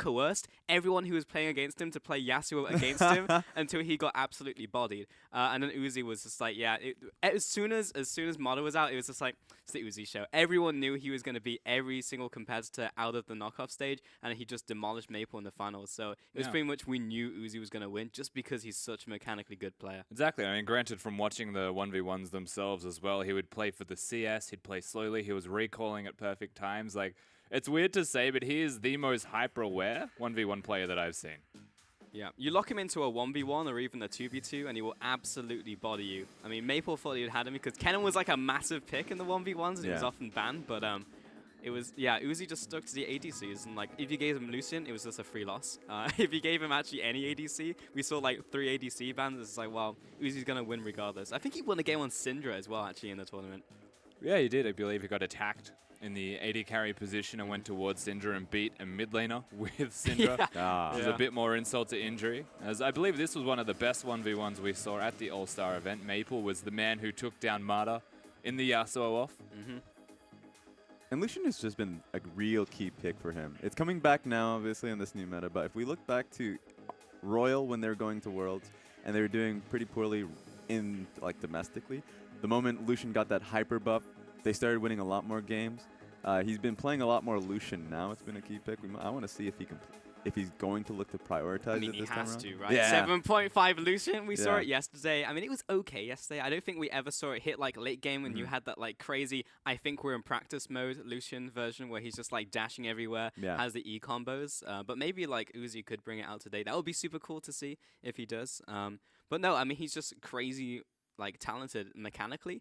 coerced everyone who was playing against him to play Yasuo against him until he got absolutely bodied. And then Uzi was just like, yeah. As soon as Motto was out, it was just like, it's the Uzi show. Everyone knew he was going to beat every single competitor out of the knockoff stage, and he just demolished Maple in the finals. So it was pretty much we knew Uzi was going to win just because he's such a mechanically good player. Exactly. I mean, granted, from watching the 1v1s themselves as well, he would play for the CS, he'd play slowly, he was recalling at perfect times. Like, it's weird to say, but he is the most hyper-aware 1v1 player that I've seen. Yeah, you lock him into a 1v1 or even a 2v2 and he will absolutely body you. I mean, Maple thought he had him because Kennen was like a massive pick in the 1v1s and he was often banned, but it was, Uzi just stuck to the ADCs, and like, if you gave him Lucian, it was just a free loss. If you gave him actually any ADC, we saw like 3 ADC bans, it's like, well, Uzi's gonna win regardless. I think he won a game on Syndra as well, actually, in the tournament. Yeah, he did. I believe he got attacked in the AD carry position and went towards Syndra and beat a mid laner with Syndra. Which is a bit more insult to injury. As I believe this was one of the best 1v1s we saw at the All-Star event. Maple was the man who took down Mata in the Yasuo off. And Lucian has just been a real key pick for him. It's coming back now, obviously, in this new meta, but if we look back to Royal when they were going to Worlds, and they were doing pretty poorly in, like, domestically, the moment Lucian got that hyper buff, they started winning a lot more games. He's been playing a lot more Lucian now. It's been a key pick. I want to see if he can, if he's going to look to prioritize it this time around. He has to, right? Yeah. 7.5 Lucian. We saw it yesterday. I mean, it was okay yesterday. I don't think we ever saw it hit like late game when you had that like crazy, I think we're in practice mode Lucian version where he's just like dashing everywhere, has the E combos. But maybe like Uzi could bring it out today. That would be super cool to see if he does. But no, I mean, he's just crazy like talented mechanically.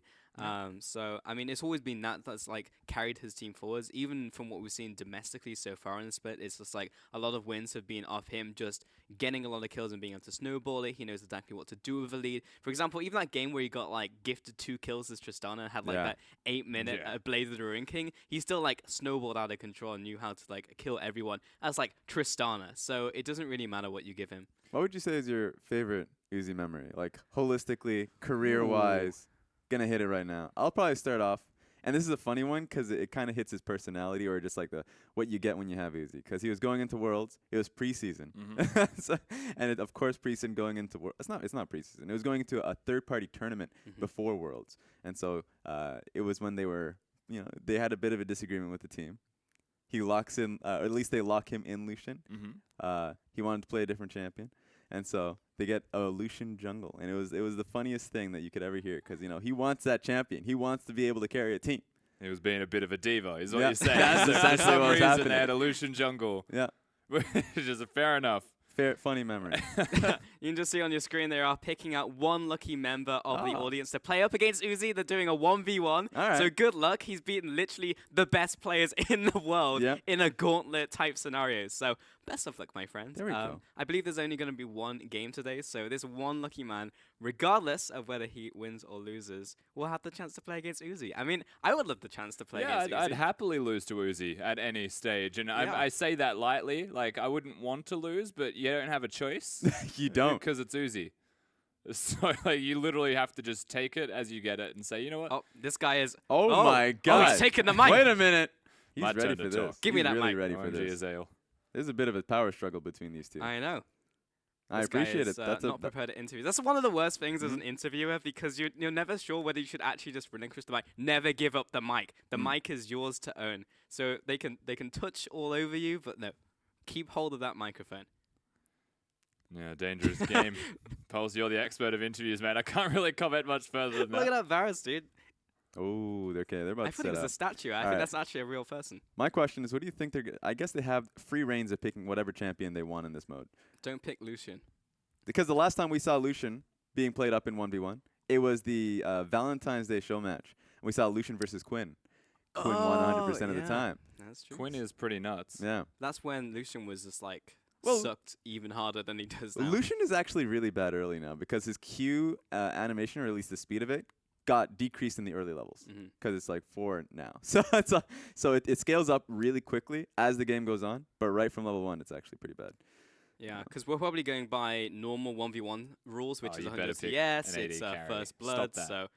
So I mean, it's always been that's like carried his team forwards. Even from what we've seen domestically so far in the split, it's just like a lot of wins have been off him just getting a lot of kills and being able to snowball it. He knows exactly what to do with a lead. For example, even that game where he got like gifted 2 kills as Tristana and had like that 8-minute Blaze of the Ruin King, he still like snowballed out of control and knew how to like kill everyone as like Tristana. So it doesn't really matter what you give him. What would you say is your favorite Uzi memory? Like holistically, career-wise, gonna hit it right now. I'll probably start off, and this is a funny one because it kind of hits his personality or just like what you get when you have Uzi. Because he was going into Worlds, it was preseason, and of course preseason going into Worlds. It's not preseason. It was going into a third-party tournament before Worlds, and so it was when they were, they had a bit of a disagreement with the team. He locks in, or at least they lock him in Lucian. He wanted to play a different champion. And so they get a Lucian jungle, and it was the funniest thing that you could ever hear because he wants that champion. He wants to be able to carry a team. He was being a bit of a diva, is what you're saying. That's exactly what was happening. They had a Lucian jungle. Yeah, which is fair enough. Funny memory. You can just see on your screen they are picking out one lucky member of the audience to play up against Uzi. They're doing a 1v1. All right. So good luck. He's beaten literally the best players in the world in a gauntlet type scenario. So best of luck, my friends. There we go. I believe there's only going to be one game today. So this one lucky man, regardless of whether he wins or loses, will have the chance to play against Uzi. I mean, I would love the chance to play against Uzi. I'd happily lose to Uzi at any stage. And I say that lightly. Like, I wouldn't want to lose, but you don't have a choice. You don't. Because it's Uzi. So like, you literally have to just take it as you get it and say, you know what? Oh, this guy is... Oh my God. Oh, he's taking the mic. Wait a minute. He's My ready turn for to this. talk. Give me that really mic. ready for RNG this. is ale. There's a bit of a power struggle between these two. I know. I This guy appreciate is, it. That's not prepared to interview. That's one of the worst things as an interviewer because you're never sure whether you should actually just relinquish the mic. Never give up the mic. The mic is yours to own. So they can touch all over you, but no, keep hold of that microphone. Yeah, dangerous game. Pulse, you're the expert of interviews, man. I can't really comment much further than that. Look at that Varus, dude. Oh, okay. They're about I to thought set it was up. a statue. I think that's actually a real person. My question is, what do you think they're? I guess they have free reigns of picking whatever champion they want in this mode. Don't pick Lucian. Because the last time we saw Lucian being played up in 1v1, it was the Valentine's Day show match. And we saw Lucian versus Quinn. Quinn won 100% of the time. That's true. Quinn is pretty nuts. Yeah. That's when Lucian was just like Well, sucked even harder than he does now. Lucian is actually really bad early now because his Q animation, or at least the speed of it, got decreased in the early levels because it's like 4 now. So it scales up really quickly as the game goes on, but right from level 1, it's actually pretty bad. Yeah, because we're probably going by normal 1v1 rules, which is 100 CS. It's first blood. So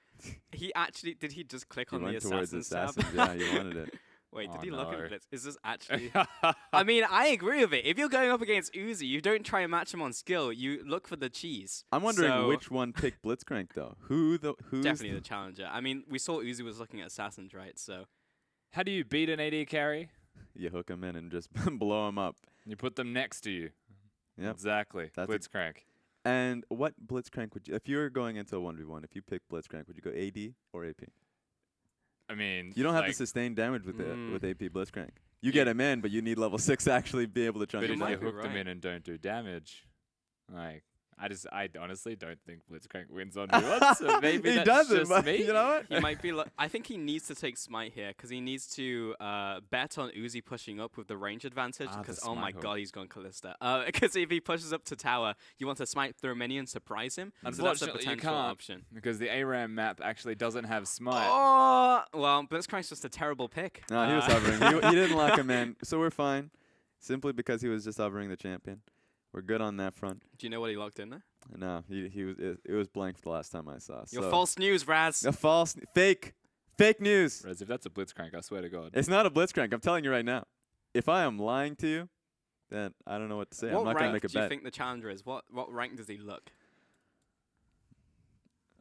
he actually did he just click on the went towards Assassin's tab? Assassins. Yeah, he wanted it. Wait, did Oh, he look no. at Blitz? Is this actually... I mean, I agree with it. If you're going up against Uzi, you don't try and match him on skill. You look for the cheese. I'm wondering So, which one picked Blitzcrank though. Who's definitely the challenger. I mean, we saw Uzi was looking at assassins, right? So How do you beat an AD carry? You hook him in and just blow him up. You put them next to you. Yep. Exactly. That's Blitzcrank. And what Blitzcrank would you, if you were going into a 1v1, if you picked Blitzcrank, would you go AD or AP? I mean, You don't have like, to sustain damage with with AP Blitzcrank. You Yeah. get him in, but you need level 6 to actually be able to chunk But him if might you out. be hook them right. in and don't do damage, like, I honestly don't think Blitzcrank wins on V1, so maybe He that's doesn't, just but me. you know what? he might be. I think he needs to take Smite here because he needs to bet on Uzi pushing up with the range advantage. Ah, the Because oh my Smite hook. god, he's gone Callista. Because if he pushes up to tower, you want to Smite through a minion, surprise him. So that's a Unfortunately, you potential can't. option. Because the ARAM map actually doesn't have smite. Oh well, Blitzcrank's just a terrible pick. No, he was hovering. He didn't lock him in, so we're fine. Simply because he was just hovering the champion. We're good on that front. Do you know what he locked in there? No, he was. It was blank the last time I saw. Your so false news, Raz. fake news. Whereas if that's a Blitzcrank, I swear to God. It's not a Blitzcrank. I'm telling you right now. If I am lying to you, then I don't know what to say. I'm What not gonna rank make a do you bet. think the challenger is? What rank does he look?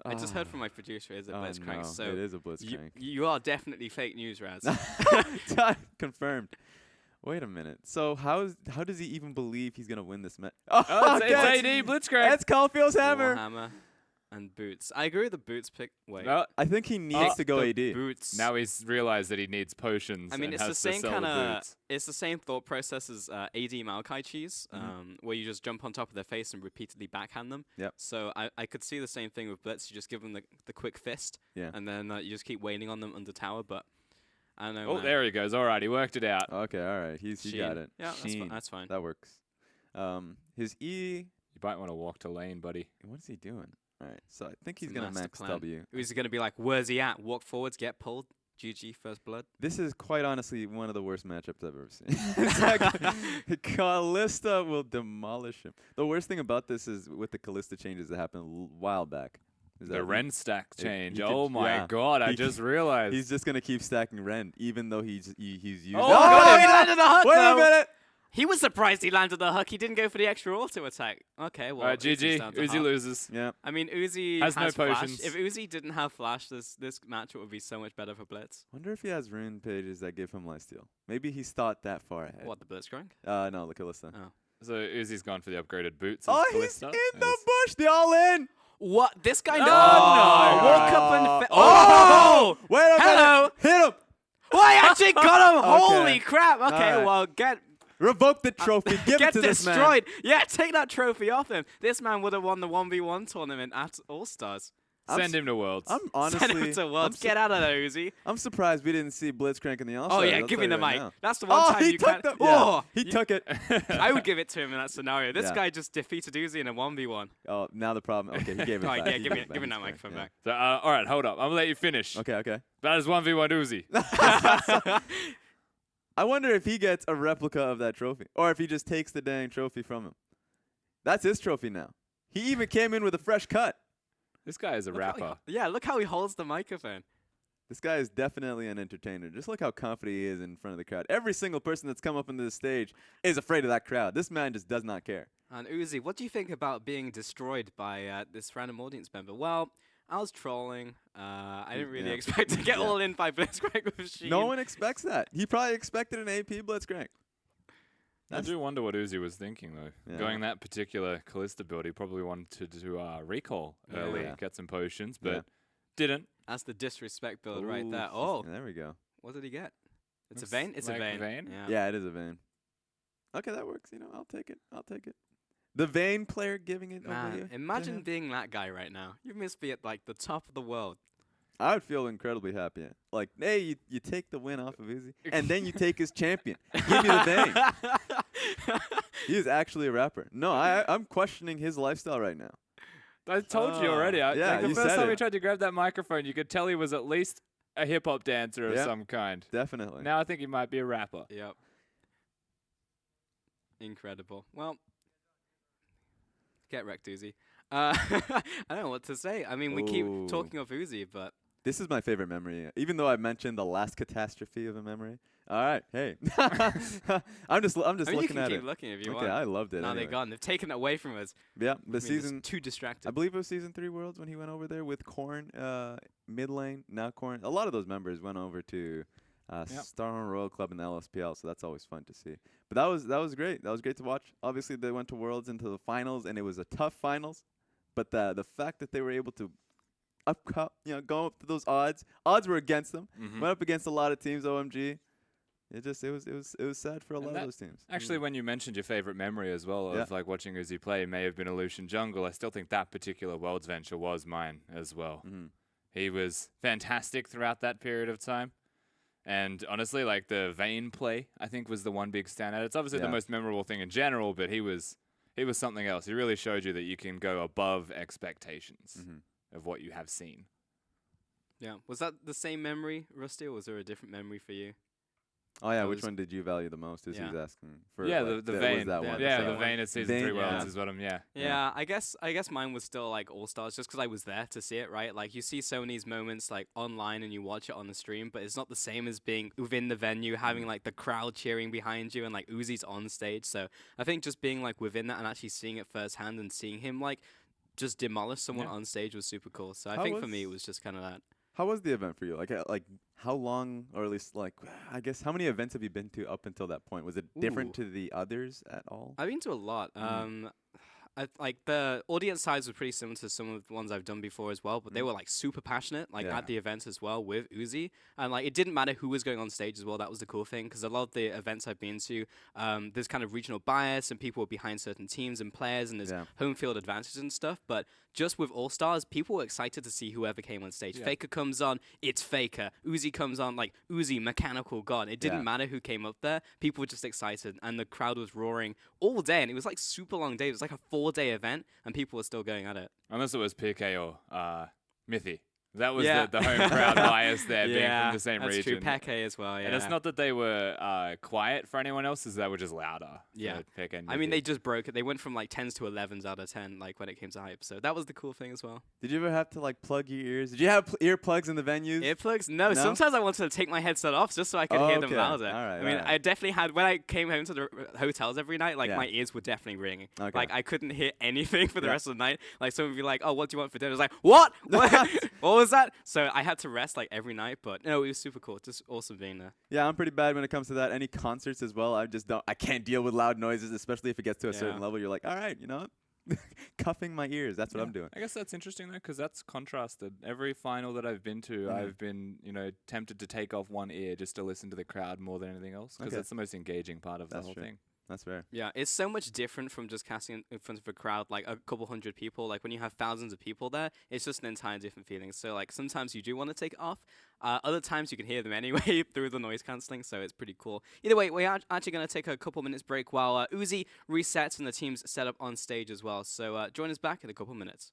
I just heard from my producer it's a Blitzcrank, no, so it is a Blitzcrank. you are definitely fake news, Raz. Confirmed. Wait a minute. So how does he even believe he's gonna win this match? Oh, it's AD Blitzcrank. That's Caulfield's hammer. Warhammer and boots. I agree with the boots pick. Wait. No, I think he needs to go the AD. Boots. now he's realized that he needs potions. I mean, and it's the has same to sell kind the of. boots. It's the same thought process as AD Maokai cheese, where you just jump on top of their face and repeatedly backhand them. Yep. So I could see the same thing with Blitz. You just give them the quick fist, Yeah. and then you just keep waiting on them under tower. But I don't know. Oh, man. there he goes. All right, he worked it out. Okay, all right. He Sheen. got it. Yeah, Sheen. that's fine. That works. His E. You might want to walk to lane, buddy. What is he doing? All right. So I think he's It's a gonna master max plan. W. Who's he gonna be like? Where's he at? Walk forwards, get pulled. GG, first blood. This is quite honestly one of the worst matchups I've ever seen. Exactly. Callista will demolish him. The worst thing about this is with the Callista changes that happened a while back. Is The that Ren stack he change. could- Oh my yeah. God! I He just could- realized. He's just gonna keep stacking Ren, even though he's using. Oh, got him. he landed the hook. Wait though. a minute. He was surprised he landed the hook. He didn't go for the extra auto attack. Okay, well, All right, Uzi's GG. down to Uzi half. loses. Yeah. I mean, Uzi Has no flash. potions. If Uzi didn't have flash, this matchup would be so much better for Blitz. Wonder if he has rune pages that give him lifesteal. Maybe he's thought that far ahead. What, the Blitzcrank? No, the Callista. Oh. So Uzi's gone for the upgraded boots. Oh, as he's Callista. in the bush. The all in. What? This guy? Oh, No! no. Walk up and. Oh! Wait a Hello! minute. Hit him. Well, I actually got him! Okay. Holy crap! Okay, Alright. well, get Revoke the trophy. Give it get to this man. destroyed. Yeah, take that trophy off him. This man would have won the 1v1 tournament at All Stars. Send him to Worlds. I'm honestly. Send him to Worlds. Get out of there, Uzi. I'm surprised we didn't see Blitzcrank in the All Oh Stars. yeah, I'll give tell me you the right mic. now. That's the one Oh, time he you took can. the. Yeah, Oh, he took it. I would give it to him in that scenario. This Yeah. guy just defeated Uzi in a 1v1. Oh, now the problem. Okay, he gave it Alright, back. yeah, He give gave me it back. that He's microphone fair, back. So, all right, hold up. I'm gonna let you finish. Yeah. Okay. That is 1v1 Uzi. I wonder if he gets a replica of that trophy, or if he just takes the dang trophy from him. That's his trophy now. He even came in with a fresh cut. This guy is a Look how he- rapper. yeah, look how he holds the microphone. This guy is definitely an entertainer. Just look how confident he is in front of the crowd. Every single person that's come up into the stage is afraid of that crowd. This man just does not care. And Uzi, what do you think about being destroyed by this random audience member? Well, I was trolling. I didn't really Yeah. expect to get Yeah. all in by Blitzcrank with Sheen. No one expects that. He probably expected an AP Blitzcrank. I do wonder what Uzi was thinking, though. Yeah. Going that particular Callista build, he probably wanted to do recall early, Yeah. get some potions, but Yeah. didn't. That's the disrespect build right Ooh, there. s- Oh, there we go. what did he get? It's Looks a vein? It's like a vein. vein? Yeah. Yeah, it is a Vayne. Okay, that works. I'll take it. I'll take it. The Vayne player giving it over Man, you. imagine Yeah. being that guy right now. You must be at like the top of the world. I would feel incredibly happy. Like, hey, you take the win off of Uzi, and then you take his champion. Give me the Vayne. He is actually a rapper. No, I'm questioning his lifestyle right now. I told you already. yeah, Like the you first said time he it. tried to grab that microphone, you could tell he was at least a hip hop dancer of Yep. some kind. Definitely. Now I think he might be a rapper. Yep. Incredible. Well, get wrecked, Uzi. I don't know what to say. I mean, we keep Ooh. talking of Uzi, but This is my favorite memory, even though I mentioned the last catastrophe of a memory. All right, hey, I'm just I mean, you looking can at keep it. looking if you Okay, want. I loved it. Now anyway. they're gone. They've taken it away from us. Yeah, I the mean, season. too distracted. I believe it was season 3 Worlds when he went over there with Corn, mid lane. Now Corn. A lot of those members went over to Star Royal Club in the LSPL, so that's always fun to see. But that was great. That was great to watch. Obviously, they went to Worlds into the finals, and it was a tough finals. But the fact that they were able to go up to those odds were against them. Mm-hmm. Went up against a lot of teams. OMG. It was sad for a lot of those teams. Actually, when you mentioned your favorite memory as well of like watching Uzi play may have been a Lucian jungle, I still think that particular Worlds venture was mine as well. Mm-hmm. He was fantastic throughout that period of time. And honestly, like the Vayne play, I think was the one big standout. It's obviously the most memorable thing in general, but he was something else. He really showed you that you can go above expectations of what you have seen. Yeah. Was that the same memory, Rusty, or was there a different memory for you? Oh yeah, which one did you value the most? Is he's asking for? Yeah, like, the Vayne. Was that one. The Vayne at season 3 Worlds yeah. is what I'm. Yeah, I guess mine was still like All Stars, just because I was there to see it, right? Like you see so many moments like online and you watch it on the stream, but it's not the same as being within the venue, having like the crowd cheering behind you and like Uzi's on stage. So I think just being like within that and actually seeing it firsthand and seeing him like just demolish someone on stage was super cool. So I think for me it was just kind of that. How was the event for you? Like how long, or at least like, I guess, how many events have you been to up until that point? Was it different to the others at all? I've been to a lot. Like the audience size was pretty similar to some of the ones I've done before as well, but they were like super passionate, like at the events as well with Uzi, and like it didn't matter who was going on stage as well. That was the cool thing, because a lot of the events I've been to, there's kind of regional bias and people are behind certain teams and players, and there's home field advantages and stuff. But just with All Stars, people were excited to see whoever came on stage. Faker comes on, it's Faker. Uzi comes on, like Uzi, mechanical god. It didn't matter who came up there. People were just excited, and the crowd was roaring all day, and it was like super long day. It was like a 4-day event, and people were still going at it. Unless it was PK or Mithy. That was the home crowd bias there, being from the same region. That's true. Peke as well, And it's not that they were quiet for anyone else, is they were just louder. Yeah. Peke and I mean, Mithy. they just broke it. They went from like 10s to 11s out of 10, like when it came to hype. So that was the cool thing as well. Did you ever have to like plug your ears? Did you have earplugs in the venues? Earplugs? No. Sometimes I wanted to take my headset off just so I could hear them louder. All right, I mean, I definitely had, when I came home to the hotels every night, like my ears were definitely ringing. Okay. Like I couldn't hear anything for the rest of the night. Like someone would be like, oh, what do you want for dinner? I was like, what? What was that? So I had to rest like every night, but no, it was super cool. Just awesome being there. Yeah, I'm pretty bad when it comes to that. Any concerts as well, I can't deal with loud noises, especially if it gets to a certain level. You're like, all right, you know, cuffing my ears. That's what I'm doing. I guess that's interesting though, because that's contrasted. Every final that I've been to, I've been, tempted to take off one ear just to listen to the crowd more than anything else, because that's the most engaging part of the whole thing. That's fair. Yeah, it's so much different from just casting in front of a crowd, like a couple hundred people. Like when you have thousands of people there, it's just an entire different feeling. So like sometimes you do want to take it off. Other times you can hear them anyway through the noise cancelling, so it's pretty cool. Either way, we're actually going to take a couple minutes break while Uzi resets and the team's set up on stage as well. So join us back in a couple minutes.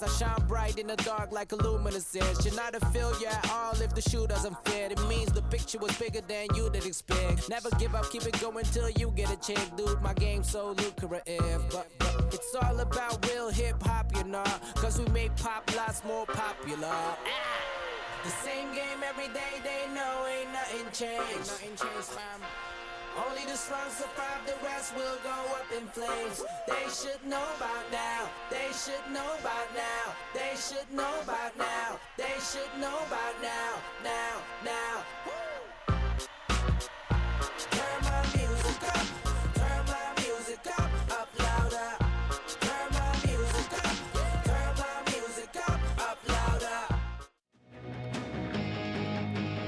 I shine bright in the dark like a luminescence. You're not a failure at all if the shoe doesn't fit. It means the picture was bigger than you did expect. Never give up, keep it going till you get a check. Dude, my game's so lucrative. But it's all about real hip-hop, you know. Cause we make pop lots more popular. The same game every day, they know ain't nothing changed. Only the strong survive, the rest will go up in flames. They should know about now. They should know about now. They should know about now. They should know about now. Now. Turn my music up. Turn my music up louder. Turn my music up. Turn my music up louder.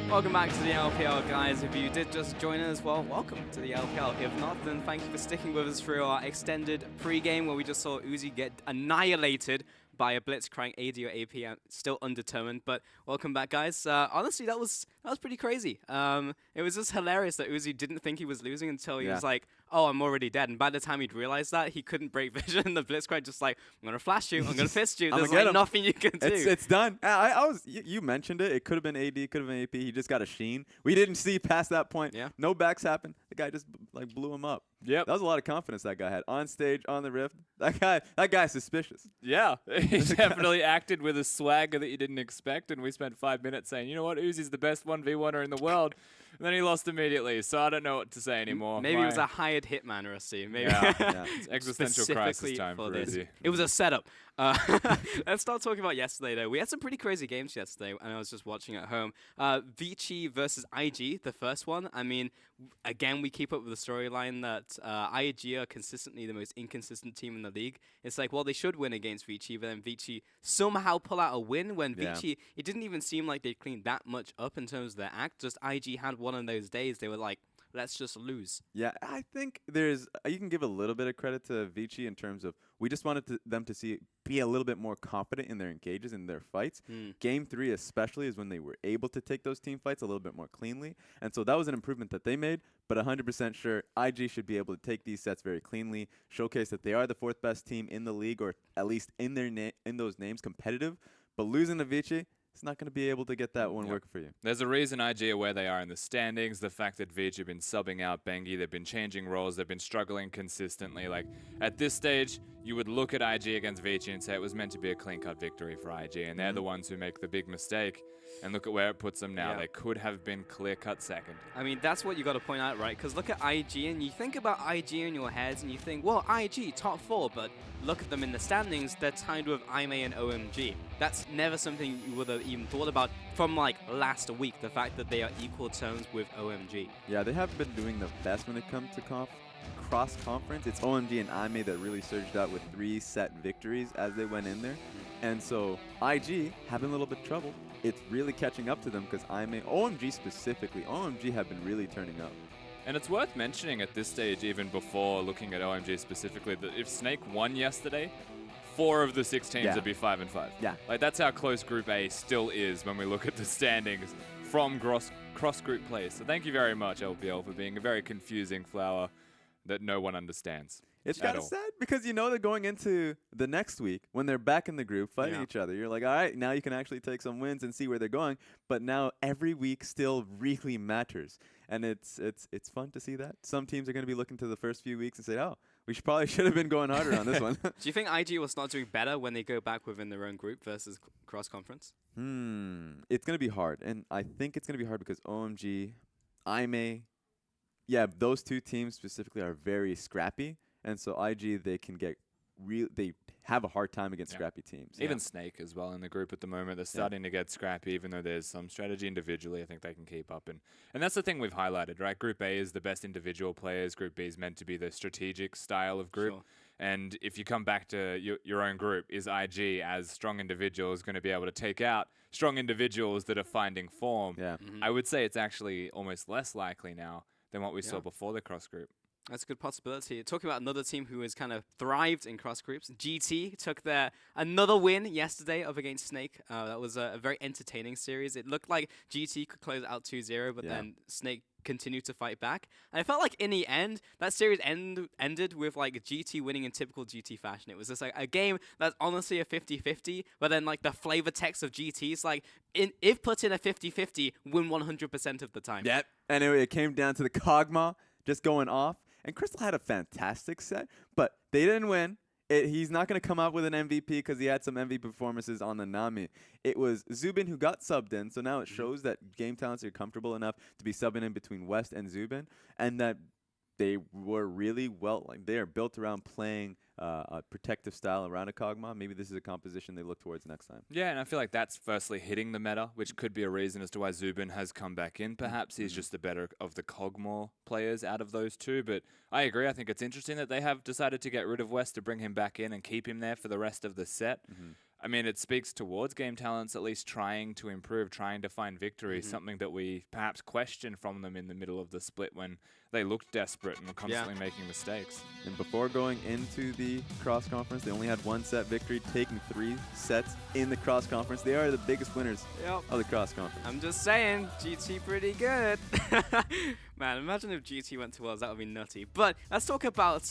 Welcome back to the LPL, guys. If you did just join us, well, welcome to the LPL. If not, then thank you for sticking with us through our extended pre-game where we just saw Uzi get annihilated by a blitzcrank AD or AP. I'm still undetermined, but welcome back, guys. Honestly, that was pretty crazy. It was just hilarious that Uzi didn't think he was losing until he was like, oh, I'm already dead. And by the time he'd realized that, he couldn't break vision. The blitzcrank just like, I'm going to flash you. I'm going to fist you. There's like nothing you can do. It's done. I was. You mentioned it. It could have been AD. Could have been AP. He just got a sheen. We didn't see past that point. Yeah. No backs happened. The guy just like blew him up. Yep. That was a lot of confidence that guy had on stage, on the rift. That guy's suspicious. Yeah, he definitely acted with a swagger that you didn't expect, and we spent 5 minutes saying, you know what, Uzi's the best 1v1er in the world, and then he lost immediately, so I don't know what to say anymore. Maybe it was a hired hitman, Rusty. Maybe. Yeah. It's existential crisis time for this. Uzi. It was a setup. Let's start talking about yesterday, though. We had some pretty crazy games yesterday, and I was just watching at home. Vici versus IG, the first one. I mean, again, we keep up with the storyline that IG are consistently the most inconsistent team in the league. It's like, well, they should win against Vici, but then Vici somehow pull out a win when Vici, it didn't even seem like they cleaned that much up in terms of their act. Just IG had one of those days. They were like, let's just lose. Yeah, I think you can give a little bit of credit to Vici in terms of we just wanted them to be a little bit more confident in their engages in their fights. Game 3 especially is when they were able to take those team fights a little bit more cleanly. And so that was an improvement that they made, but 100% sure IG should be able to take these sets very cleanly, showcase that they are the 4th best team in the league, or at least in those names competitive. But losing to Vici, it's not going to be able to get that one working for you. There's a reason IG are where they are in the standings. The fact that Vici have been subbing out Bengi, they've been changing roles, they've been struggling consistently. Like at this stage, you would look at IG against Vici and say it was meant to be a clean-cut victory for IG, and they're the ones who make the big mistake. And look at where it puts them now. Yeah. They could have been clear-cut second. I mean, that's what you got to point out, right? Because look at IG, and you think about IG in your heads, and you think, well, IG, top 4, but look at them in the standings, they're tied with IMA and OMG. That's never something you would have even thought about from, like, last week, the fact that they are equal terms with OMG. Yeah, they haven't been doing the best when it comes to cross-conference. It's OMG and IMA that really surged out with 3-set victories as they went in there. And so IG having a little bit of trouble. It's really catching up to them because OMG specifically, OMG have been really turning up. And it's worth mentioning at this stage, even before looking at OMG specifically, that if Snake won yesterday, 4 of the 6 teams would be 5-5. Yeah. Like that's how close Group A still is when we look at the standings from cross-group play. So thank you very much, LPL, for being a very confusing flower that no one understands. It's kind of sad because you know they're going into the next week when they're back in the group fighting each other. You're like, all right, now you can actually take some wins and see where they're going. But now every week still really matters. And it's fun to see that. Some teams are going to be looking to the first few weeks and say, oh, we probably should have been going harder on this one. Do you think IG will start doing better when they go back within their own group versus cross-conference? It's going to be hard. And I think it's going to be hard because OMG, IMA, those 2 teams specifically are very scrappy. And so IG, they can get they have a hard time against scrappy teams. Even Snake as well in the group at the moment. They're starting to get scrappy, even though there's some strategy individually. I think they can keep up. And that's the thing we've highlighted, right? Group A is the best individual players. Group B is meant to be the strategic style of group. Sure. And if you come back to your own group, is IG as strong individuals going to be able to take out strong individuals that are finding form? Yeah. I would say it's actually almost less likely now than what we saw before the cross group. That's a good possibility. Talking about another team who has kind of thrived in cross groups, GT took another win yesterday up against Snake. That was a very entertaining series. It looked like GT could close out 2-0, but then Snake continue to fight back. And I felt like in the end, that series ended with like GT winning in typical GT fashion. It was just like a game that's honestly a 50-50, but then like the flavor text of GT's like, if put in a 50-50, win 100% of the time. Yep. And it came down to the Kog'Maw just going off. And Crystal had a fantastic set, but they didn't win. He's not going to come out with an MVP because he had some MVP performances on the Nami. It was Zubin who got subbed in, so now it shows that Game Talents are comfortable enough to be subbing in between West and Zubin, and that they were really well, like they are built around playing a protective style around a Kog'Maw. Maybe this is a composition they look towards next time. Yeah, and I feel like that's firstly hitting the meta, which could be a reason as to why Zubin has come back in. Perhaps he's just the better of the Kog'Maw players out of those two, but I agree. I think it's interesting that they have decided to get rid of West to bring him back in and keep him there for the rest of the set. I mean, it speaks towards Game Talents at least trying to improve, trying to find victory, something that we perhaps questioned from them in the middle of the split when they looked desperate and were constantly making mistakes. And before going into the cross-conference, they only had one set victory, taking 3 sets in the cross-conference. They are the biggest winners of the cross-conference. I'm just saying, GT pretty good. Man, imagine if GT went to Worlds, that would be nutty. But let's talk about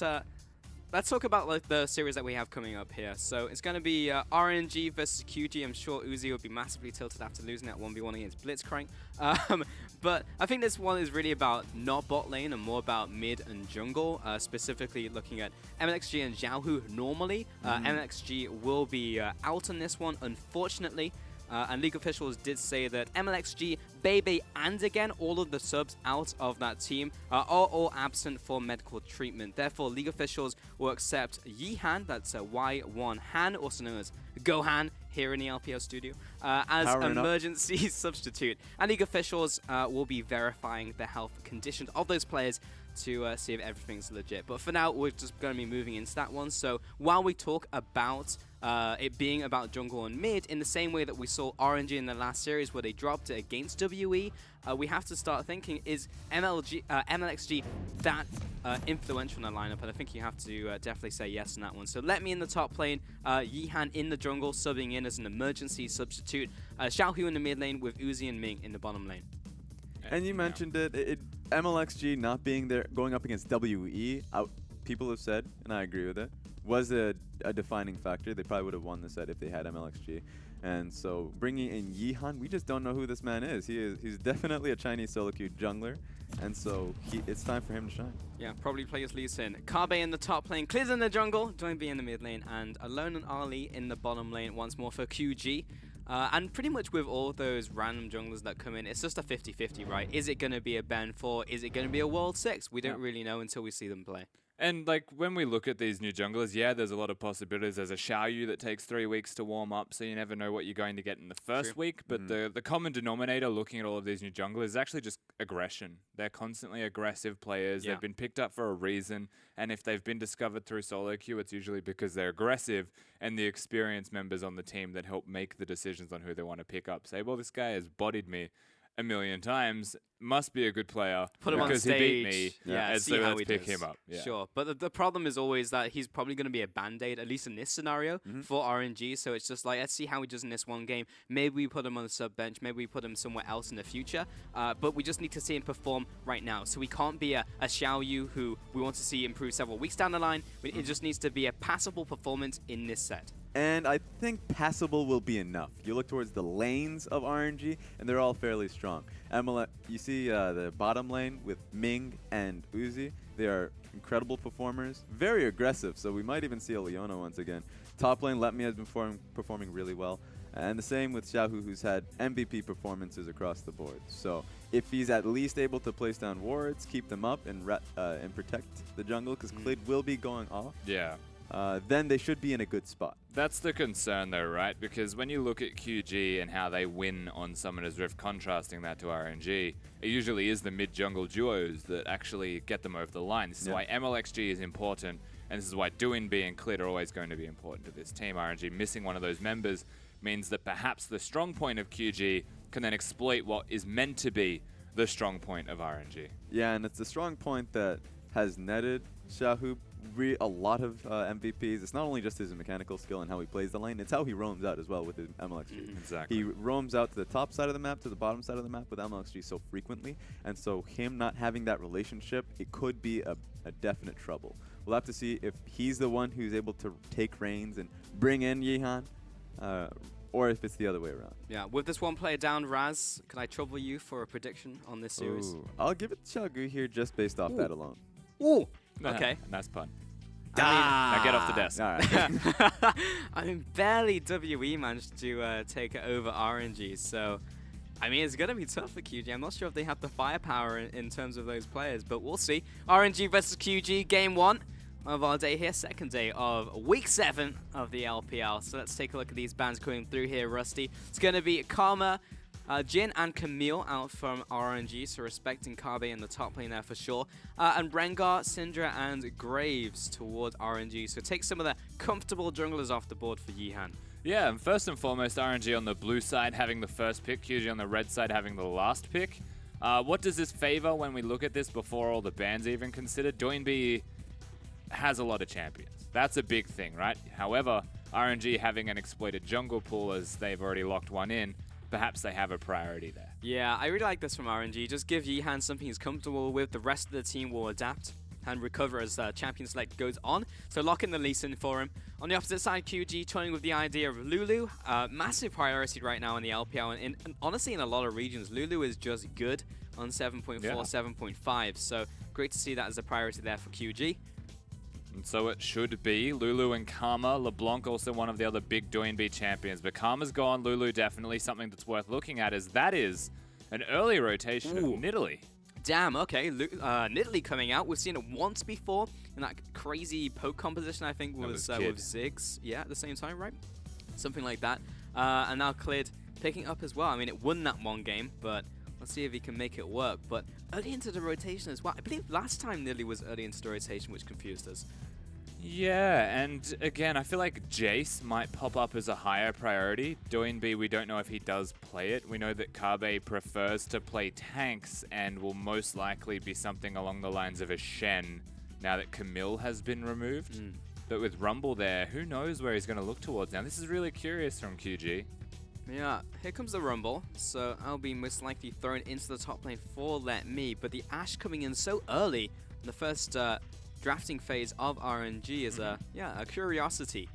like the series that we have coming up here. So it's going to be RNG versus QG. I'm sure Uzi will be massively tilted after losing that 1v1 against Blitzcrank. But I think this one is really about not bot lane and more about mid and jungle, specifically looking at MLXG and Xiaohu normally. MLXG will be out on this one, unfortunately. And League officials did say that MLXG, Bebe, and again, all of the subs out of that team are all absent for medical treatment. Therefore, League officials will accept Yihan, that's Y1 Han, also known as Gohan, here in the LPL studio, as emergency substitute. And League officials will be verifying the health conditions of those players to see if everything's legit. But for now, we're just going to be moving into that one. So while we talk about it being about jungle and mid, in the same way that we saw RNG in the last series where they dropped it against WE, we have to start thinking, is MLXG that influential in the lineup? And I think you have to definitely say yes on that one. So let me in the top lane, Yihan in the jungle, subbing in as an emergency substitute, Xiaohu in the mid lane with Uzi and Ming in the bottom lane. And you mentioned it, MLXG not being there, going up against WE, people have said, and I agree with it, was a defining factor. They probably would have won the set if they had MLXG. And so bringing in Yihan, we just don't know who this man is. He's definitely a Chinese solo queue jungler, and so it's time for him to shine. Yeah, probably plays Lee Sin. Kabe in the top lane, Kliz in the jungle, Join B in the mid lane, and Alone and Ali in the bottom lane once more for QG. And pretty much with all those random junglers that come in, it's just a 50-50, right? Is it going to be a Ben 4? Is it going to be a World 6? We don't really know until we see them play. And like when we look at these new junglers, yeah, there's a lot of possibilities. There's a Xiaoyu that takes 3 weeks to warm up, so you never know what you're going to get in the first week. But the common denominator looking at all of these new junglers is actually just aggression. They're constantly aggressive players. They've been picked up for a reason. And if they've been discovered through solo queue, it's usually because they're aggressive and the experienced members on the team that help make the decisions on who they want to pick up say, well, this guy has bodied me a million times, must be a good player Put him on because stage. he beat me, and see so how let's he pick does. him up. Yeah. Sure, but the problem is always that he's probably going to be a band-aid, at least in this scenario, for RNG, so it's just like, let's see how he does in this one game. Maybe we put him on the sub-bench, maybe we put him somewhere else in the future, but we just need to see him perform right now. So we can't be a Xiaoyu who we want to see improve several weeks down the line. It just needs to be a passable performance in this set. And I think passable will be enough. You look towards the lanes of RNG, and they're all fairly strong. You see the bottom lane with Ming and Uzi. They are incredible performers, very aggressive, so we might even see a Leona once again. Top lane, Let Me has been performing really well. And the same with Xiaohu, who's had MVP performances across the board. So if he's at least able to place down wards, keep them up, and protect the jungle, because Clid will be going off. Yeah. Then they should be in a good spot. That's the concern though, right? Because when you look at QG and how they win on Summoner's Rift, contrasting that to RNG, it usually is the mid-jungle duos that actually get them over the line. This is why MLXG is important, and this is why Doinb and Clit are always going to be important to this team. RNG missing one of those members means that perhaps the strong point of QG can then exploit what is meant to be the strong point of RNG. Yeah, and it's the strong point that has netted Xiaohu a lot of MVPs, it's not only just his mechanical skill and how he plays the lane, it's how he roams out as well with his MLXG. Exactly. He roams out to the top side of the map, to the bottom side of the map with MLXG so frequently, and so him not having that relationship, it could be a definite trouble. We'll have to see if he's the one who's able to take reins and bring in Yihan, or if it's the other way around. Yeah, with this one player down, Raz, can I trouble you for a prediction on this series? Ooh. I'll give it to Xiaogu here just based off that alone. Ooh, okay. Nice pun. Now get off the desk. All right. I mean, barely WE managed to take it over RNG, so I mean, it's going to be tough for QG. I'm not sure if they have the firepower in terms of those players, but we'll see. RNG versus QG, game 1 of our day here, second day of week 7 of the LPL. So let's take a look at these bans coming through here, Rusty. It's going to be Karma, Jin and Camille out from RNG, so respecting Kabe in the top lane there for sure. And Rengar, Syndra, and Graves toward RNG. So take some of the comfortable junglers off the board for Yihan. Yeah, and first and foremost, RNG on the blue side having the first pick, QG on the red side having the last pick. What does this favor when we look at this before all the bans even considered? Doinb has a lot of champions. That's a big thing, right? However, RNG having an exploited jungle pool as they've already locked one in, perhaps they have a priority there. Yeah, I really like this from RNG. Just give Yihan something he's comfortable with. The rest of the team will adapt and recover as champion select goes on. So lock in the Lee Sin for him. On the opposite side, QG toying with the idea of Lulu. Massive priority right now in the LPL. And honestly, in a lot of regions, Lulu is just good on 7.4, 7.5. So great to see that as a priority there for QG. And so it should be Lulu and Karma. LeBlanc also one of the other big Doinb champions. But Karma's gone. Lulu definitely something that's worth looking at, as that is an early rotation of Nidalee. Damn, okay. Nidalee coming out. We've seen it once before in that crazy poke composition, I think, was with Ziggs. Yeah, at the same time, right? Something like that. And now Cleared picking up as well. I mean, it won that one game, but let's see if he can make it work. But early into the rotation as well. I believe last time Nidalee was early into the rotation, which confused us. Yeah, and again, I feel like Jace might pop up as a higher priority. Doinb, we don't know if he does play it. We know that Kabe prefers to play tanks and will most likely be something along the lines of a Shen now that Camille has been removed. But with Rumble there, who knows where he's going to look towards now? This is really curious from QG. Yeah, here comes the Rumble. So I'll be most likely thrown into the top lane for Let Me. But the Ashe coming in so early in the first drafting phase of RNG is a curiosity.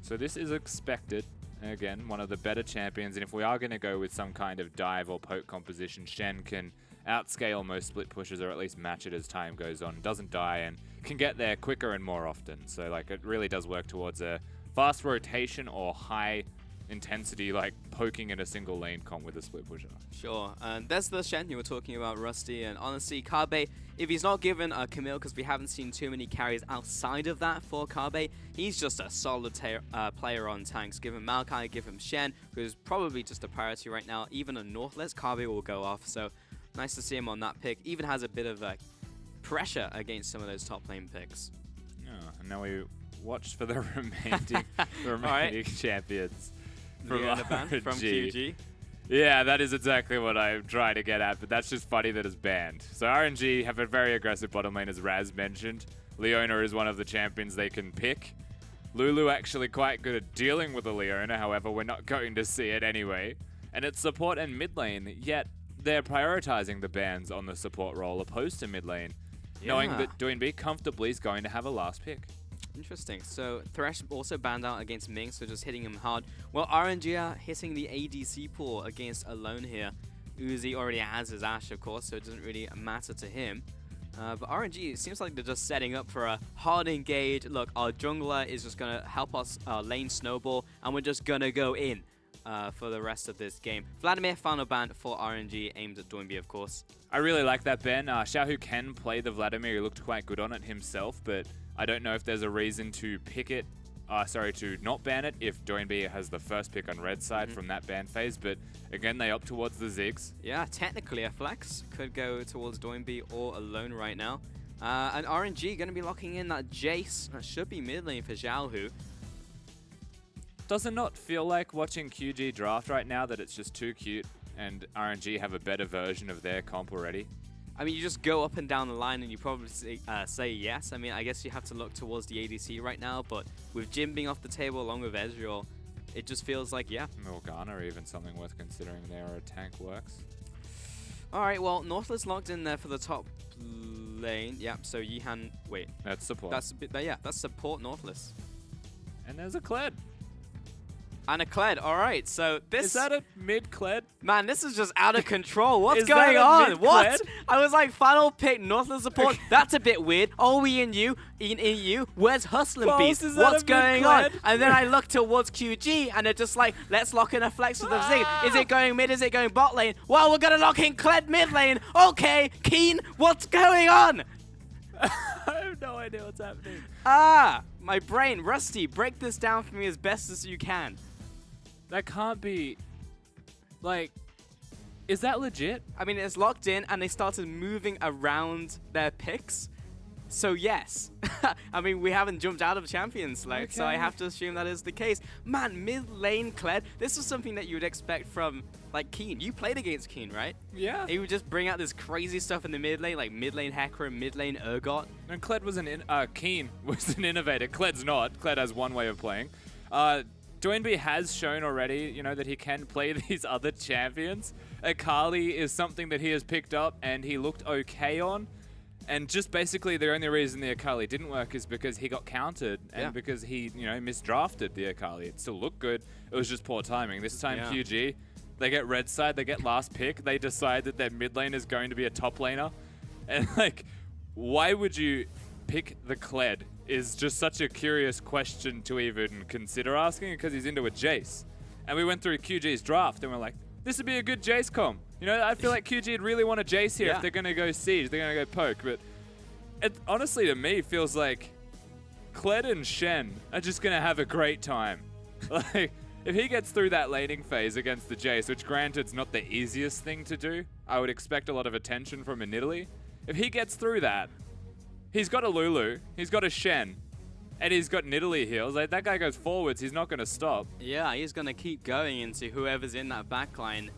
So this is expected. Again, one of the better champions, and if we are going to go with some kind of dive or poke composition, Shen can outscale most split pushes, or at least match it as time goes on. Doesn't die and can get there quicker and more often. So like it really does work towards a fast rotation or high intensity, like poking in a single lane comp with a split pusher. Sure, and there's the Shen you were talking about, Rusty, and honestly, Kabe, if he's not given Camille, because we haven't seen too many carries outside of that for Kabe, he's just a solid player on tanks. Give him Maokai, give him Shen, who's probably just a priority right now. Even a Northless, Kabe will go off, so nice to see him on that pick. Even has a bit of pressure against some of those top lane picks. Yeah, and now we watch for the remaining champions. From QG. Yeah, that is exactly what I'm trying to get at, but that's just funny that it's banned. So RNG have a very aggressive bottom lane, as Raz mentioned. Leona is one of the champions they can pick. Lulu actually quite good at dealing with a Leona, however, we're not going to see it anyway. And it's support and mid lane, yet they're prioritizing the bans on the support role opposed to mid lane, knowing that Doinb comfortably is going to have a last pick. Interesting. So Thresh also banned out against Ming, so just hitting him hard. Well, RNG are hitting the ADC pool against Alone here. Uzi already has his Ashe, of course, so it doesn't really matter to him. But RNG, it seems like they're just setting up for a hard engage. Look, our jungler is just going to help us lane snowball, and we're just going to go in for the rest of this game. Vladimir, final ban for RNG, aimed at Doinb, of course. I really like that ban. Xiaohu can play the Vladimir. He looked quite good on it himself, but I don't know if there's a reason to pick it, to not ban it if Doinb has the first pick on red side from that ban phase, but again, they opt towards the Ziggs. Yeah, technically a flex could go towards Doinb or Alone right now. And RNG going to be locking in that Jace. That should be mid lane for Xiaohu. Does it not feel like watching QG draft right now that it's just too cute and RNG have a better version of their comp already? I mean, you just go up and down the line and you probably say yes. I mean, I guess you have to look towards the ADC right now, but with Jin being off the table along with Ezreal, it just feels like, yeah. Morgana, even something worth considering there, a tank works. All right, well, Nautilus locked in there for the top lane. Yeah, so Yihan, wait. That's support. That's a bit, yeah, that's support Nautilus. And there's a Kled. And a Kled, all right, so this... Is that a mid-Kled? Man, this is just out of control. What's Is going that a on? mid-Kled? What? I was like, final pick, Nautilus support. That's a bit weird. Oh, we in you. In you. Where's Hustlin' Boss, Beast? is that What's a going on? mid-Kled? And then I look towards QG, and they're just like, let's lock in a flex with the Zig. Is it going mid? Is it going bot lane? Well, we're going to lock in Kled mid lane. Okay, Keen, what's going on? I have no idea what's happening. My brain. Rusty, break this down for me as best as you can. That can't be... Like... Is that legit? I mean, it's locked in, and they started moving around their picks. So, yes. I mean, we haven't jumped out of Champions Select, so I have to assume that is the case. Man, mid-lane Kled, this was something that you would expect from, like, Keen. You played against Keen, right? Yeah. He would just bring out this crazy stuff in the mid lane, like mid-lane Hecarim, mid-lane Urgot. And Kled was Keen was an innovator. Kled's not. Kled has one way of playing. Doinby has shown already, you know, that he can play these other champions. Akali is something that he has picked up and he looked okay on. And just basically the only reason the Akali didn't work is because he got countered and because he, you know, misdrafted the Akali. It still looked good. It was just poor timing. This time QG, they get red side, they get last pick. They decide that their mid lane is going to be a top laner. And like, why would you pick the Kled is just such a curious question to even consider asking because he's into a Jace. And we went through QG's draft and we're like, this would be a good Jace comp. You know, I feel like QG would really want a Jace here if they're going to go Siege, they're going to go Poke. But it honestly, to me, feels like Kled and Shen are just going to have a great time. Like, if he gets through that laning phase against the Jace, which granted is not the easiest thing to do, I would expect a lot of attention from a Nidalee. If he gets through that, he's got a Lulu, he's got a Shen, and he's got Nidalee heals. Like, that guy goes forwards, he's not going to stop. Yeah, he's going to keep going into whoever's in that backline.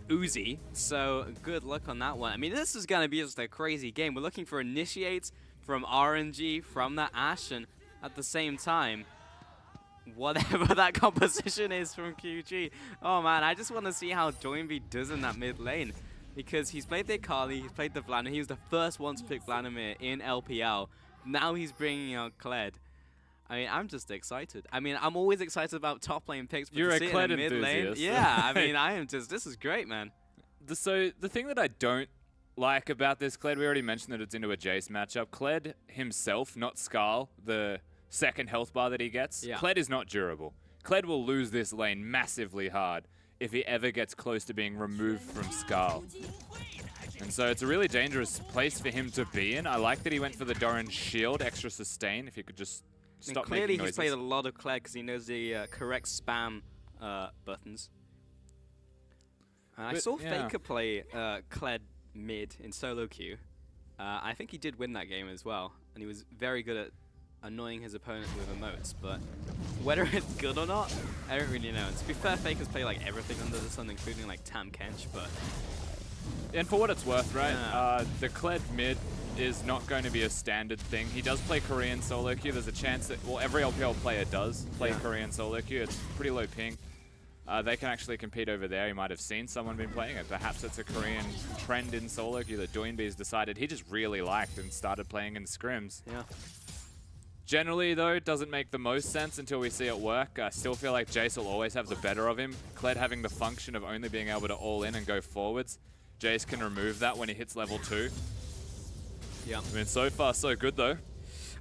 Uzi, so good luck on that one. I mean, this is going to be just a crazy game. We're looking for initiates from RNG, from that Ashe, and at the same time, whatever that composition is from QG. Oh man, I just want to see how Doinby does in that mid lane. Because he's played the Akali, he's played the Vladimir, he was the first one to pick Vladimir in LPL. Now he's bringing out Kled. I mean, I'm just excited. I mean, I'm always excited about top lane picks, but You're to see a it Kled in mid lane, enthusiast. yeah, I mean, I am just, this is great, man. So the thing that I don't like about this Kled, we already mentioned that it's into a Jace matchup. Kled himself, not Skarl, the second health bar that he gets, Kled is not durable. Kled will lose this lane massively hard if he ever gets close to being removed from Skarl. And so it's a really dangerous place for him to be in. I like that he went for the Doran's shield, extra sustain, if he could just stop clearly making noises. he's played a lot of Kled because he knows the correct spam buttons. I saw Faker play Kled mid in solo queue. I think he did win that game as well, and he was very good at annoying his opponent with emotes, but whether it's good or not, I don't really know. And to be fair, Faker's play like everything under the sun, including like Tam Kench, but... And for what it's worth, right, the Kled mid is not going to be a standard thing. He does play Korean solo queue. There's a chance that, well, every LPL player does play Korean solo queue. It's pretty low ping. They can actually compete over there. You might have seen someone been playing it. Perhaps it's a Korean trend in solo queue that Doinby's decided he just really liked and started playing in scrims. Yeah. Generally, though, it doesn't make the most sense until we see it work. I still feel like Jace will always have the better of him. Kled having the function of only being able to all in and go forwards. Jace can remove that when he hits level 2. Yeah. I mean, so far, so good, though.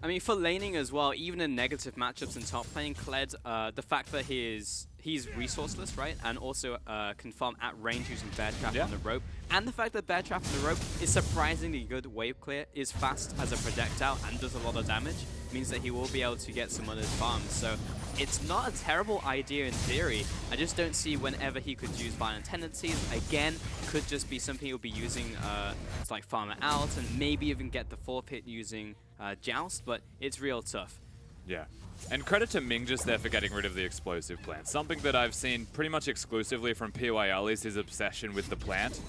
I mean, for laning as well, even in negative matchups in top lane, Kled, the fact that he's resourceless, right? And also can farm at range using Bear Trap on the rope. And the fact that Bear Trap on the rope is surprisingly good wave clear, is fast as a projectile, and does a lot of damage, means that he will be able to get some of his farms. So it's not a terrible idea in theory. I just don't see whenever he could use violent tendencies. Again, could just be something he'll be using to like farm it out, and maybe even get the 4th hit using Joust, but it's real tough. Yeah. And credit to Ming just there for getting rid of the explosive plant. Something that I've seen pretty much exclusively from PYL is his obsession with the plant.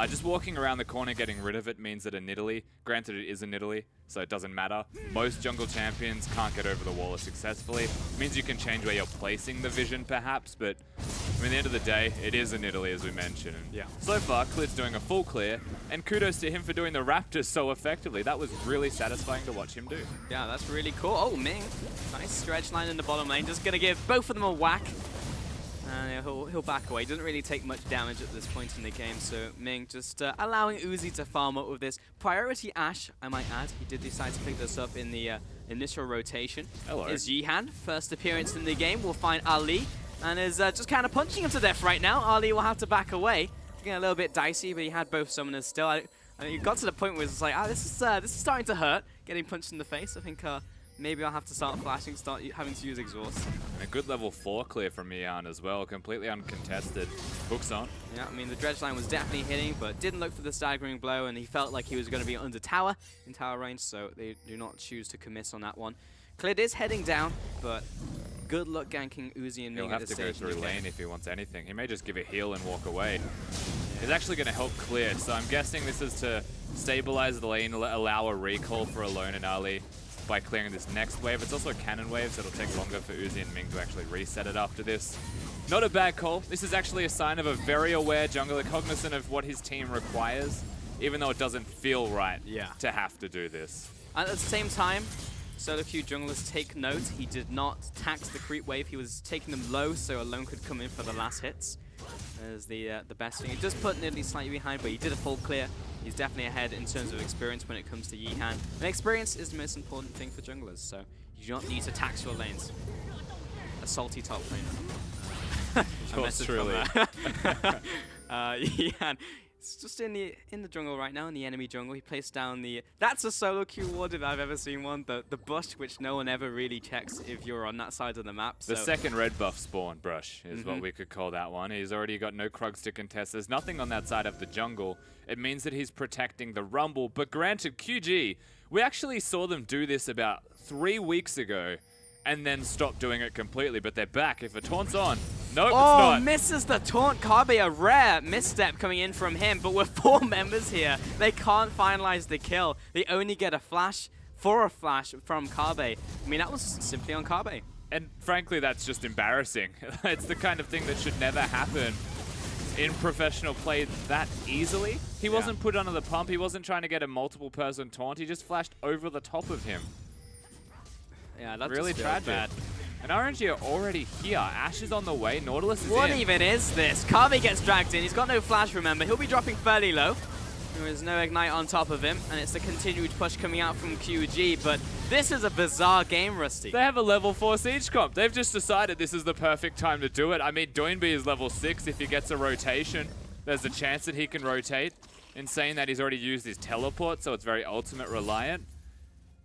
Just walking around the corner getting rid of it means that a Nidalee, granted it is a Nidalee, so it doesn't matter. Most jungle champions can't get over the wall successfully. It means you can change where you're placing the vision perhaps, but I mean, at the end of the day, it is a Nidalee as we mentioned. And yeah. So far, Clid's doing a full clear, and kudos to him for doing the Raptors so effectively. That was really satisfying to watch him do. Yeah, that's really cool. Oh, Ming. Nice stretch line in the bottom lane. Just going to give both of them a whack. And he'll back away. Doesn't really take much damage at this point in the game. So Ming just allowing Uzi to farm up with this. Priority Ashe, I might add. He did decide to pick this up in the initial rotation. Hello. Is Yihan. First appearance in the game. We'll find Ali. And is just kind of punching him to death right now. Ali will have to back away. Getting a little bit dicey, but he had both summoners still. I mean, it got to the point where it's like, this is starting to hurt. Getting punched in the face. I think maybe I'll have to start flashing, start having to use exhaust. And a good level 4 clear from Mian as well, completely uncontested. Hooks on. Yeah, I mean, the dredge line was definitely hitting, but didn't look for the staggering blow, and he felt like he was going to be under tower, in tower range, so they do not choose to commit on that one. Clid is heading down, but good luck ganking Uzi and Ming. He'll have to go through lane if he wants anything. He may just give a heal and walk away. He's actually going to help clear, so I'm guessing this is to stabilize the lane, allow a recall for Alone and Ali by clearing this next wave. It's also a cannon wave, so it'll take longer for Uzi and Ming to actually reset it after this. Not a bad call. This is actually a sign of a very aware jungler, cognizant of what his team requires, even though it doesn't feel right to have to do this. At the same time, solo queue junglers take note. He did not tax the creep wave. He was taking them low, so Alone could come in for the last hits. As the best thing. He does put Nidalee slightly behind, but he did a full clear. He's definitely ahead in terms of experience when it comes to Yihan. And experience is the most important thing for junglers, so you do not need to tax your lanes. A salty top laner. Yours truly. Yihan. It's just in the jungle right now, in the enemy jungle. He placed down the... That's a solo queue ward if I've ever seen one. The bush, which no one ever really checks if you're on that side of the map. The second red buff spawn brush is what we could call that one. He's already got no Krugs to contest. There's nothing on that side of the jungle. It means that he's protecting the Rumble. But granted, QG, we actually saw them do this about 3 weeks ago and then stop doing it completely. But they're back. If a taunt's on... Nope, it's not. Misses the taunt. Kabe, a rare misstep coming in from him, but with 4 members here, they can't finalize the kill. They only get a flash from Kabe. I mean, that was simply on Kabe. And frankly, that's just embarrassing. It's the kind of thing that should never happen in professional play that easily. He wasn't put under the pump. He wasn't trying to get a multiple person taunt. He just flashed over the top of him. Yeah, that's really tragic. Bad. And RNG are already here. Ashe is on the way. Nautilus is in. What even is this? Kabe gets dragged in. He's got no flash, remember. He'll be dropping fairly low. There is no Ignite on top of him, and it's the continued push coming out from QG, but this is a bizarre game, Rusty. They have a level 4 siege comp. They've just decided this is the perfect time to do it. I mean, Doinby is level 6. If he gets a rotation, there's a chance that he can rotate. In saying that, he's already used his teleport, so it's very ultimate reliant.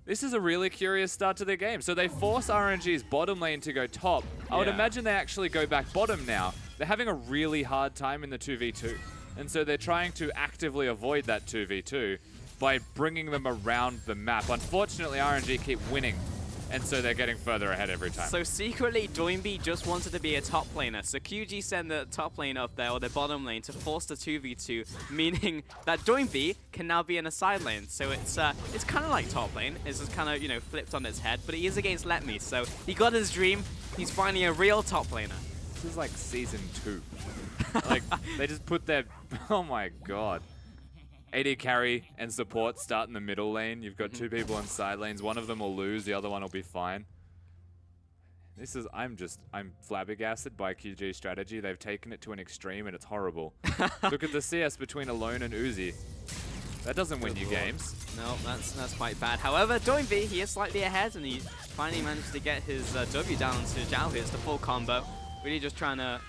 This is a really curious start to the game. So they force RNG's bottom lane to go top. I would imagine they actually go back bottom now. They're having a really hard time in the 2v2. And so they're trying to actively avoid that 2v2 by bringing them around the map. Unfortunately, RNG keep winning. And so they're getting further ahead every time. So secretly, Doinby just wanted to be a top laner. So QG sent the top lane up there, or the bottom lane, to force the 2v2, meaning that Doinby can now be in a side lane. So it's kind of like top lane. It's just kind of, you know, flipped on its head. But he is against Let Me, so he got his dream. He's finally a real top laner. This is like season 2. Like, they just put their... Oh my god. AD carry and support start in the middle lane. You've got 2 people on side lanes. One of them will lose, the other one will be fine. This is, I'm flabbergasted by QG's strategy. They've taken it to an extreme and it's horrible. Look at the CS between Alone and Uzi. That doesn't win you games. No, that's quite bad. However, Doinby, he is slightly ahead and he finally managed to get his W down to Zhao here. It's the full combo. Really just trying to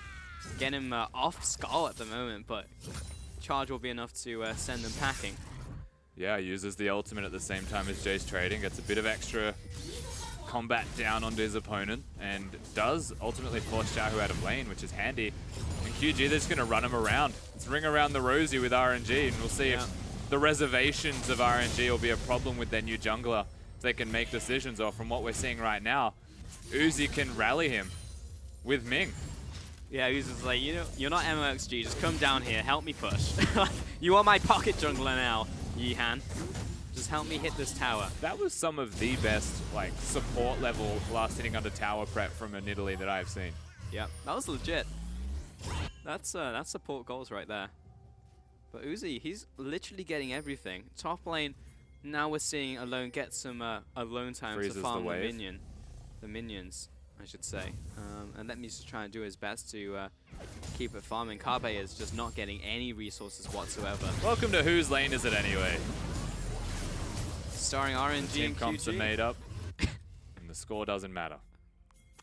get him off Skull at the moment, but charge will be enough to send them packing. Yeah, uses the ultimate at the same time as Jace trading, gets a bit of extra combat down onto his opponent, and does ultimately force Xiaohu out of lane, which is handy. And QG, they're just going to run him around. Let's ring around the rosy with RNG, and we'll see if the reservations of RNG will be a problem with their new jungler. if they can make decisions, or from what we're seeing right now, Uzi can rally him with Ming. Yeah, Uzi's like, you know, you're not MOXG, just come down here, help me push. You are my pocket jungler now, Yihan. Just help me hit this tower. That was some of the best like support level last hitting under tower prep from an Italy that I've seen. Yeah, that was legit. That's support goals right there. But Uzi, he's literally getting everything. Top lane, now we're seeing Alone get some alone time Freezes to farm the the minions, I should say. And let me just try and do his best to keep it farming. Carbe is just not getting any resources whatsoever. Welcome to Whose Lane Is It Anyway? Starring RNG Team and comps are QG. made up, and the score doesn't matter.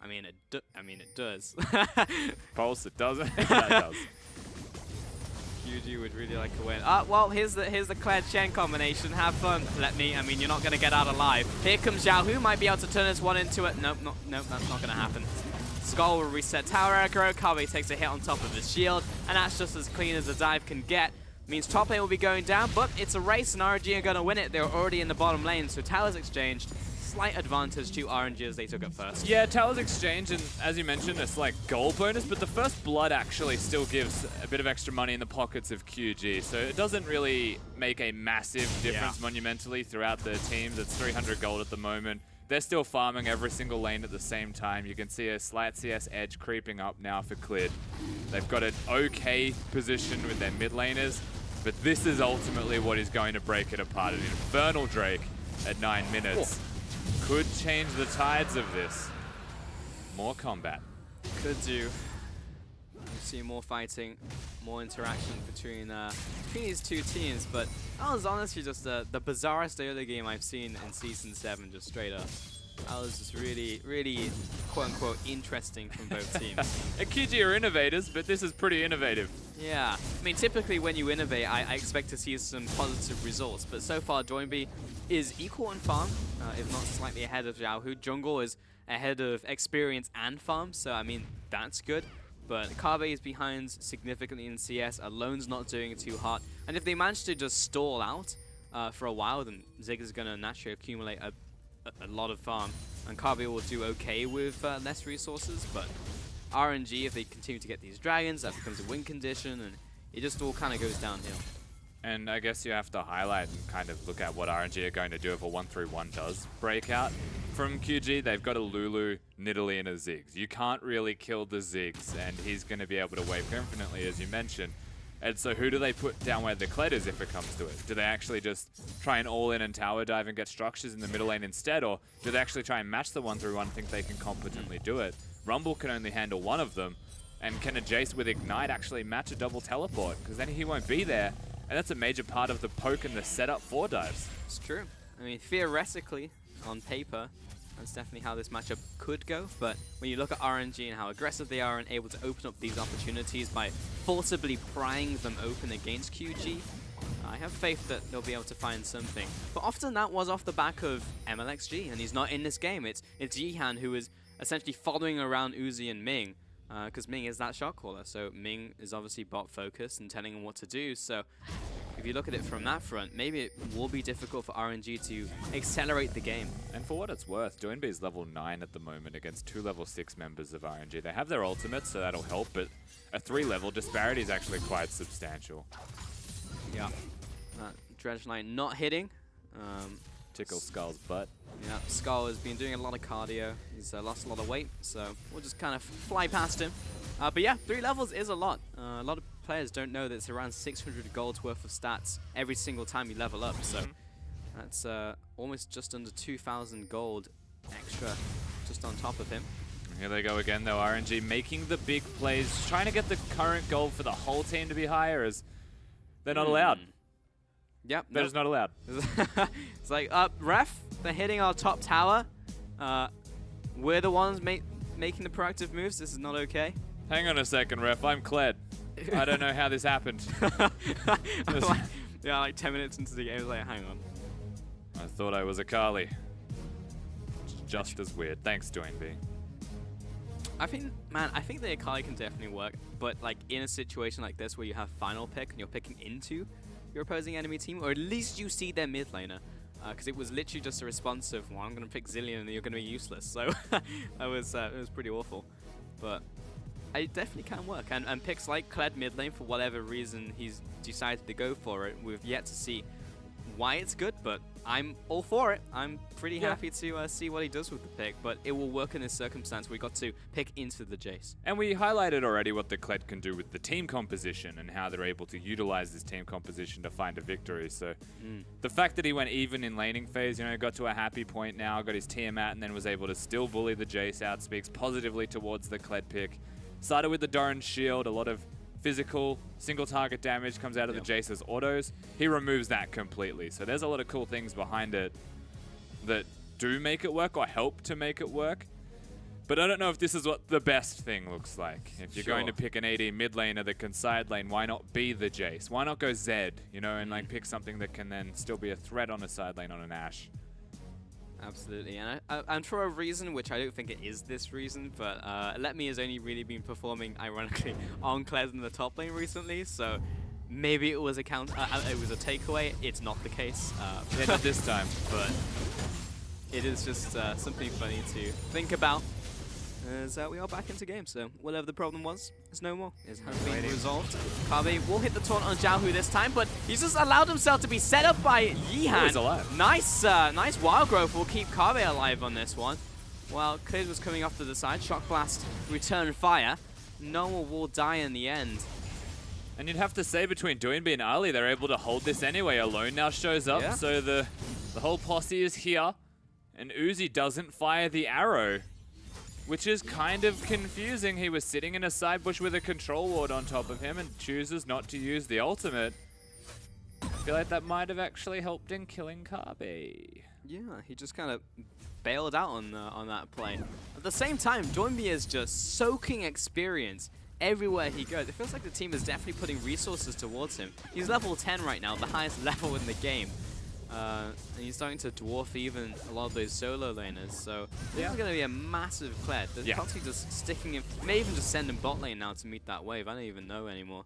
I mean, it does. Pulse, it doesn't. That does. QG would really like a win. Well, here's the Claire Chen combination. Have fun. I mean, you're not going to get out alive. Here comes Zhao, who might be able to turn this one into it. Nope, that's not going to happen. Skull will reset tower aggro. Carbe takes a hit on top of his shield, and that's just as clean as a dive can get. Means top lane will be going down, but it's a race, and RNG are going to win it. They're already in the bottom lane, so towers exchanged. Slight advantage to RNG as they took it first. Yeah, towers exchange, and as you mentioned, it's like goal bonus, but the first blood actually still gives a bit of extra money in the pockets of QG, so it doesn't really make a massive difference monumentally throughout the teams. It's 300 gold at the moment. They're still farming every single lane at the same time. You can see a slight CS edge creeping up now for Clid. They've got an okay position with their mid laners, but this is ultimately what is going to break it apart. An Infernal Drake at 9 minutes. Could change the tides of this. More combat. Could do. You see more fighting, more interaction between these two teams, but that was honestly just the bizarrest early game I've seen in Season 7, just straight up. That was just really, really, quote-unquote, interesting from both teams. And QG are innovators, but this is pretty innovative. Yeah. I mean, typically when you innovate, I expect to see some positive results, but so far Doinby is equal in farm, if not slightly ahead of Zhao, who jungle is ahead of experience and farm, so I mean, that's good. But Carbe is behind significantly in CS, Alone's not doing it too hard, and if they manage to just stall out for a while, then Zig is going to naturally accumulate a lot of farm, and Carbe will do okay with less resources, but RNG, if they continue to get these dragons, that becomes a win condition, and it just all kind of goes downhill. And I guess you have to highlight and kind of look at what RNG are going to do if a 1-3-1 does break out. From QG, they've got a Lulu, Nidalee, and a Ziggs. You can't really kill the Ziggs, and he's going to be able to wave infinitely, as you mentioned. And so who do they put down where the Kled is if it comes to it? Do they actually just try and all in and tower dive and get structures in the middle lane instead, or do they actually try and match the 1-3-1 and think they can competently do it? Rumble can only handle one of them, and can a Jace with Ignite actually match a double teleport? Because then he won't be there, and that's a major part of the poke and the setup for dives. It's true. I mean, theoretically, on paper, that's definitely how this matchup could go, but when you look at RNG and how aggressive they are and able to open up these opportunities by forcibly prying them open against QG, I have faith that they'll be able to find something. But often that was off the back of MLXG, and he's not in this game. It's Yihan who is essentially following around Uzi and Ming, because Ming is that shot caller, so Ming is obviously bot focused and telling him what to do, so if you look at it from that front, maybe it will be difficult for RNG to accelerate the game. And for what it's worth, Doinby is level 9 at the moment against 2 level 6 members of RNG. They have their ultimates, so that'll help, but a 3-level disparity is actually quite substantial. Yeah. Dredge Knight not hitting. Tickle Skull's butt. Yeah, Skull has been doing a lot of cardio. He's lost a lot of weight, so we'll just kind of fly past him. But yeah, 3 levels is a lot. A lot of players don't know that it's around 600 gold's worth of stats every single time you level up, so that's almost just under 2,000 gold extra just on top of him. Here they go again though, RNG making the big plays, trying to get the current gold for the whole team to be higher, as they're not allowed. Yep. They're just not allowed. It's like, ref, they're hitting our top tower. We're the ones making the proactive moves. This is not okay. Hang on a second, ref. I'm Kled. I don't know how this happened. Like 10 minutes into the game, I was like, hang on. I thought I was a Kali. Just as weird. Thanks, Doinby. I think the Akali can definitely work, but like in a situation like this where you have final pick and you're picking into your opposing enemy team, or at least you see their mid laner, because it was literally just a response of, well, I'm going to pick Zillion and you're going to be useless. So it was pretty awful. But it definitely can work. And picks like Kled mid lane, for whatever reason he's decided to go for it, we've yet to see why it's good, but I'm all for it. I'm pretty happy to see what he does with the pick, but it will work in this circumstance. We got to pick into the Jace. And we highlighted already what the Kled can do with the team composition and how they're able to utilize this team composition to find a victory. So the fact that he went even in laning phase, you know, got to a happy point now, got his Tiamat, and then was able to still bully the Jace out, speaks positively towards the Kled pick. Started with the Doran shield, a lot of physical single target damage comes out of the Jace's autos. He removes that completely. So there's a lot of cool things behind it that do make it work or help to make it work. But I don't know if this is what the best thing looks like. If you're going to pick an AD mid laner that can side lane, why not be the Jace? Why not go Zed, you know, and like pick something that can then still be a threat on a side lane on an Ashe? Absolutely, and for a reason, which I don't think it is this reason, but Let Me has only really been performing, ironically, on Kled in the top lane recently, so maybe it was a it was a takeaway. It's not the case. Yeah, not this time. But it is just something funny to think about. As we are back into game, so whatever the problem was, it's no more. It has been resolved. Kabe will hit the taunt on Xiaohu this time, but he's just allowed himself to be set up by Yihan. He's alive. Nice wild growth will keep Kabe alive on this one. While Klid was coming off to the side, Shock Blast, Return Fire. No one will die in the end. And you'd have to say between Doinby and Ali, they're able to hold this anyway. Alone now shows up, so the whole posse is here, and Uzi doesn't fire the arrow, which is kind of confusing. He was sitting in a side bush with a control ward on top of him and chooses not to use the ultimate. I feel like that might have actually helped in killing Kabe. Yeah, he just kind of bailed out on that play. At the same time, Doinby is just soaking experience everywhere he goes. It feels like the team is definitely putting resources towards him. He's level 10 right now, the highest level in the game. And he's starting to dwarf even a lot of those solo laners, so this is going to be a massive Kled. They're constantly just sticking him, may even just send him bot lane now to meet that wave. I don't even know anymore.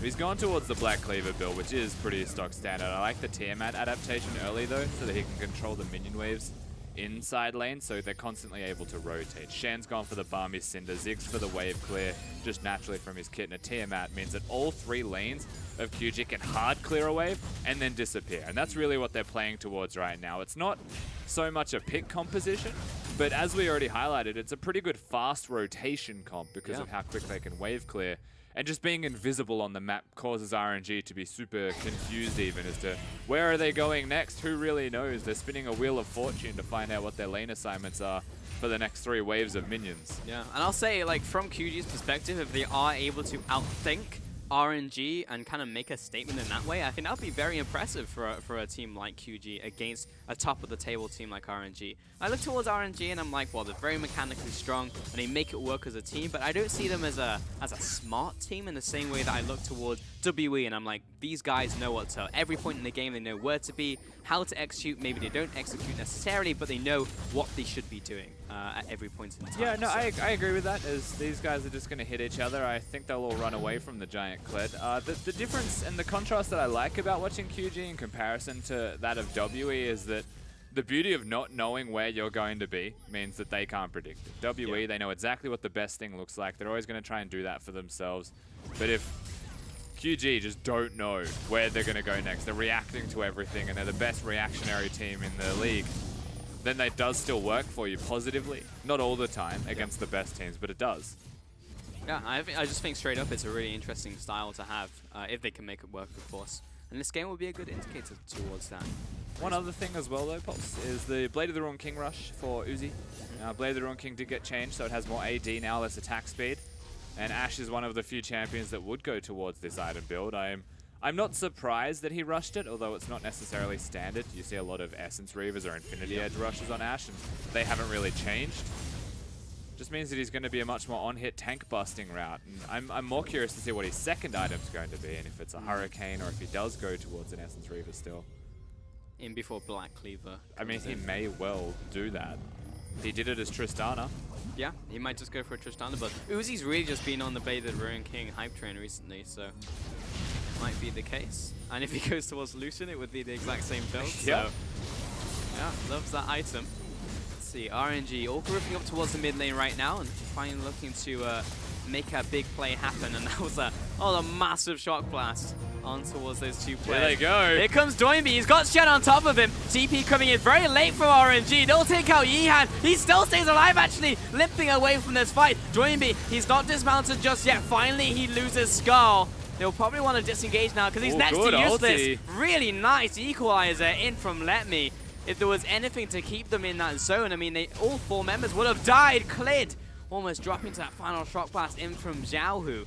He's gone towards the Black Cleaver build, which is pretty stock standard. I like the Tiamat adaptation early though, so that he can control the minion waves inside lane, so they're constantly able to rotate. Shen's gone for the Balmy Cinder, Ziggs for the wave clear, just naturally from his kit, and a Tiamat means that all three lanes of QG can hard clear a wave and then disappear. And that's really what they're playing towards right now. It's not so much a pick composition, but as we already highlighted, it's a pretty good fast rotation comp because of how quick they can wave clear. And just being invisible on the map causes RNG to be super confused even as to where are they going next? Who really knows? They're spinning a wheel of fortune to find out what their lane assignments are for the next 3 waves of minions. Yeah, and I'll say, like, from QG's perspective, if they are able to outthink RNG and kind of make a statement in that way, I think that would be very impressive for a team like QG against a top-of-the-table team like RNG. I look towards RNG and I'm like, well, they're very mechanically strong and they make it work as a team, but I don't see them as a smart team in the same way that I look towards WE and I'm like, these guys know what to, every point in the game they know where to be, how to execute. Maybe they don't execute necessarily, but they know what they should be doing at every point in time. Yeah, no, I agree with that, as these guys are just going to hit each other. I think they'll all run away from the giant Kled. The difference and the contrast that I like about watching QG in comparison to that of WE is that the beauty of not knowing where you're going to be means that they can't predict it. WE, they know exactly what the best thing looks like. They're always going to try and do that for themselves. But if QG just don't know where they're going to go next, they're reacting to everything and they're the best reactionary team in the league, then that does still work for you positively. Not all the time against the best teams, but it does. Yeah, I just think straight up it's a really interesting style to have, if they can make it work, of course. And this game will be a good indicator towards that. One other thing as well though, Pulse, is the Blade of the Ruin King rush for Uzi. Blade of the Ruin King did get changed, so it has more AD now, less attack speed. And Ashe is one of the few champions that would go towards this item build. I'm not surprised that he rushed it, although it's not necessarily standard. You see a lot of Essence Reavers or Infinity Edge rushes on Ashe, and they haven't really changed. Just means that he's going to be a much more on-hit tank busting route. And I'm more curious to see what his second item's going to be, and if it's a Hurricane or if he does go towards an Essence Reaver still. In before Black Cleaver. I mean, he may well do that. He did it as Tristana. Yeah, he might just go for a Tristana, but Uzi's really just been on the Blade of the Ruin King hype train recently, so might be the case. And if he goes towards Lucian, it would be the exact same build. Yeah. So Yeah, loves that item. Let's see, RNG all grouping up towards the mid lane right now and finally looking to make a big play happen. And that was a massive shock blast on towards those two players. There they go. Here comes Doinby. He's got Shen on top of him. TP coming in very late from RNG. They'll take out Yihan. He still stays alive, actually, limping away from this fight. Doinby, he's not dismounted just yet. Finally, he loses Skull. They'll probably want to disengage now because he's next to Useless. Really nice equalizer in from Let Me. If there was anything to keep them in that zone, I mean, all 4 members would have died. Klid almost dropping to that final shock blast in from Xiaohu.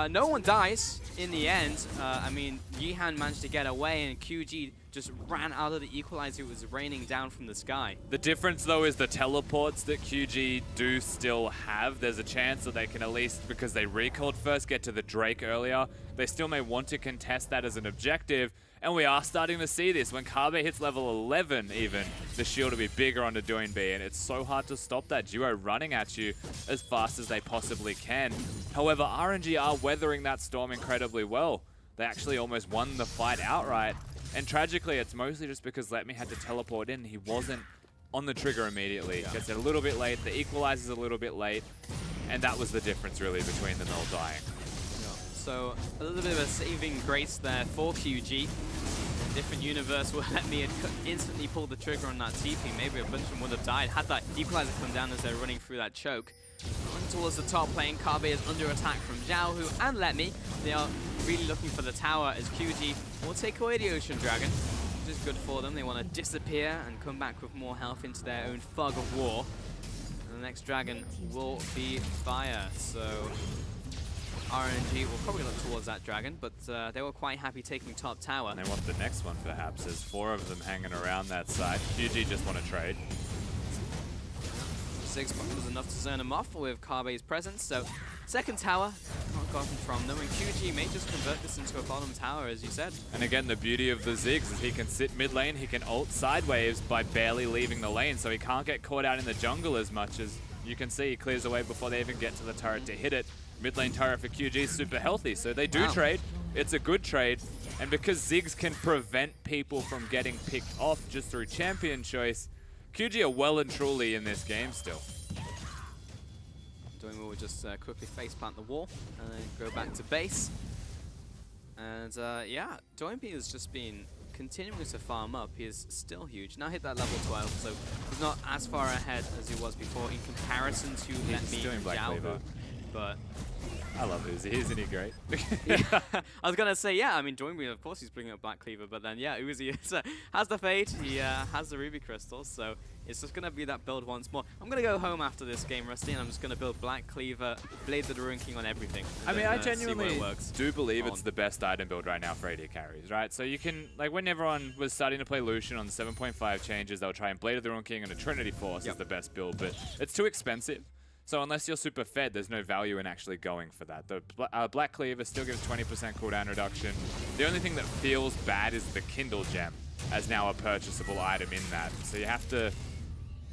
No one dies in the end. I mean, Yihan managed to get away and QG just ran out of the equalizer. It was raining down from the sky. The difference, though, is the teleports that QG do still have. There's a chance that they can at least, because they recalled first, get to the Drake earlier. They still may want to contest that as an objective. And we are starting to see this. When Kabe hits level 11 even, the shield will be bigger onto Doinby, and it's so hard to stop that duo running at you as fast as they possibly can. However, RNG are weathering that storm incredibly well. They actually almost won the fight outright. And tragically, it's mostly just because Let Me had to teleport in. He wasn't on the trigger immediately. Yeah. Gets it a little bit late, the equalizer's a little bit late, and that was the difference really between them all dying. So a little bit of a saving grace there for QG. Different universe where Let Me had instantly pulled the trigger on that TP. Maybe a bunch of them would have died had that equalizer come down as they're running through that choke. Running towards the top lane, Kabe is under attack from Xiaohu and Let Me. They are really looking for the tower as QG will take away the Ocean Dragon, which is good for them. They want to disappear and come back with more health into their own fog of war. And the next dragon will be fire, so RNG will probably look towards that dragon, but they were quite happy taking top tower. And they want the next one perhaps. There's 4 of them hanging around that side. QG just want to trade. 6 was enough to zone them off with Kabe's presence, so second tower not gotten from them, and QG may just convert this into a bottom tower, as you said. And again, the beauty of the Ziggs is he can sit mid lane, he can ult sideways by barely leaving the lane, so he can't get caught out in the jungle as much. As you can see, he clears away before they even get to the turret to hit it. Mid lane turret for QG is super healthy, so they do trade. It's a good trade, and because Ziggs can prevent people from getting picked off just through champion choice, QG are well and truly in this game still. Doinby will just quickly faceplant the wall and then go back to base. And yeah, Doinby has just been continuing to farm up. He is still huge. Now hit that level 12, so he's not as far ahead as he was before in comparison to Let Me and Xiaohu. But I love Uzi. Isn't he great? Yeah. I was gonna say, yeah. I mean, Doinby, of course, he's bringing up Black Cleaver, but then yeah, Uzi has the fate. He has the Ruby Crystals, so it's just gonna be that build once more. I'm gonna go home after this game, Rusty, and I'm just gonna build Black Cleaver, Blade the Ruin King on everything. I mean, I genuinely do believe it's the best item build right now for AD carries, right? So you can, like, when everyone was starting to play Lucian on the 7.5 changes, they'll try and Blade of the Ruin King and a Trinity Force is the best build, but it's too expensive. So unless you're super fed, there's no value in actually going for that. The Black Cleaver still gives 20% cooldown reduction. The only thing that feels bad is the Kindle Gem as now a purchasable item in that. So you have to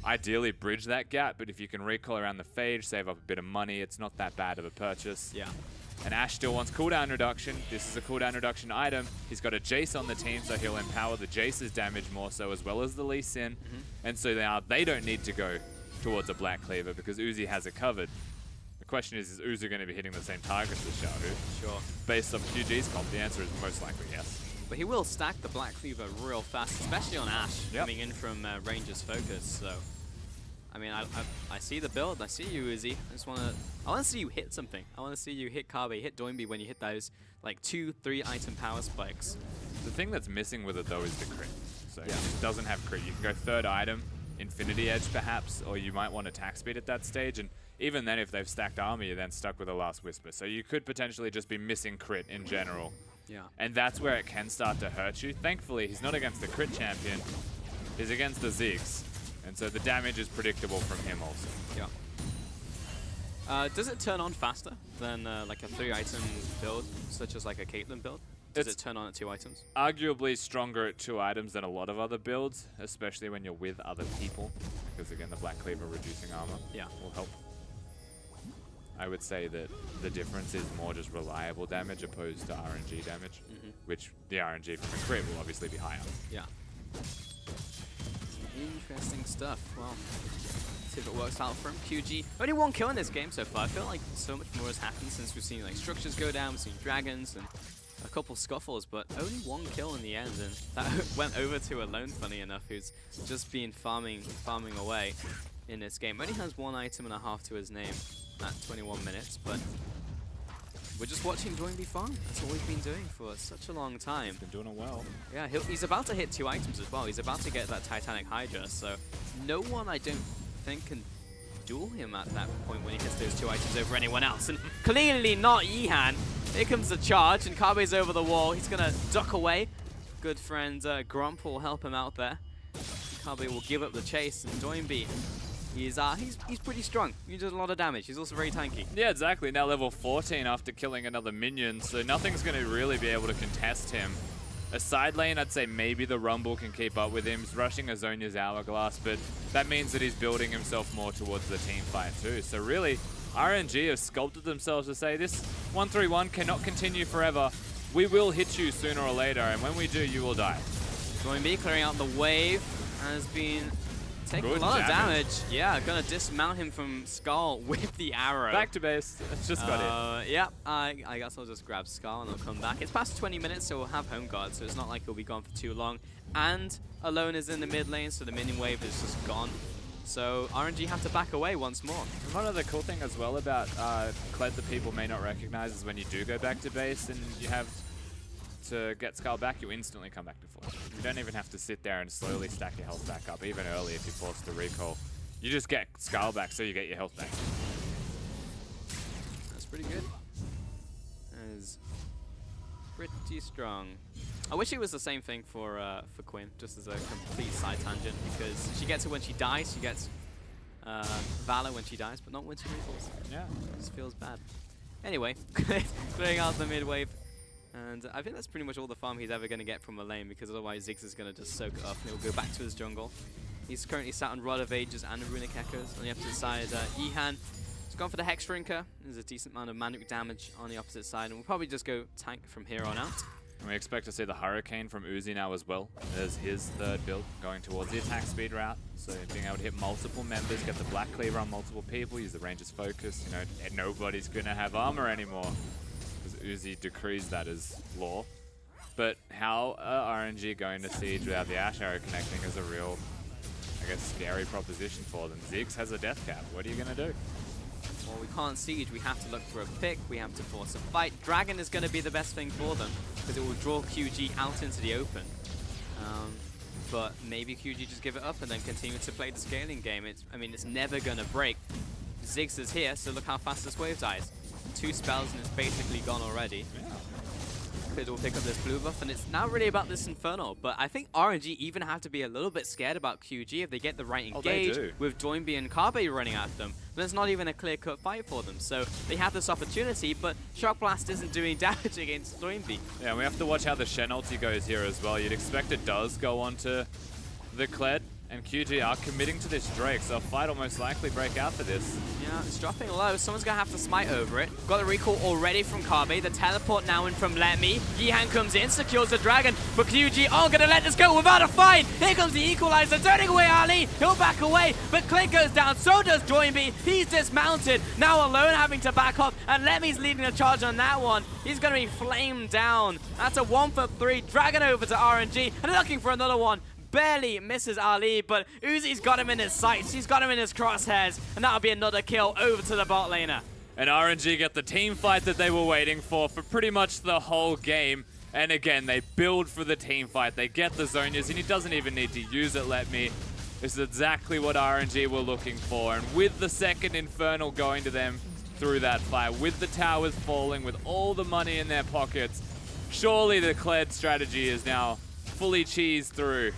ideally bridge that gap, but if you can recall around the Phage, save up a bit of money, it's not that bad of a purchase. Yeah. And Ashe still wants cooldown reduction. This is a cooldown reduction item. He's got a Jace on the team, so he'll empower the Jace's damage more so, as well as the Lee Sin. And so now they don't need to go towards a Black Cleaver because Uzi has it covered. The question is Uzi going to be hitting the same targets as Xiaohu? Sure. Based off QG's comp, the answer is most likely yes. But he will stack the Black Cleaver real fast, especially on Ashe coming in from Ranger's focus. So, I mean, I see the build. I see you, Uzi. I want to see you hit something. I want to see you hit Kabe, hit Doinby when you hit those like 2-3 item power spikes. The thing that's missing with it though is the crit. So it doesn't have crit. You can go third item, Infinity Edge perhaps, or you might want attack speed at that stage, and even then if they've stacked armor you're then stuck with a Last Whisper, so you could potentially just be missing crit in general. Yeah. And that's where it can start to hurt you. Thankfully he's not against the crit champion, he's against the Ziggs, and so the damage is predictable from him also. Yeah. Does it turn on faster than like a 3 item build, such as like a Caitlyn build? Does it turn on at 2 items? Arguably stronger at 2 items than a lot of other builds, especially when you're with other people, because again the Black Cleaver reducing armor will help. I would say that the difference is more just reliable damage opposed to RNG damage, which the RNG from a crit will obviously be higher. Yeah. Interesting stuff. Well, see if it works out for him. QG, only 1 kill in this game so far. I feel like so much more has happened since we've seen like structures go down, we've seen dragons and a couple scuffles, but only 1 kill in the end, and that went over to Alone, funny enough, who's just been farming away in this game. Only has 1 item and a half to his name at 21 minutes, but we're just watching Doinby farm. That's what we've been doing for such a long time. Been doing it well. Yeah, he's about to hit 2 items as well. He's about to get that Titanic Hydra, so no one, I don't think, can duel him at that point when he hits those 2 items over anyone else. And clearly not Yihan. Here comes the charge, and Kabe's over the wall. He's going to duck away. Good friend Grump will help him out there. Kabe will give up the chase, and Doinby, he's pretty strong. He does a lot of damage. He's also very tanky. Yeah, exactly. Now level 14 after killing another minion, so nothing's going to really be able to contest him. A side lane, I'd say maybe the Rumble can keep up with him. He's rushing Azonia's Hourglass, but that means that he's building himself more towards the team fight too. So really, RNG have sculpted themselves to say this 1-3-1 cannot continue forever. We will hit you sooner or later, and when we do, you will die. Doinby clearing out the wave has been taking a lot of damage. Yeah, gonna dismount him from Skull with the arrow. Back to base. It's just got it. Yeah, I guess I'll just grab Skull and I'll come back. It's past 20 minutes, so we'll have home guard, so it's not like he'll be gone for too long. And Alone is in the mid lane, so the minion wave is just gone. So RNG have to back away once more. And one other cool thing as well about Kled that people may not recognize is when you do go back to base and you have to get Skull back, you instantly come back to full. You don't even have to sit there and slowly stack your health back up, even early if you're forced to recall. You just get Skull back so you get your health back. That's pretty good. That is pretty strong. I wish it was the same thing for Quinn, just as a complete side tangent, because she gets it when she dies, she gets Valor when she dies, but not when she recalls. Yeah. It just feels bad. Anyway, clearing out the mid wave. And I think that's pretty much all the farm he's ever going to get from a lane, because otherwise Ziggs is going to just soak it up and he'll go back to his jungle. He's currently sat on Rod of Ages and Runic Echoes on the opposite side. Yihan has gone for the Hex Shrinker. There's a decent amount of Manuk damage on the opposite side, and we'll probably just go tank from here on out. And we expect to see the Hurricane from Uzi now as well as his third build, going towards the attack speed route. So being able to hit multiple members, get the Black Cleaver on multiple people, use the Ranger's Focus. You know, and nobody's going to have armor anymore, because Uzi decrees that as law. But how are RNG going to siege without the Ash Arrow connecting is a real, I guess, scary proposition for them. Ziggs has a death cap. What are you going to do? Well, we can't siege. We have to look for a pick. We have to force a fight. Dragon is going to be the best thing for them, because it will draw QG out into the open. But maybe QG just give it up and then continue to play the scaling game. I mean, it's never going to break. Ziggs is here, so look how fast this wave dies. 2 spells and it's basically gone already. Yeah. Klid will pick up this blue buff, and it's now really about this Infernal. But I think RNG even have to be a little bit scared about QG if they get the right engage with Doinby and Kabe running at them. But it's not even a clear-cut fight for them. So they have this opportunity, but Shock Blast isn't doing damage against Doinby. Yeah, and we have to watch how the Shen ulti goes here as well. You'd expect it does go onto the Kled, and QG are committing to this Drake, so a fight will most likely break out for this. Yeah, it's dropping low. Someone's going to have to smite over it. Got the recall already from Kabe. The teleport now in from Let Me. Yihan comes in, secures the dragon. But QG are going to let this go without a fight. Here comes the equalizer, turning away Ali. He'll back away, but Clint goes down. So does Doinby. He's dismounted. Now Alone having to back off, and Lemmy's leading the charge on that one. He's going to be flamed down. That's a 1 for 3. Dragon over to RNG, and looking for another one. Barely misses Ali, but Uzi's got him in his sights. He's got him in his crosshairs, and that'll be another kill over to the bot laner. And RNG get the team fight that they were waiting for pretty much the whole game. And again, they build for the team fight. They get the Zonias, and he doesn't even need to use it, Let Me. This is exactly what RNG were looking for. And with the second Infernal going to them through that fight, with the towers falling, with all the money in their pockets, surely the Kled strategy is now fully cheesed through.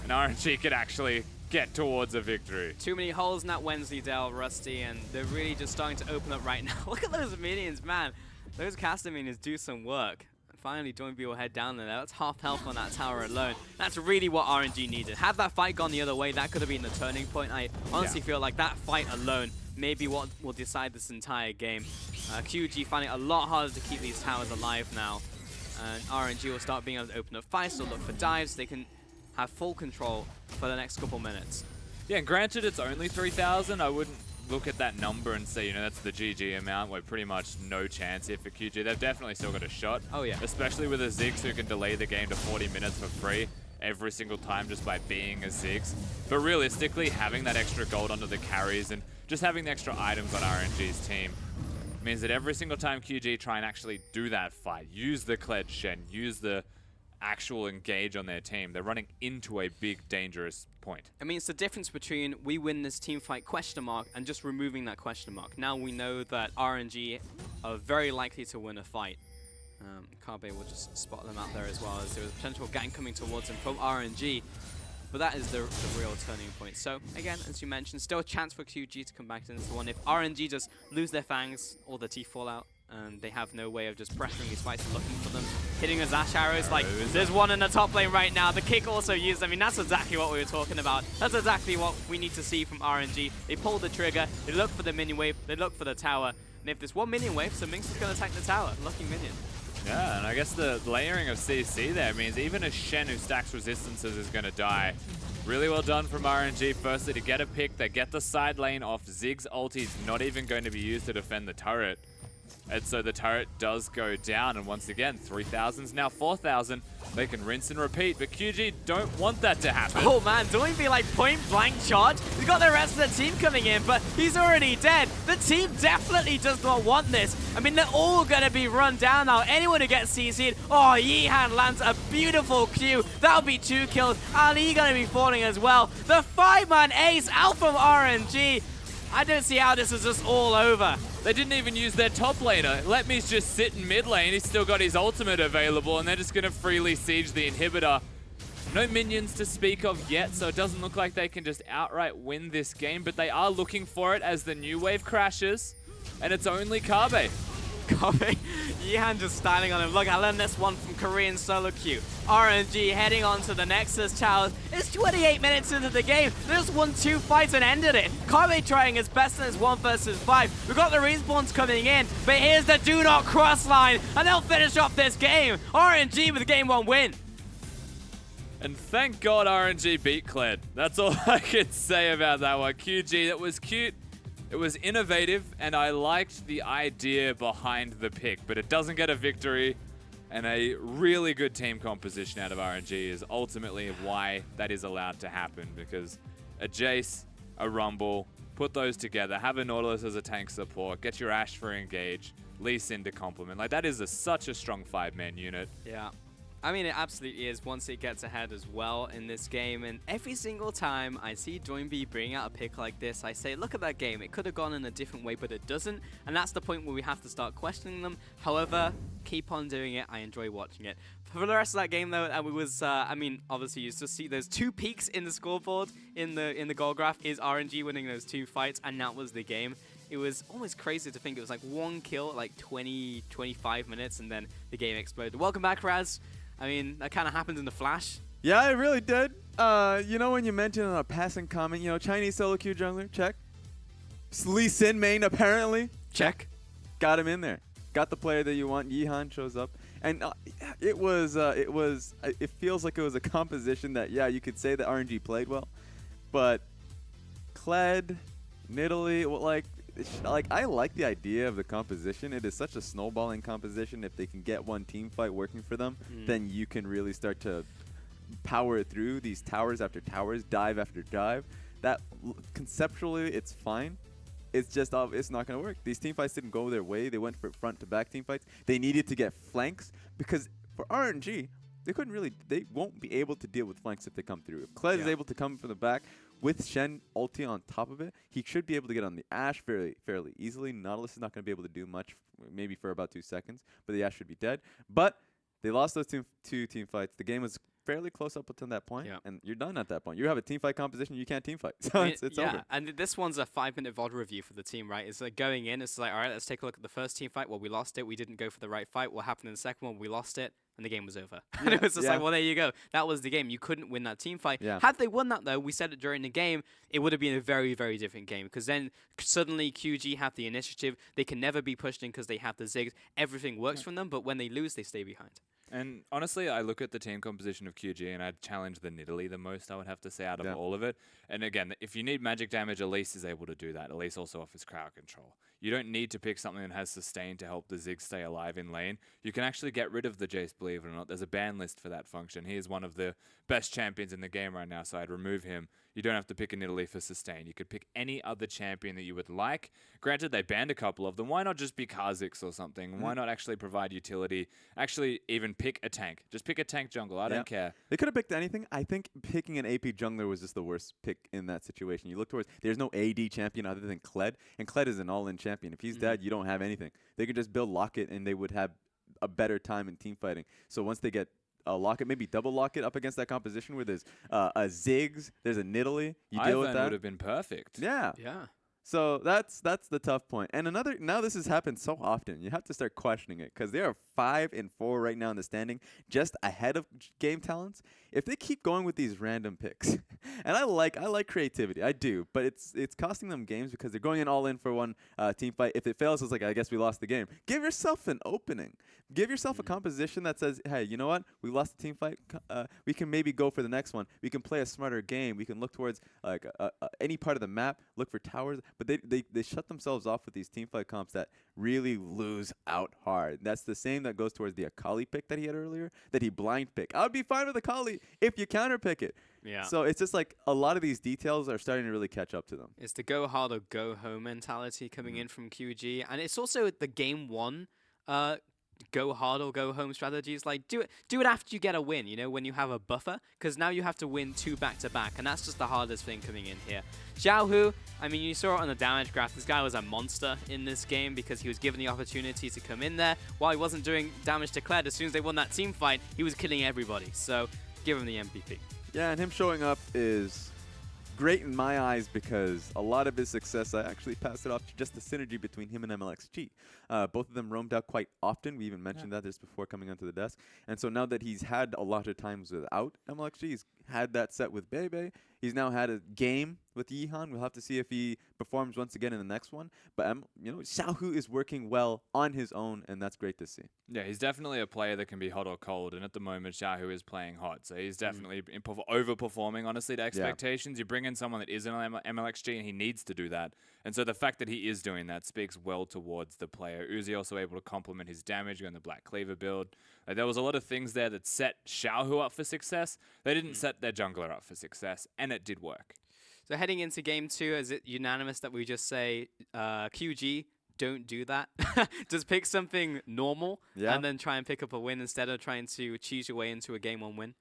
And RNG could actually get towards a victory. Too many holes in that Wensleydale, Rusty, and they're really just starting to open up right now. Look at those minions, man. Those caster minions do some work. And finally, Doinby will head down there. That's half health on that tower alone. That's really what RNG needed. Had that fight gone the other way, that could have been the turning point. I honestly feel like that fight alone may be what will decide this entire game. QG finding it a lot harder to keep these towers alive now. And RNG will start being able to open up fights. They'll look for dives. They can have full control for the next couple minutes. Yeah, and granted it's only 3,000, I wouldn't look at that number and say, you know, that's the GG amount. We're pretty much no chance here for QG. They've definitely still got a shot. Oh yeah. Especially with a Ziggs who can delay the game to 40 minutes for free every single time just by being a Ziggs. But realistically, having that extra gold onto the carries and just having the extra items on RNG's team means that every single time QG try and actually do that fight, use the Kled Shen, use the actual engage on their team, they're running into a big dangerous point. I mean, it's the difference between we win this team fight question mark and just removing that question mark. Now we know that RNG are very likely to win a fight. Carbe will just spot them out there as well, as there was a potential gang coming towards him from RNG. But that is the real turning point. So again, as you mentioned, still a chance for QG to come back to this one. If RNG just lose their fangs or their teeth fall out, and they have no way of just pressuring these fights and looking for them, hitting his Ash arrows, like there's one in the top lane right now. The kick also used, I mean, that's exactly what we were talking about. That's exactly what we need to see from RNG. They pull the trigger, they look for the minion wave, they look for the tower, and if there's one minion wave, so Minx is going to attack the tower. Lucky minion. Yeah, and I guess the layering of CC there means even a Shen who stacks resistances is going to die. Really well done from RNG. Firstly, to get a pick, they get the side lane off. Ziggs ulti's not even going to be used to defend the turret. And so the turret does go down, and once again, 3,000's now 4,000. They can rinse and repeat, but QG don't want that to happen. Oh man, Doinby like point blank charge. He's got the rest of the team coming in, but he's already dead. The team definitely does not want this. I mean, they're all going to be run down now. Anyone who gets CC'd, oh, Yihan lands a beautiful Q. That'll be 2 kills. Ali going to be falling as well. The 5-man ace out from RNG. I don't see how this is just all over. They didn't even use their top laner. Letme's just sit in mid lane. He's still got his ultimate available, and they're just going to freely siege the inhibitor. No minions to speak of yet, so it doesn't look like they can just outright win this game, but they are looking for it as the new wave crashes, and it's only Carbe. Carbe, Yihan just styling on him. Look, I learned this one from Korean solo queue. RNG heading on to the Nexus towers. It's 28 minutes into the game. They just won 2 fights and ended it. Carbe trying his best in his 1 versus 5. We've got the respawns coming in, but here's the do not cross line, and they'll finish off this game. RNG with a game 1 win. And thank God RNG beat Kled. That's all I can say about that one. QG, that was cute. It was innovative, and I liked the idea behind the pick, but it doesn't get a victory, and a really good team composition out of RNG is ultimately why that is allowed to happen, because a Jace, a Rumble, put those together, have a Nautilus as a tank support, get your Ashe for engage, Lee Sin to complement. Like, that is such a strong 5-man unit. Yeah. I mean, it absolutely is once it gets ahead as well in this game. And every single time I see Doinby bring out a pick like this, I say, look at that game. It could have gone in a different way, but it doesn't. And that's the point where we have to start questioning them. However, keep on doing it. I enjoy watching it. For the rest of that game, though, it was, I mean, obviously, you just see those 2 peaks in the scoreboard in the goal graph is RNG winning those 2 fights, and that was the game. It was almost crazy to think it was like 1 kill at like 20, 25 minutes, and then the game exploded. Welcome back, Raz. I mean, that kind of happened in the flash. Yeah, it really did. You know, when you mentioned a passing comment, you know, Chinese solo queue jungler, check. Lee Sin main, apparently, check. Got him in there. Got the player that you want. Yihan shows up. And it feels like it was a composition that, yeah, you could say that RNG played well. But Kled, Nidalee, well, like, I like the idea of the composition. It is such a snowballing composition. If they can get one team fight working for them, then you can really start to power it through these towers after towers, dive after dive. That conceptually, it's fine. It's just it's not going to work. These team fights didn't go their way. They went for front to back team fights. They needed to get flanks because for RNG, they won't be able to deal with flanks if they come through. If Kled is able to come from the back with Shen ulti on top of it, he should be able to get on the Ashe fairly easily. Nautilus is not going to be able to do much, maybe for about 2 seconds, but the Ashe should be dead. But they lost those two team fights. The game was fairly close up until that point, and you're done at that point. You have a team fight composition, you can't team fight. So it's over. And this one's a 5-minute VOD review for the team, right? It's like going in, it's like, all right, let's take a look at the first team fight. Well, we lost it. We didn't go for the right fight. What happened in the second one? We lost it. And the game was over. And it was just like, well, there you go. That was the game. You couldn't win that team fight. Had they won that, though, we said it during the game, it would have been a very, very different game. Because then suddenly QG have the initiative. They can never be pushed in because they have the Ziggs. Everything works from them. But when they lose, they stay behind. And honestly, I look at the team composition of QG and I'd challenge the Nidalee the most, I would have to say, out of all of it. And again, if you need magic damage, Elise is able to do that. Elise also offers crowd control. You don't need to pick something that has sustain to help the Ziggs stay alive in lane. You can actually get rid of the Jace, believe it or not. There's a ban list for that function. He is one of the best champions in the game right now, so I'd remove him. You don't have to pick a Nidalee for sustain. You could pick any other champion that you would like. Granted, they banned a couple of them. Why not just be Kha'Zix or something? Why not actually provide utility? Actually, even pick a tank. Just pick a tank jungle. I don't care. They could have picked anything. I think picking an AP jungler was just the worst pick in that situation. You look towards, there's no AD champion other than Kled, and Kled is an all-in champion. If he's dead, you don't have anything. They could just build Locket, and they would have a better time in team fighting. So once they get a Locket, maybe double Locket up against that composition where there's a Ziggs, there's a Nidalee. You deal with that. Would have been perfect. Yeah. Yeah. So that's the tough point. And another, now this has happened so often, you have to start questioning it because they are 5 and 4 right now in the standing, just ahead of game talents. If they keep going with these random picks, and I like creativity, I do, but it's costing them games because they're going in all in for one team fight. If it fails, it's like, I guess we lost the game. Give yourself an opening. Give yourself a composition that says, hey, you know what? We lost the team fight. We can maybe go for the next one. We can play a smarter game. We can look towards like any part of the map, look for towers. But they shut themselves off with these team fight comps that really lose out hard. That's the same that goes towards the Akali pick that he had earlier, that he blind pick. I would be fine with Akali if you counter pick it. Yeah. So it's just like a lot of these details are starting to really catch up to them. It's the go hard or go home mentality coming in from QG, and it's also the game one go hard or go home strategies. Like do it after you get a win, you know, when you have a buffer, because now you have to win 2 back-to-back, and that's just the hardest thing coming in here. Xiaohu, I mean, you saw it on the damage graph. This guy was a monster in this game because he was given the opportunity to come in there while he wasn't doing damage to Kled. As soon as they won that team fight, he was killing everybody. So give him the MVP. Yeah, and him showing up is great in my eyes because a lot of his success, I actually passed it off to just the synergy between him and MLXG. Both of them roamed out quite often. We even mentioned that just before coming onto the desk. And so now that he's had a lot of times without MLXG, he's had that set with Bebe. He's now had a game with Yihan. We'll have to see if he performs once again in the next one. But, you know, Xiaohu is working well on his own, and that's great to see. Yeah, he's definitely a player that can be hot or cold. And at the moment, Xiaohu is playing hot. So he's definitely overperforming, honestly, to expectations. You bring in someone that is an MLXG, and he needs to do that. And so the fact that he is doing that speaks well towards the player. Uzi also able to complement his damage on the Black Cleaver build. There was a lot of things there that set Xiaohu up for success. They didn't set their jungler up for success, and it did work. So heading into game 2, is it unanimous that we just say QG, don't do that? Just pick something normal and then try and pick up a win instead of trying to cheese your way into a game 1 win?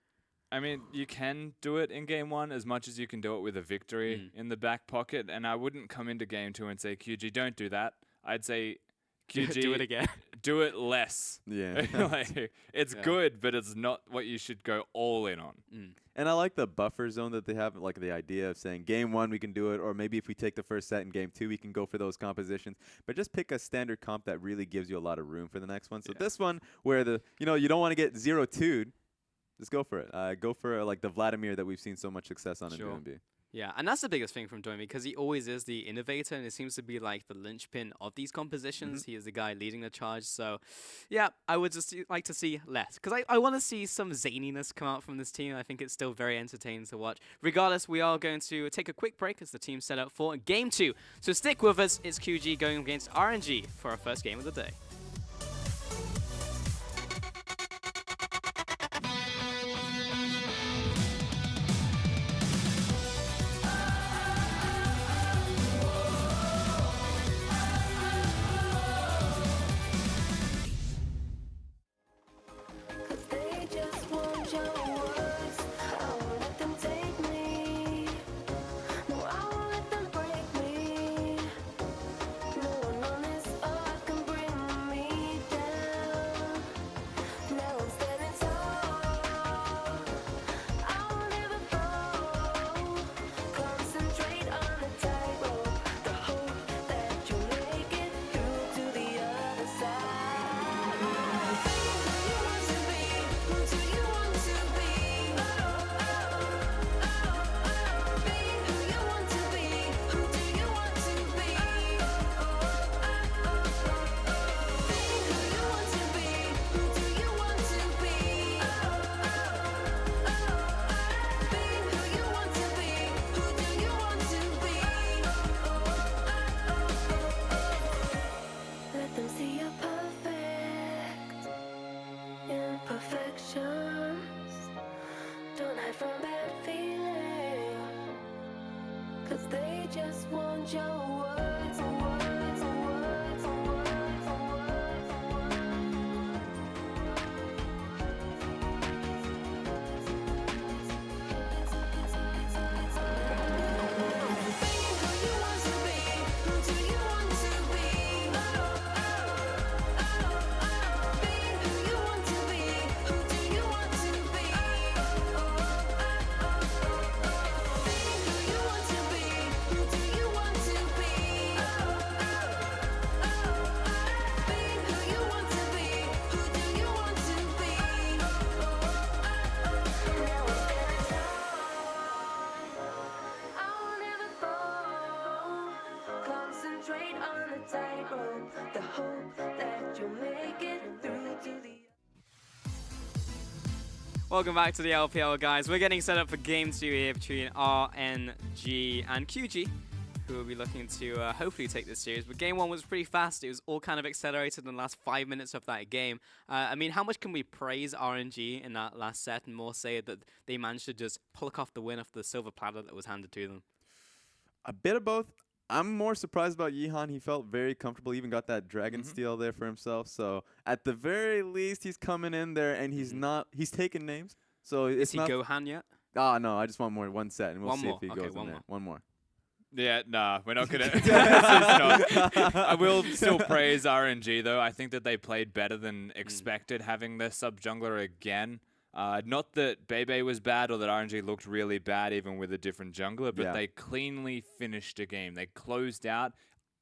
I mean, you can do it in game 1 as much as you can do it with a victory in the back pocket, and I wouldn't come into game 2 and say, QG, don't do that. I'd say, QG, do it again. Do it less. Yeah. Like, it's good, but it's not what you should go all in on. And I like the buffer zone that they have, like the idea of saying game 1 we can do it, or maybe if we take the first set in game 2 we can go for those compositions. But just pick a standard comp that really gives you a lot of room for the next one. So this one where you don't want to get 0-2'd, just go for it. Go for like the Vladimir that we've seen so much success on in DMB. Yeah, and that's the biggest thing from Domi because he always is the innovator, and it seems to be like the linchpin of these compositions. He is the guy leading the charge. So, yeah, I would just like to see less because I want to see some zaniness come out from this team. I think it's still very entertaining to watch. Regardless, we are going to take a quick break as the team set up for game 2. So stick with us. It's QG going against RNG for our first game of the day. Welcome back to the LPL, guys. We're getting set up for Game 2 here between RNG and QG, who will be looking to hopefully take this series. But Game 1 was pretty fast. It was all kind of accelerated in the last 5 minutes of that game. I mean, how much can we praise RNG in that last set and more say that they managed to just pluck off the win off the silver platter that was handed to them? A bit of both. I'm more surprised about Yihan. He felt very comfortable. He even got that dragon steal there for himself. So at the very least, he's coming in there and he's not. He's taking names. So is he Gohan yet? Ah, no. I just want one set, and we'll see if he okay, goes in there. One more. Yeah, nah, we're not gonna. I will still praise RNG though. I think that they played better than expected, having their sub jungler again. Not that Bebe was bad or that RNG looked really bad even with a different jungler, but they cleanly finished a game. They closed out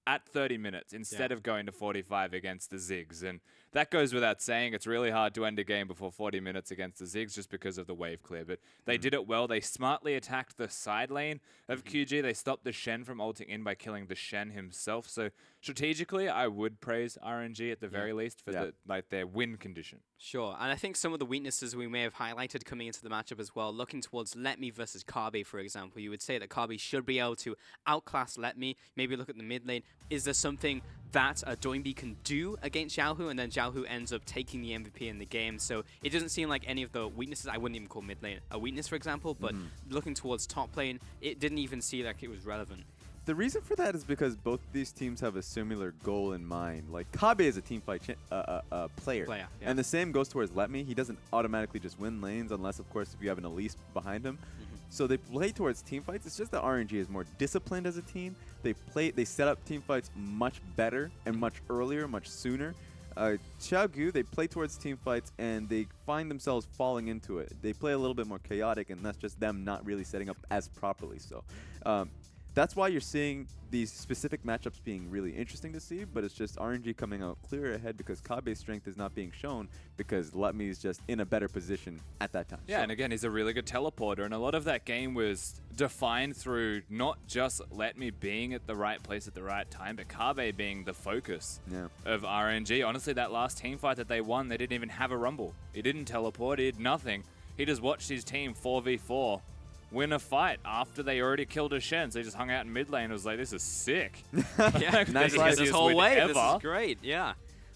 at 30 minutes instead of going to 45 against the Ziggs. And that goes without saying. It's really hard to end a game before 40 minutes against the Ziggs just because of the wave clear. But they did it well. They smartly attacked the side lane of QG. They stopped the Shen from ulting in by killing the Shen himself. So strategically, I would praise RNG at the very least for their win condition. Sure, and I think some of the weaknesses we may have highlighted coming into the matchup as well, looking towards Let Me versus Kabe, for example, you would say that Kabe should be able to outclass Let Me. Maybe look at the mid lane. Is there something that Doinby can do against Xiaohu, and then Xiaohu ends up taking the MVP in the game? So it doesn't seem like any of the weaknesses, I wouldn't even call mid lane a weakness, for example, but looking towards top lane, it didn't even seem like it was relevant. The reason for that is because both these teams have a similar goal in mind. Like, Kabe is a team fight player. And the same goes towards Let Me. He doesn't automatically just win lanes unless, of course, if you have an Elise behind him. So they play towards team fights. It's just that RNG is more disciplined as a team. They set up team fights much better and much earlier, much sooner. Xiaogu, they play towards team fights and they find themselves falling into it. They play a little bit more chaotic, and that's just them not really setting up as properly. So that's why you're seeing these specific matchups being really interesting to see, but it's just RNG coming out clearer ahead because Kabe's strength is not being shown because Let Me is just in a better position at that time. Yeah, and again, he's a really good teleporter, and a lot of that game was defined through not just Let Me being at the right place at the right time, but Kabe being the focus of RNG. Honestly, that last team fight that they won, they didn't even have a rumble. He didn't teleport, he did nothing. He just watched his team 4v4 win a fight after they already killed a Shen. So he just hung out in mid lane and was like, this is sick. Nice this whole wave. This is great. Yeah.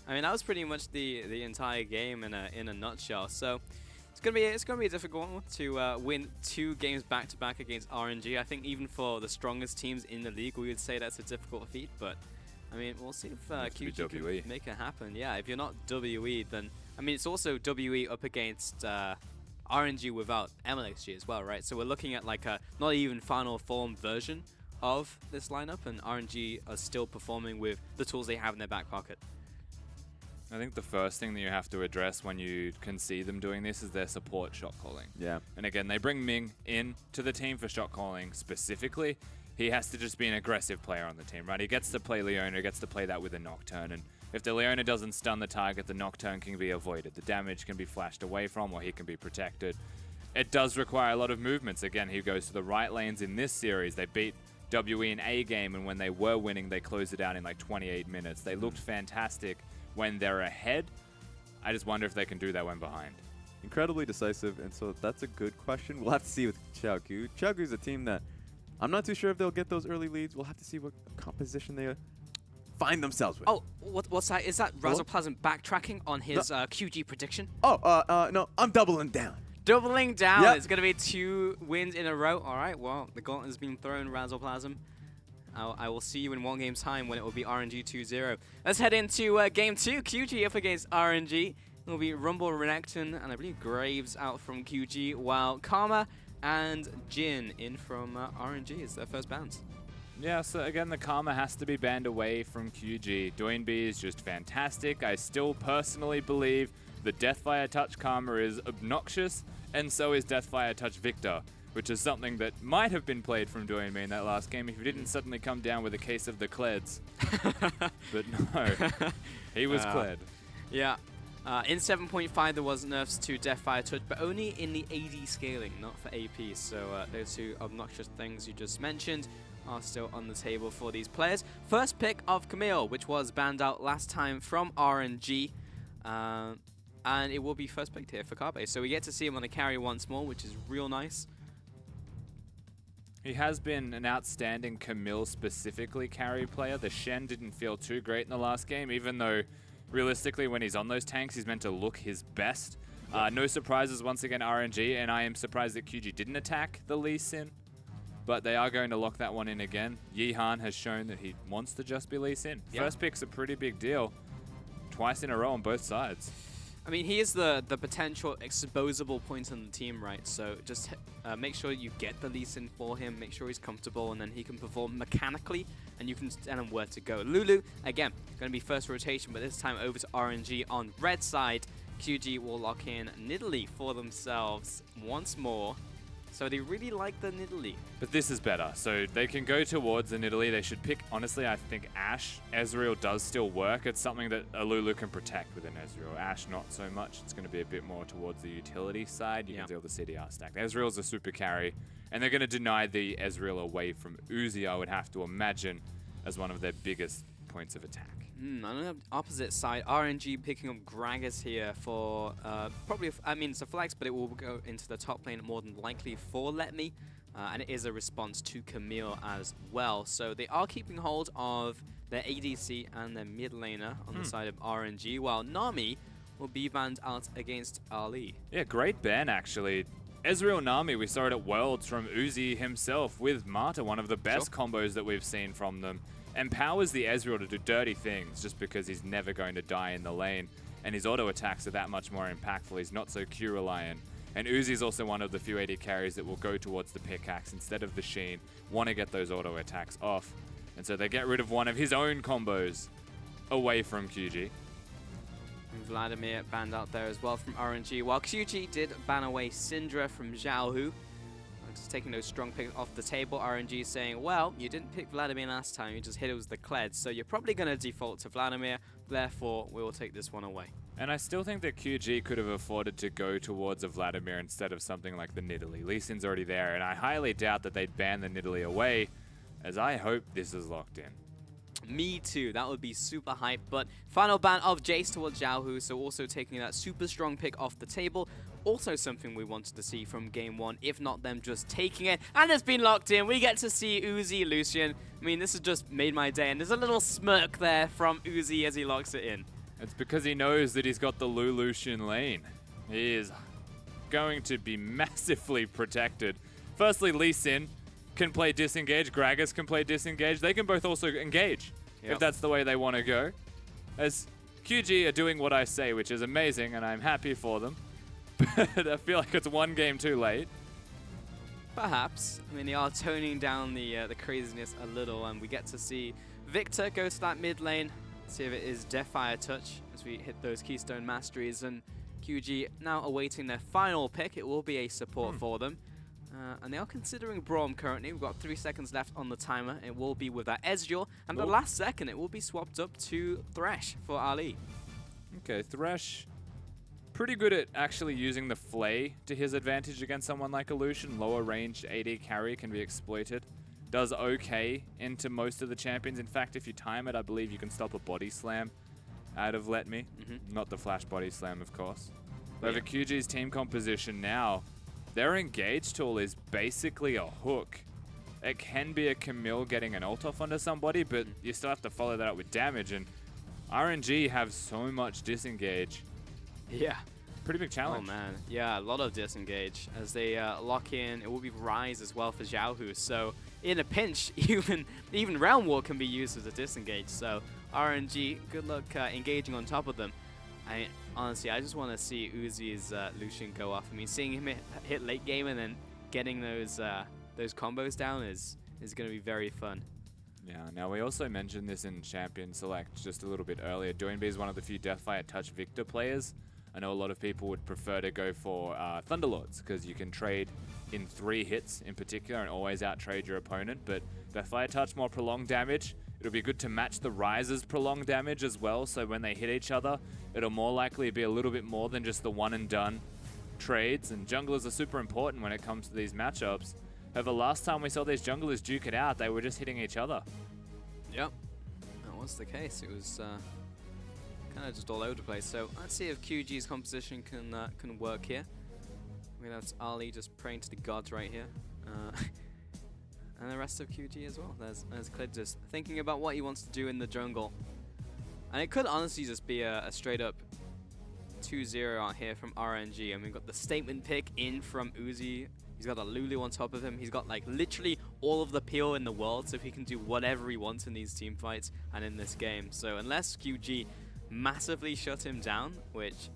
I mean, that was pretty much the entire game in a nutshell. So it's gonna be a difficult one to win 2 games back to back against RNG. I think even for the strongest teams in the league, we would say that's a difficult feat. But I mean, we'll see if QG can make it happen. Yeah, if you're not WE, then I mean, it's also WE up against RNG without MLXG as well, right? So we're looking at like a not even final form version of this lineup, and RNG are still performing with the tools they have in their back pocket. I think the first thing that you have to address when you can see them doing this is their support shot calling. Yeah. And again, they bring Ming in to the team for shot calling specifically. He has to just be an aggressive player on the team, right? He gets to play Leona, gets to play that with a Nocturne, and if the Leona doesn't stun the target, the Nocturne can be avoided. The damage can be flashed away from, or he can be protected. It does require a lot of movements. Again, he goes to the right lanes in this series. They beat WE in A game, and when they were winning, they closed it out in like 28 minutes. They looked fantastic when they're ahead. I just wonder if they can do that when behind. Incredibly decisive, and so that's a good question. We'll have to see with Xiaogu. Xiaogu is a team that I'm not too sure if they'll get those early leads. We'll have to see what composition they find themselves with. Oh, what's that? Is that Razzleplasm backtracking on his QG prediction? Oh, no, I'm doubling down. Doubling down. Yep. It's going to be 2 wins in a row. All right, well, the gauntlet has been thrown, Razzleplasm. I will see you in 1 game's time when it will be RNG 2-0. Let's head into game 2. QG up against RNG. It will be Rumble, Renekton, and I believe Graves out from QG, while Karma and Jin in from RNG. It's their first bounce. Yeah, so again, the Karma has to be banned away from QG. Doinby is just fantastic. I still personally believe the Deathfire Touch Karma is obnoxious, and so is Deathfire Touch Victor, which is something that might have been played from Doinby in that last game if he didn't suddenly come down with a case of the Kleds. But no, he was Kled. Yeah. In 7.5, there was nerfs to Deathfire Touch, but only in the AD scaling, not for AP. So those two obnoxious things you just mentioned are still on the table for these players. First pick of Camille, which was banned out last time from RNG. And it will be first picked here for Carbe. So we get to see him on the carry once more, which is real nice. He has been an outstanding Camille specifically carry player. The Shen didn't feel too great in the last game, even though realistically when he's on those tanks, he's meant to look his best. No surprises once again, RNG, and I am surprised that QG didn't attack the Lee Sin. But they are going to lock that one in again. Yihan has shown that he wants to just be Lee Sin. Yep. First pick's a pretty big deal. Twice in a row on both sides. I mean, he is the potential exposable point on the team, right? So just make sure you get the Lee Sin for him, make sure he's comfortable, and then he can perform mechanically, and you can tell him where to go. Lulu, again, going to be first rotation, but this time over to RNG on red side. QG will lock in Nidalee for themselves once more. So they really like the Nidalee. But this is better. So they can go towards the Nidalee. They should pick, honestly, I think Ashe. Ezreal does still work. It's something that a Lulu can protect with an Ezreal. Ashe, not so much. It's going to be a bit more towards the utility side. You can deal with the CDR stack. Ezreal's a super carry, and they're going to deny the Ezreal away from Uzi, I would have to imagine, as one of their biggest points of attack. On the opposite side, RNG picking up Gragas here for probably, I mean, it's a flex, but it will go into the top lane more than likely for Let Me. And it is a response to Camille as well. So they are keeping hold of their ADC and their mid laner on the side of RNG, while Nami will be banned out against Ali. Yeah, great ban, actually. Ezreal Nami, we saw it at Worlds from Uzi himself with Marta, one of the best combos that we've seen from them. Empowers the Ezreal to do dirty things just because he's never going to die in the lane, and his auto attacks are that much more impactful. He's not so Q reliant. And Uzi's also one of the few AD carries that will go towards the pickaxe instead of the Sheen, want to get those auto attacks off. And so they get rid of one of his own combos away from QG. And Vladimir banned out there as well from RNG, while QG did ban away Syndra from Xiaohu. Just taking those strong picks off the table. RNG saying, well, you didn't pick Vladimir last time, you just hit it with the Kled, so you're probably going to default to Vladimir, therefore we will take this one away. And I still think that QG could have afforded to go towards a Vladimir instead of something like the Nidalee. Lee Sin's already there, and I highly doubt that they'd ban the Nidalee away, as I hope this is locked in. Me too, that would be super hype. But final ban of Jace towards Xiaohu, so also taking that super strong pick off the table. Also something we wanted to see from game 1, if not them just taking it. And it's been locked in. We get to see Uzi Lucian. I mean, this has just made my day. And there's a little smirk there from Uzi as he locks it in. It's because he knows that he's got the Lucian lane. He is going to be massively protected. Firstly, Lee Sin can play disengage. Gragas can play disengage. They can both also engage if that's the way they want to go. As QG are doing what I say, which is amazing, and I'm happy for them. But I feel like it's one game too late. Perhaps. I mean, they are toning down the craziness a little, and we get to see Victor go to that mid lane. See if it is Deathfire Touch as we hit those Keystone Masteries, and QG now awaiting their final pick. It will be a support for them. And they are considering Braum currently. We've got 3 seconds left on the timer. It will be with that Ezreal. And the last second, it will be swapped up to Thresh for Ali. Okay, Thresh, pretty good at actually using the Flay to his advantage against someone like Lucian. Lower ranged AD carry can be exploited. Does okay into most of the champions. In fact, if you time it, I believe you can stop a body slam out of Let Me. Not the flash body slam, of course. Over QG's team composition now, their engage tool is basically a hook. It can be a Camille getting an ult off onto somebody, but you still have to follow that up with damage, and RNG have so much disengage. Yeah. Pretty big challenge. Oh man, yeah, a lot of disengage as they lock in. It will be Rise as well for Xiaohu, so in a pinch, even Realm War can be used as a disengage. So RNG, good luck engaging on top of them. Honestly, I just want to see Uzi's Lucian go off. I mean, seeing him hit late game and then getting those combos down is going to be very fun. Yeah, now we also mentioned this in Champion Select just a little bit earlier. Doinb is one of the few Deathfire Touch Victor players. I know a lot of people would prefer to go for Thunderlords because you can trade in 3 hits in particular and always out-trade your opponent, but Deathfire Touch, more prolonged damage. It'll be good to match the Riser's prolonged damage as well, so when they hit each other, it'll more likely be a little bit more than just the one-and-done trades, and junglers are super important when it comes to these matchups. However, last time we saw these junglers duke it out, they were just hitting each other. Yep, that was the case. It was kind of just all over the place. So let's see if QG's composition can work here. I mean, that's Ali just praying to the gods right here. And the rest of QG as well. There's Clid just thinking about what he wants to do in the jungle. And it could honestly just be a straight up 2-0 out here from RNG. And we've got the statement pick in from Uzi. He's got a Lulu on top of him. He's got like literally all of the peel in the world, so he can do whatever he wants in these team fights and in this game. So unless QG massively shut him down, which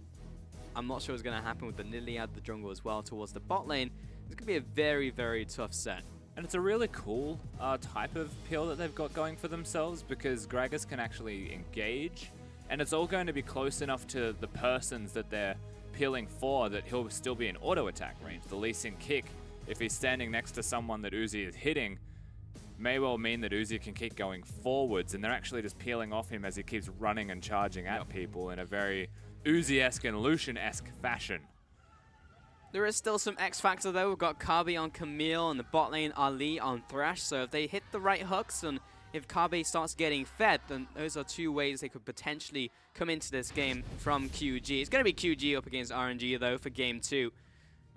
I'm not sure is going to happen with the Niliad, the jungle as well, towards the bot lane, it's going to be a very, very tough set. And it's a really cool type of peel that they've got going for themselves because Gragas can actually engage, and it's all going to be close enough to the persons that they're peeling for that he'll still be in auto attack range. The Lee Sin kick, if he's standing next to someone that Uzi is hitting, may well mean that Uzi can keep going forwards, and they're actually just peeling off him as he keeps running and charging at people in a very Uzi-esque and Lucian-esque fashion. There is still some X Factor though. We've got Kabi on Camille and the bot lane Ali on Thresh. So if they hit the right hooks and if Kabi starts getting fed, then those are 2 ways they could potentially come into this game from QG. It's going to be QG up against RNG though for game 2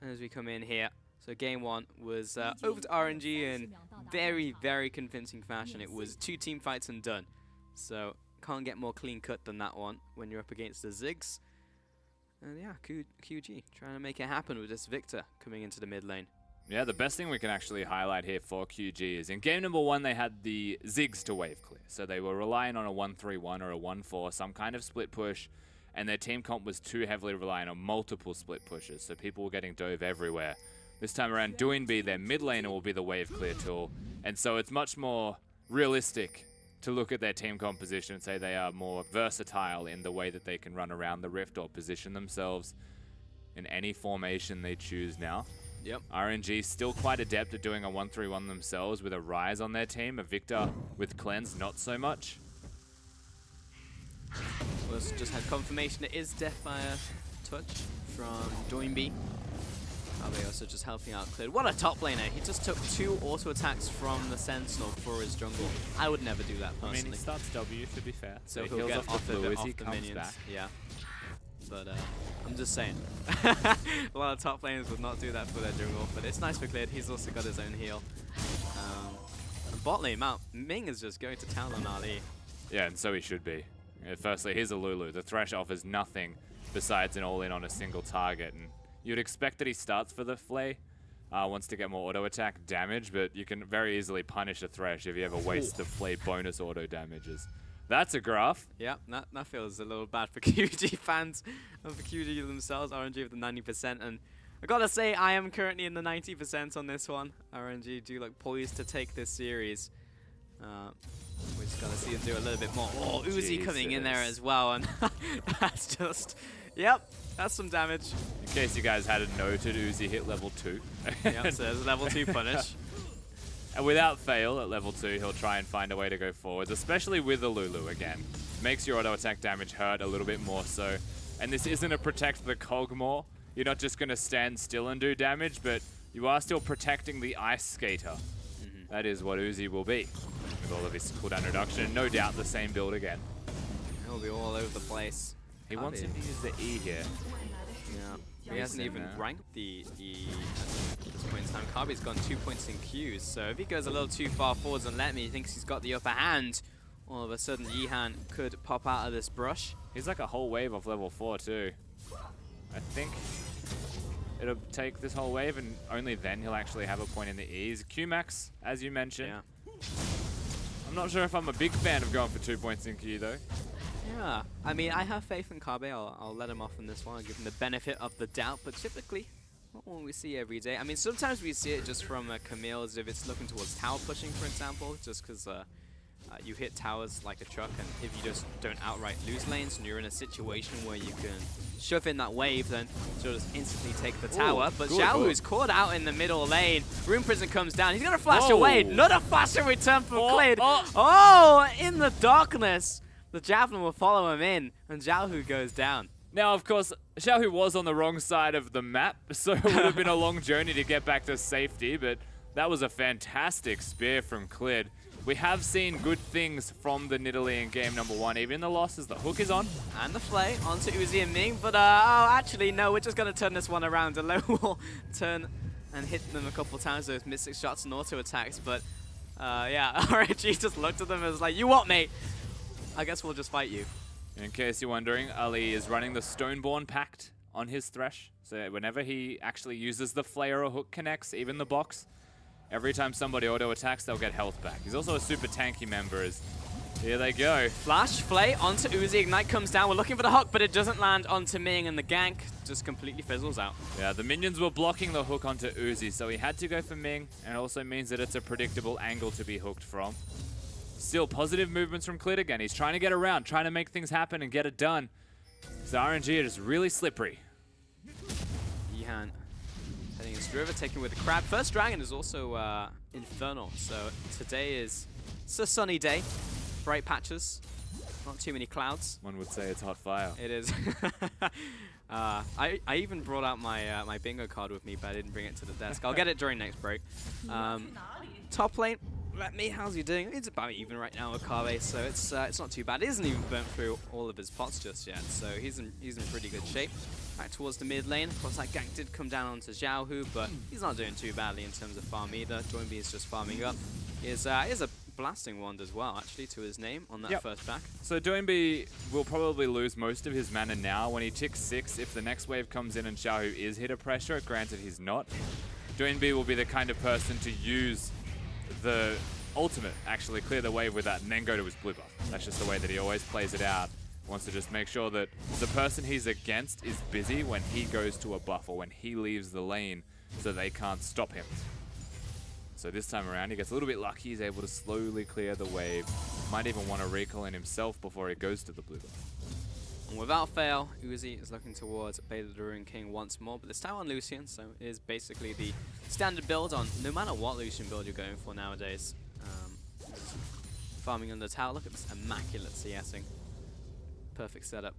as we come in here. So game 1 was over to RNG in very, very convincing fashion. It was 2 team fights and done. So can't get more clean cut than that one when you're up against the Ziggs. And yeah, QG trying to make it happen with this Victor coming into the mid lane. Yeah, the best thing we can actually highlight here for QG is in game number 1 they had the Ziggs to wave clear. So they were relying on a 1-3-1 or a 1-4, some kind of split push, and their team comp was too heavily reliant on multiple split pushes, so people were getting dove everywhere. This time around, Doinb, their mid laner, will be the wave clear tool, and so it's much more realistic to look at their team composition and say they are more versatile in the way that they can run around the rift or position themselves in any formation they choose now. Yep. RNG still quite adept at doing a 1-3-1 themselves with a Ryze on their team. A Victor with Cleanse, not so much. We just had confirmation it is Deathfire Touch from Doinb. Kabi also just helping out Clid. What a top laner. He just took 2 auto attacks from the Sentinel for his jungle. I would never do that personally. I mean, he starts W, to be fair. So he he'll get off the comes minions. back. Yeah. But I'm just saying. A lot of top laners would not do that for their jungle, but it's nice for Clid. He's also got his own heal. Bot lane, Ming is just going to town on Ali. Yeah, and so he should be. Firstly, here's a Lulu. The Thresh offers nothing besides an all-in on a single target, and you'd expect that he starts for the Flay, wants to get more auto attack damage, but you can very easily punish a Thresh if you ever waste the Flay bonus auto damages. That's a graph. Yeah, that feels a little bad for QG fans and for QG themselves. RNG with the 90%, and I gotta say I am currently in the 90% on this one. RNG do look poised to take this series. We just gotta see them do a little bit more. Oh, Uzi coming in there as well, and that's just, yep, that's some damage. In case you guys hadn't noted, Uzi hit level 2. Yep, so there's a level 2 punish. And without fail, at level 2, he'll try and find a way to go forwards, especially with the Lulu again. Makes your auto attack damage hurt a little bit more so. And this isn't a protect the Cogmore. You're not just going to stand still and do damage, but you are still protecting the Ice Skater. That is what Uzi will be, with all of his cooldown reduction, and no doubt the same build again. He'll be all over the place. He wants him to use the E here. Yeah. He hasn't even ranked the E at this point in time. Kabi's gone 2 points in Qs, so if he goes a little too far forwards and let me, he thinks he's got the upper hand, all of a sudden Yihan could pop out of this brush. He's like a whole wave of level 4 too. I think it'll take this whole wave, and only then he'll actually have a point in the E's. Q-Max, as you mentioned. Yeah. I'm not sure if I'm a big fan of going for 2 points in Q, though. Yeah, I mean, I have faith in Kabe. I'll let him off in this one. I'll give him the benefit of the doubt, but typically, not one we see every day. I mean, sometimes we see it just from Camille, as if it's looking towards tower pushing, for example, just because you hit towers like a truck, and if you just don't outright lose lanes and you're in a situation where you can shove in that wave, then you'll just instantly take the tower. But Xiaohu's caught out in the middle lane. Rune Prison comes down. He's going to flash away. Not a faster return from Clid. Oh, in the darkness. The Javelin will follow him in, and Xiaohu goes down. Now, of course, Xiaohu was on the wrong side of the map, so it would have been a long journey to get back to safety, but that was a fantastic spear from Clid. We have seen good things from the Nidalee in game number 1, even in the losses. The hook is on. And the flay onto Uzi and Ming, but oh, actually, no, we're just going to turn this one around. Alone will turn and hit them a couple times, those mystic shots and auto attacks, but yeah, RNG just looked at them and was like, you what, mate? I guess we'll just fight you. In case you're wondering, Ali is running the Stoneborn Pact on his Thresh. So whenever he actually uses the flare or hook connects, even the box, every time somebody auto attacks, they'll get health back. He's also a super tanky member. Here they go. Flash, flay onto Uzi. Ignite comes down. We're looking for the hook, but it doesn't land onto Ming, and the gank just completely fizzles out. Yeah, the minions were blocking the hook onto Uzi, so he had to go for Ming, and it also means that it's a predictable angle to be hooked from. Still positive movements from Clid again. He's trying to get around, trying to make things happen and get it done. So RNG is just really slippery. Yihan heading into River, taking with the crab. First dragon is also infernal, so today is a sunny day. Bright patches, not too many clouds. One would say it's hot fire. It is. I even brought out my my bingo card with me, but I didn't bring it to the desk. I'll get it during next break. Top lane. Let me, how's he doing? It's about even right now with Kabe, so it's not too bad. He hasn't even burnt through all of his pots just yet, so he's in pretty good shape. Back towards the mid lane. Of course, that gank did come down onto Xiaohu, but he's not doing too badly in terms of farm either. Joinby is just farming up. He is a blasting wand as well, actually, to his name on that first back. So Joinby will probably lose most of his mana now. When he ticks 6, if the next wave comes in and Xiaohu is hit a pressure, granted he's not, Joinby will be the kind of person to use the ultimate, actually clear the wave with that and then go to his blue buff. That's just the way that he always plays it out. Wants to just make sure that the person he's against is busy when he goes to a buff or when he leaves the lane so they can't stop him. So this time around he gets a little bit lucky, he's able to slowly clear the wave. Might even want to recall in himself before he goes to the blue buff. And without fail, Uzi is looking towards Beta the Ruin King once more, but this time on Lucian, so it is basically the standard build on no matter what Lucian build you're going for nowadays. Farming on the tower, look at this immaculate CSing. Perfect setup.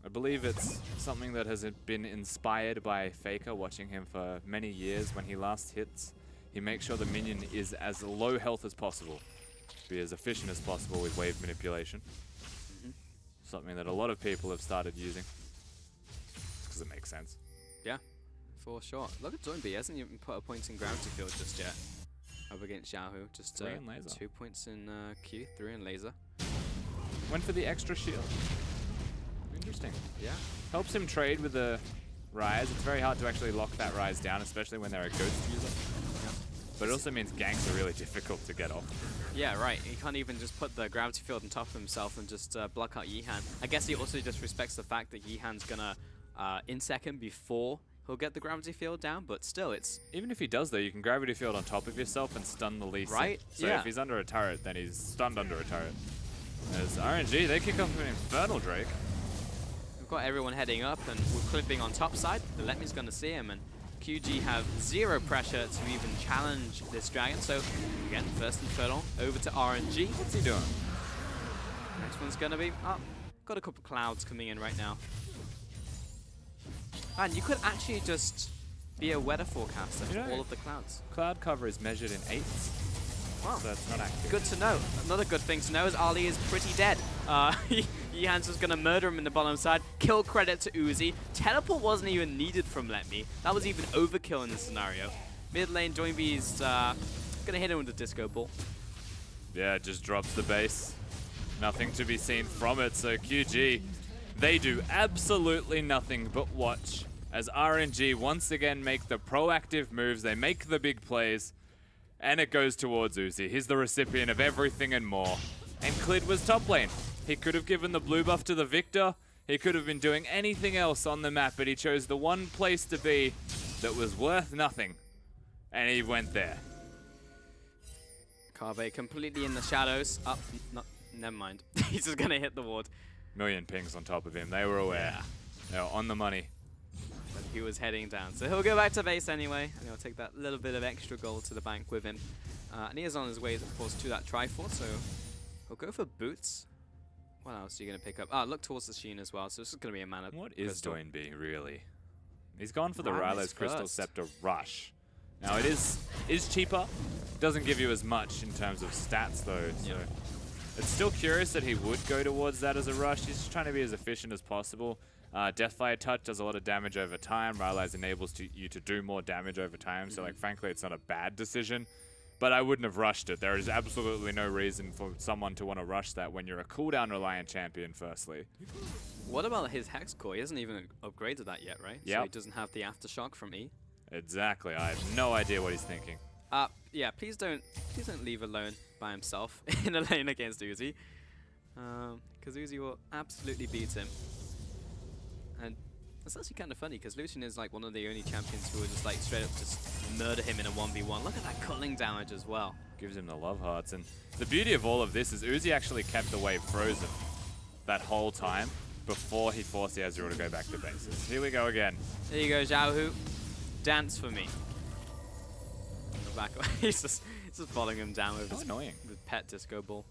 I believe it's something that has been inspired by Faker, watching him for many years. When he last hits, he makes sure the minion is as low health as possible, be as efficient as possible with wave manipulation. Something that a lot of people have started using, because it makes sense. Yeah, for sure. Look at Joinby, he hasn't even put a point in gravity field just yet. Up against Xiaohu, just 3 in laser. 2 points in Q, 3 in laser. Went for the extra shield. Interesting. Yeah. Helps him trade with the Rise. It's very hard to actually lock that Rise down, especially when they're a ghost user. Yeah. But it also means ganks are really difficult to get off. Yeah, right. He can't even just put the gravity field on top of himself and just block out Yihan. I guess he also just respects the fact that Yihan's gonna insect him before he'll get the gravity field down, but still, it's... Even if he does, though, you can gravity field on top of yourself and stun the Lee Sin. Right? So if he's under a turret, then he's stunned under a turret. As RNG, they kick off an Infernal Drake. We've got everyone heading up, and with Clid being on top side, the Letme's going to see him, and QG have zero pressure to even challenge this dragon. So, again, first Infernal over to RNG. What's he doing? Next one's going to be... Oh, got a couple clouds coming in right now. And you could actually just be a weather forecaster for all of the clouds. Cloud cover is measured in 8s. Wow. So it's not active. Good to know. Another good thing to know is Ali is pretty dead. Yihan's just going to murder him in the bottom side. Kill credit to Uzi. Teleport wasn't even needed from Letme. That was even overkill in this scenario. Mid lane, Joinby's going to hit him with the disco ball. Yeah, it just drops the base. Nothing to be seen from it. So QG, they do absolutely nothing but watch as RNG once again make the proactive moves. They make the big plays, and it goes towards Uzi. He's the recipient of everything and more. And Clid was top lane. He could have given the blue buff to the Victor. He could have been doing anything else on the map, but he chose the one place to be that was worth nothing, and he went there. Carve completely in the shadows. Up, no, never mind. He's just gonna hit the ward. Million pings on top of him. They were aware. Yeah. They were on the money. But he was heading down, so he'll go back to base anyway, and he'll take that little bit of extra gold to the bank with him. And he is on his way, of course, to that Triforce, so he'll go for boots. What else are you going to pick up? Look towards the Sheen as well, so this is going to be a mana. What is crystal. Doinby, really? He's gone for the Ryla's Ryla's Crystal first. Scepter Rush. Now, it is cheaper. Doesn't give you as much in terms of stats, though. So it's still curious that he would go towards that as a rush. He's just trying to be as efficient as possible. Deathfire Touch does a lot of damage over time. Ryla's enables you to do more damage over time. So, like, frankly, it's not a bad decision. But I wouldn't have rushed it. There is absolutely no reason for someone to want to rush that when you're a cooldown reliant champion, firstly. What about his Hex Core? He hasn't even upgraded that yet, right? Yep. So he doesn't have the Aftershock from E. Exactly. I have no idea what he's thinking. Yeah, please don't leave alone by himself in a lane against Uzi. Because Uzi will absolutely beat him. And it's actually kind of funny because Lucian is like one of the only champions who will just like straight up just murder him in a 1v1. Look at that culling damage as well. Gives him the love hearts. And the beauty of all of this is Uzi actually kept the wave frozen that whole time before he forced the Ezreal to go back to bases. Here we go again. There you go, Xiaohu. Dance for me. Go back. he's just following him down with his annoying. With pet disco ball.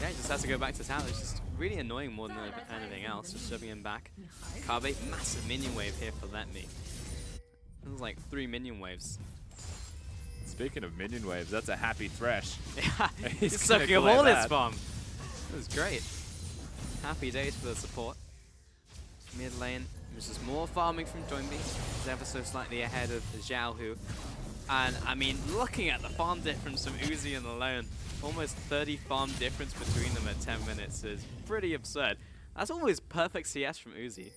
Yeah, he just has to go back to tower. It's just really annoying more than anything else. Just shoving him back. Carve, massive minion wave here for Let Me. It was like 3 minion waves. Speaking of minion waves, that's a happy Thresh. Yeah, he's gonna sucking up collect all this that. bomb. It was great. Happy days for the support. Mid lane, there's just more farming from Doinby. He's ever so slightly ahead of Xiaohu. And I mean, looking at the farm difference from Uzi and alone, almost 30 farm difference between them at 10 minutes is pretty absurd. That's almost perfect CS from Uzi.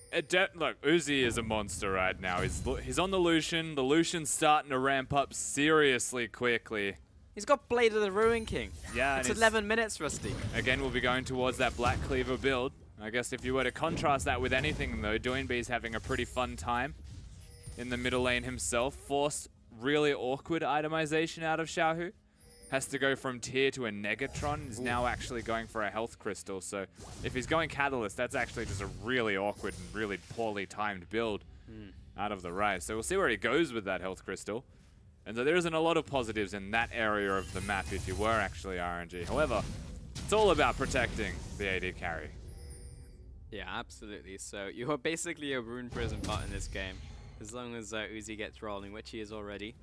Look, Uzi is a monster right now. He's on the Lucian. The Lucian's starting to ramp up seriously quickly. He's got Blade of the Ruin King. Yeah, it's and 11 minutes, Rusty. Again, we'll be going towards that Black Cleaver build. I guess if you were to contrast that with anything, though, Doinby's having a pretty fun time in the middle lane himself. Forced really awkward itemization out of Xiaohu. Has to go from tier to a Negatron. He's now actually going for a health crystal. So if he's going Catalyst, that's actually just a really awkward and really poorly timed build out of the Rise. So we'll see where he goes with that health crystal. And so there isn't a lot of positives in that area of the map if you were actually RNG. However, it's all about protecting the AD carry. Yeah, absolutely. So you are basically a Rune Prison bot in this game. As long as Uzi gets rolling, which he is already.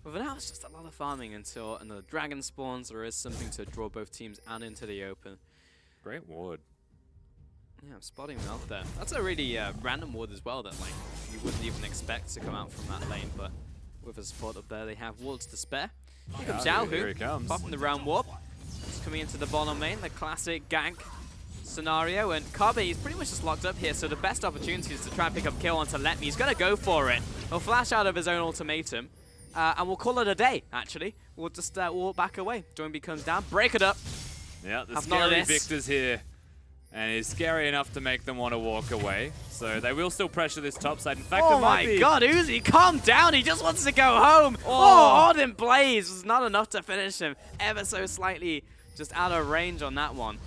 But for now, it's just a lot of farming until another dragon spawns. There is something to draw both teams out into the open. Great ward. Yeah, I'm spotting him out there. That's a really random ward as well that like you wouldn't even expect to come out from that lane. But with a spot up there, they have wards to spare. Here comes Xiaohu, here he comes. popping the round warp. Just coming into the bottom lane, the classic gank scenario. And Carbe is pretty much just locked up here. So the best opportunity is to try and pick up kill onto Let Me. He's going to go for it. He'll flash out of his own ultimatum. And we'll call it a day, actually. We'll just walk back away. Doinby comes down, break it up. Yeah, the Have none of scary this. Victor's here. And he's scary enough to make them want to walk away. So they will still pressure this top side. In fact, Oh it might my be god, Uzi, calm down. He just wants to go home. Oh, Ardent Blaze was not enough to finish him. Ever so slightly just out of range on that one.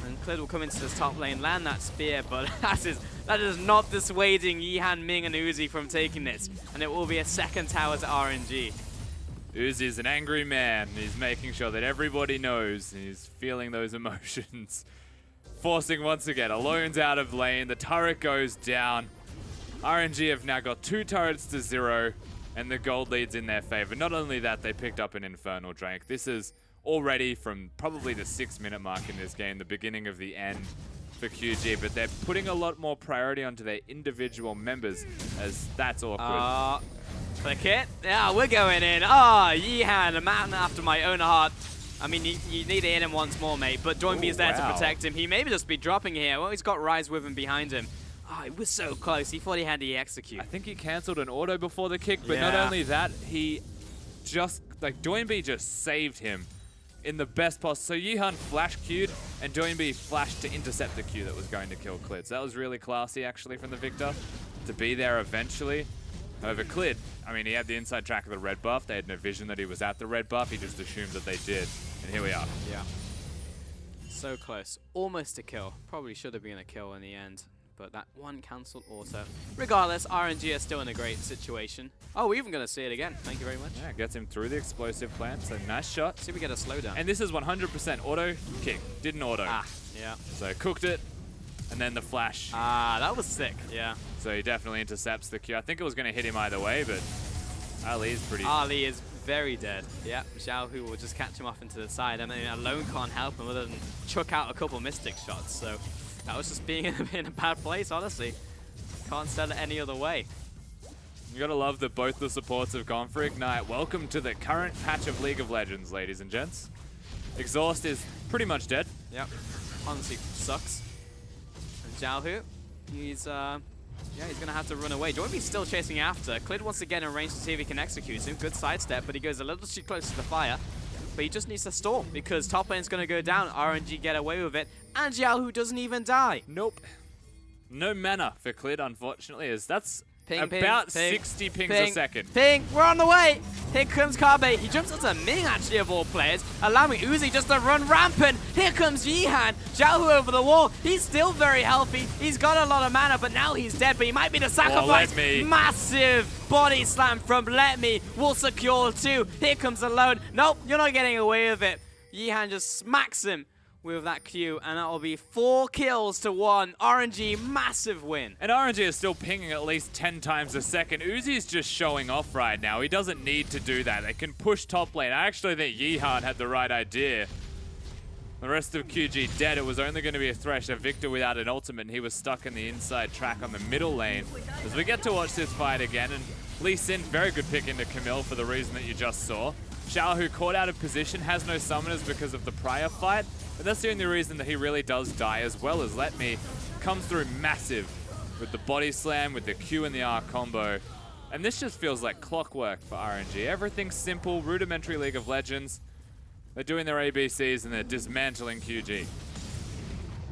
And Clid will come into this top lane, land that spear, but that is not dissuading Yihan, Ming, and Uzi from taking this. And it will be a second tower to RNG. Uzi is an angry man. He's making sure that everybody knows. He's feeling those emotions. Forcing once again, Alone's out of lane. The turret goes down. RNG have now got 2 turrets to 0, and the gold lead's in their favor. Not only that, they picked up an Infernal Drake. This is already from probably the 6-minute mark in this game, the beginning of the end for QG, but they're putting a lot more priority onto their individual members, as that's awkward. Click it. Yeah, we're going in. Yihan, a man after my own heart. I mean, you need to hit him once more, mate, but Doinby is there to protect him. He may just be dropping here. Well, he's got Rise with him behind him. Oh, it was so close. He thought he had the execute. I think he cancelled an auto before the kick, but not only that, he just, like, Doinby just saved him in the best possible. So Yihan flash queued, and Doinby flashed to intercept the queue that was going to kill Clid. So that was really classy, actually, from the Victor to be there eventually. However, Clid, I mean, he had the inside track of the red buff. They had no vision that he was at the red buff. He just assumed that they did. And here we are. Yeah. So close. Almost a kill. Probably should have been a kill in the end. But that one cancelled auto. Regardless, RNG are still in a great situation. Oh, we're even going to see it again. Thank you very much. Yeah, gets him through the explosive plant. So nice shot. See if we get a slowdown. And this is 100% auto kick. Didn't auto. Ah, yeah. So cooked it. And then the flash. Ah, that was sick. Yeah. So he definitely intercepts the Q. I think it was going to hit him either way, but Ali's pretty... Ali is very dead. Yeah, Xiaohu will just catch him off into the side. I mean, alone can't help him other than chuck out a couple Mystic shots. So that was just being in a bad place, honestly. Can't sell it any other way. You gotta love that both the supports have gone for Ignite. Welcome to the current patch of League of Legends, ladies and gents. Exhaust is pretty much dead. Yep. Honestly, sucks. And Xiaohu, he's gonna have to run away. Doinby's still chasing after. Clid wants to get in range to see if he can execute him. Good sidestep, but he goes a little too close to the fire. But he just needs to stall because top lane's gonna go down. RNG get away with it, and Xiaohu doesn't even die. Nope. No mana for Clid, unfortunately, as that's Ping, about ping, 60 pings ping, a second. Ping, we're on the way. Here comes Kabe. He jumps onto Ming, actually, of all players, allowing Uzi just to run rampant. Here comes Yihan. Xiaohu over the wall. He's still very healthy. He's got a lot of mana, but now he's dead. But he might be the sacrifice. Letme. Massive body slam from Letme will secure two. Here comes the load. Nope, you're not getting away with it. Yihan just smacks him with that Q, and that will be 4 kills to 1. RNG, massive win. And RNG is still pinging at least 10 times a second. Uzi's just showing off right now. He doesn't need to do that. They can push top lane. I actually think Yihan had the right idea. The rest of QG dead. It was only going to be a Thresh, a Victor without an ultimate, and he was stuck in the inside track on the middle lane. As we get to watch this fight again, and Lee Sin, very good pick into Camille for the reason that you just saw. Xiaohu caught out of position, has no summoners because of the prior fight, but that's the only reason that he really does die, as well as Letme comes through massive with the body slam, with the Q and the R combo. And this just feels like clockwork for RNG. Everything's simple, rudimentary League of Legends. They're doing their ABCs and they're dismantling QG.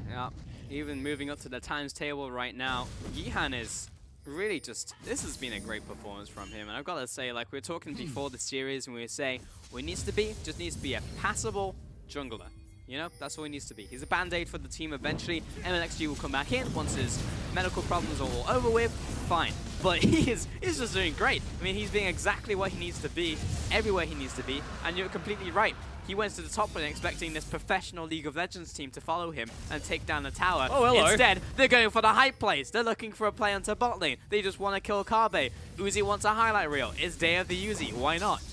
Yeah, even moving up to the times table right now, Yihan is really just, this has been a great performance from him. And I've got to say, like we were talking before the series, and we were saying, what he needs to be, just needs to be a passable jungler. You know, that's all he needs to be. He's a band-aid for the team eventually. MLXG will come back in once his medical problems are all over with. Fine. But he's just doing great. I mean, he's being exactly what he needs to be, everywhere he needs to be. And you're completely right. He went to the top lane expecting this professional League of Legends team to follow him and take down the tower. Oh, hello. Instead, they're going for the hype plays. They're looking for a play onto bot lane. They just want to kill Kabe. Uzi wants a highlight reel. It's Day of the Uzi. Why not?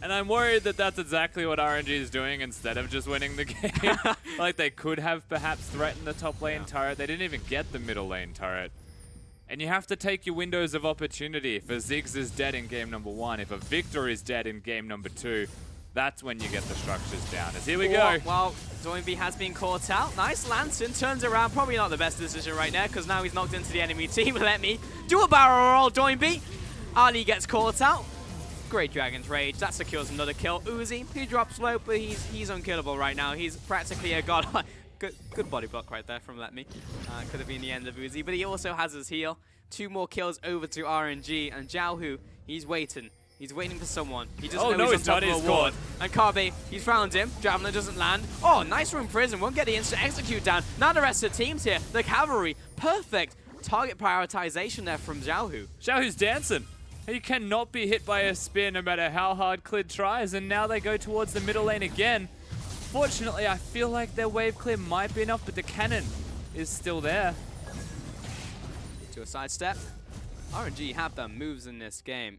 And I'm worried that that's exactly what RNG is doing instead of just winning the game. Like, they could have perhaps threatened the top lane turret. They didn't even get the middle lane turret. And you have to take your windows of opportunity. If a Ziggs is dead in game number 1, if a Victor is dead in game number 2, that's when you get the structures down. As here we go. Well, Doinby has been caught out. Nice Lantern, turns around. Probably not the best decision right now, because now he's knocked into the enemy team. Let me do a barrel roll, Doinby. Ali gets caught out. Great Dragon's Rage. That secures another kill. Uzi, he drops low, but he's unkillable right now. He's practically a god. Good body block right there from Let Me. Could have been the end of Uzi, but he also has his heal. 2 more kills over to RNG, and Xiaohu, he's waiting. He's waiting for someone. He doesn't know he's on top of a ward. And Kabe, he's found him. Javelin doesn't land. Oh, nice room prison. Won't get the instant execute down. Now the rest of the team's here. The cavalry. Perfect target prioritization there from Xiaohu. Xiaohu's dancing. He cannot be hit by a spear no matter how hard Clid tries, and now they go towards the middle lane again. Fortunately, I feel like their wave clear might be enough, but the cannon is still there. To a sidestep. RNG have the moves in this game.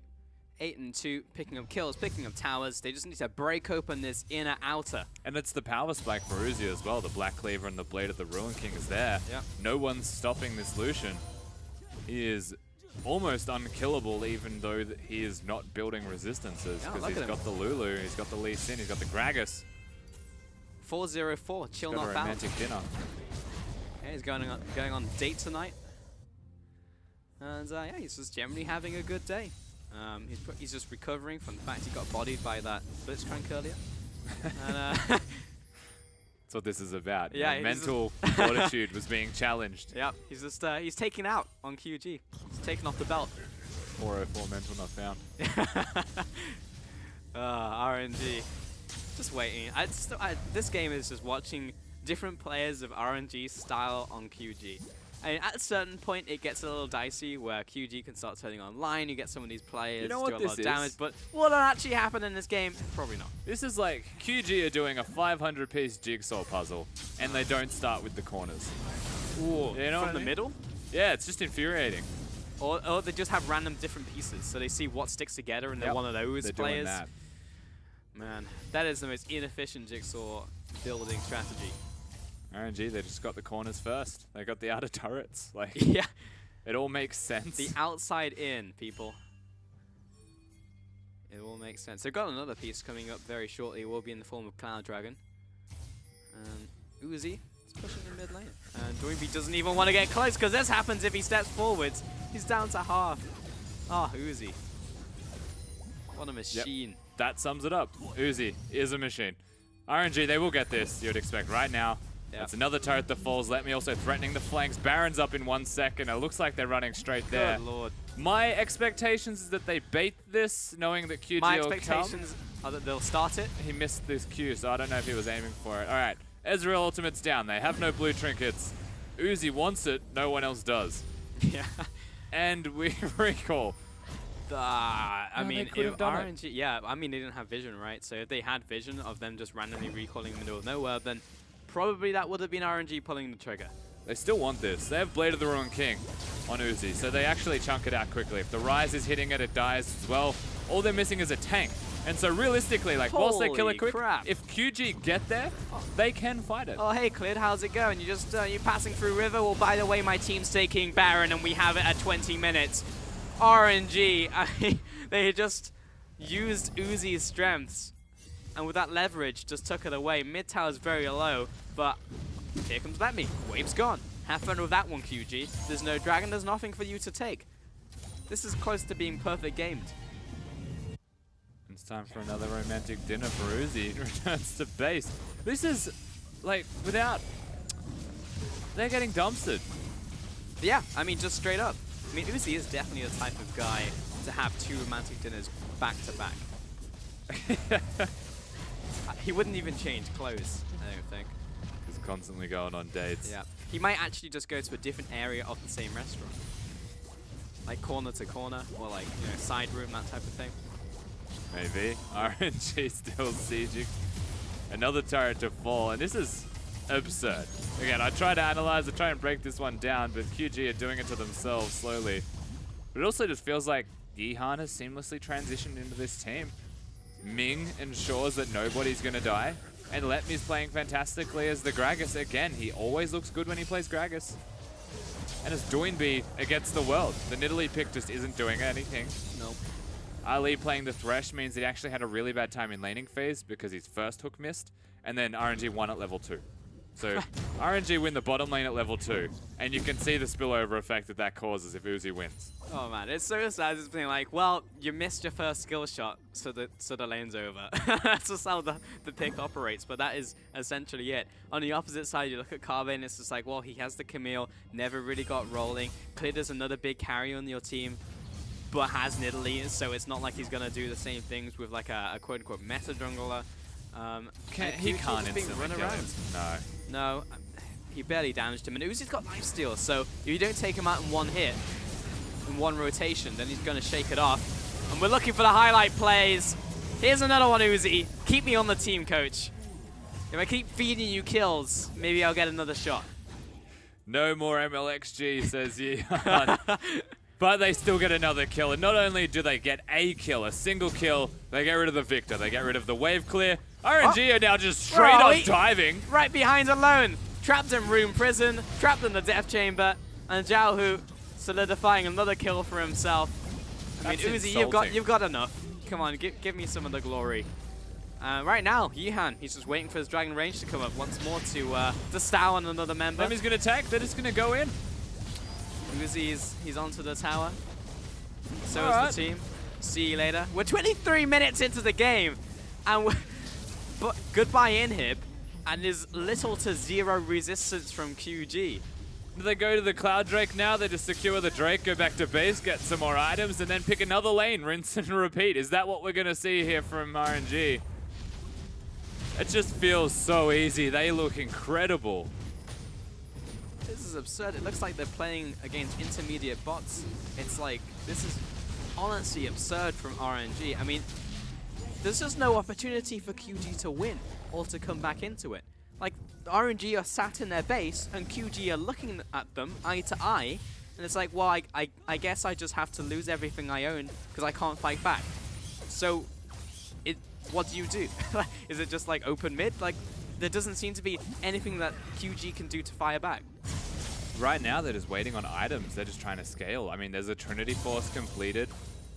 8 and 2, picking up kills, picking up towers. They just need to break open this inner outer. And it's the power spike for Uzi as well. The Black Cleaver and the Blade of the Ruin King is there. Yep. No one's stopping this Lucian. He is almost unkillable, even though he is not building resistances, because he's got the Lulu, he's got the Lee Sin, he's got the Gragas. 404, chill He's got not a found. romantic dinner. Okay, he's going on date tonight. And yeah, he's just generally having a good day. He's just recovering from the fact he got bodied by that Blitzcrank earlier. And, that's what this is about. Yeah, mental fortitude was being challenged. Yep, he's just he's taking out on QG. He's taking off the belt. 404 mental not found. RNG. Just waiting. This game is just watching different players of RNG style on QG. I mean, at a certain point, it gets a little dicey where QG can start turning online. You get some of these players do a lot of damage, but will that actually happen in this game? Probably not. This is like QG are doing a 500-piece jigsaw puzzle, and they don't start with the corners. Ooh, you know from the middle? Yeah, it's just infuriating. Or they just have random different pieces, so they see what sticks together, and they're one of those players. Doing that. Man, that is the most inefficient jigsaw building strategy. RNG, they just got the corners first. They got the outer turrets. Like, yeah, it all makes sense. The outside in, people. It all makes sense. They've got another piece coming up very shortly. It will be in the form of Cloud Dragon. Uzi is pushing in mid lane. And Doinby doesn't even want to get close because this happens if he steps forwards. He's down to half. Ah, Uzi. What a machine. Yep. That sums it up. Uzi is a machine. RNG, they will get this, you would expect, right now. Yep. That's another turret that falls. Let me also threatening the flanks. Baron's up in 1 second. It looks like they're running straight there. Good lord. My expectations is that they bait this, knowing that QG My will expectations are that they'll start it. He missed this Q, so I don't know if he was aiming for it. All right, Ezreal ultimate's down. They have no blue trinkets. Uzi wants it. No one else does. Yeah. And we recall. I mean, if RNG, yeah, I mean, they didn't have vision, right? So if they had vision of them just randomly recalling in the middle of nowhere, then probably that would have been RNG pulling the trigger. They still want this. They have Blade of the Ruined King on Uzi, so they actually chunk it out quickly. If the Rise is hitting it, it dies as well. All they're missing is a tank. And so realistically, like, whilst they kill it quick, if QG get there, they can fight it. Oh, hey, Clid, how's it going? You just, you passing through River? Well, by the way, my team's taking Baron, and we have it at 20 minutes. RNG, I mean, they just used Uzi's strengths, and with that leverage, just took it away. Mid tower's very low, but here comes Let Me. Wave's gone. Have fun with that one, QG. There's no dragon, there's nothing for you to take. This is close to being perfect gamed. It's time for another romantic dinner for Uzi. Returns to base. This is, like, without... They're getting dumpstered. Yeah, I mean, just straight up. I mean, Uzi is definitely the type of guy to have 2 romantic dinners back to back. He wouldn't even change clothes, I don't think. He's constantly going on dates. Yeah. He might actually just go to a different area of the same restaurant. Like corner to corner, or like, you know, side room, that type of thing. Maybe. RNG still sieging. Another turret to fall, and this is absurd. Again, I try to analyze, I try and break this one down, but QG are doing it to themselves slowly. But it also just feels like Yihan has seamlessly transitioned into this team. Ming ensures that nobody's going to die, and Letme's playing fantastically as the Gragas. Again, he always looks good when he plays Gragas. And as Doinby against the world, the Nidalee pick just isn't doing anything. Nope. Ali playing the Thresh means he actually had a really bad time in laning phase because his first hook missed, and then RNG won at level 2. So RNG win the bottom lane at level 2, and you can see the spillover effect that that causes if Uzi wins. Oh man, it's so sad. It's being like, well, you missed your first skill shot, so the lane's over. That's just how the pick operates, but that is essentially it. On the opposite side, you look at Carvin, it's just like, well, he has the Camille, never really got rolling. Clid is another big carry on your team, but has Nidalee, so it's not like he's gonna do the same things with like a quote-unquote meta jungler. He can't instantly kill him. No, he barely damaged him, and Uzi's got lifesteal, so if you don't take him out in one hit, in one rotation, then he's gonna shake it off. And we're looking for the highlight plays. Here's another one, Uzi. Keep me on the team, coach. If I keep feeding you kills, maybe I'll get another shot. No more MLXG, says Yihan. But they still get another kill, and not only do they get a kill, a single kill, they get rid of the Victor, they get rid of the wave clear. RNG are now just straight up diving. Right behind alone. Trapped in Room Prison, trapped in the Death Chamber, and Zhao solidifying another kill for himself. I mean, Uzi, you've got enough. Come on, give me some of the glory. Right now, Yihan, he's just waiting for his Dragon Range to come up once more to stow on another member. He's going to attack, they're just going to go in. he's onto the tower. So is the team. See you later. We're 23 minutes into the game, and but goodbye inhib, and there's little to zero resistance from QG. Do they go to the Cloud Drake now? They just secure the Drake, go back to base, get some more items, and then pick another lane, rinse and repeat. Is that what we're going to see here from RNG? It just feels so easy. They look incredible. This is absurd. It looks like they're playing against intermediate bots. It's like, this is honestly absurd from RNG. I mean, there's just no opportunity for QG to win or to come back into it. Like, RNG are sat in their base, and QG are looking at them eye to eye, and it's like, well, I guess I just have to lose everything I own because I can't fight back. So, what do you do? Is it just like open mid? Like, there doesn't seem to be anything that QG can do to fire back. Right now, they're just waiting on items. They're just trying to scale. I mean, there's a Trinity Force completed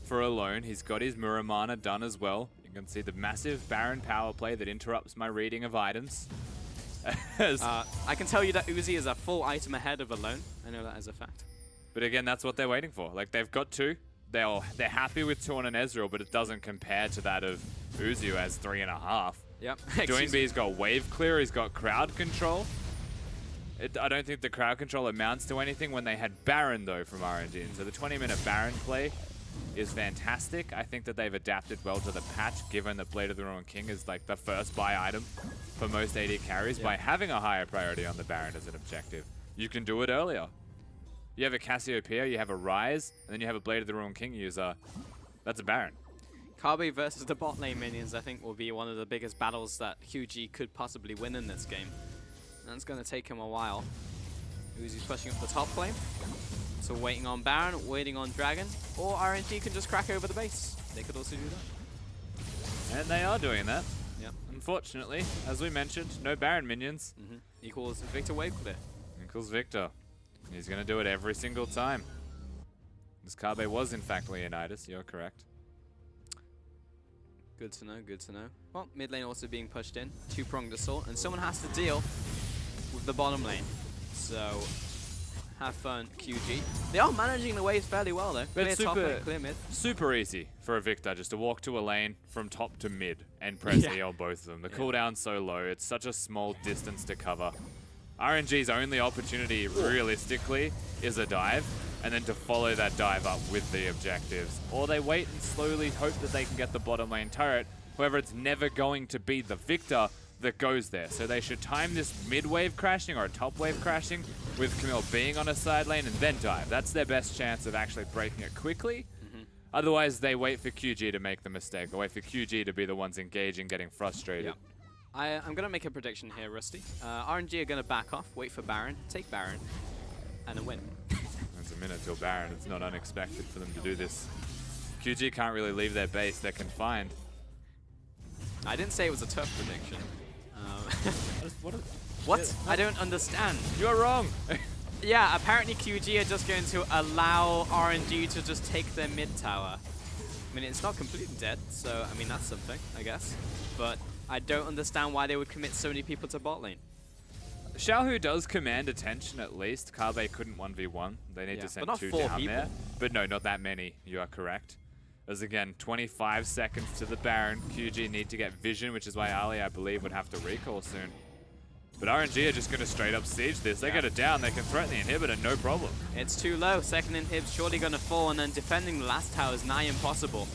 for Alone. He's got his Muramana done as well. You can see the massive Baron power play that interrupts my reading of items. I can tell you that Uzi is a full item ahead of Alone. I know that as a fact. But again, that's what they're waiting for. Like, they've got 2. They're happy with 2 on an Ezreal, but it doesn't compare to that of Uzi, who has 3.5. Yep. Doinby's got wave clear. He's got crowd control. I don't think the crowd control amounts to anything when they had Baron, though, from RNG. And so the 20-minute Baron play is fantastic. I think that they've adapted well to the patch, given that Blade of the Ruined King is like the first buy item for most AD carries. By having a higher priority on the Baron as an objective, you can do it earlier. You have a Cassiopeia, you have a Rise, and then you have a Blade of the Ruined King user. That's a Baron. Kabe versus the bot lane minions, I think, will be one of the biggest battles that QG could possibly win in this game. And it's going to take him a while. Uzi's pushing up the top lane. So waiting on Baron, waiting on Dragon, or RNG can just crack over the base. They could also do that. And they are doing that. Yep. Unfortunately, as we mentioned, no Baron minions. Equals Victor wave clear. Equals Victor. He's going to do it every single time. This Kabe was, in fact, Leonidas. You're correct. Good to know, good to know. Well, mid lane also being pushed in. 2-pronged assault, and someone has to deal with the bottom lane. So, have fun, QG. They are managing the waves fairly well, though. Clear top lane, clear mid. Super easy for a Victor just to walk to a lane from top to mid and press E on both of them. The cooldown's so low. It's such a small distance to cover. RNG's only opportunity, realistically, is a dive, and then to follow that dive up with the objectives. Or they wait and slowly hope that they can get the bottom lane turret. However, it's never going to be the Victor that goes there. So they should time this mid-wave crashing or a top-wave crashing with Camille being on a side lane and then dive. That's their best chance of actually breaking it quickly. Otherwise, they wait for QG to make the mistake. They wait for QG to be the ones engaging, getting frustrated. Yep. I'm going to make a prediction here, Rusty. RNG are going to back off, wait for Baron, take Baron, and then win. There's a minute till Baron. It's not unexpected for them to do this. QG can't really leave their base. They're confined. I didn't say it was a tough prediction. What? What? I don't understand. You're wrong. Yeah, apparently QG are just going to allow RNG to just take their mid tower. I mean, it's not completely dead, so, I mean, that's something, I guess. But I don't understand why they would commit so many people to bot lane. Xiaohu does command attention at least. Kabe couldn't 1v1. They need to send 2 down there. But no, not that many. You are correct. As again, 25 seconds to the Baron. QG need to get vision, which is why Ali, I believe, would have to recall soon. But RNG are just going to straight up siege this. They get it down. They can threaten the inhibitor, no problem. It's too low. Second inhib's surely going to fall, and then defending the last tower is nigh impossible.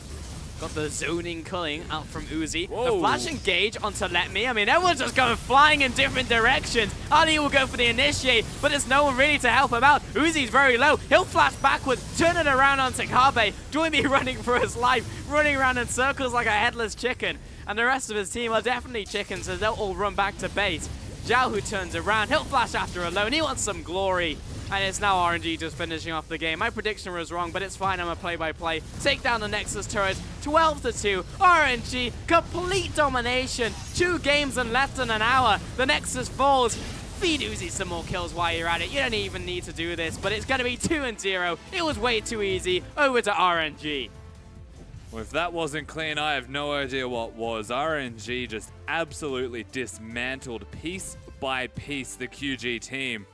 Got the zoning culling out from Uzi. Whoa. The flash engage onto Let Me. I mean, everyone's just going flying in different directions. Ali will go for the initiate, but there's no one really to help him out. Uzi's very low. He'll flash backwards, turn it around onto Kabe. Doinby running for his life, running around in circles like a headless chicken. And the rest of his team are definitely chickens, so they'll all run back to base. Xiaohu turns around. He'll flash after Alone. He wants some glory. And it's now RNG just finishing off the game. My prediction was wrong, but it's fine. I'm a play-by-play. Take down the Nexus turret. 12-2. RNG, complete domination. 2 games and less than an hour. The Nexus falls. Feed Uzi some more kills while you're at it. You don't even need to do this, but it's going to be 2-0. It was way too easy. Over to RNG. Well, if that wasn't clean, I have no idea what was. RNG just absolutely dismantled piece by piece the QG team.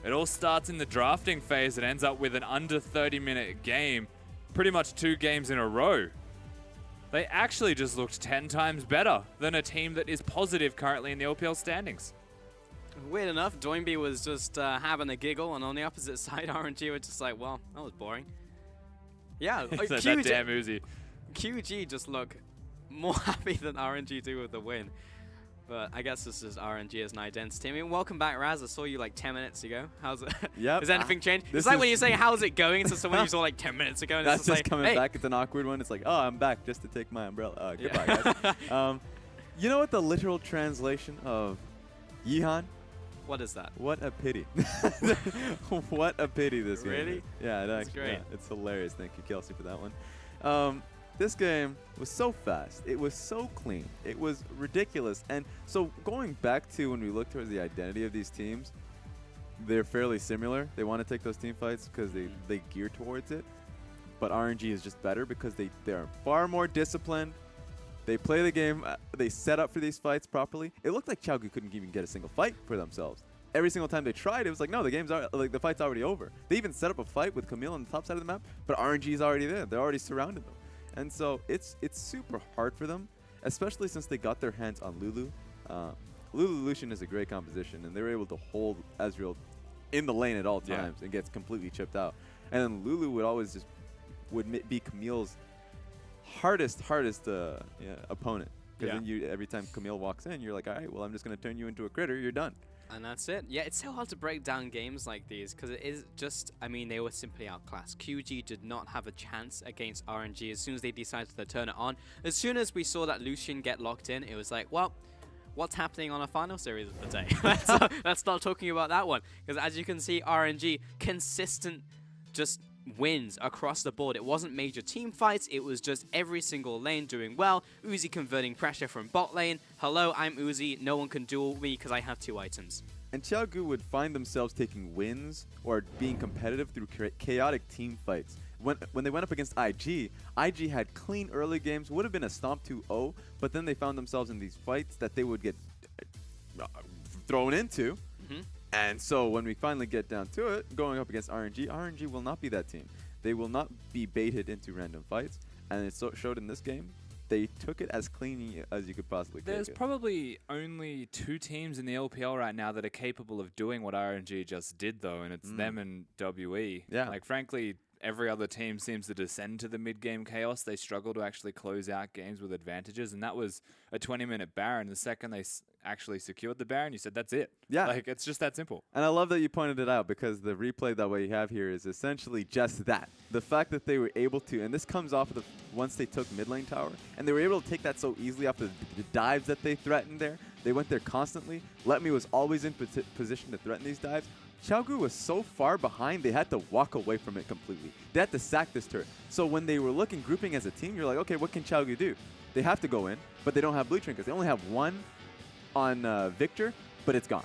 It all starts in the drafting phase and ends up with an under 30-minute game, pretty much 2 games in a row. They actually just looked 10 times better than a team that is positive currently in the LPL standings. Weird enough, Doinby was just having a giggle, and on the opposite side, RNG were just like, well, that was boring. Yeah, That damn Uzi. QG just look more happy than RNG do with the win. But I guess this is RNG as an identity. I mean, welcome back, Raz. I saw you like 10 minutes ago. How's it? Yep. Has anything changed? It's like when you say, how's it going to someone you saw like 10 minutes ago. And That's it's just like, coming hey. back. It's an awkward one. It's like, oh, I'm back just to take my umbrella. Goodbye, guys. You know what the literal translation of Yihan? What is that? What a pity. What a pity this game Really? is. Yeah, That's actually, great. yeah, it's hilarious. Thank you, Kelsey, for that one. This game was so fast. It was so clean. It was ridiculous. And so going back to when we look towards the identity of these teams, they're fairly similar. They want to take those team fights because they gear towards it. But RNG is just better because they're far more disciplined. They play the game. They set up for these fights properly. It looked like Xiaogu couldn't even get a single fight for themselves. Every single time they tried, it was like, no, the fight's already over. They even set up a fight with Camille on the top side of the map, but RNG is already there. They're already surrounded them. And so it's super hard for them, especially since they got their hands on Lulu. Lulu Lucian is a great composition, and they were able to hold Ezreal in the lane at all times and gets completely chipped out. And then Lulu would always be Camille's hardest opponent. Because then every time Camille walks in, you're like, all right, well, I'm just going to turn you into a critter. You're done. And that's it. Yeah, it's so hard to break down games like these because it is just, I mean, they were simply outclassed. QG did not have a chance against RNG as soon as they decided to turn it on. As soon as we saw that Lucian get locked in, it was like, well, what's happening on a final series of the day? Let's start talking about that one. Because as you can see, RNG, consistent just wins across the board. It wasn't major team fights, it was just every single lane doing well. Uzi converting pressure from bot lane. Hello, I'm Uzi, no one can duel me because I have 2 items. And Xiaogu would find themselves taking wins or being competitive through chaotic team fights. When they went up against IG had clean early games, would have been a stomp 2-0, but then they found themselves in these fights that they would get thrown into. And so when we finally get down to it, going up against RNG will not be that team. They will not be baited into random fights. And it showed in this game. They took it as clean as you could possibly take it. There's probably only 2 teams in the LPL right now that are capable of doing what RNG just did, though, and it's them and WE. Yeah. Like, frankly, every other team seems to descend to the mid-game chaos. They struggle to actually close out games with advantages, and that was a 20-minute Baron. The second they actually secured the Baron, you said, that's it. Yeah. Like, it's just that simple. And I love that you pointed it out because the replay that we have here is essentially just that. The fact that they were able to, and this comes off of once they took mid lane tower, and they were able to take that so easily off the dives that they threatened there. They went there constantly. Letme was always in position to threaten these dives. Xiaogu was so far behind, they had to walk away from it completely. They had to sack this turret. So when they were grouping as a team, you're like, okay, what can Xiaogu do? They have to go in, but they don't have blue trinkets. They only have 1 on Victor, but it's gone.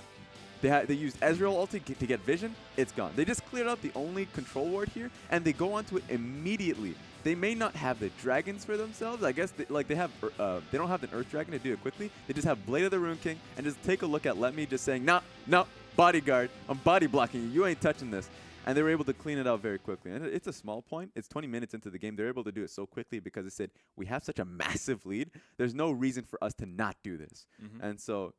They used Ezreal ulti to get vision. It's gone. They just cleared out the only control ward here, and they go onto it immediately. They may not have the dragons for themselves. I guess they don't have the Earth Dragon to do it quickly. They just have Blade of the Rune King, and just take a look at Letme just saying, no, bodyguard, I'm body blocking you. You ain't touching this. And they were able to clean it out very quickly. And it's a small point. It's 20 minutes into the game. They're able to do it so quickly because they said, we have such a massive lead. There's no reason for us to not do this. And so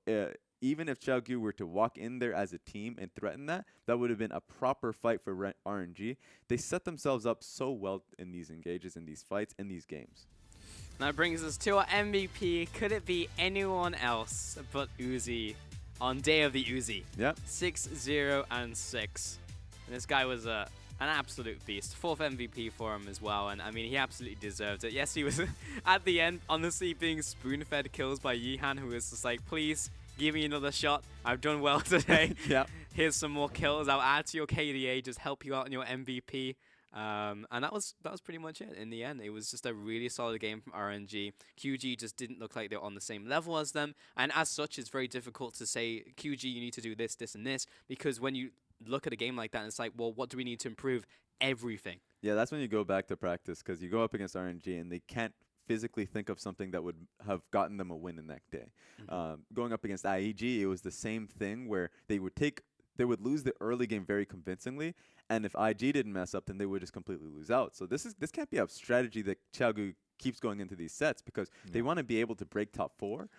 even if Xiaogu were to walk in there as a team and threaten that would have been a proper fight for RNG. They set themselves up so well in these engages, in these fights, in these games. That brings us to our MVP. Could it be anyone else but Uzi on day of the Uzi? Yep. 6-0 and 6. And this guy was an absolute beast. 4th MVP for him as well. And I mean, he absolutely deserved it. Yes, he was at the end, honestly, being spoon-fed kills by Yihan, who was just like, please give me another shot. I've done well today. Here's some more kills. I'll add to your KDA, just help you out in your MVP. And that was pretty much it in the end. It was just a really solid game from RNG. QG just didn't look like they were on the same level as them. And as such, it's very difficult to say, QG, you need to do this, this, and this. Because when you look at a game like that, it's like, well, what do we need to improve? Everything. Yeah, that's when you go back to practice because you go up against RNG and they can't physically think of something that would have gotten them a win in that day. Going up against IEG, it was the same thing where they would take they would lose the early game very convincingly, and if IG didn't mess up, then they would just completely lose out. So this can't be a strategy that Xiaogu keeps going into these sets because they want to be able to break top 4.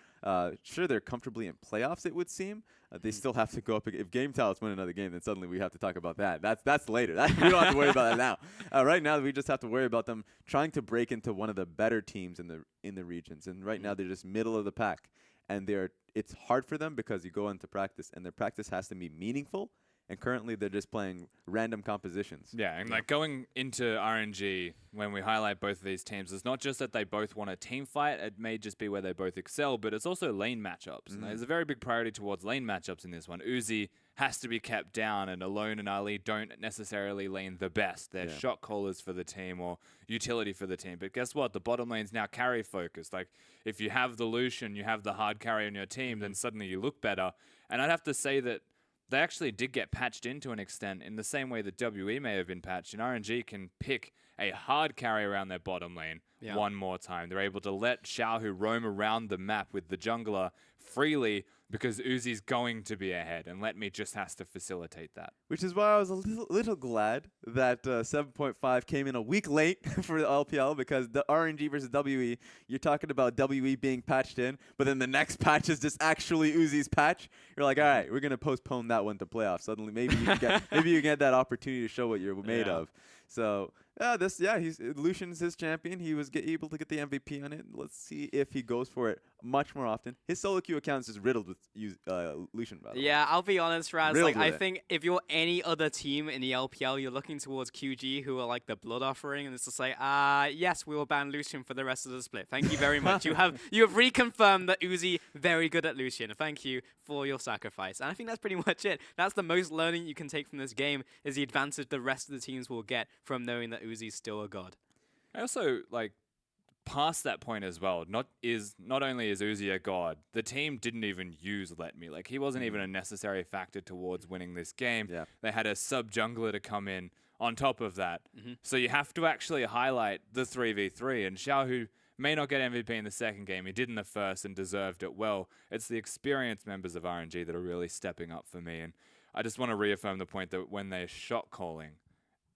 Sure, they're comfortably in playoffs, it would seem. They still have to go up. If Game Talents win another game, then suddenly we have to talk about that. That's later. We don't have to worry about that now. Right now, we just have to worry about them trying to break into one of the better teams in the regions. And right now, they're just middle of the pack. And it's hard for them because you go into practice, and their practice has to be meaningful. And currently, they're just playing random compositions. Yeah, and like going into RNG, when we highlight both of these teams, it's not just that they both want a team fight. It may just be where they both excel, but it's also lane matchups. And there's a very big priority towards lane matchups in this one. Uzi has to be kept down, and Alone and Ali don't necessarily lane the best. They're shot callers for the team or utility for the team. But guess what? The bottom lane's now carry focused. Like, if you have the Lucian, you have the hard carry on your team, then suddenly you look better. And I'd have to say that they actually did get patched in to an extent in the same way that WE may have been patched. And RNG can pick a hard carry around their bottom lane one more time. They're able to let Xiaohu roam around the map with the jungler freely because Uzi's going to be ahead, and Let Me just has to facilitate that. Which is why I was a little glad that 7.5 came in a week late for the LPL, because the RNG versus WE, you're talking about WE being patched in, but then the next patch is just actually Uzi's patch. You're like, all right, we're going to postpone that one to playoffs. Suddenly, maybe you get that opportunity to show what you're made of. So Lucian's his champion. He was able to get the MVP on it. Let's see if he goes for it much more often. His solo queue account is just riddled with Lucian, by the way. Yeah, I'll be honest, Raz. Riddled I with it. think if you're any other team in the LPL, you're looking towards QG, who are like the blood offering, and it's just like, yes, we will ban Lucian for the rest of the split. Thank you very much. You have reconfirmed that Uzi very good at Lucian. Thank you for your sacrifice. And I think that's pretty much it. That's the most learning you can take from this game, is the advantage the rest of the teams will get from knowing that Uzi's still a god. I also, like, past that point as well, not only is Uzi a god, the team didn't even use Let Me. Like, he wasn't even a necessary factor towards winning this game. Yeah. They had a sub-jungler to come in on top of that. So you have to actually highlight the 3v3, and Xiaohu may not get MVP in the second game. He did in the first and deserved it well. It's the experienced members of RNG that are really stepping up for me, and I just want to reaffirm the point that when they're shot calling,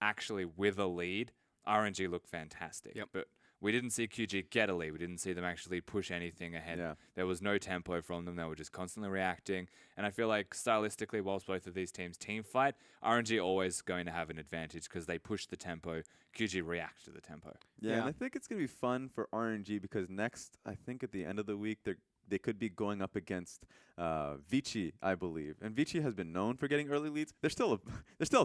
actually with a lead, RNG looked fantastic. But we didn't see QG get a lead. We didn't see them actually push anything ahead. There was no tempo from them. They were just constantly reacting. And I feel like stylistically, whilst both of these teams team fight, RNG always going to have an advantage because they push the tempo. QG reacts to the tempo. Yeah, and I think it's going to be fun for RNG because next, I think at the end of the week, they could be going up against Vici, I believe. And Vici has been known for getting early leads. They're still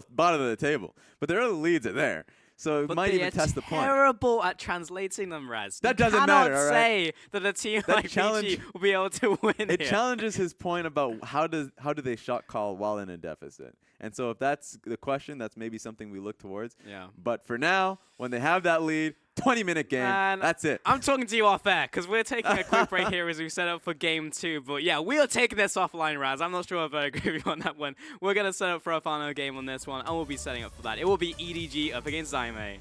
bottom of the table, but their early leads are there. So it might even test the point. Terrible at translating them, Raz. That doesn't matter, all right? Say that a team like Vici will be able to win. It challenges his point about how do they shot call while in a deficit. And so if that's the question, that's maybe something we look towards. Yeah. But for now, when they have that lead, 20-minute game, that's it. I'm talking to you off air because we're taking a quick break here as we set up for game 2. But yeah, we are taking this offline, Raz. I'm not sure if I agree with you on that one. We're going to set up for a final game on this one, and we'll be setting up for that. It will be EDG up against Zaime.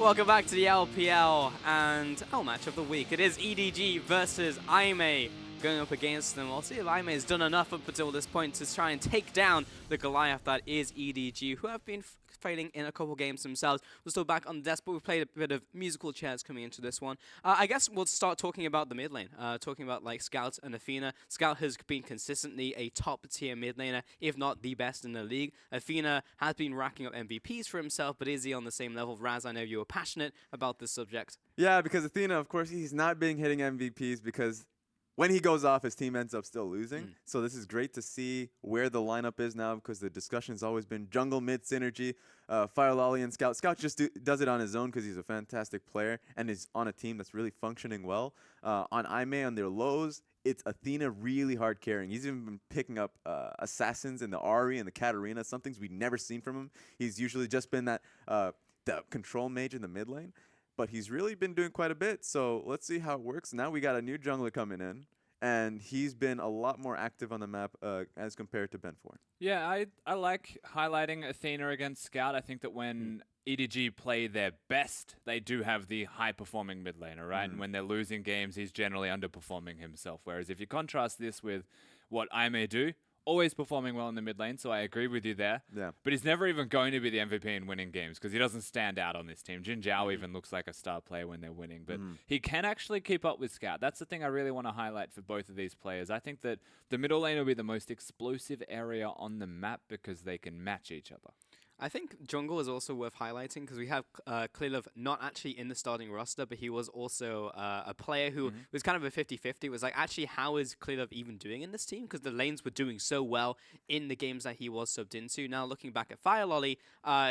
Welcome back to the LPL and match of the week. It is EDG versus Aime going up against them. We'll see if Aime has done enough up until this point to try and take down the Goliath that is EDG, who have been fighting in a couple games themselves. We're still back on the desk, but we've played a bit of musical chairs coming into this one. I guess we'll start talking about the mid lane, talking about like Scout and Athena. Scout has been consistently a top tier mid laner, if not the best in the league. Athena has been racking up MVPs for himself, but is he on the same level? Raz, I know you were passionate about this subject. Yeah, because Athena, of course, he's not been hitting MVPs because when he goes off, his team ends up still losing. So this is great to see where the lineup is now, because the discussion's always been jungle mid synergy, Fire Lolly and Scout. Scout just does it on his own because he's a fantastic player and is on a team that's really functioning well. On Aime, on their lows, it's Athena really hard carrying. He's even been picking up assassins in the Ari and the Katarina, some things we've never seen from him. He's usually just been that the control mage in the mid lane. But he's really been doing quite a bit, so let's see how it works. Now we got a new jungler coming in, and he's been a lot more active on the map as compared to Ben4. Yeah, I like highlighting Athena against Scout. I think that when EDG play their best, they do have the high-performing mid laner, right? And when they're losing games, he's generally underperforming himself. Whereas if you contrast this with what Aime do, always performing well in the mid lane, so I agree with you there. Yeah. But he's never even going to be the MVP in winning games because he doesn't stand out on this team. Jin Zhao even looks like a star player when they're winning, but he can actually keep up with Scout. That's the thing I really want to highlight for both of these players. I think that the middle lane will be the most explosive area on the map because they can match each other. I think jungle is also worth highlighting because we have Klilov not actually in the starting roster, but he was also a player who was kind of a 50-50. It was like, actually, how is Klilov even doing in this team? Because the lanes were doing so well in the games that he was subbed into. Now, looking back at Fire Lolly,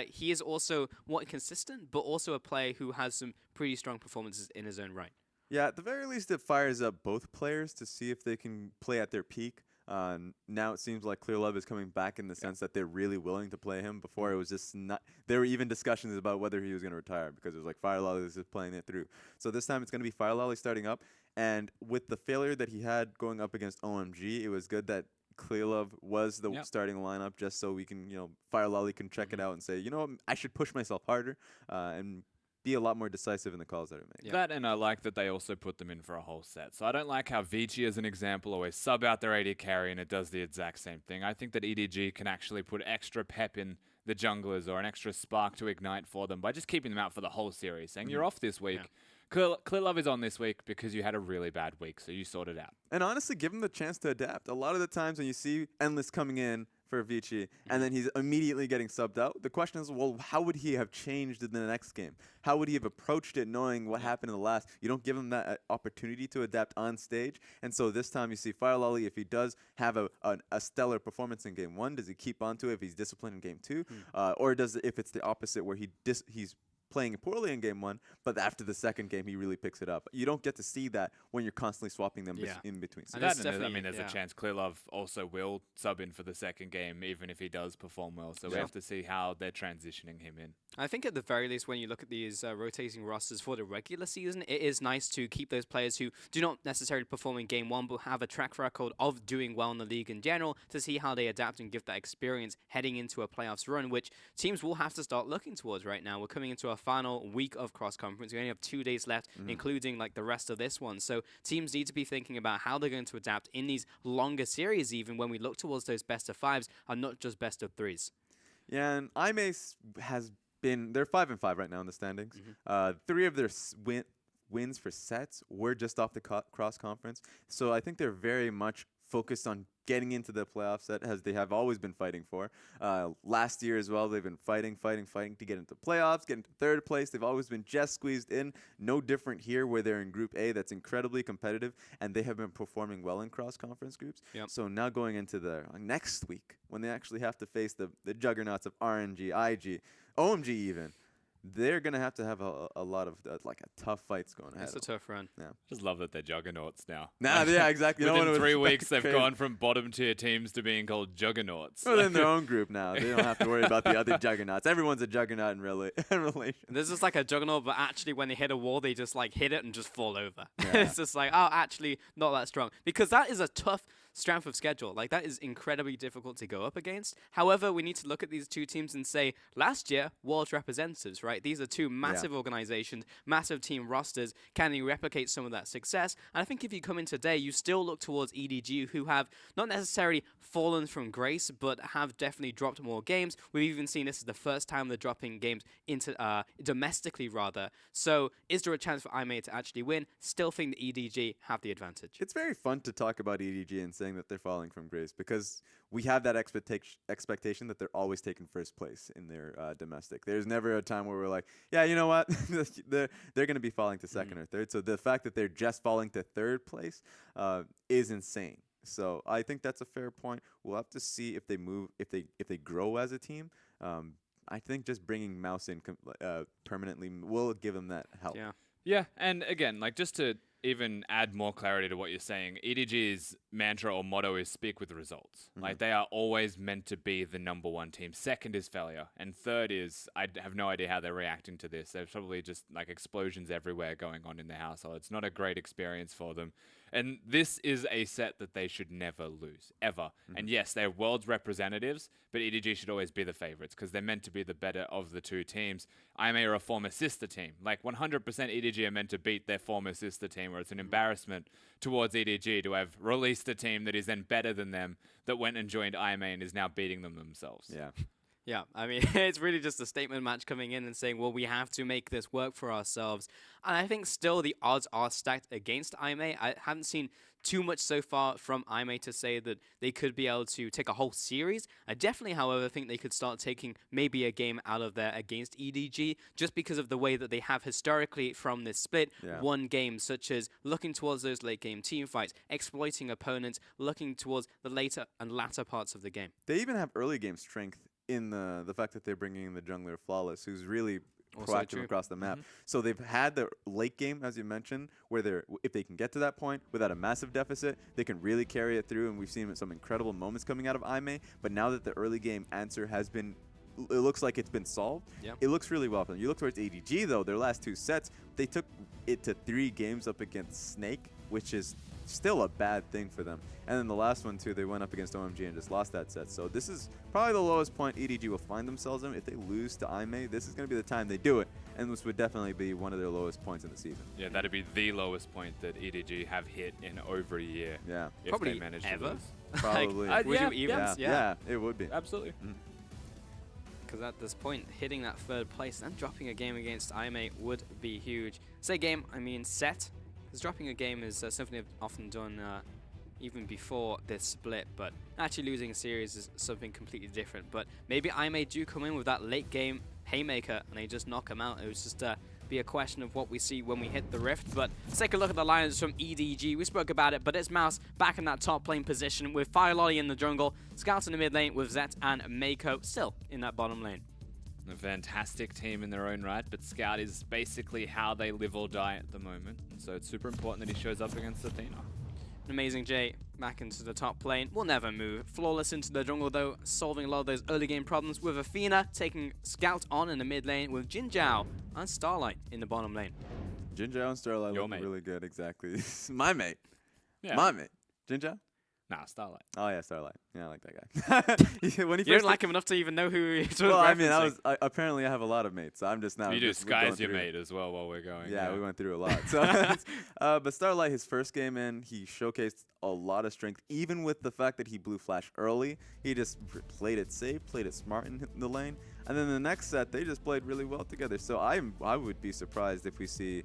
he is also more consistent, but also a player who has some pretty strong performances in his own right. Yeah, at the very least, it fires up both players to see if they can play at their peak. Now it seems like Clear Love is coming back in the sense that they're really willing to play him. Before it was just not. There were even discussions about whether he was going to retire because it was like Fire Lolly is just playing it through. So this time it's going to be Fire Lolly starting up, and with the failure that he had going up against OMG, it was good that Clear Love was the starting lineup just so we can, Fire Lolly can check it out and say, I should push myself harder and be a lot more decisive in the calls that I make. That, and I like that they also put them in for a whole set. So I don't like how Vici, as an example, always sub out their AD carry and it does the exact same thing. I think that EDG can actually put extra pep in the junglers or an extra spark to ignite for them by just keeping them out for the whole series, saying you're off this week. Clear Love is on this week because you had a really bad week, so you sorted out. And honestly, give him the chance to adapt. A lot of the times when you see Endless coming in for Vici, and then he's immediately getting subbed out, the question is, well, how would he have changed in the next game? How would he have approached it knowing what happened in the last? You don't give him that opportunity to adapt on stage. And so this time you see Fire Lolly, if he does have a stellar performance in game 1, does he keep on to it if he's disciplined in game 2? Or if it's the opposite where he's playing poorly in game 1, but after the second game, he really picks it up. You don't get to see that when you're constantly swapping them in between. So there's a chance Clear Love also will sub in for the second game, even if he does perform well. So we have to see how they're transitioning him in. I think at the very least, when you look at these rotating rosters for the regular season, it is nice to keep those players who do not necessarily perform in game 1, but have a track record of doing well in the league in general, to see how they adapt and give that experience heading into a playoffs run, which teams will have to start looking towards right now. We're coming into a final week of cross-conference. We only have 2 days left, including like the rest of this one. So teams need to be thinking about how they're going to adapt in these longer series, even when we look towards those best of 5s and not just best of 3s. Yeah, and Aime has been, they're 5-5 right now in the standings. 3 of their wins for sets were just off the cross-conference. So I think they're very much focused on getting into the playoff set, as they have always been fighting for. Last year as well, they've been fighting to get into playoffs, get into third place. They've always been just squeezed in. No different here, where they're in Group A that's incredibly competitive, and they have been performing well in cross-conference groups. So now going into the next week, when they actually have to face the juggernauts of RNG, IG, OMG even, they're going to have a lot of tough fights going ahead. It's a tough run. Yeah. Just love that they're juggernauts now. Yeah, exactly. Within 3 weeks, they've gone from bottom tier teams to being called juggernauts. Well, in their own group now. They don't have to worry about the other juggernauts. Everyone's a juggernaut in relation. This is like a juggernaut, but actually when they hit a wall, they just hit it and just fall over. It's just like, oh, actually not that strong. Because that is a tough strength of schedule. Like, that is incredibly difficult to go up against. However, we need to look at these two teams and say, last year, World representatives, right? These are two massive organizations, massive team rosters. Can you replicate some of that success? And I think if you come in today, you still look towards EDG, who have not necessarily fallen from grace, but have definitely dropped more games. We've even seen this is the first time they're dropping games into domestically, rather. So is there a chance for IMA to actually win? Still think the EDG have the advantage. It's very fun to talk about EDG and saying that they're falling from grace because we have that expectation that they're always taking first place in their domestic. There's never a time where we're like, yeah, you know what? they're going to be falling to second or third. So the fact that they're just falling to third place is insane. So I think that's a fair point. We'll have to see if they move, if they grow as a team. I think just bringing Mouse in permanently will give them that help. Yeah, and again, like just to even add more clarity to what you're saying, EDG's mantra or motto is speak with results. Like they are always meant to be the #1 team. Second is failure, and third is I have no idea how they're reacting to this. There's probably just like explosions everywhere going on in the household. It's not a great experience for them. And this is a set that they should never lose, ever. And yes, they're world's representatives, but EDG should always be the favorites because they're meant to be the better of the two teams. IMA are a former sister team. Like 100% EDG are meant to beat their former sister team, or it's an embarrassment towards EDG to have released a team that is then better than them that went and joined IMA and is now beating them themselves. Yeah. Yeah, I mean, it's really just a statement match coming in and saying, well, we have to make this work for ourselves. And I think still the odds are stacked against IMA. I haven't seen too much so far from IMA to say that they could be able to take a whole series. I definitely, however, think they could start taking maybe a game out of there against EDG just because of the way that they have historically from this split won games, such as looking towards those late game team fights, exploiting opponents, looking towards the later and latter parts of the game. They even have early game strength in the fact that they're bringing in the jungler Flawless, who's really proactive across the map. So they've had the late game, as you mentioned, where if they can get to that point without a massive deficit, they can really carry it through, and we've seen some incredible moments coming out of IMA. But now that the early game answer has been, it looks like it's been solved, it looks really well for them. You look towards EDG, though, their last two sets, they took it to 3 games up against Snake, which is still a bad thing for them. And then the last one, too, they went up against OMG and just lost that set. So this is probably the lowest point EDG will find themselves in. If they lose to IMA, this is going to be the time they do it. And this would definitely be one of their lowest points in the season. Yeah, that'd be the lowest point that EDG have hit in over a year. Yeah. If probably they manage ever. to lose. Probably. Yeah, it would be. Absolutely. Because at this point, hitting that third place and dropping a game against IMA would be huge. Say game, I mean set. Because dropping a game is something I've often done even before this split, but actually losing a series is something completely different. But maybe IMA do come in with that late game haymaker and they just knock them out. It was just be a question of what we see when we hit the rift. But let's take a look at the lines from EDG. We spoke about it, but it's Mouse back in that top lane position with Fire Lolly in the jungle, Scout in the mid lane with Zet and Mako still in that bottom lane. A fantastic team in their own right, but Scout is basically how they live or die at the moment. So it's super important that he shows up against Athena. An amazing Jay back into the top lane. Will never move. Flawless into the jungle though, solving a lot of those early game problems with Athena taking Scout on in the mid lane with Jin Zhao and Starlight in the bottom lane. Jin Zhao and Starlight look really good, exactly. My mate. Yeah. My mate. Jin Zhao? Nah, Starlight. Oh yeah, Starlight. Yeah, I like that guy. When he you don't like him enough to even know who he's Well, I mean, apparently I have a lot of mates. So I'm just now. You do Sky's your mate as well while we're going. Yeah, we went through a lot. So, but Starlight, his first game in, he showcased a lot of strength, even with the fact that he blew Flash early. He just played it safe, played it smart in the lane, and then the next set they just played really well together. So I would be surprised if we see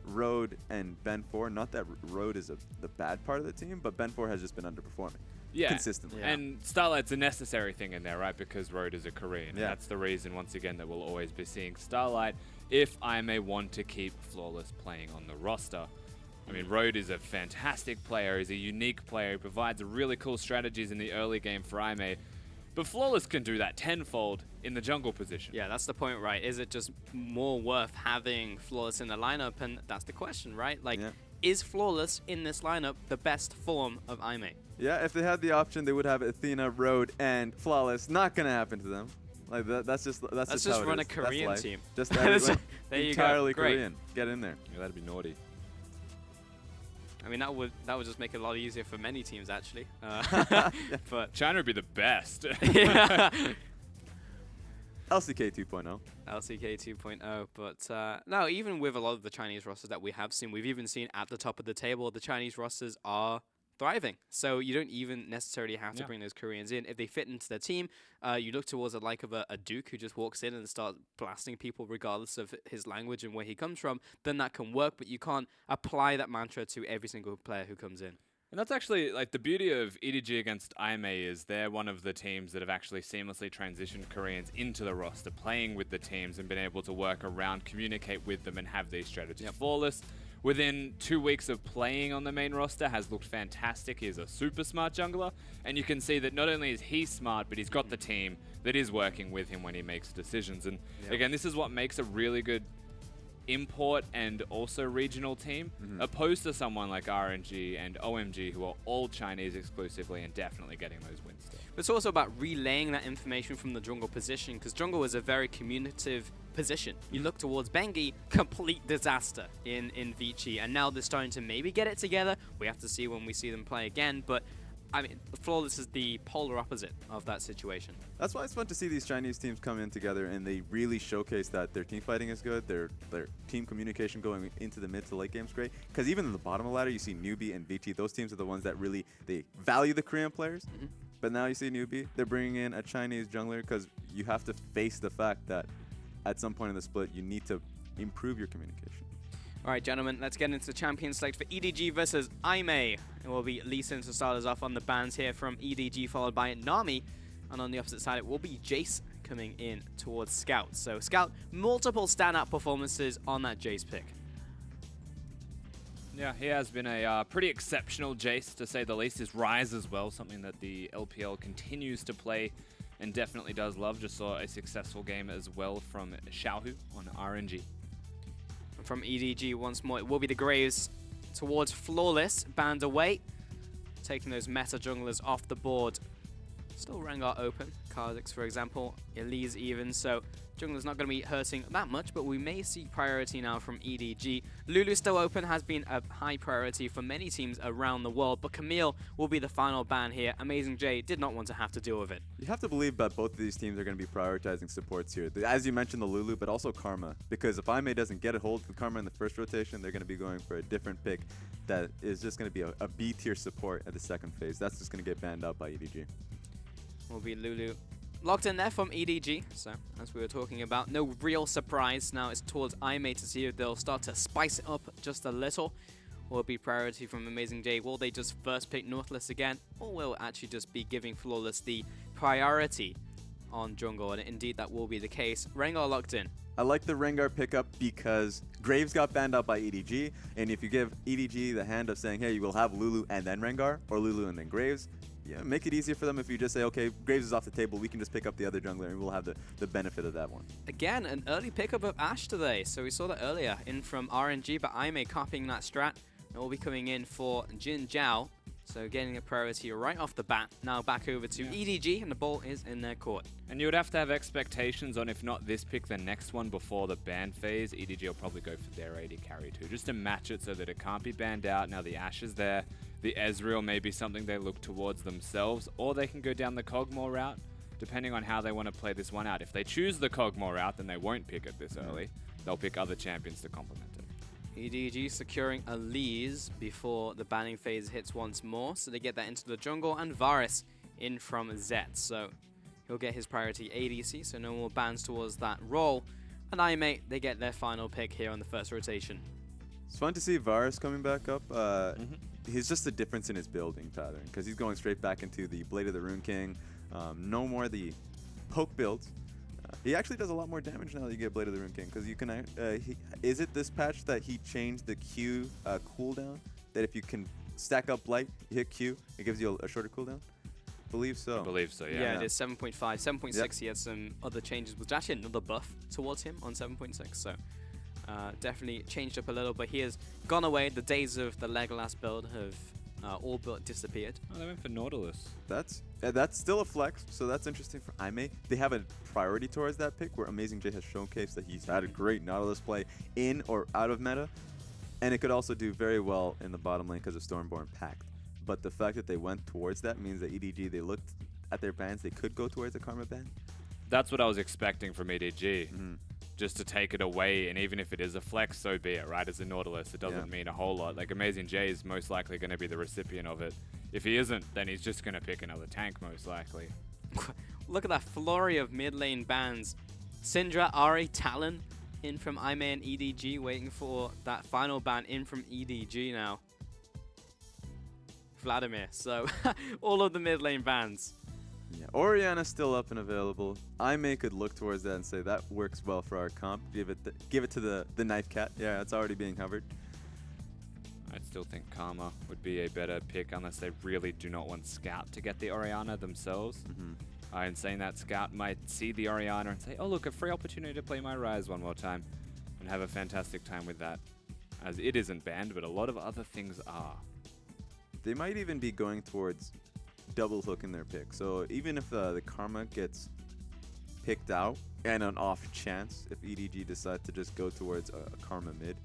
Road and Ben4. Not that Road is the bad part of the team, but Ben4 has just been underperforming. Yeah, consistently. Yeah. And Starlight's a necessary thing in there, right? Because Road is a Korean. Yeah. And that's the reason, once again, that we'll always be seeing Starlight if I may want to keep Flawless playing on the roster. I mean, Road is a fantastic player. He's a unique player. He provides really cool strategies in the early game for IMA. But Flawless can do that tenfold in the jungle position. Yeah, that's the point, right? Is it just more worth having Flawless in the lineup? And that's the question, right? Like, is Flawless in this lineup the best form of IMA? Yeah, if they had the option, they would have Athena, Road, and Flawless. Not gonna happen to them. Like that's just how just it run is. a Korean team. Just there you entirely go. Korean. Get in there. Yeah, that'd be naughty. I mean, that would just make it a lot easier for many teams, actually. But China would be the best. yeah. LCK 2.0. LCK 2.0, but no, even with a lot of the Chinese rosters that we have seen, we've even seen at the top of the table, the Chinese rosters are thriving. So you don't even necessarily have to bring those Koreans in. If they fit into their team, you look towards the like of a Duke who just walks in and starts blasting people regardless of his language and where he comes from, then that can work, but you can't apply that mantra to every single player who comes in. And that's actually, like, the beauty of EDG against IMA is they're one of the teams that have actually seamlessly transitioned Koreans into the roster, playing with the teams and been able to work around, communicate with them, and have these strategies. Flawless, within 2 weeks of playing on the main roster, has looked fantastic. He's a super smart jungler, and you can see that not only is he smart, but he's got the team that is working with him when he makes decisions. And again, this is what makes a really good import and also regional team, opposed to someone like RNG and OMG, who are all Chinese exclusively and definitely getting those wins still. But it's also about relaying that information from the jungle position, because jungle is a very communicative position. You look towards Bengi, complete disaster in Vici, and now they're starting to maybe get it together. We have to see when we see them play again, but I mean, Flawless is the polar opposite of that situation. That's why it's fun to see these Chinese teams come in together and they really showcase that their team fighting is good, their team communication going into the mid to late game is great. Because even in the bottom of the ladder, you see Newbie and VT. Those teams are the ones that really, they value the Korean players. But now you see Newbie, they're bringing in a Chinese jungler because you have to face the fact that at some point in the split, you need to improve your communication. All right, gentlemen, let's get into the champion select for EDG versus IMA. It will be Lee Sin to start us off on the bans here from EDG, followed by Nami. And on the opposite side, it will be Jace coming in towards Scout. So Scout, multiple standout performances on that Jace pick. Yeah, he has been a pretty exceptional Jace, to say the least. His Rise as well, something that the LPL continues to play and definitely does love. Just saw a successful game as well from Xiaohu on RNG. From EDG once more, it will be the Graves towards Flawless, banned away, taking those meta junglers off the board. Still Rengar open, Kha'Zix for example, Elise even, so jungler's not going to be hurting that much, but we may see priority now from EDG. Lulu still open, has been a high priority for many teams around the world, but Camille will be the final ban here. Amazing J did not want to have to deal with it. You have to believe that both of these teams are going to be prioritizing supports here. As you mentioned, the Lulu, but also Karma. Because if IMA doesn't get a hold of Karma in the first rotation, they're going to be going for a different pick that is just going to be a B-tier support at the second phase. That's just going to get banned out by EDG. Will be Lulu locked in there from EDG, so as we were talking about, no real surprise. Now it's towards IMA to see if they'll start to spice it up just a little. Will it be priority from Amazing J? Will they just first pick Nautilus again? Or will it actually just be giving Flawless the priority on jungle? And indeed that will be the case. Rengar locked in. I like the Rengar pickup because Graves got banned out by EDG, and if you give EDG the hand of saying, hey, you will have Lulu and then Rengar, or Lulu and then Graves, yeah, make it easier for them if you just say, okay, Graves is off the table, we can just pick up the other jungler and we'll have the benefit of that one. Again, an early pickup of Ashe today. So we saw that earlier in from RNG, but IMA copying that strat. And will be coming in for Jin Zhao. So getting a priority right off the bat. Now back over to EDG, and the ball is in their court. And you would have to have expectations on, if not this pick, the next one before the ban phase. EDG will probably go for their AD carry too, just to match it so that it can't be banned out. Now the Ashe is there. The Ezreal may be something they look towards themselves, or they can go down the Kog'Maw route, depending on how they want to play this one out. If they choose the Kog'Maw route, then they won't pick it this early. They'll pick other champions to complement it. EDG securing Elise before the banning phase hits once more, so they get that into the jungle, and Varus in from Zet, so he'll get his priority ADC, so no more bans towards that role. And IMA, they get their final pick here on the first rotation. It's fun to see Varus coming back up. He's just a difference in his building pattern, because he's going straight back into the Blade of the Rune King. No more the poke builds. He actually does a lot more damage now that you get Blade of the Rune King, because you can. Is it this patch that he changed the Q cooldown? That if you can stack up Blight, you hit Q, it gives you a shorter cooldown? Believe so. I believe so, yeah. Yeah, it is 7.5. 7.6, he had some other changes. Was actually another buff towards him on 7.6, so definitely changed up a little, but he has gone away. The days of the Legolas build have all but disappeared. Oh, they went for Nautilus. That's still a flex, so that's interesting for IMA. They have a priority towards that pick, where Amazing J has showcased that he's had a great Nautilus play in or out of meta. And it could also do very well in the bottom lane because of Stormborn Pact. But the fact that they went towards that means that EDG, they looked at their bans, they could go towards a Karma ban. That's what I was expecting from EDG. Mm. Just to take it away, and even if it is a flex, so be it, right? As a Nautilus, it doesn't mean a whole lot. Like, Amazing J is most likely going to be the recipient of it. If he isn't, then he's just going to pick another tank, most likely. Look at that flurry of mid lane bans. Syndra, Ari, Talon in from Imei and EDG, waiting for that final ban in from EDG now. Vladimir, so all of the mid lane bans. Yeah, Orianna's still up and available. Imei could look towards that and say that works well for our comp. Give it to the knife cat. Yeah, it's already being covered. I still think Karma would be a better pick unless they really do not want Scout to get the Orianna themselves. In saying that, Scout might see the Orianna and say, oh look, a free opportunity to play my Ryze one more time, and have a fantastic time with that. As it isn't banned, but a lot of other things are. They might even be going towards double hooking their pick. So even if the Karma gets picked out, and an off chance, if EDG decide to just go towards a Karma mid,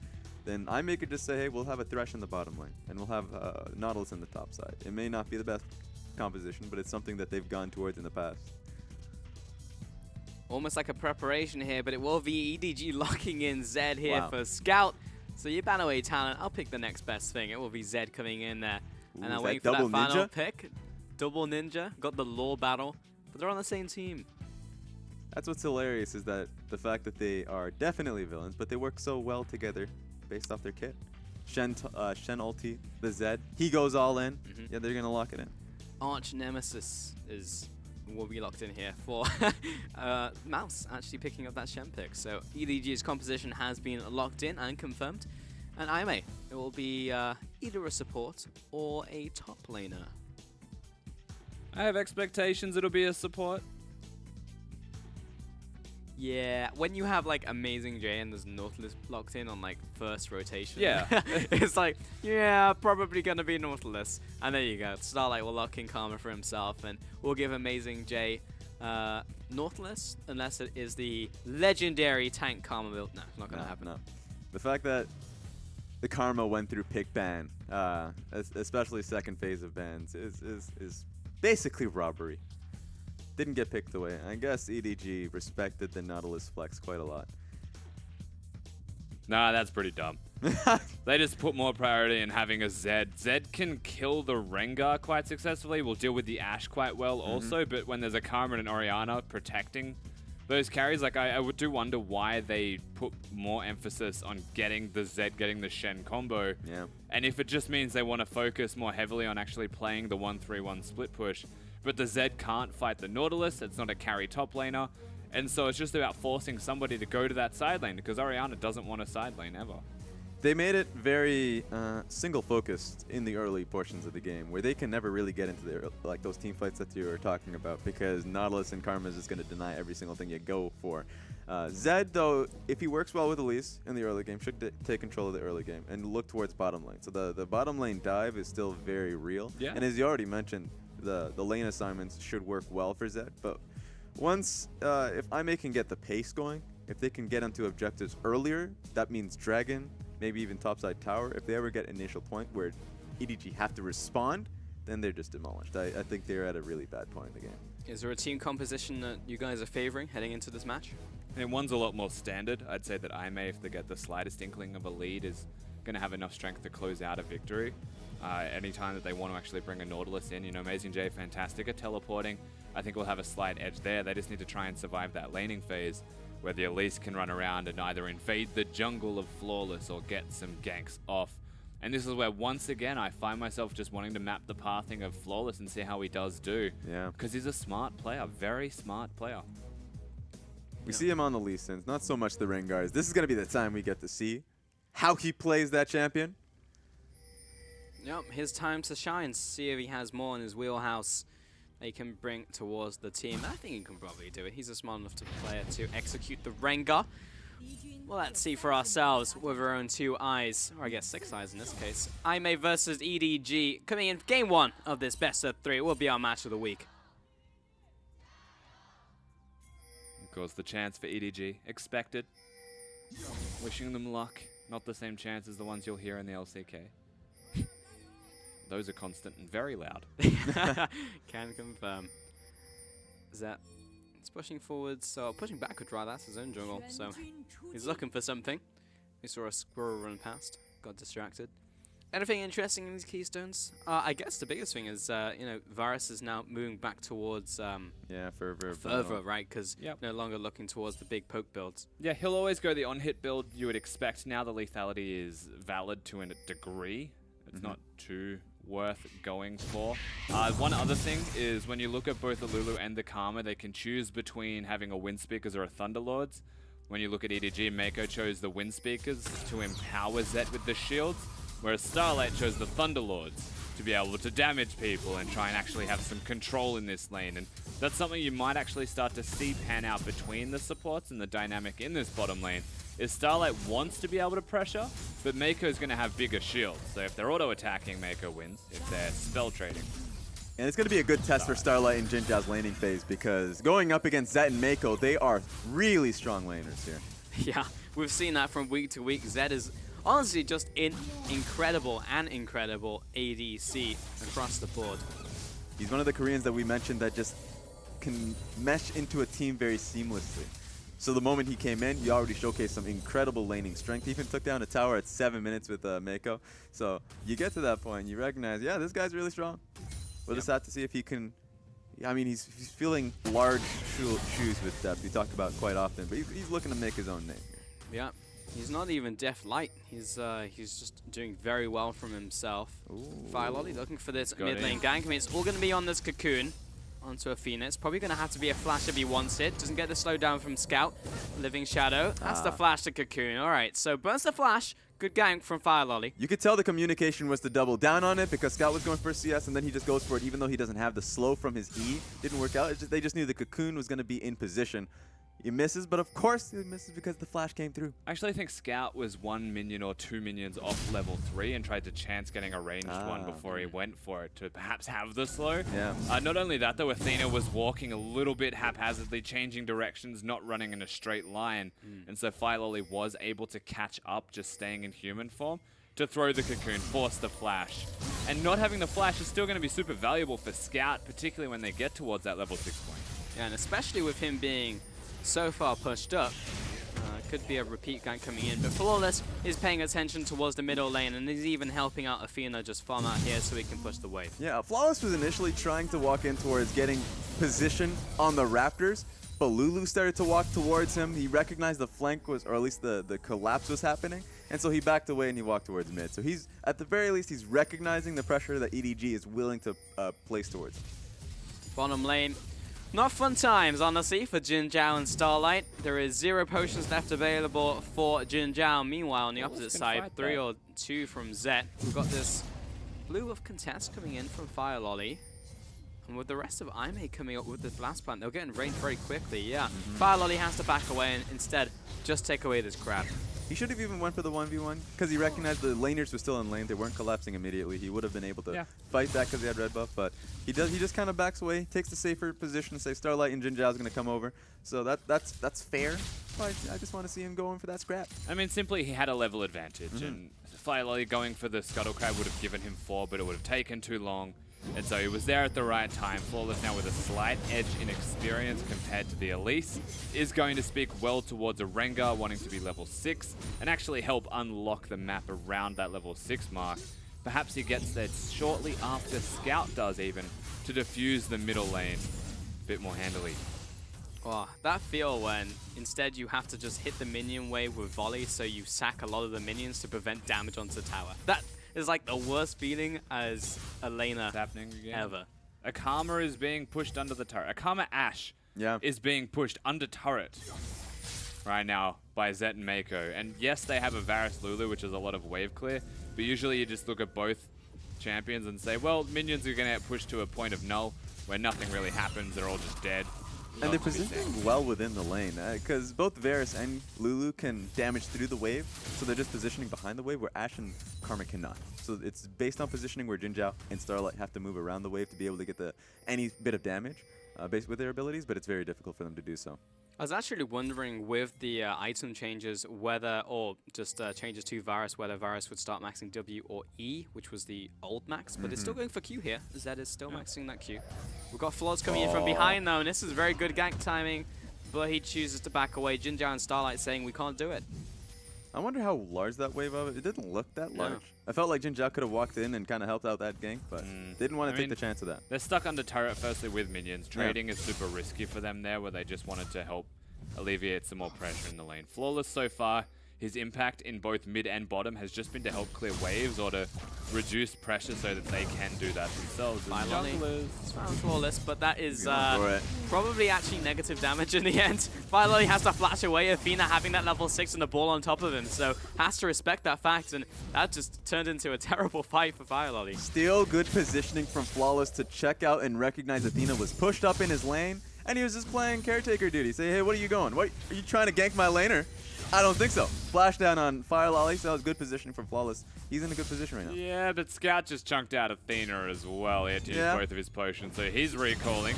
then Imei could just say, hey, we'll have a Thresh in the bottom lane, and we'll have Nautilus in the top side. It may not be the best composition, but it's something that they've gone towards in the past. Almost like a preparation here, but it will be EDG locking in Zed here Wow. for Scout. So you ban away Talent, I'll pick the next best thing. It will be Zed coming in there. Ooh, And I'm is waiting that for that double final ninja? pick. Double Ninja, got the lore battle, but they're on the same team. That's what's hilarious, is that the fact that they are definitely villains, but they work so well together based off their kit. Shen ulti, the Zed, he goes all in. Yeah, they're going to lock it in. Arch Nemesis is what we locked in here for Mouse actually picking up that Shen pick. So EDG's composition has been locked in and confirmed. And Imei, it will be either a support or a top laner. I have expectations it'll be a support. Yeah, when you have like Amazing J and there's Nautilus locked in on like first rotation. Yeah. It's like, yeah, probably gonna be Nautilus. And there you go. Starlight will lock in Karma for himself and we'll give Amazing J Nautilus unless it is the legendary tank Karma build. No, it's not gonna happen. No. The fact that the Karma went through pick ban, especially second phase of bans, is basically robbery. Didn't get picked away. I guess EDG respected the Nautilus flex quite a lot. Nah, that's pretty dumb. They just put more priority in having a Zed. Zed can kill the Rengar quite successfully. We'll deal with the Ashe quite well also, but when there's a Karma and an Orianna protecting those carries, like I do wonder why they put more emphasis on getting the Zed, getting the Shen combo. Yeah. And if it just means they want to focus more heavily on actually playing the 1-3-1 split push, but the Zed can't fight the Nautilus, it's not a carry top laner, and so it's just about forcing somebody to go to that side lane, because Orianna doesn't want a side lane ever. They made it very single-focused in the early portions of the game, where they can never really get into those team fights that you were talking about, because Nautilus and Karma is just going to deny every single thing you go for. Zed, though, if he works well with Elise in the early game, should take control of the early game and look towards bottom lane. So the bottom lane dive is still very real. Yeah. And as you already mentioned, the lane assignments should work well for Zed. But once, if Imei can get the pace going, if they can get onto objectives earlier, that means Dragon, maybe even topside tower. If they ever get initial point where EDG have to respond, then they're just demolished. I think they're at a really bad point in the game. Is there a team composition that you guys are favoring heading into this match? And one's a lot more standard. I'd say that Imei, if they get the slightest inkling of a lead, is going to have enough strength to close out a victory. Anytime that they want to actually bring a Nautilus in, Amazing J, fantastic at teleporting. I think we'll have a slight edge there. They just need to try and survive that laning phase, where the Elise can run around and either invade the jungle of Flawless or get some ganks off. And this is where, once again, I find myself just wanting to map the pathing of Flawless and see how he does do. Yeah. Because he's a smart player, very smart player. We see him on the Lee Sins, not so much the Rengars. This is going to be the time we get to see how he plays that champion. Yep, his time to shine. See if he has more in his wheelhouse they can bring towards the team. I think he can probably do it. He's a smart enough player to execute the Rengar. Well, let's see for ourselves with our own 2 eyes, or I guess 6 eyes in this case. Imei versus EDG coming in game 1 of this best of 3. It will be our match of the week. Of course, the chance for EDG expected. Wishing them luck. Not the same chants as the ones you'll hear in the LCK. Those are constant and very loud. Can confirm. Zet is pushing forwards, so pushing backward, right? That's his own jungle, so he's looking for something. We saw a squirrel run past, got distracted. Anything interesting in these keystones? I guess the biggest thing is, you know, Varus is now moving back towards further, right? Because no longer looking towards the big poke builds. Yeah, he'll always go the on-hit build you would expect. Now the lethality is valid to a degree. It's not too worth going for. One other thing is when you look at both the Lulu and the Karma, they can choose between having a Wind Speakers or a Thunderlords. When you look at EDG, Mako chose the Wind Speakers to empower Zet with the shields, whereas Starlight chose the Thunderlords to be able to damage people and try and actually have some control in this lane. And that's something you might actually start to see pan out between the supports and the dynamic in this bottom lane. Is Starlight wants to be able to pressure, but Mako's going to have bigger shields. So if they're auto-attacking, Mako wins. If they're spell trading. And it's going to be a good test for Starlight and Jinjao's laning phase, because going up against Zet and Mako, they are really strong laners here. Yeah, we've seen that from week to week. Zed is honestly just incredible ADC across the board. He's one of the Koreans that we mentioned that just can mesh into a team very seamlessly. So the moment he came in, he already showcased some incredible laning strength. He even took down a tower at 7 minutes with Mako. So you get to that point, you recognize, yeah, this guy's really strong. We'll just have to see if he can. I mean, he's feeling large shoes with depth. We talk about quite often, but he's looking to make his own name here. Yeah, he's not even Def Light. He's just doing very well from himself. Fire Lolly looking for this mid lane gank. I mean, it's all going to be on this Cocoon. Onto a Phoenix. Probably going to have to be a flash if he wants it. Doesn't get the slowdown from Scout. Living Shadow. That's the flash to Cocoon. All right, so burns the flash. Good gank from Fire Lolly. You could tell the communication was to double down on it because Scout was going for CS and then he just goes for it even though he doesn't have the slow from his E. Didn't work out. They just knew the Cocoon was going to be in position. He misses, but of course he misses because the flash came through. I actually think Scout was 1 minion or 2 minions off level 3 and tried to chance getting a ranged one before he went for it to perhaps have the slow. Yeah. Not only that though, Athena was walking a little bit haphazardly, changing directions, not running in a straight line. And so Fire Lolly was able to catch up, just staying in human form, to throw the Cocoon, force the flash. And not having the flash is still going to be super valuable for Scout, particularly when they get towards that level 6 point. Yeah, and especially with him being so far pushed up. Could be a repeat gank coming in, but Flawless is paying attention towards the middle lane, and he's even helping out Athena just farm out here so he can push the wave. Yeah, Flawless was initially trying to walk in towards getting position on the Raptors, but Lulu started to walk towards him. He recognized the flank was, or at least the collapse was happening, and so he backed away and he walked towards mid. So he's, at the very least, he's recognizing the pressure that EDG is willing to place towards him. Bottom lane. Not fun times, honestly, for Jin Zhao and Starlight. There is 0 potions left available for Jin Zhao. Meanwhile, on the opposite side, 3 or 2 from Zet. We've got this Blue of Contest coming in from Fire Lolly. And with the rest of Aimee coming up with the Blast Plant, they'll get in range very quickly, yeah. Fire Lolly has to back away and instead just take away this crab. He should have even went for the 1v1 because he recognized the laners were still in lane. They weren't collapsing immediately. He would have been able to fight that because he had red buff, but he just kind of backs away, takes the safer position, say Starlight and Jin Zhao is going to come over. So that's fair. But I just want to see him going for that scrap. I mean, simply he had a level advantage, and Fire Lolly going for the Scuttle Crab would have given him 4, but it would have taken too long. And so he was there at the right time. Flawless now with a slight edge in experience compared to the Elise is going to speak well towards a Rengar wanting to be level 6 and actually help unlock the map around that level 6 mark. Perhaps he gets there shortly after Scout does even to defuse the middle lane a bit more handily. Oh, that feel when instead you have to just hit the minion wave with volley so you sack a lot of the minions to prevent damage onto the tower. That is like the worst feeling as a laner ever. A Karma is being pushed under the turret. A Karma Ashe is being pushed under turret right now by Zet and Mako. And yes, they have a Varus Lulu, which is a lot of wave clear, but usually you just look at both champions and say, well, minions are going to get pushed to a point of null where nothing really happens. They're all just dead. And they're positioning well within the lane, because both Varus and Lulu can damage through the wave, so they're just positioning behind the wave where Ashe and Karma cannot. So it's based on positioning where Jin Zhao and Starlight have to move around the wave to be able to get any bit of damage based with their abilities, but it's very difficult for them to do so. I was actually wondering with the item changes whether, or just changes to Varus, whether Varus would start maxing W or E, which was the old max, but it's still going for Q here. Zed is still maxing that Q. We've got Flawless coming in from behind though, and this is very good gank timing, but he chooses to back away. Jin Jiao and Starlight saying we can't do it. I wonder how large that wave of it didn't look that large. I felt like Jin Jiao could have walked in and kind of helped out that gank, but didn't want to take the chance of that. They're stuck under turret firstly with minions. Trading is super risky for them there, where they just wanted to help alleviate some more pressure in the lane. Flawless so far, his impact in both mid and bottom has just been to help clear waves or to reduce pressure so that they can do that themselves. It's found Flawless, but that is probably actually negative damage in the end. Finally has to flash away, Athena having that level 6 and the ball on top of him, so has to respect that fact, and that just turned into a terrible fight for Firelolly. Still good positioning from Flawless to check out and recognize Athena was pushed up in his lane, and he was just playing caretaker duty. Say, hey, what are you going? What, are you trying to gank my laner? I don't think so. Flash down on Firelolly, so that was good positioning from Flawless. He's in a good position right now. Yeah, but Scout just chunked out Athena as well. He had to use both of his potions, so he's recalling,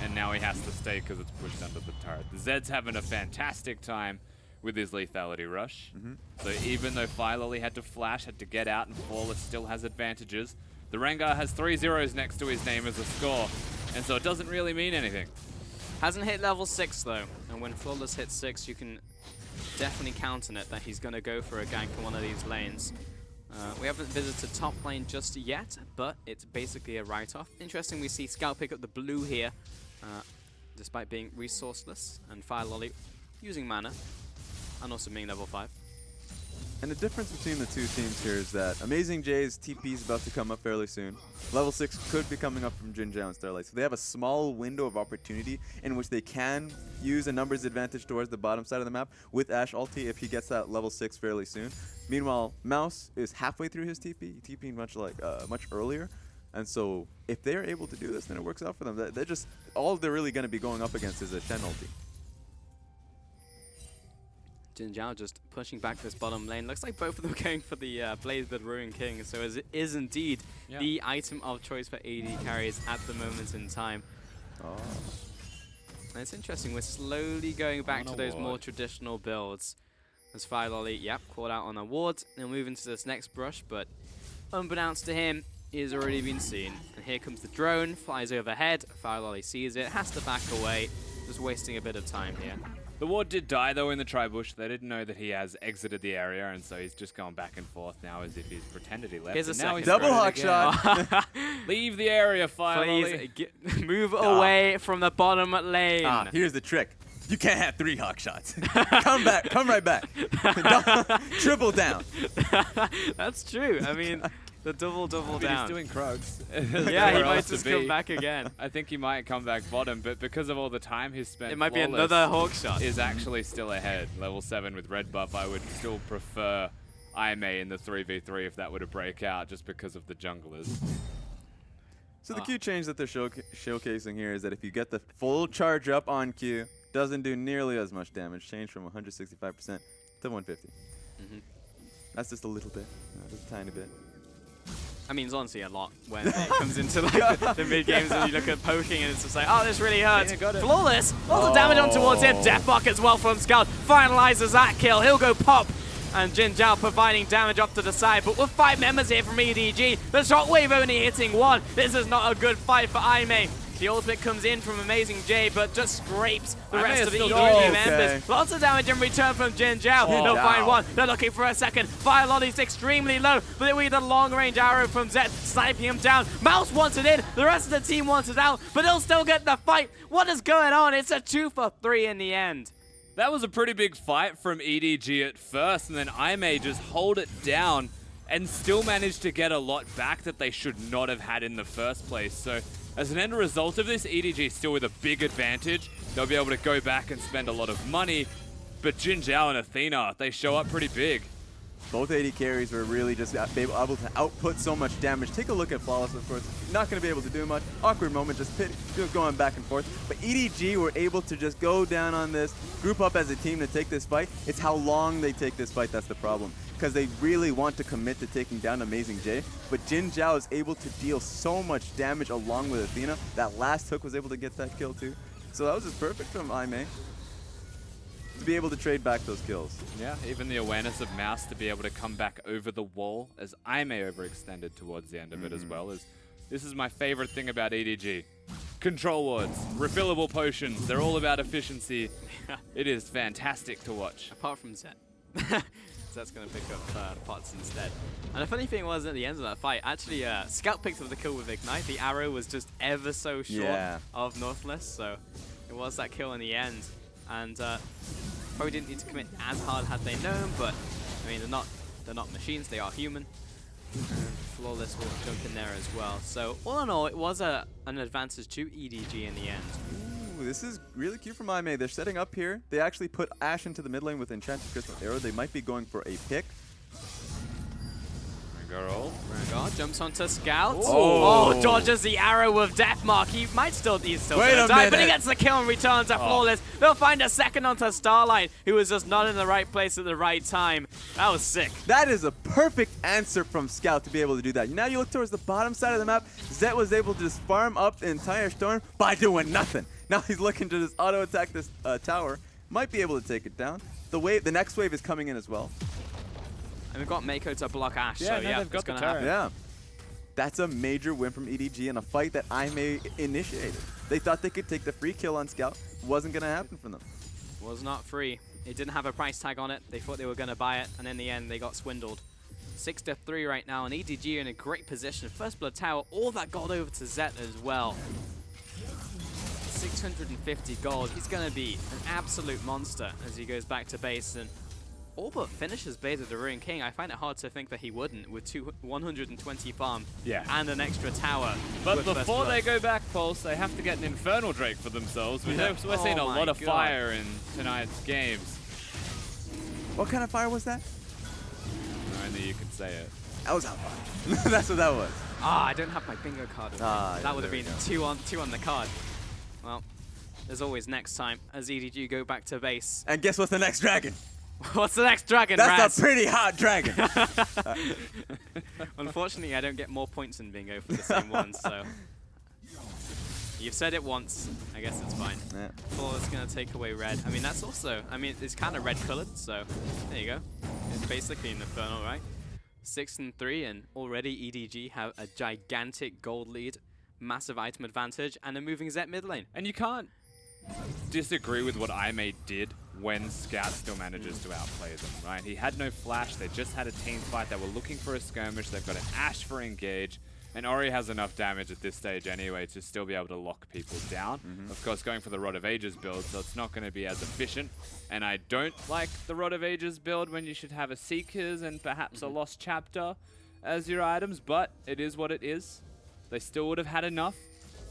and now he has to stay because it's pushed under the turret. The Zed's having a fantastic time with his lethality rush. So even though Firelolly had to flash, had to get out, and Flawless still has advantages, the Rengar has 3 zeros next to his name as a score, and so it doesn't really mean anything. Hasn't hit level 6 though, and when Flawless hits 6, you can definitely count on it that he's going to go for a gank in one of these lanes. We haven't visited top lane just yet, but it's basically a write-off. Interesting, we see Scout pick up the blue here, despite being resourceless, and Firelolly using mana, and also being level 5. And the difference between the two teams here is that Amazing J's TP is about to come up fairly soon. Level 6 could be coming up from Jin Jiao and Starlight. So they have a small window of opportunity in which they can use a numbers advantage towards the bottom side of the map with Ashe ulti if he gets that level 6 fairly soon. Meanwhile, Mouse is halfway through his TP, TPing much earlier. And so if they're able to do this, then it works out for them. They're just, all they're really going to be going up against is a Shen ulti. Jin Jiao just pushing back this bottom lane. Looks like both of them going for the Blaze with Ruin King. So it is indeed the item of choice for AD carries at the moment in time. And it's interesting. We're slowly going back to those more traditional builds. As Firelolly, called out on a ward. He'll move into this next brush, but unbeknownst to him, he has already been seen. And here comes the drone, flies overhead. Firelolly sees it, has to back away. Just wasting a bit of time here. The ward did die though in the tri-bush. They didn't know that he has exited the area, and so he's just going back and forth now as if he's pretended he left. Here's a second. Double hawk shot. Leave the area, Firelolly. Please move away from the bottom lane. Here's the trick. You can't have 3 hawk shots. Come back. Come right back. Triple down. That's true. I mean, the double down. He's doing Krugs. Yeah, he might just come back again. I think he might come back bottom, but because of all the time he's spent, it might be another hawk shot. Is actually still ahead. Level 7 with red buff. I would still prefer Aimee in the 3v3 if that were to break out, just because of the junglers. So the Q change that they're showcasing here is that if you get the full charge up on Q, doesn't do nearly as much damage. Change from 165% to 150. That's just a little bit, just a tiny bit. I mean, it's honestly a lot when it comes into like the mid games and you look at poking and it's just like, oh, this really hurts. Flawless, lots of damage on towards him. Deathbuck as well from Scout. Finalizes that kill. He'll go pop. And Jin Jiao providing damage off to the side, but with 5 members here from EDG, the shockwave only hitting 1. This is not a good fight for Aimee. The ultimate comes in from Amazing J, but just scrapes the rest of the EDG members. Lots of damage in return from Jin Jiao. They'll find 1. They're looking for a second. Firelolly's extremely low, but it will be the long-range arrow from Zed, sniping him down. Mouse wants it in. The rest of the team wants it out, but they'll still get the fight. What is going on? It's a 2 for 3 in the end. That was a pretty big fight from EDG at first, and then Aimee just hold it down and still managed to get a lot back that they should not have had in the first place. So as an end result of this, EDG still with a big advantage. They'll be able to go back and spend a lot of money, but Jin Jiao and Athena, they show up pretty big. Both AD carries were really just able to output so much damage. Take a look at Flawless, of course. Not going to be able to do much. Awkward moment, just going back and forth. But EDG were able to just go down on this, group up as a team to take this fight. It's how long they take this fight that's the problem. Because they really want to commit to taking down Amazing J. But Jin Jiao is able to deal so much damage along with Athena. That last hook was able to get that kill too. So that was just perfect from Aimee. to be able to trade back those kills. Yeah, even the awareness of Mouse to be able to come back over the wall as I may overextended towards the end of it as well. This is my favorite thing about EDG. Control wards, refillable potions, they're all about efficiency. It is fantastic to watch. Apart from Zet. Zet's going to pick up pots instead. And the funny thing was, at the end of that fight, actually, Scout picked up the kill with Ignite. The arrow was just ever so short of Northless, so it was that kill in the end. And probably didn't need to commit as hard had they known, but I mean, they're not machines, they are human. And Flawless will jump in there as well. So all in all, it was an advantage to EDG in the end. Ooh, this is really cute from IMA. They're setting up here. They actually put Ashe into the mid lane with Enchanted Crystal Arrow. They might be going for a pick. Rengar jumps onto Scout. Oh, dodges the arrow with Deathmark. He's still gonna die, but he gets the kill and returns to Flawless. They'll find a second onto Starlight, who was just not in the right place at the right time. That was sick. That is a perfect answer from Scout to be able to do that. Now you look towards the bottom side of the map. Zet was able to just farm up the entire storm by doing nothing. Now he's looking to just auto attack this tower. Might be able to take it down. The next wave is coming in as well. And we've got Mako to block Ashe, Yeah, so no, yeah, they've got it's the gonna turret. happen. Yeah. That's a major win from EDG in a fight that IMA initiated. They thought they could take the free kill on Scout. Wasn't going to happen for them. Was not free. It didn't have a price tag on it. They thought they were going to buy it, and in the end, they got swindled. 6-3 right now, and EDG in a great position. First Blood Tower, all that gold over to Zet as well. 650 gold. He's going to be an absolute monster as he goes back to base and all but finishes Beta the Ruin King. I find it hard to think that he wouldn't with 120 farm and an extra tower. But before they go back, Pulse, they have to get an Infernal Drake for themselves. We're seeing a lot of fire in tonight's games. What kind of fire was that? Only you can say it. That was Hellfire. That's what that was. Ah, I don't have my bingo card. That would have been two on the card. Well, there's always next time as EDG go back to base. And guess what's the next dragon? What's the next dragon, That's Raz? a pretty hot dragon. Unfortunately, I don't get more points in bingo for the same one, so... You've said it once. I guess it's fine. Yeah. Flawless going to take away red. I mean, that's also... I mean, it's kind of red-colored, so there you go. It's basically an Infernal, right? 6-3, and already EDG have a gigantic gold lead, massive item advantage, and a moving Zet mid lane. And you can't disagree with what IMA did when Scout still manages to outplay them, right? He had no flash, they just had a team fight, they were looking for a skirmish, they've got an Ashe for engage, and Ori has enough damage at this stage anyway to still be able to lock people down. Of course, going for the Rod of Ages build, so it's not going to be as efficient, and I don't like the Rod of Ages build when you should have a Seekers and perhaps a Lost Chapter as your items, but it is what it is. They still would have had enough.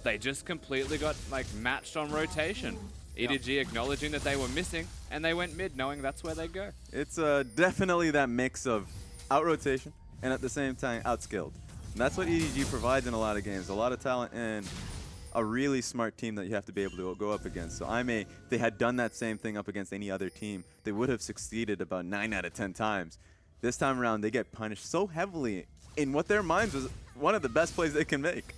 They just completely got matched on rotation. EDG acknowledging that they were missing, and they went mid knowing that's where they go. It's definitely that mix of out-rotation and at the same time out-skilled. And that's what EDG provides in a lot of games. A lot of talent and a really smart team that you have to be able to go up against. So if they had done that same thing up against any other team, they would have succeeded about 9 out of 10 times. This time around, they get punished so heavily in what their minds was one of the best plays they can make.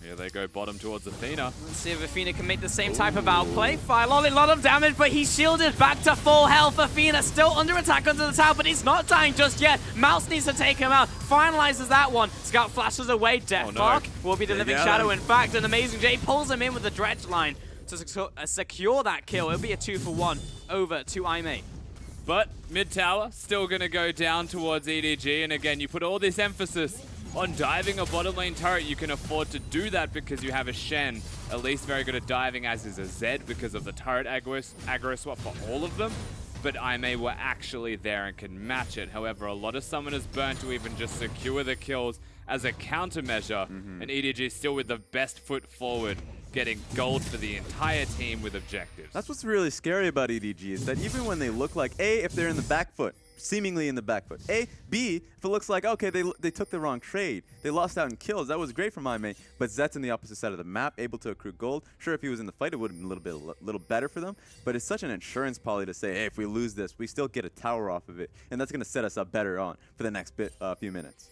Here they go bottom towards Athena. Let's see if Athena can make the same type of outplay. Firelord, a lot of damage, but he's shielded back to full health. Athena still under attack under the tower, but he's not dying just yet. Mouse needs to take him out. Finalizes that one. Scout flashes away. Deathmark will be the living shadow. In fact, an Amazing J pulls him in with the dredge line to secure that kill. It'll be a 2-for-1 over to IMA. But mid tower still going to go down towards EDG, and again, you put all this emphasis on diving a bottom lane turret. You can afford to do that because you have a Shen, at least very good at diving, as is a Zed because of the turret aggro swap for all of them. But IMA were actually there and can match it. However, a lot of summoners burn to even just secure the kills as a countermeasure, and EDG still with the best foot forward, getting gold for the entire team with objectives. That's what's really scary about EDG is that even when they look like A, if they're in the back foot, seemingly in the back foot. A, B, if it looks like, okay, they took the wrong trade. They lost out in kills. That was great from IMA, but Zet's on the opposite side of the map, able to accrue gold. Sure, if he was in the fight, it would have been a little better for them, but it's such an insurance policy to say, hey, if we lose this, we still get a tower off of it, and that's going to set us up better on for the next few minutes.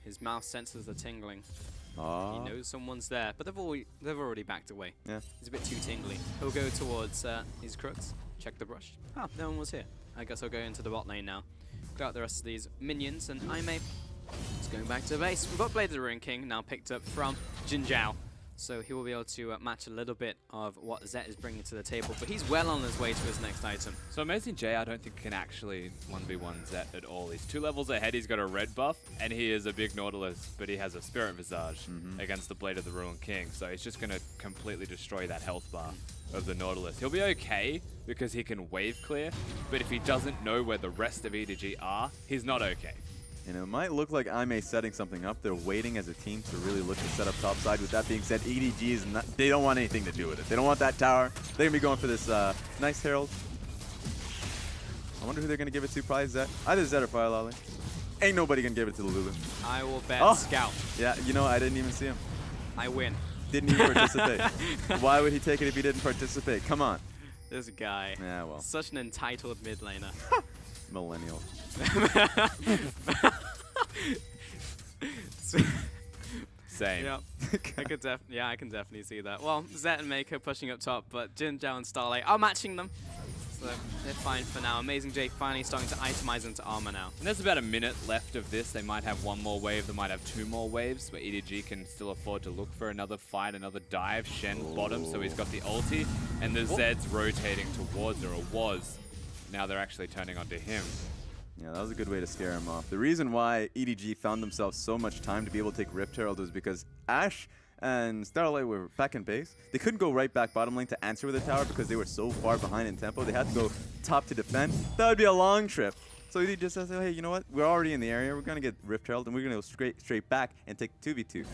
His mouth senses the tingling. Aww. He knows someone's there, but they've already backed away. Yeah. He's a bit too tingly. He'll go towards his crooks. Check the brush. Ah, no one was here. I guess I'll go into the bot lane now. Clear out the rest of these minions, and Aimee is going back to base. We've got Blade of the Ruin King now picked up from Jin Zhao. So he will be able to match a little bit of what Zet is bringing to the table, but he's well on his way to his next item. So Amazing J, I don't think can actually 1v1 Zet at all. He's 2 levels ahead, he's got a red buff, and he is a big Nautilus, but he has a Spirit Visage against the Blade of the Ruin King, so he's just going to completely destroy that health bar of the Nautilus. He'll be okay because he can wave clear, but if he doesn't know where the rest of EDG are, he's not okay. And it might look like Aimee setting something up. They're waiting as a team to really look to set up top side. With that being said, EDG is not, they don't want anything to do with it. They don't want that tower. They're going to be going for this nice Herald. I wonder who they're going to give it to. Probably Zet. Either Zet or probably Lolly. Ain't nobody going to give it to the Lulu. I will bet Oh. Scout. Yeah, you know, I didn't even see him. I win. Didn't even participate. Why would he take it if he didn't participate? Come on. This guy. Yeah, well. Such an entitled mid laner. Millennial. Same. Yeah, I can definitely see that. Well, Zet and Mako pushing up top, but Jin Zhao and Starlight are matching them. So they're fine for now. Amazing J finally starting to itemize into armor now. And there's about a minute left of this. They might have 1 more wave. They might have 2 more waves where EDG can still afford to look for another fight, another dive. Shen bottom, so he's got the ulti. And the Zed's rotating towards her, or was. Now they're actually turning onto him. Yeah, that was a good way to scare him off. The reason why EDG found themselves so much time to be able to take Rift Herald was because Ashe and Starlight were back in base. They couldn't go right back bottom lane to answer with the tower because they were so far behind in tempo. They had to go top to defend. That would be a long trip. So EDG just says, hey, you know what? We're already in the area. We're going to get Rift Herald, and we're going to go straight back and take 2v2.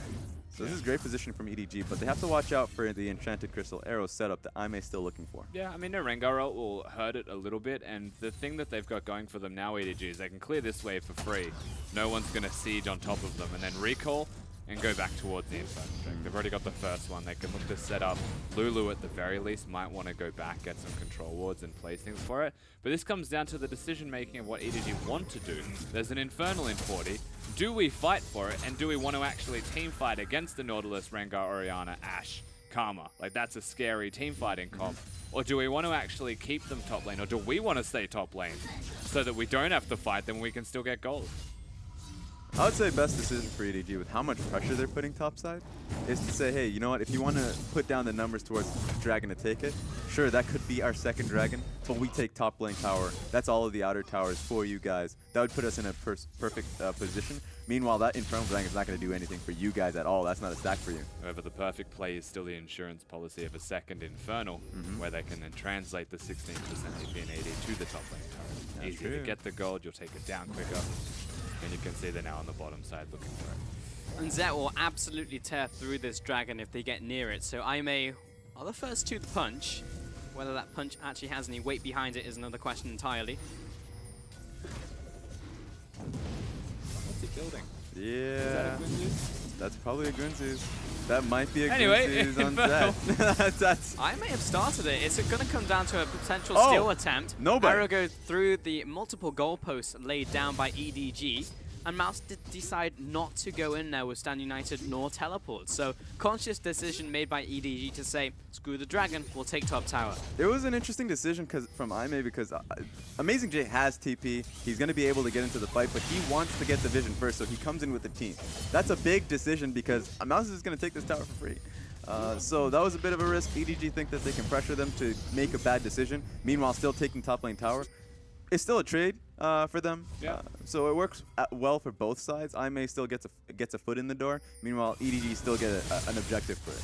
So this is great position from EDG, but they have to watch out for the Enchanted Crystal Arrow setup that Aimee's still looking for. Yeah, I mean, no Rengar ult will hurt it a little bit, and the thing that they've got going for them now, EDG, is they can clear this wave for free. No one's going to siege on top of them, and then recall and go back towards the Inferno Drake. They've already got the first one. They can look to set up. Lulu, at the very least, might want to go back, get some control wards, and place things for it. But this comes down to the decision-making of what EDG want to do. There's an Infernal in 40. Do we fight for it, and do we want to actually team fight against the Nautilus, Rengar, Orianna, Ashe, Karma? Like, that's a scary team fighting comp. Or do we want to actually keep them top lane? Or do we want to stay top lane so that we don't have to fight them, we can still get gold? I would say best decision for EDG with how much pressure they're putting topside is to say, hey, you know what, if you want to put down the numbers towards Dragon to take it, sure, that could be our second Dragon, but we take top lane tower. That's all of the outer towers for you guys. That would put us in a perfect position. Meanwhile, that Infernal Dragon is not going to do anything for you guys at all. That's not a stack for you. However, the perfect play is still the insurance policy of a second Infernal, where they can then translate the 16% AP and AD to the top lane tower. That's Easier true. to get the gold, you'll take it down quicker. And you can see they're now on the bottom side looking for it. And Zet will absolutely tear through this dragon if they get near it. So Aimee are the first to the punch. Whether that punch actually has any weight behind it is another question entirely. What's he building? Yeah, Is that a Gwynzoo's? that's probably a Gwynzoo's. That might be a Anyway, Gwynzoo's on Zed. That's I may have started it. It's going to come down to a potential Oh, steal attempt. nobody. Arrow goes through the multiple goalposts laid down by EDG. And Mouse did decide not to go in there with Stand United nor teleport. So conscious decision made by EDG to say, screw the dragon, we'll take top tower. It was an interesting decision from Aimee because Amazing J has TP. He's going to be able to get into the fight, but he wants to get the vision first, so he comes in with the team. That's a big decision because Mouse is going to take this tower for free. So that was a bit of a risk. EDG think that they can pressure them to make a bad decision, meanwhile still taking top lane tower. It's still a trade for them, Yeah. so it works well for both sides. Aimee still gets a foot in the door, meanwhile EDG still get an objective for it.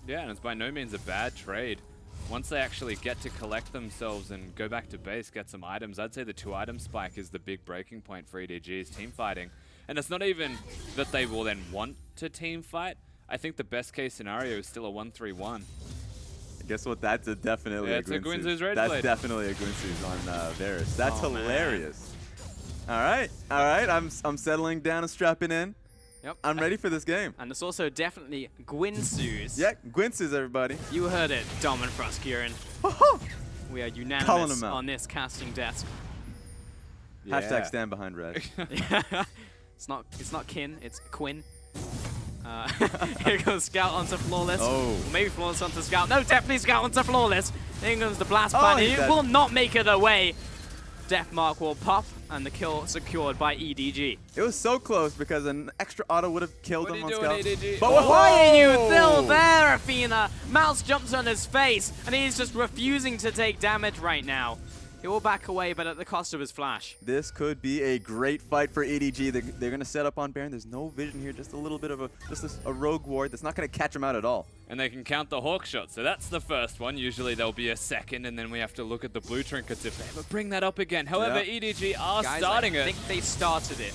Yeah, and it's by no means a bad trade. Once they actually get to collect themselves and go back to base, get some items, I'd say the 2-item spike is the big breaking point for EDG's team fighting. And it's not even that they will then want to team fight. I think the best case scenario is still a 1-3-1. Guess what? That's definitely Yeah, a it's a Gwynzoo's. Gwynzoo's Red That's Blade. definitely a Gwynzoo's on Varus. That's Oh, man. hilarious. All right. I'm settling down and strapping in. Yep. I'm ready for this game. And it's also definitely Gwynzoo's. Yeah, Gwynzoo's, everybody. You heard it, Dom and Froskuren. Ho-ho! We are Calling unanimous them out. on this casting desk. Hashtag stand behind Red. It's not Kin, it's Quinn. Here goes Scout onto Flawless. Oh. Maybe Flawless onto Scout. No, definitely Scout onto Flawless. Here comes the blast plan. he's He dead. will not make it away. Death Mark will pop, and the kill secured by EDG. It was so close because an extra auto would have killed What him are on you Scout. doing, EDG? But Why are you whoa! still there, Athena? Mouse jumps on his face, and he's just refusing to take damage right now. He will back away, but at the cost of his flash. This could be a great fight for EDG. They're going to set up on Baron. There's no vision here, just a little bit of a rogue ward that's not going to catch him out at all. And they can count the hawk shot, so that's the first one. Usually there'll be a second, and then we have to look at the blue trinkets if they ever bring that up again. However, Yeah. EDG are Guys, starting I it. think they started it.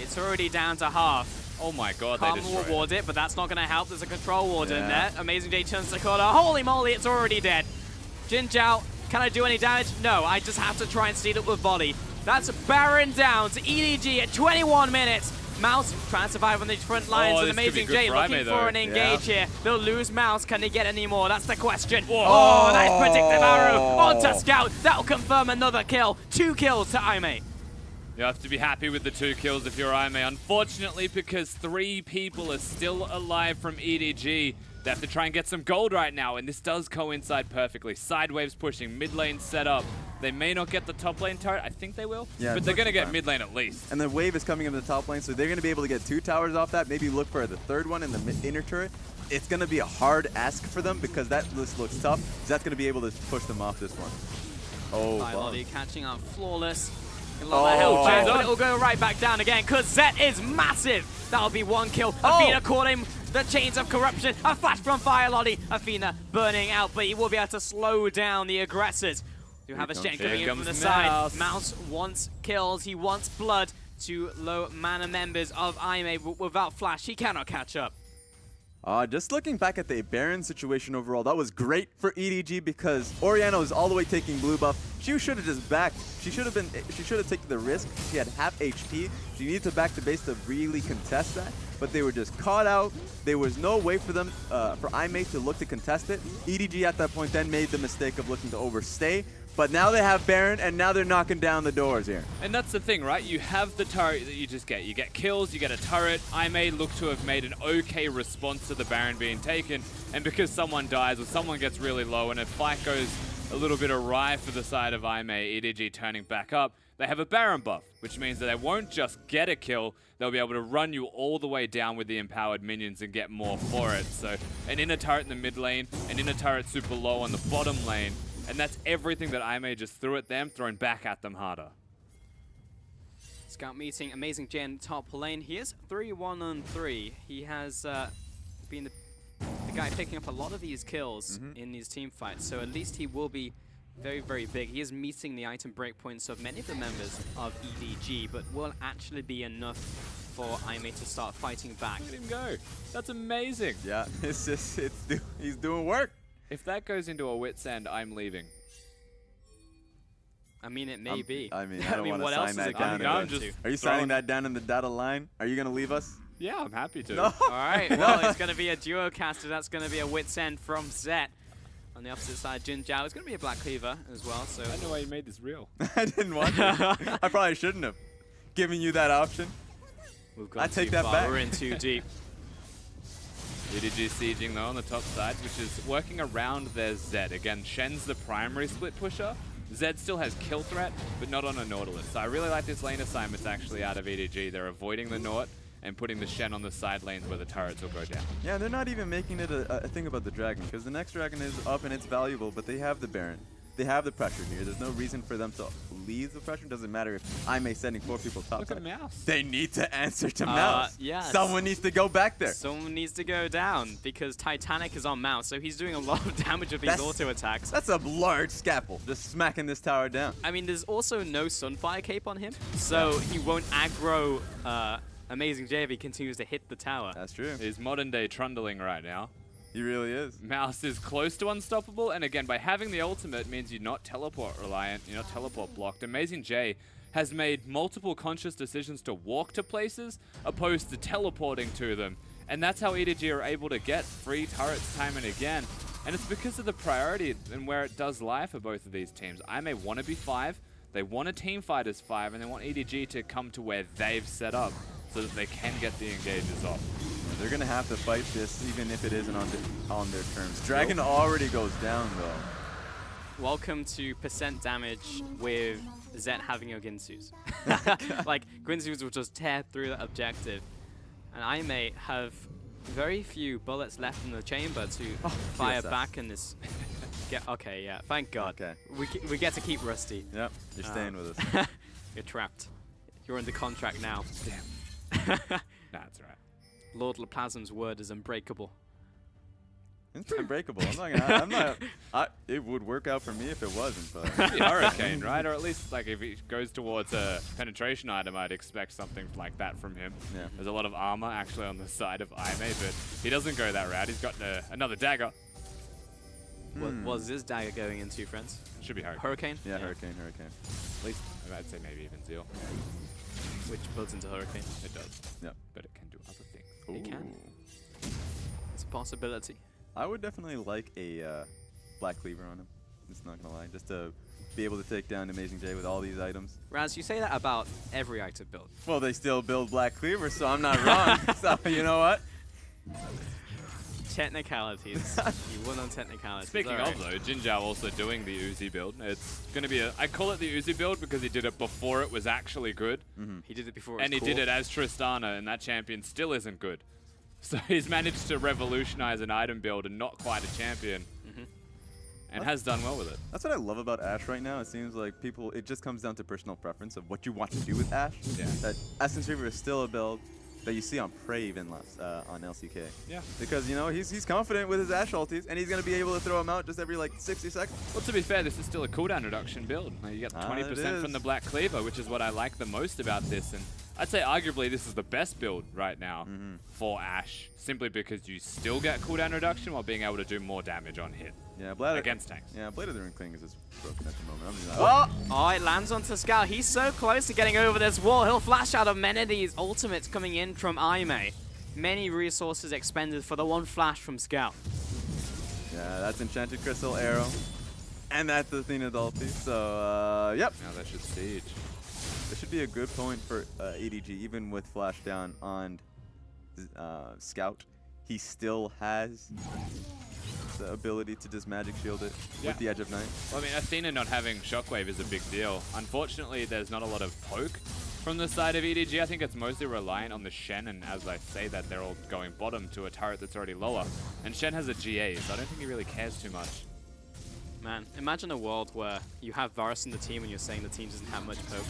It's already down to half. Oh my god, they Karma will destroyed ward it, but that's not going to help. There's a control ward in Yeah. there. Amazing J turns the corner. Holy moly, it's already dead. Jin Zhao, can I do any damage? No, I just have to try and steal it with volley. That's Baron down to EDG at 21 minutes. Mouse trying to survive on these front lines. Oh, And this could be Amazing good J for looking Aime, for though. an engage here. They'll lose Mouse. Can they get any more? That's the question. Whoa. Oh, nice predictive arrow onto Scout. That'll confirm another kill. 2 kills to Aime. You have to be happy with the 2 kills if you're Aime. Unfortunately, because 3 people are still alive from EDG, they have to try and get some gold right now, and this does coincide perfectly. Sidewaves pushing, mid lane set up. They may not get the top lane turret. I think they will, Yeah, but they're going to get fine. mid lane at least. And the wave is coming into the top lane, so they're going to be able to get 2 towers off that, maybe look for the 3rd one in the inner turret. It's going to be a hard ask for them because that list looks tough. So that's going to be able to push them off this one. Oh, wow. Lottie catching up Flawless. A Oh, lot of health back, Jin. but it'll go right back down again because Zet is massive. That'll be 1 kill. Oh. Athena caught him. The chains of corruption. A flash from Fire Lottie. Athena burning out, but he will be able to slow down the aggressors. You have a comes Shen Jin. coming in Here from the comes side. Mouse. Mouse wants kills. He wants blood to low mana members of Aime. Without flash, he cannot catch up. Just looking back at the Baron situation overall, that was great for EDG because Orianna was all the way taking blue buff. She should have just backed. She should have taken the risk. She had half HP. She needed to back the base to really contest that, but they were just caught out. There was no way for them, for Aime to look to contest it. EDG at that point then made the mistake of looking to overstay. But now they have Baron, and now they're knocking down the doors here. And that's the thing, right? You have the turret that you just get. You get kills, you get a turret. Aime look to have made an okay response to the Baron being taken. And because someone dies or someone gets really low and a fight goes a little bit awry for the side of Aime, EDG turning back up, they have a Baron buff, which means that they won't just get a kill, they'll be able to run you all the way down with the empowered minions and get more for it. So an inner turret in the mid lane, an inner turret super low on the bottom lane, and that's everything that Aime just threw at them, thrown back at them harder. Scout meeting Amazing J in top lane. He is 3-1-3. He has been the guy picking up a lot of these kills in these team fights, so at least he will be very, very big. He is meeting the item breakpoints of many of the members of EDG, but will actually be enough for Aime to start fighting back. Look at him go. That's amazing. Yeah, he's doing work. If that goes into a wit's end, I'm leaving. I mean, it may be. I mean, I don't want to what sign else is that it down. going to No, go I'm just- into? Are you signing that down in the data line? Are you going to leave us? Yeah, I'm happy to. No. All right, well, it's going to be a duo caster. That's going to be a wit's end from Zet. On the opposite side, Jin Zhao. It's going to be a Black Cleaver as well. So I don't know why you made this real. I didn't want to. I probably shouldn't have given you that option. we've gone I take too that far. back. We're in too deep. EDG sieging though on the top side, which is working around their Zed. Again, Shen's the primary split pusher. Zed still has kill threat, but not on a Nautilus. So I really like this lane assignments actually out of EDG. They're avoiding the Naut and putting the Shen on the side lanes where the turrets will go down. Yeah, they're not even making it a thing about the dragon because the next dragon is up and it's valuable, but they have the Baron. They have the pressure here. There's no reason for them to leave the pressure. Doesn't matter if Aime sending 4 people top Look at side. Mouse. They need to answer to Mouse. yes. Someone needs to go back there. Someone needs to go down because Titanic is on Mouse, so he's doing a lot of damage with these That's- auto attacks. That's a large scalpel, just smacking this tower down. I mean, there's also no Sunfire Cape on him, so he won't aggro Amazing J if he continues to hit the tower. That's true. He's modern day trundling right now. He really is. Mouse is close to unstoppable, and again, by having the ultimate means you're not teleport reliant, you're not teleport blocked. Amazing J has made multiple conscious decisions to walk to places opposed to teleporting to them, and that's how EDG are able to get free turrets time and again. And it's because of the priority and where it does lie for both of these teams. Aime want to be 5, they want a team fight as 5, and they want EDG to come to where they've set up so that they can get the engages off. They're gonna have to fight this, even if it isn't on their terms. Dragon already goes down though. Welcome to percent damage with Zet having your Ginsus. Like, Ginsus will just tear through that objective. And I may have very few bullets left in the chamber to fire back in this. Okay, yeah, thank God. Okay. We get to keep Rusty. Yep, you're staying with us. You're trapped. You're under contract now. Damn. That's right. Lord Laplasm's word is unbreakable. It's unbreakable. I'm not. It would work out for me if it wasn't, but. It'd be Hurricane, right? Or at least, like, if he goes towards a penetration item, I'd expect something like that from him. Yeah. There's a lot of armor actually on the side of Aime, but he doesn't go that route. He's got another dagger. What was this dagger going into, friends? Should be Hurricane. Hurricane? Yeah, Hurricane. At least, I'd say maybe even Zeal. Which builds into Hurricane. It does. Yep. But it can do other things. It can. Ooh. It's a possibility. I would definitely like a Black Cleaver on him. Just not gonna lie, just to be able to take down Amazing J with all these items. Raz, you say that about every item build. Well, they still build Black Cleaver, so I'm not wrong. So you know what? Technicalities. You won on technicalities. Speaking of though, Jinzhao also doing the Uzi build. It's going to be I call it the Uzi build because he did it before it was actually good. He did it before it was And he cool. did it as Tristana, and that champion still isn't good. So he's managed to revolutionize an item build and not quite a champion. And has done well with it. That's what I love about Ashe right now. It seems like it just comes down to personal preference of what you want to do with Ashe. Yeah. That Essence Reaver is still a build that you see on Prey even less on LCK. Yeah. Because, you know, he's confident with his Ashe ultis, and he's going to be able to throw them out just every, like, 60 seconds. Well, to be fair, this is still a cooldown reduction build. You get 20% from the Black Cleaver, which is what I like the most about this. And I'd say arguably this is the best build right now for Ashe, simply because you still get cooldown reduction while being able to do more damage on hit. Yeah, against tanks. Yeah, Blade of the Ring King is just broken at the moment. I'm just not, Oh, it lands onto Scout. He's so close to getting over this wall. He'll flash out of Menedi's ultimates coming in from Aime. Many resources expended for the one flash from Scout. Yeah, that's Enchanted Crystal Arrow. And that's the Athena ulti. So, yep. Now that should siege. This should be a good point for EDG, even with flash down on Scout. He still has the ability to just magic shield it with the Edge of Night. Well, I mean, Athena not having Shockwave is a big deal. Unfortunately, there's not a lot of poke from the side of EDG. I think it's mostly reliant on the Shen, and as I say that, they're all going bottom to a turret that's already lower. And Shen has a GA, so I don't think he really cares too much. Man, imagine a world where you have Varus in the team and you're saying the team doesn't have much poke.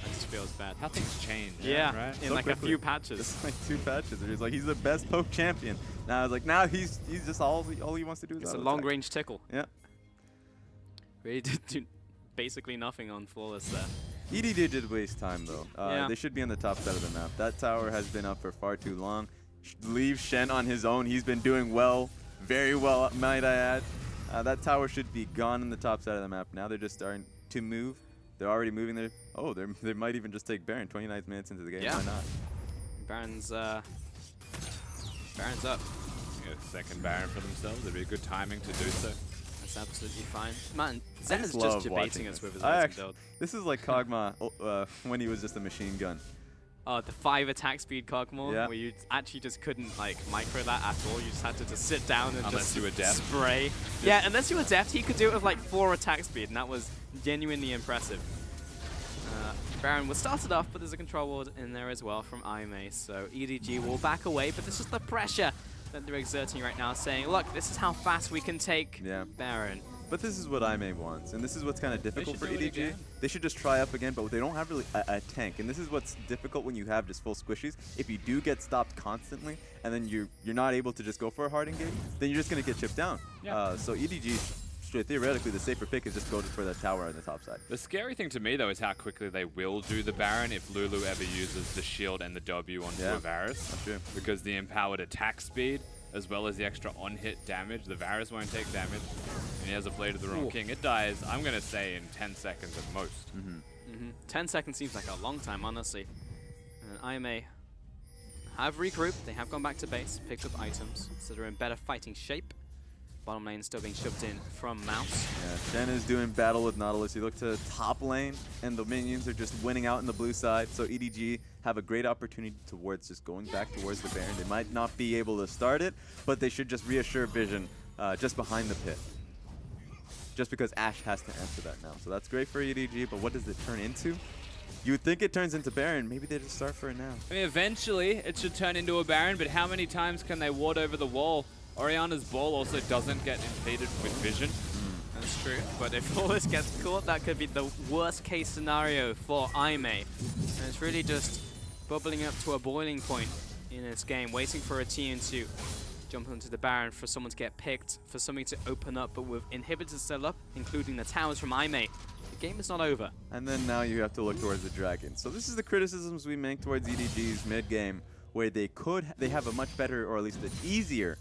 That just feels bad. How things change, yeah, right? in So like quickly. a few patches. Just like 2 patches. He's like, he's the best poke champion. Now it's like, now he's just all he wants to do is It's a auto long attack. range tickle. Yeah. Really did do basically nothing on Flawless there. EDG did waste time though. Yeah. They should be on the top side of the map. That tower has been up for far too long. Leave Shen on his own. He's been doing well, very well, might I add. That tower should be gone on the top side of the map. Now they're just starting to move. They're already moving there. Oh, they might even just take Baron 29 minutes into the game. Yeah. Why not? Baron's up. Get a second Baron for themselves. It'd be a good timing to do so. That's absolutely fine. Man, Zen is love just debating watching us this. with his I item build. This is like Kog'Maw when he was just a machine gun. Oh, the 5 attack speed Kog'Maw, Yeah. where you actually just couldn't like micro that at all. You just had to just sit down and Unless just you were deft. spray. Yeah, unless you were deft, he could do it with like 4 attack speed, and that was genuinely impressive. Baron was started off, but there's a control ward in there as well from Aime, so EDG will back away, but this is the pressure that they're exerting right now, saying, look, this is how fast we can take Baron. But this is what Aime wants, and this is what's kind of difficult for should do it EDG. again. They should just try up again, but they don't have really a tank, and this is what's difficult when you have just full squishies. If you do get stopped constantly, and then you're not able to just go for a hard engage, then you're just going to get chipped down. Yeah. So EDG, theoretically, the safer pick is just go for the tower on the top side. The scary thing to me, though, is how quickly they will do the Baron if Lulu ever uses the shield and the W onto a Varus. That's true. Because the empowered attack speed, as well as the extra on-hit damage, the Varus won't take damage. And he has a Blade of the Wrong King. It dies, I'm going to say, in 10 seconds at most. 10 seconds seems like a long time, honestly. And Aime have regrouped. They have gone back to base, picked up items, so they're in better fighting shape. Bottom lane still being shoved in from Mouse. Yeah, Shen is doing battle with Nautilus. You look to top lane, and the minions are just winning out in the blue side. So EDG have a great opportunity towards just going back towards the Baron. They might not be able to start it, but they should just reassure Vision just behind the pit. Just because Ashe has to answer that now. So that's great for EDG, but what does it turn into? You would think it turns into Baron. Maybe they just start for it now. I mean, eventually it should turn into a Baron, but how many times can they ward over the wall? Orianna's ball also doesn't get impeded with Vision. That's true, but if all this gets caught, that could be the worst case scenario for Aime. And it's really just bubbling up to a boiling point in this game, waiting for a team to jump onto the Baron, for someone to get picked, for something to open up, but with inhibitors still up, including the towers from Aime, the game is not over. And then now you have to look towards the Dragon. So this is the criticisms we make towards EDG's mid-game, where they have a much better, or at least an easier,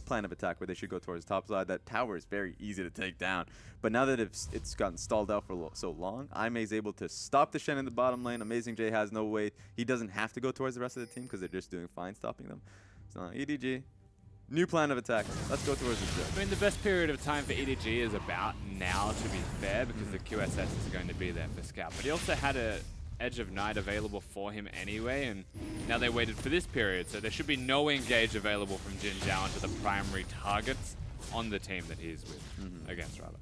plan of attack where they should go towards the top side. That tower is very easy to take down. But now that it's gotten stalled out for so long, Aime is able to stop the Shen in the bottom lane. Amazing J has no way. He doesn't have to go towards the rest of the team because they're just doing fine stopping them. So EDG, new plan of attack. Let's go towards the Shen. I mean, the best period of time for EDG is about now, to be fair, because the QSS is going to be there for Scout. But he also had a Edge of Night available for him anyway, and now they waited for this period, so there should be no engage available from Jin Zhao into the primary targets on the team that he's with, against rather.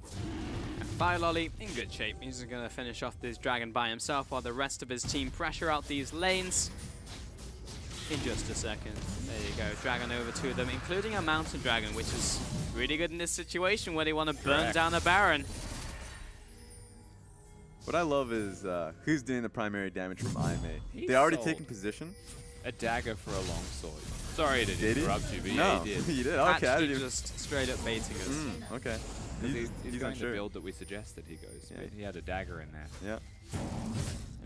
Fire Lolly in good shape. He's going to finish off this Dragon by himself while the rest of his team pressure out these lanes. In just a second. There you go. Dragon over to them, including a Mountain Dragon, which is really good in this situation where they want to burn down a Baron. What I love is who's doing the primary damage from Aime. They already taken position. A dagger for a long sword. Sorry to interrupt you, but no, yeah, he did. He did? Okay. Actually just straight up baiting us. Okay. He's going unsure. to build that we suggested he goes. Yeah. He had a dagger in there. Yeah.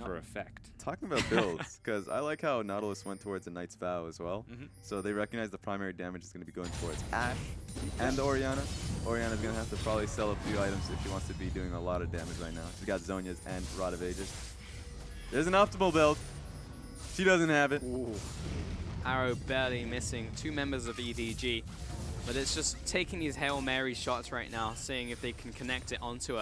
For effect. Talking about builds, because I like how Nautilus went towards a Knight's Vow as well. So they recognize the primary damage is going to be going towards Ashe and Orianna. Orianna's going to have to probably sell a few items if she wants to be doing a lot of damage right now. She's got Zhonya's and Rod of Ages. There's an optimal build. She doesn't have it. Ooh. Arrow barely missing 2 members of EDG. But it's just taking these Hail Mary shots right now, seeing if they can connect it onto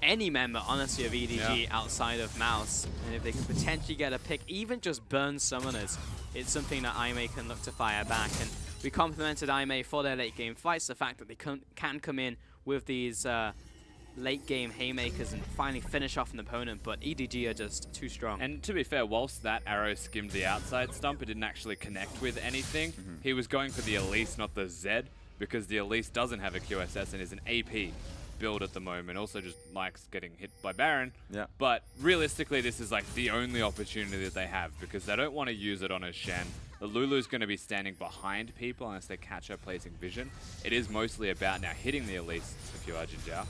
any member, honestly, of EDG outside of Mouse. And if they can potentially get a pick, even just burn summoners, it's something that Aime can look to fire back. And we complimented Aime for their late game fights, the fact that they can come in with these late game haymakers and finally finish off an opponent, but EDG are just too strong. And to be fair, whilst that arrow skimmed the outside stump, it didn't actually connect with anything. He was going for the Elise, not the Zed, because the Elise doesn't have a QSS and is an AP build at the moment. Also just likes getting hit by Baron. Yeah. But realistically, this is like the only opportunity that they have because they don't want to use it on a Shen. The Lulu's going to be standing behind people unless they catch her placing vision. It is mostly about now hitting the Elise if you are Jin Zhao.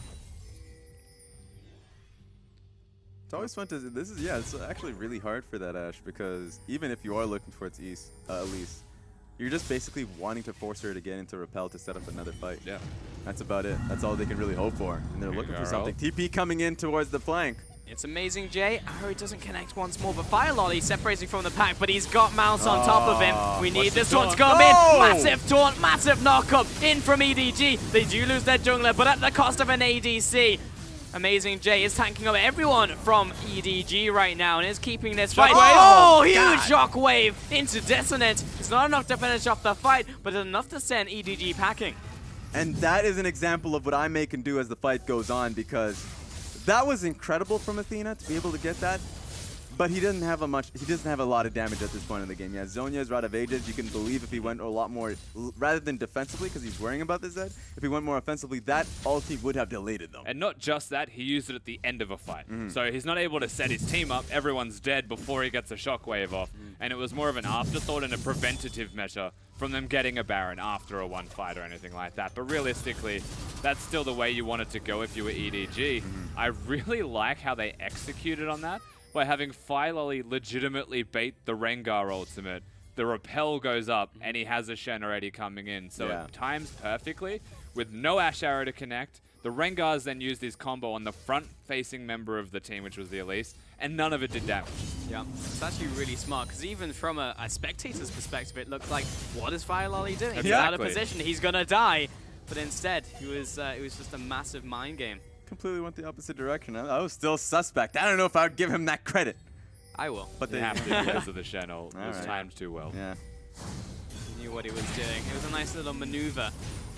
It's always fun to, it's actually really hard for that Ashe because even if you are looking towards Elise, you're just basically wanting to force her to get into Repel to set up another fight. Yeah. That's about it. That's all they can really hope for. And they're looking for something. TP coming in towards the flank. It's Amazing J. Arrow doesn't connect once more, but Fire Lolly separating from the pack, but he's got Mouse on top of him. We need this one to come in. Massive taunt, massive knock-up in from EDG. They do lose their jungler, but at the cost of an ADC. Amazing J is tanking up everyone from EDG right now and is keeping this fight. Oh, huge shockwave into Dissonant. It's not enough to finish off the fight, but it's enough to send EDG packing. And that is an example of what Aime can do as the fight goes on because that was incredible from Athena to be able to get that. But he doesn't have a lot of damage at this point in the game. He has Zhonya's Rod of Ages. You can believe if he went a lot more, rather than defensively, because he's worrying about the Zed, if he went more offensively, that ulti would have deleted them. And not just that, he used it at the end of a fight. So he's not able to set his team up. Everyone's dead before he gets a shockwave off. And it was more of an afterthought and a preventative measure from them getting a Baron after a one fight or anything like that. But realistically, that's still the way you want it to go if you were EDG. I really like how they executed on that. By having Fire Lolly legitimately bait the Rengar ultimate, the Repel goes up, and he has a Shen already coming in. So it times perfectly, with no Ashe arrow to connect. The Rengars then used his combo on the front-facing member of the team, which was the Elise, and none of it did damage. Yeah, it's actually really smart, because even from a spectator's perspective, it looked like, what is Fire Lolly doing? He's out of position, he's going to die. but instead it was just a massive mind game. Completely went the opposite direction. I was still suspect. I don't know if I would give him that credit. I will. But They they have to because of the channel. It was Alright. timed too well. Yeah. He knew what he was doing. It was a nice little maneuver.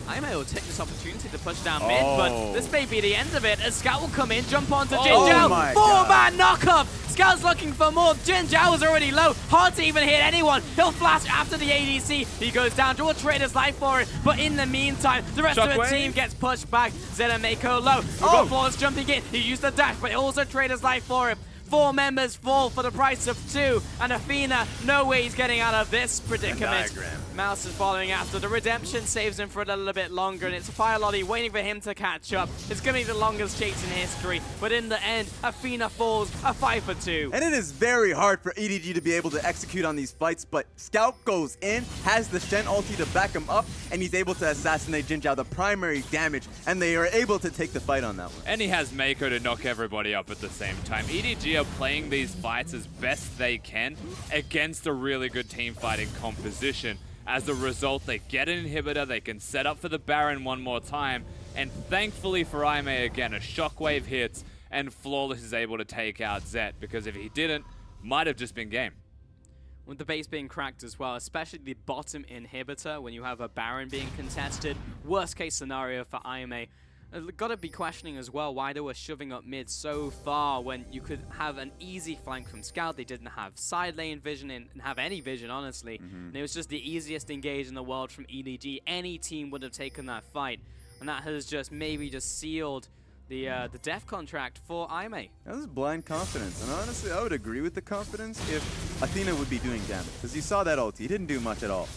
Aime will take this opportunity to push down mid, but this may be the end of it as Scout will come in, jump onto Jin Zhao. my 4-man knock-up! Scout's looking for more. Jin Zhao is already low. Hard to even hit anyone. He'll flash after the ADC. He goes down. Draw Trader's life for it. But in the meantime, the rest of the team gets pushed back. Zed and Mako low. We've got Flawless jumping in. He used the dash, but also Trader's life for it. 4 members fall for the price of 2, and Athena, no way he's getting out of this predicament. Mouse is following after. The redemption saves him for a little bit longer, and it's Fire Lolly waiting for him to catch up. It's going to be the longest chase in history, but in the end, Athena falls a 5 for 2. And it is very hard for EDG to be able to execute on these fights, but Scout goes in, has the Shen ulti to back him up, and he's able to assassinate Jin Zhao, the primary damage, and they are able to take the fight on that one. And he has Mako to knock everybody up at the same time. EDG are playing these fights as best they can against a really good team fighting composition. As a result, they get an inhibitor, they can set up for the Baron one more time, and thankfully for Aime again, a shockwave hits, and Flawless is able to take out Zet, because if he didn't, might have just been game. With the base being cracked as well, especially the bottom inhibitor when you have a Baron being contested. Worst case scenario for Aime. Got to be questioning as well why they were shoving up mid so far when you could have an easy flank from Scout. They didn't have side lane vision and have any vision, honestly. And it was just the easiest engage in the world from EDG. Any team would have taken that fight. And that has just maybe just sealed the death contract for Aime. That was blind confidence, and honestly, I would agree with the confidence if Athena would be doing damage, because you saw that ult, he didn't do much at all.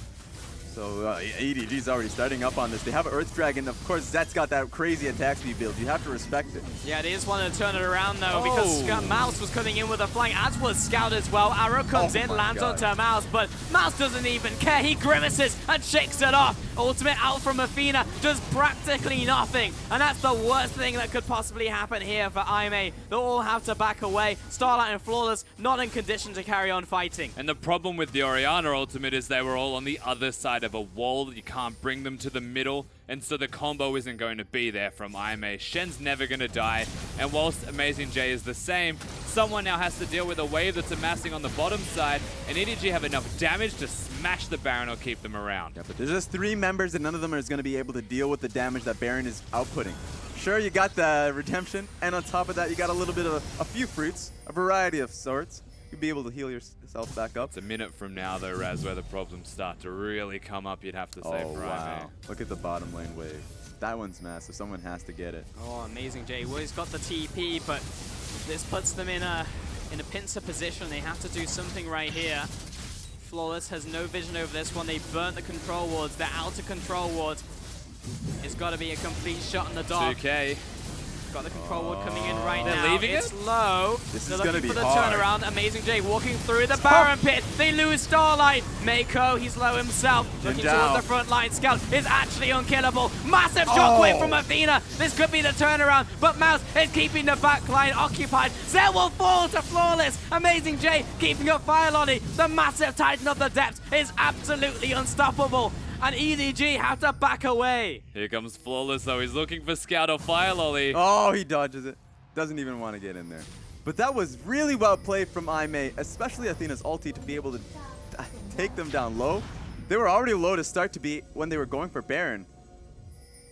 So EDG's already starting up on this. They have an Earth Dragon. Of course, Zet's got that crazy attack speed build. You have to respect it. Yeah, they just wanted to turn it around, though, because Mouse was coming in with a flank, as was Scout as well. Arrow comes in, lands onto Mouse, but Mouse doesn't even care. He grimaces and shakes it off. Ultimate out from Athena does practically nothing, and that's the worst thing that could possibly happen here for Aime. They'll all have to back away. Starlight and Flawless not in condition to carry on fighting. And the problem with the Orianna ultimate is they were all on the other side of a wall. You can't bring them to the middle, and so the combo isn't going to be there from Aime. Shen's never going to die, and whilst Amazing J is the same, someone now has to deal with a wave that's amassing on the bottom side, and EDG have enough damage to smash the Baron or keep them around. Yeah, but there's just 3 members, and none of them are going to be able to deal with the damage that Baron is outputting. Sure, you got the redemption, and on top of that, you got a little bit of a few fruits, a variety of sorts. You'll be able to heal yourself back up. It's a minute from now, though, Raz, where the problems start to really come up, you'd have to say, for Aime. Look at the bottom lane wave. That one's massive. Someone has to get it. Oh, Amazing J. Well, he's got the TP, but this puts them in a pincer position. They have to do something right here. Flawless has no vision over this one. They burnt the control wards. They're out of control wards. It's got to be a complete shot in the dark. 2K. Got the control ward coming in right They're now. leaving It's low. This They're is going to looking be for the hard. turnaround. Amazing J walking through the Baron pit. They lose Starlight. Mako, he's low himself. Looking towards the front line. Scout is actually unkillable. Massive shockwave from Athena. This could be the turnaround, but Mouse is keeping the back line occupied. Zed will fall to Flawless. Amazing J keeping up Fire Lolly. The massive Titan of the Depths is absolutely unstoppable. And EDG have to back away. Here comes Flawless, though. He's looking for Scout or Fire Lolly. Oh, he dodges it. Doesn't even want to get in there. But that was really well played from Aime, especially Athena's ulti to be able to take them down low. They were already low to start to be when they were going for Baron.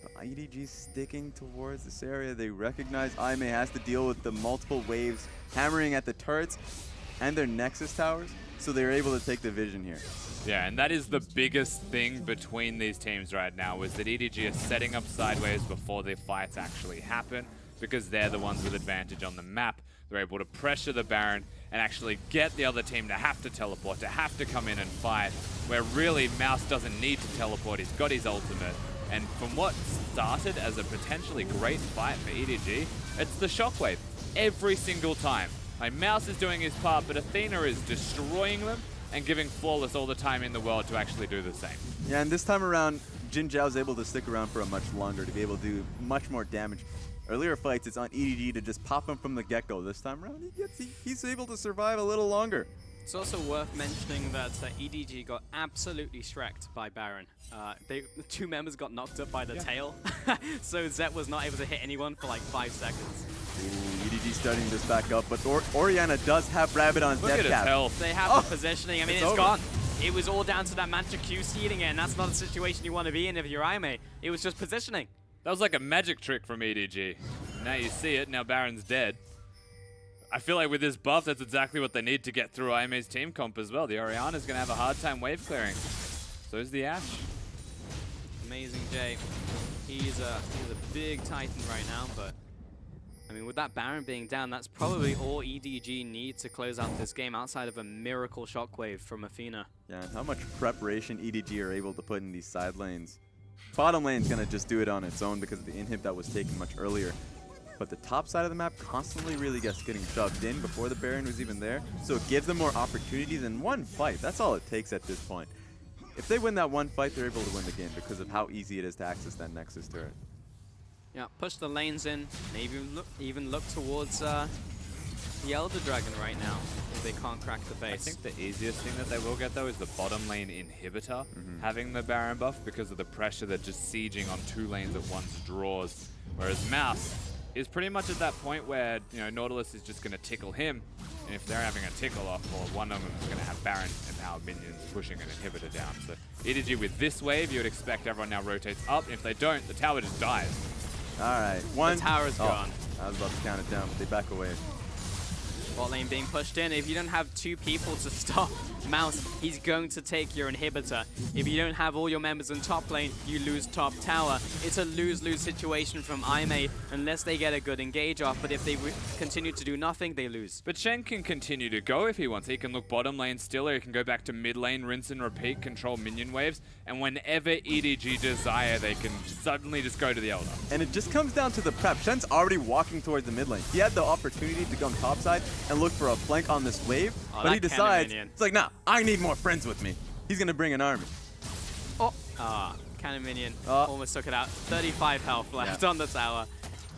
But EDG's sticking towards this area. They recognize Aime has to deal with the multiple waves hammering at the turrets and their Nexus towers, so they're able to take the vision here. Yeah, and that is the biggest thing between these teams right now, is that EDG are setting up sideways before the fights actually happen, because they're the ones with advantage on the map. They're able to pressure the Baron and actually get the other team to have to teleport, to have to come in and fight, where really Mouse doesn't need to teleport. He's got his ultimate. And from what started as a potentially great fight for EDG, it's the shockwave every single time. Like, Mouse is doing his part, but Athena is destroying them and giving Flawless all the time in the world to actually do the same. Yeah, and this time around, Jin Zhao's able to stick around for a much longer to be able to do much more damage. Earlier fights, it's on EDG to just pop him from the get-go. This time around, he's able to survive a little longer. It's also worth mentioning that EDG got absolutely shreked by Baron. The two members got knocked up by the tail, so Zet was not able to hit anyone for like 5 seconds. Ooh, EDG starting this back up, but Orianna does have Rabbit on Look at his Death Cap. health. They have the positioning. I mean, it's over. gone. It was all down to that Mantra Q seeding it, and that's not a situation you want to be in if you're Aime. It was just positioning. That was like a magic trick from EDG. Now you see it, now Baron's dead. I feel like with this buff, that's exactly what they need to get through Aime's team comp as well. The Orianna's going to have a hard time wave clearing. So is the Ashe. Amazing Jay. He's a big Titan right now, but I mean, with that Baron being down, that's probably all EDG need to close out this game outside of a miracle shockwave from Athena. Yeah, and how much preparation EDG are able to put in these side lanes. Bottom lane's going to just do it on its own because of the inhib that was taken much earlier. But the top side of the map constantly really gets getting shoved in before the Baron was even there. So it gives them more opportunities in one fight. That's all it takes at this point. If they win that one fight, they're able to win the game because of how easy it is to access that Nexus turret. Yeah, push the lanes in, maybe even look towards the Elder Dragon right now if they can't crack the base. I think the easiest thing that they will get though is the bottom lane inhibitor having the Baron buff because of the pressure that just sieging on 2 lanes at once draws. Whereas Mouse is pretty much at that point where, you know, Nautilus is just going to tickle him, and if they're having a tickle off, or one of them is going to have Baron empowered minions pushing an inhibitor down. So EDG with this wave, you would expect everyone now rotates up, and if they don't, the tower just dies. All right, one. The tower's gone. I was about to count it down, but they back away. Bot lane being pushed in. If you don't have 2 people to stop Mouse, he's going to take your inhibitor. If you don't have all your members in top lane, you lose top tower. It's a lose-lose situation from Aime unless they get a good engage off, but if they continue to do nothing, they lose. But Shen can continue to go if he wants. He can look bottom lane still, or he can go back to mid lane, rinse and repeat, control minion waves, and whenever EDG desire, they can suddenly just go to the Elder. And it just comes down to the prep. Shen's already walking towards the mid lane. He had the opportunity to come topside and look for a flank on this wave, but he decides, it's like, nah, I need more friends with me. He's going to bring an army. Cannon minion almost took it out. 35 health left on the tower.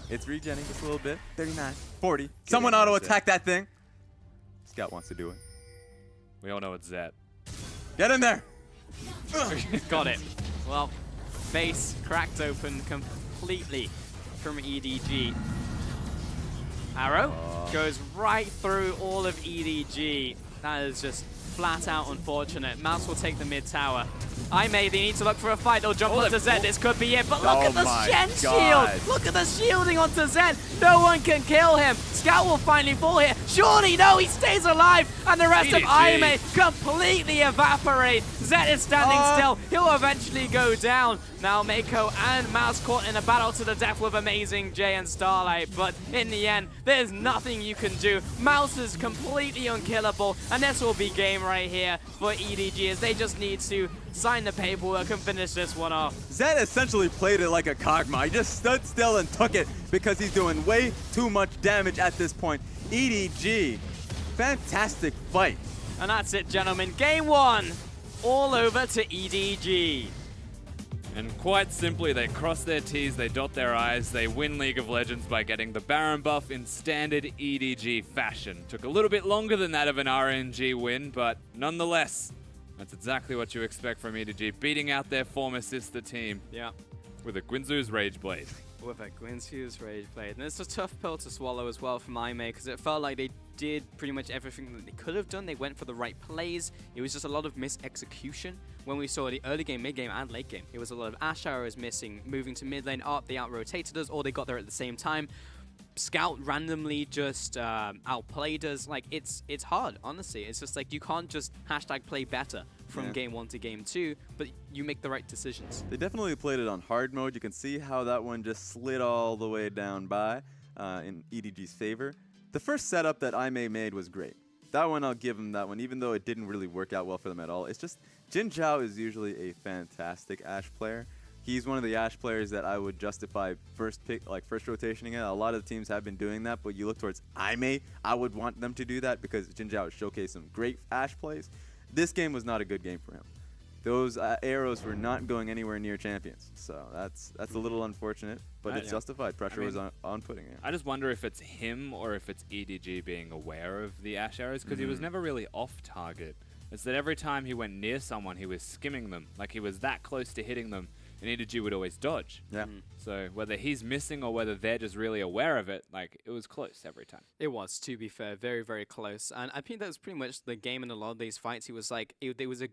It's regenning just a little bit. 39, 40. Someone auto-attack that thing. Scout wants to do it. We all know it's Zed. Get in there. Got it. Well, base cracked open completely from EDG. Arrow goes right through all of EDG. That is just flat out unfortunate. Mouse will take the mid tower. Aime, they need to look for a fight. They'll jump onto Zed. This could be it. But look at the Shen shield. Look at the shielding onto Zed. No one can kill him. Scout will finally fall here. Surely, no, he stays alive. And the rest of Aime completely evaporate. Zed is standing still. He'll eventually go down. Now Mako and Mouse caught in a battle to the death with Amazing Jay and Starlight. But in the end, there's nothing you can do. Mouse is completely unkillable. And this will be game right here for EDG as they just need to sign the paperwork and finish this one off. Zed essentially played it like a Kog'Maw. He just stood still and took it because he's doing way too much damage at this point. EDG, fantastic fight. And that's it, gentlemen. Game 1, all over to EDG. And quite simply, they cross their T's, they dot their I's, they win League of Legends by getting the Baron buff in standard EDG fashion. Took a little bit longer than that of an RNG win, but nonetheless, that's exactly what you expect from EDG, beating out their former sister team. Yeah. With a Guinzoo's Rage Blade. With a Guinzoo's Rage Blade. And it's a tough pill to swallow as well from Aime because it felt like they did pretty much everything that they could have done. They went for the right plays. It was just a lot of mis-execution when we saw the early game, mid game, and late game. It was a lot of Ashe arrows missing, moving to mid lane up, they out-rotated us, or they got there at the same time. Scout randomly just outplayed us. Like, it's hard, honestly. It's just like you can't just #play better from game 1 to game 2, but you make the right decisions. They definitely played it on hard mode. You can see how that one just slid all the way down by in EDG's favor. The first setup that Aime made was great. That one, I'll give him that one, even though it didn't really work out well for them at all. It's just, Jin Zhao is usually a fantastic Ashe player. He's one of the Ashe players that I would justify first rotationing it. A lot of the teams have been doing that, but you look towards Aime, I would want them to do that because Jin Zhao has showcased some great Ashe plays. This game was not a good game for him. those arrows were not going anywhere near champions. So that's a little unfortunate, but it's justified. Pressure was on putting it. I just wonder if it's him or if it's EDG being aware of the Ash arrows, because he was never really off target. It's that every time he went near someone, he was skimming them. Like he was that close to hitting them, and EDG would always dodge. Yeah. So whether he's missing or whether they're just really aware of it, like it was close every time. It was, to be fair, very, very close. And I think that was pretty much the game in a lot of these fights. He was like, there was a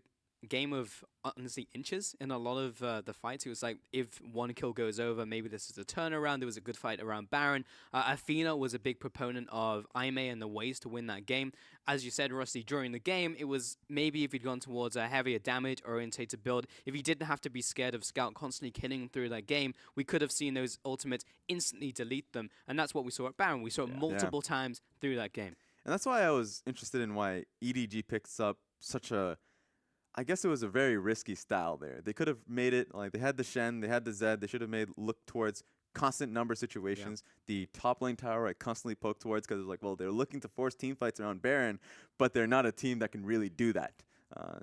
game of honestly inches in a lot of the fights. It was like, if one kill goes over, maybe this is a turnaround. There was a good fight around Baron. Athena was a big proponent of Aimee and the ways to win that game. As you said, Rusty, during the game, it was maybe if he'd gone towards a heavier damage orientated build, if he didn't have to be scared of Scout constantly killing him through that game, we could have seen those ultimates instantly delete them. And that's what we saw at Baron. We saw it multiple times through that game. And that's why I was interested in why EDG picks up such a, I guess it was a very risky style there. They could have made it, like they had the Shen, they had the Zed, they should have made look towards constant number situations. The top lane tower I constantly poke towards because it's like, well, they're looking to force team fights around Baron, but they're not a team that can really do that.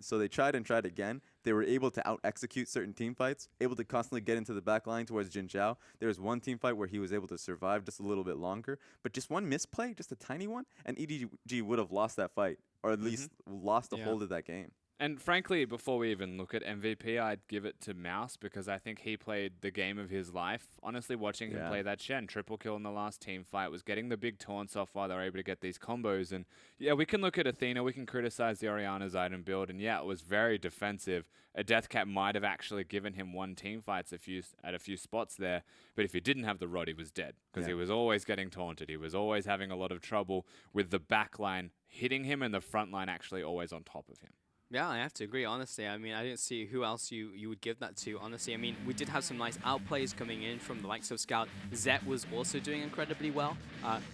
So they tried and tried again. They were able to out-execute certain team fights, able to constantly get into the back line towards Jin Zhao. There was one team fight where he was able to survive just a little bit longer, but just one misplay, just a tiny one, and EDG would have lost that fight, or at least lost the hold of that game. And frankly, before we even look at MVP, I'd give it to Mouse because I think he played the game of his life. Honestly, watching him play that Shen, triple kill in the last team fight, was getting the big taunts off while they were able to get these combos. And yeah, we can look at Athena, we can criticize the Orianna's item build, and yeah, it was very defensive. A Deathcat might have actually given him one team fights at a few spots there, but if he didn't have the rod, he was dead because he was always getting taunted. He was always having a lot of trouble with the back line hitting him and the front line actually always on top of him. Yeah, I have to agree, honestly. I mean, I didn't see who else you would give that to, honestly. I mean, we did have some nice outplays coming in from the likes of Scout. Zet was also doing incredibly well.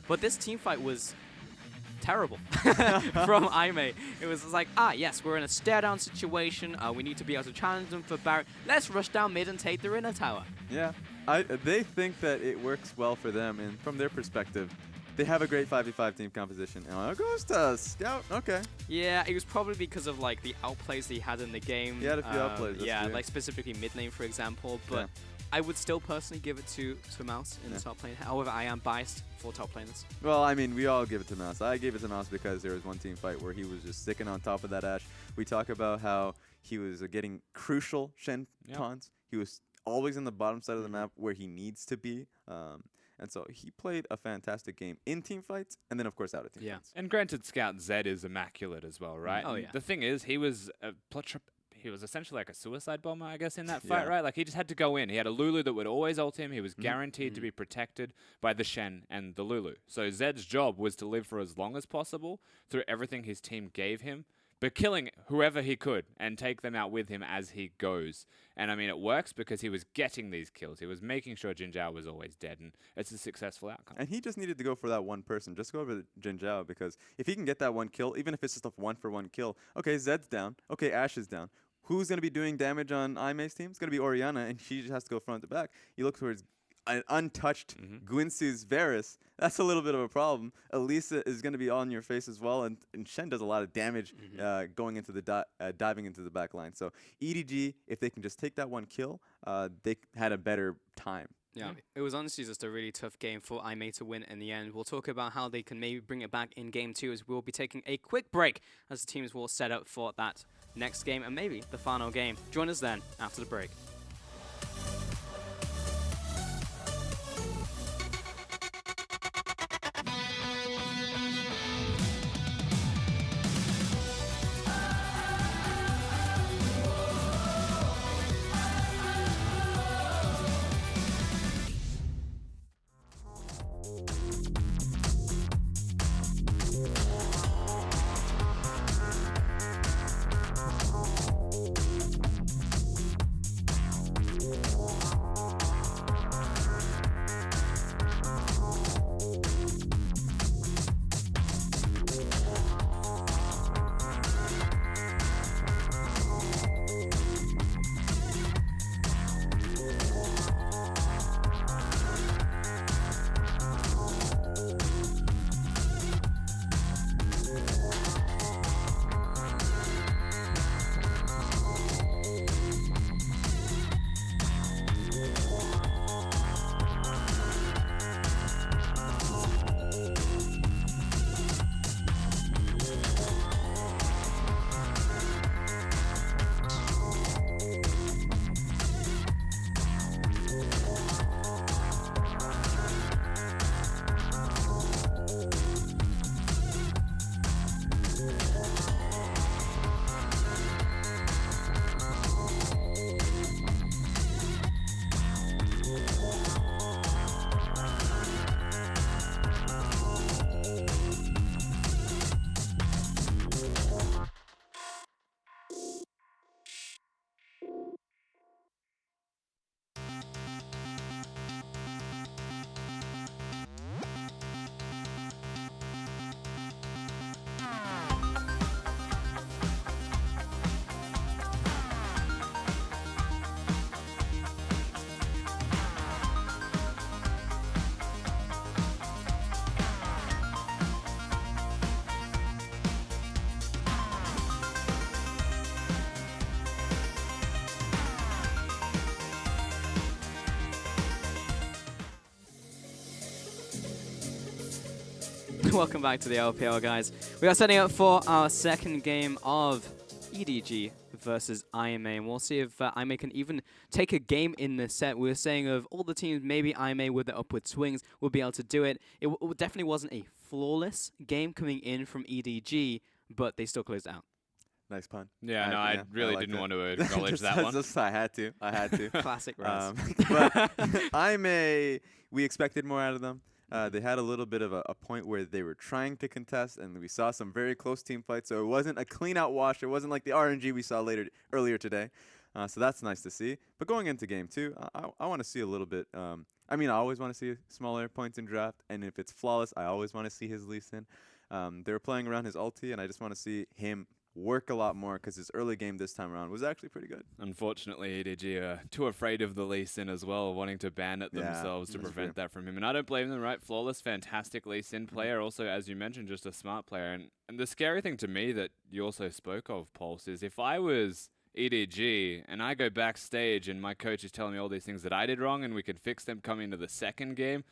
But this team fight was terrible from Aimee. It was like, yes, we're in a stare-down situation. We need to be able to challenge them for Barret. Let's rush down mid and take the inner tower. Yeah, they think that it works well for them, and from their perspective, they have a great 5v5 team composition. And it goes to Scout. Okay. Yeah, it was probably because of like the outplays that he had in the game. He had a few outplays. Yeah, like specifically mid lane, for example. But I would still personally give it to Mouse in the top lane. However, I am biased for top laners. Well, I mean, we all give it to Mouse. I gave it to Mouse because there was one team fight where he was just sticking on top of that Ashe. We talk about how he was getting crucial Shen taunts. He was always in the bottom side of the map where he needs to be. And so he played a fantastic game in team fights, and then, of course, out of team fights. And granted, Scout Zed is immaculate as well, right? Oh, yeah. The thing is, he was essentially like a suicide bomber, I guess, in that fight, right? Like, he just had to go in. He had a Lulu that would always ult him. He was guaranteed to be protected by the Shen and the Lulu. So Zed's job was to live for as long as possible through everything his team gave him, but killing whoever he could and take them out with him as he goes. And I mean, it works because he was getting these kills. He was making sure Jin Zhao was always dead, and it's a successful outcome. And he just needed to go for that one person. Just go over Jin Zhao, because if he can get that one kill, even if it's just a 1-for-1 kill, okay, Zed's down. Okay, Ashe is down. Who's going to be doing damage on Aimee's team? It's going to be Orianna, and she just has to go front to back. You look towards an untouched Guinsoo's Varus. That's a little bit of a problem. Elisa is going to be on your face as well, and Shen does a lot of damage going into the diving into the back line. So EDG, if they can just take that one kill, they had a better time. Yeah, it was honestly just a really tough game for Aimee to win in the end. We'll talk about how they can maybe bring it back in game 2, as we'll be taking a quick break as the teams will set up for that next game and maybe the final game. Join us then after the break. Welcome back to the LPL, guys. We are setting up for our second game of EDG versus IMA, and we'll see if IMA can even take a game in this set. We were saying of all the teams, maybe IMA with the upward swings will be able to do it. It definitely wasn't a flawless game coming in from EDG, but they still closed out. Nice pun. Yeah, no, I really didn't want to acknowledge that one. I had to. Classic Raz. But we expected more out of them. They had a little bit of a point where they were trying to contest, and we saw some very close team fights. So it wasn't a clean-out wash. It wasn't like the RNG we saw earlier today. So that's nice to see. But going into game 2, I want to see a little bit. I always want to see smaller points in draft, and if it's flawless, I always want to see his Lee Sin. They were playing around his ulti, and I just want to see him work a lot more because his early game this time around was actually pretty good. Unfortunately, EDG are too afraid of the Lee Sin as well, wanting to ban it themselves to prevent that from him. And I don't blame them, right? Flawless, fantastic Lee Sin player. Also, as you mentioned, just a smart player. And the scary thing to me that you also spoke of, Pulse, is if I was EDG and I go backstage and my coach is telling me all these things that I did wrong and we could fix them coming into the second game,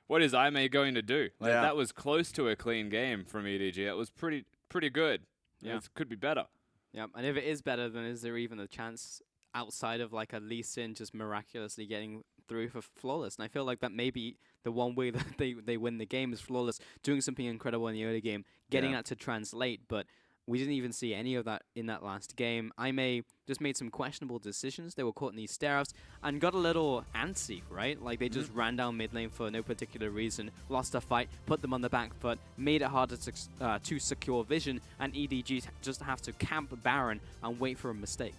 what is IMA going to do? Like, that was close to a clean game from EDG. It was pretty good. Yeah, it could be better. Yeah, and if it is better, then is there even a chance outside of like a Lee Sin just miraculously getting through for flawless? And I feel like that may be the one way that they win the game is flawless, doing something incredible in the early game, getting that to translate, but we didn't even see any of that in that last game. IMA just made some questionable decisions. They were caught in these stare-offs and got a little antsy, right? Like they just ran down mid lane for no particular reason, lost a fight, put them on the back foot, made it harder to secure vision, and EDG just have to camp Baron and wait for a mistake.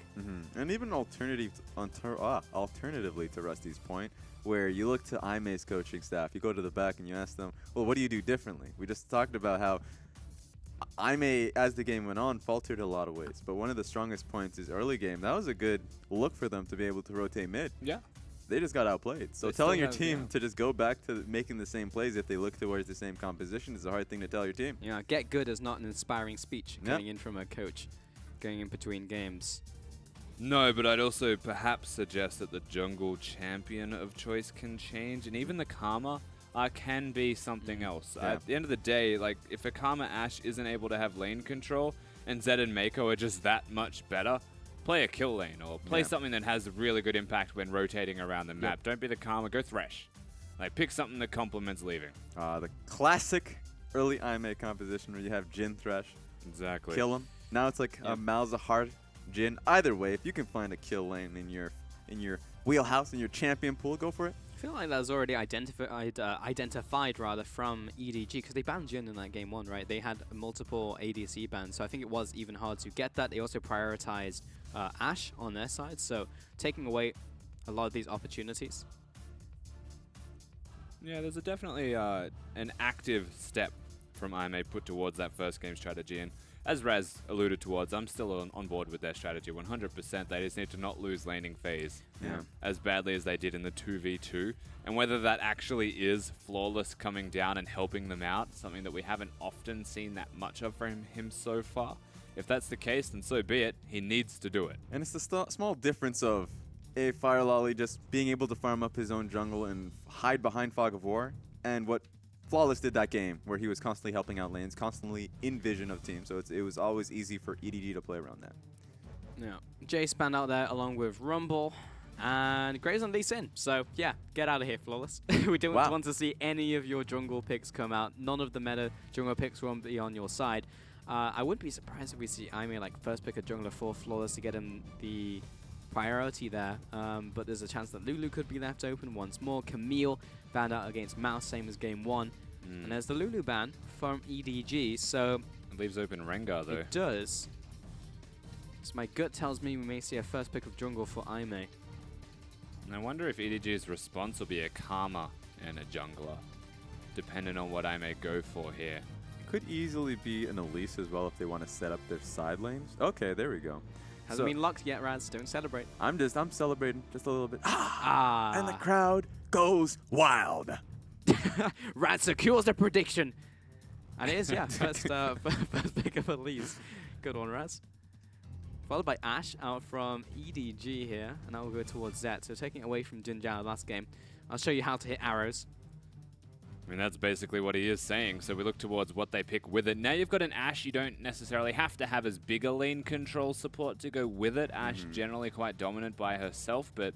And even alternatively to Rusty's point, where you look to IMA's coaching staff, you go to the back and you ask them, well, what do you do differently? We just talked about how IMA, as the game went on, faltered a lot of ways. But one of the strongest points is early game. That was a good look for them to be able to rotate mid. Yeah. They just got outplayed. So telling your team to just go back to making the same plays if they look towards the same composition is a hard thing to tell your team. Yeah, get good is not an inspiring speech coming in from a coach going in between games. No, but I'd also perhaps suggest that the jungle champion of choice can change, and even the Karma can be something else. At the end of the day, like if a Karma Ashe isn't able to have lane control and Zed and Mako are just that much better, play a kill lane or play something that has really good impact when rotating around the map. Don't be the Karma, go Thresh. Like pick something that complements leaving. The classic early IMA composition where you have Jhin Thresh. Exactly. Kill him. Now it's like a Malzahar Jhin. Either way, if you can find a kill lane in your wheelhouse, in your champion pool, go for it. I feel like that was already identified rather from EDG because they banned Jhin in that game 1, right? They had multiple ADC bans, so I think it was even hard to get that. They also prioritized Ashe on their side, so taking away a lot of these opportunities. Yeah, there's definitely an active step from IMA put towards that first game strategy, and as Raz alluded towards, I'm still on board with their strategy 100%. They just need to not lose laning phase as badly as they did in the 2v2. And whether that actually is flawless coming down and helping them out, something that we haven't often seen that much of from him so far. If that's the case, then so be it. He needs to do it. And it's the small difference of a Fire Lolly just being able to farm up his own jungle and hide behind Fog of War, and what Flawless did that game, where he was constantly helping out lanes, constantly in vision of teams. So it was always easy for EDG to play around that. Yeah, Jay spanned out there along with Rumble, and Gray's on Lee Sin. So yeah, get out of here, Flawless. We don't want to see any of your jungle picks come out. None of the meta jungle picks won't be on your side. I wouldn't be surprised if we see IMA like first pick a jungler for Flawless to get him the priority there, but there's a chance that Lulu could be left open once more. Camille banned out against Mouse, same as game 1. And there's the Lulu ban from EDG, so... It leaves open Rengar, though. It does. So my gut tells me we may see a first pick of jungle for IMA. And I wonder if EDG's response will be a Karma and a jungler, depending on what I may go for here. Could easily be an Elise as well if they want to set up their side lanes. Okay, there we go. Hasn't been locked yet, Raz. Don't celebrate. I'm celebrating just a little bit. And the crowd goes wild. Raz secures the prediction. And it is, first pick of Elise. Good one, Raz. Followed by Ashe out from EDG here. And that will go towards Zed. So taking away from Jinjao last game. I'll show you how to hit arrows. I mean, that's basically what he is saying. So we look towards what they pick with it. Now you've got an Ashe. You don't necessarily have to have as big a lane control support to go with it. Ashe generally quite dominant by herself, but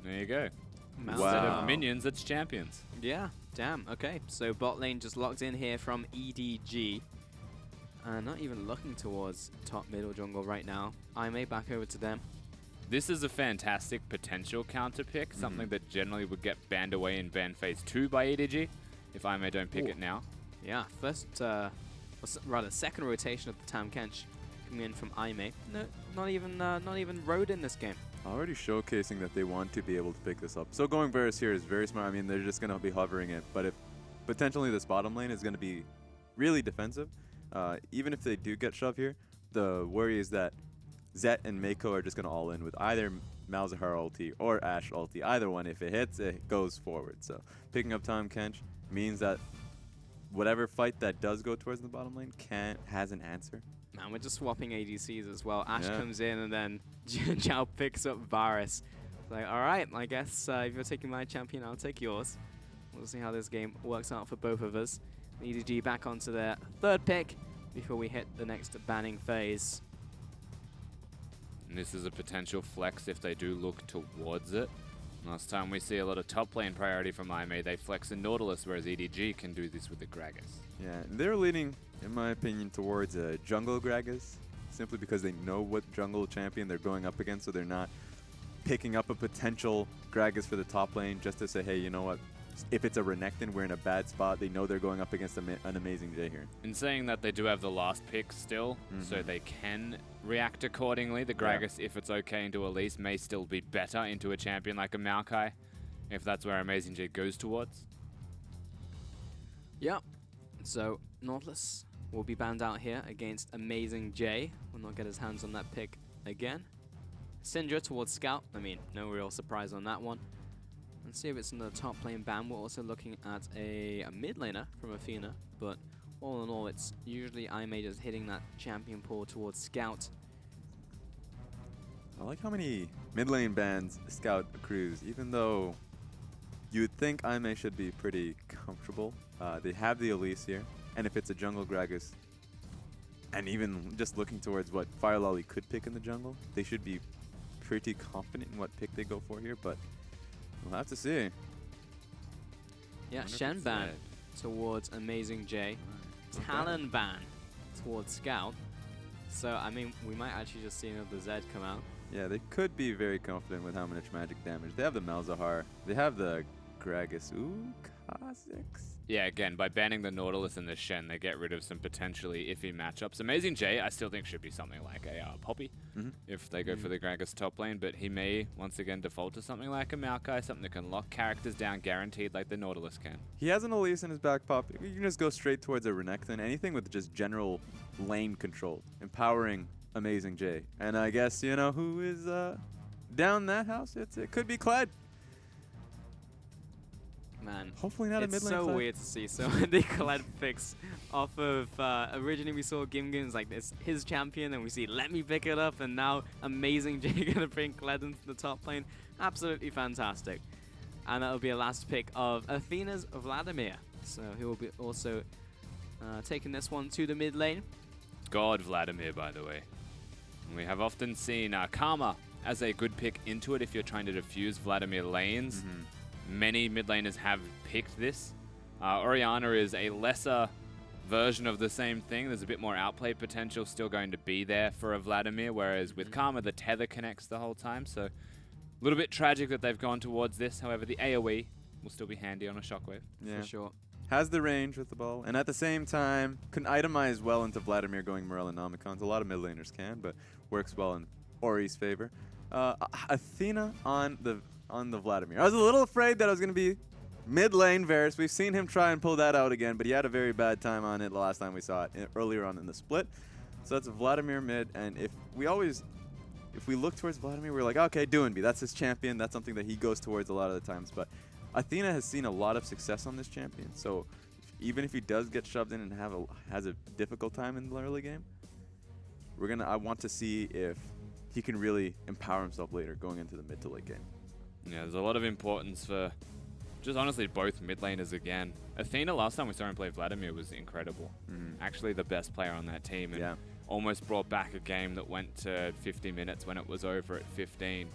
there you go. Instead of minions, it's champions. Yeah, damn. Okay, so bot lane just locked in here from EDG. Not even looking towards top middle jungle right now. I may back over to them. This is a fantastic potential counter pick, something that generally would get banned away in ban phase 2 by EDG, if I don't pick it now. Yeah, first, rather second rotation of the Tam Kench coming in from Aime. No, not even Road in this game. Already showcasing that they want to be able to pick this up. So going Varus here is very smart. I mean, they're just going to be hovering it. But if potentially this bottom lane is going to be really defensive, even if they do get shoved here, the worry is that Zet and Mako are just going to all in with either Malzahar ulti or Ashe ulti. Either one, if it hits, it goes forward. So picking up Tahm Kench means that whatever fight that does go towards the bottom lane has an answer. Man, we're just swapping ADCs as well. Ashe comes in and then Zhao picks up Varus. Like, all right, I guess if you're taking my champion, I'll take yours. We'll see how this game works out for both of us. EDG back onto their third pick before we hit the next banning phase. And this is a potential flex if they do look towards it. Last time we see a lot of top lane priority from Aime, they flex a Nautilus, whereas EDG can do this with the Gragas. Yeah, they're leaning, in my opinion, towards a jungle Gragas, simply because they know what jungle champion they're going up against, so they're not picking up a potential Gragas for the top lane just to say, hey, you know what? If it's a Renekton, we're in a bad spot. They know they're going up against an amazing Jay here. In saying that, they do have the last pick still, so they can react accordingly. The Gragas, if it's okay into Elise, may still be better into a champion like a Maokai, if that's where Amazing Jay goes towards. Yep. So Nautilus will be banned out here against Amazing Jay. Will not get his hands on that pick again. Syndra towards Scout. I mean, no real surprise on that one. Let's see if it's in the top lane ban. We're also looking at a mid laner from Athena, but all in all, it's usually Aime just hitting that champion pool towards Scout. I like how many mid lane bans Scout accrues, even though you'd think Aime should be pretty comfortable. They have the Elise here, and if it's a jungle Gragas, and even just looking towards what Fire Lolly could pick in the jungle, they should be pretty confident in what pick they go for here, but we'll have to see. Yeah, Shen ban towards Amazing Jay. Talon ban towards Scout. So, I mean, we might actually just see another Zed come out. Yeah, they could be very confident with how much magic damage. They have the Malzahar. They have the Gragas. Ooh, Kha'Zix. Yeah, again, by banning the Nautilus and the Shen, they get rid of some potentially iffy matchups. Amazing Jay, I still think should be something like a Poppy if they go for the Gragas top lane, but he may, once again, default to something like a Maokai, something that can lock characters down guaranteed like the Nautilus can. He has an Elise in his back pop. You can just go straight towards a Renekton. Anything with just general lane control. Empowering Amazing Jay. And I guess, you know, who is down that house? It could be Kled. Man, hopefully not a mid lane. It's so weird to see so many Kled picks off of. Originally, we saw Gimgim's like this, his champion, and we see Let Me pick it up, and now Amazing Jay gonna bring Kled into the top lane. Absolutely fantastic. And that'll be a last pick of Athena's Vladimir. So he will be also taking this one to the mid lane. God Vladimir, by the way. We have often seen Karma as a good pick into it if you're trying to defuse Vladimir lanes. Many mid laners have picked this. Orianna is a lesser version of the same thing. There's a bit more outplay potential still going to be there for a Vladimir, whereas with Karma, the tether connects the whole time. So a little bit tragic that they've gone towards this. However, the AoE will still be handy on a Shockwave. Yeah. For sure. Has the range with the ball, and at the same time, can itemize well into Vladimir going Morel and Nomicons. A lot of mid laners can, but works well in Ori's favor. Athena on the Vladimir. I was a little afraid that I was going to be mid lane Varus. We've seen him try and pull that out again, but he had a very bad time on it the last time we saw it earlier on in the split. So that's Vladimir mid, and if we look towards Vladimir, we're like, okay, Doinby, that's his champion. That's something that he goes towards a lot of the times. But Athena has seen a lot of success on this champion, so even if he does get shoved in and has a difficult time in the early game, I want to see if he can really empower himself later going into the mid to late game. Yeah, there's a lot of importance for just honestly both mid laners again. Athena, last time we saw him play Vladimir, was incredible. Actually the best player on that team, and almost brought back a game that went to 50 minutes when it was over at 15.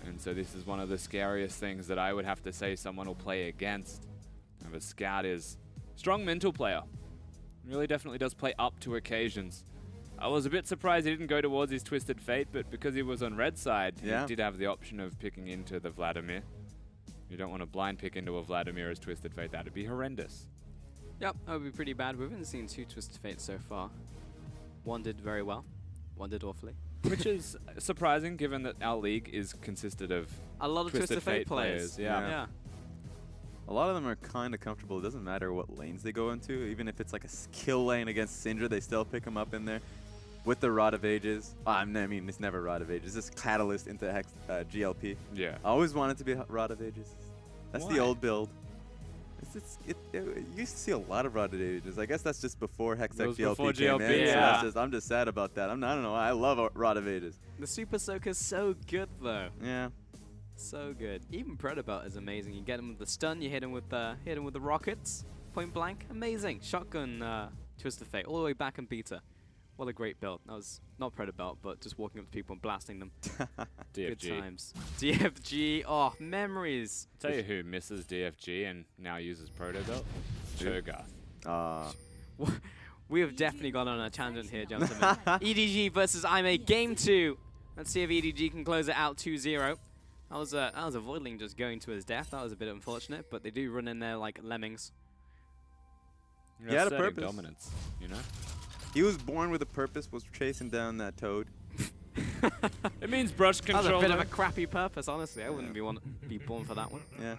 And so this is one of the scariest things that I would have to say someone will play against. And the Scout is strong mental player. Really definitely does play up to occasions. I was a bit surprised he didn't go towards his Twisted Fate, but because he was on red side, he did have the option of picking into the Vladimir. You don't want to blind pick into a Vladimir as Twisted Fate. That'd be horrendous. Yep, that would be pretty bad. We haven't seen 2 Twisted Fates so far. One did very well. One did awfully. Which is surprising, given that our league is consisted of a lot of Twisted Fate players. Yeah. A lot of them are kind of comfortable. It doesn't matter what lanes they go into. Even if it's like a skill lane against Syndra, they still pick them up in there. With the Rod of Ages. I mean, it's never Rod of Ages. It's Catalyst into Hex, GLP. Yeah. I always wanted to be Rod of Ages. That's Why? the old build. You used to see a lot of Rod of Ages. I guess that's just before Hex That was GLP before came GLP, in. yeah. So I'm just sad about that. I don't know. I love Rod of Ages. The Super Soaker's so good though. Yeah. So good. Even Predabelt is amazing. You get him with the stun, you hit him with the rockets, point blank, amazing. Shotgun Twisted Fate all the way back in beta. What a great build. That was not Predabelt, but just walking up to people and blasting them. DFG. Good times. DFG. Oh, memories. Tell you who misses DFG and now uses Protobelt? Cho'Gath. We have definitely gone on a tangent here, gentlemen. EDG versus IMA Game 2. Let's see if EDG can close it out 2-0. That was a Voidling just going to his death. That was a bit unfortunate, but they do run in there like lemmings. He had a Asserting purpose. dominance, you know? He was born with a purpose, was chasing down that toad. It means brush That was control. a bit of a crappy purpose, honestly. I wouldn't be born for that one. Yeah.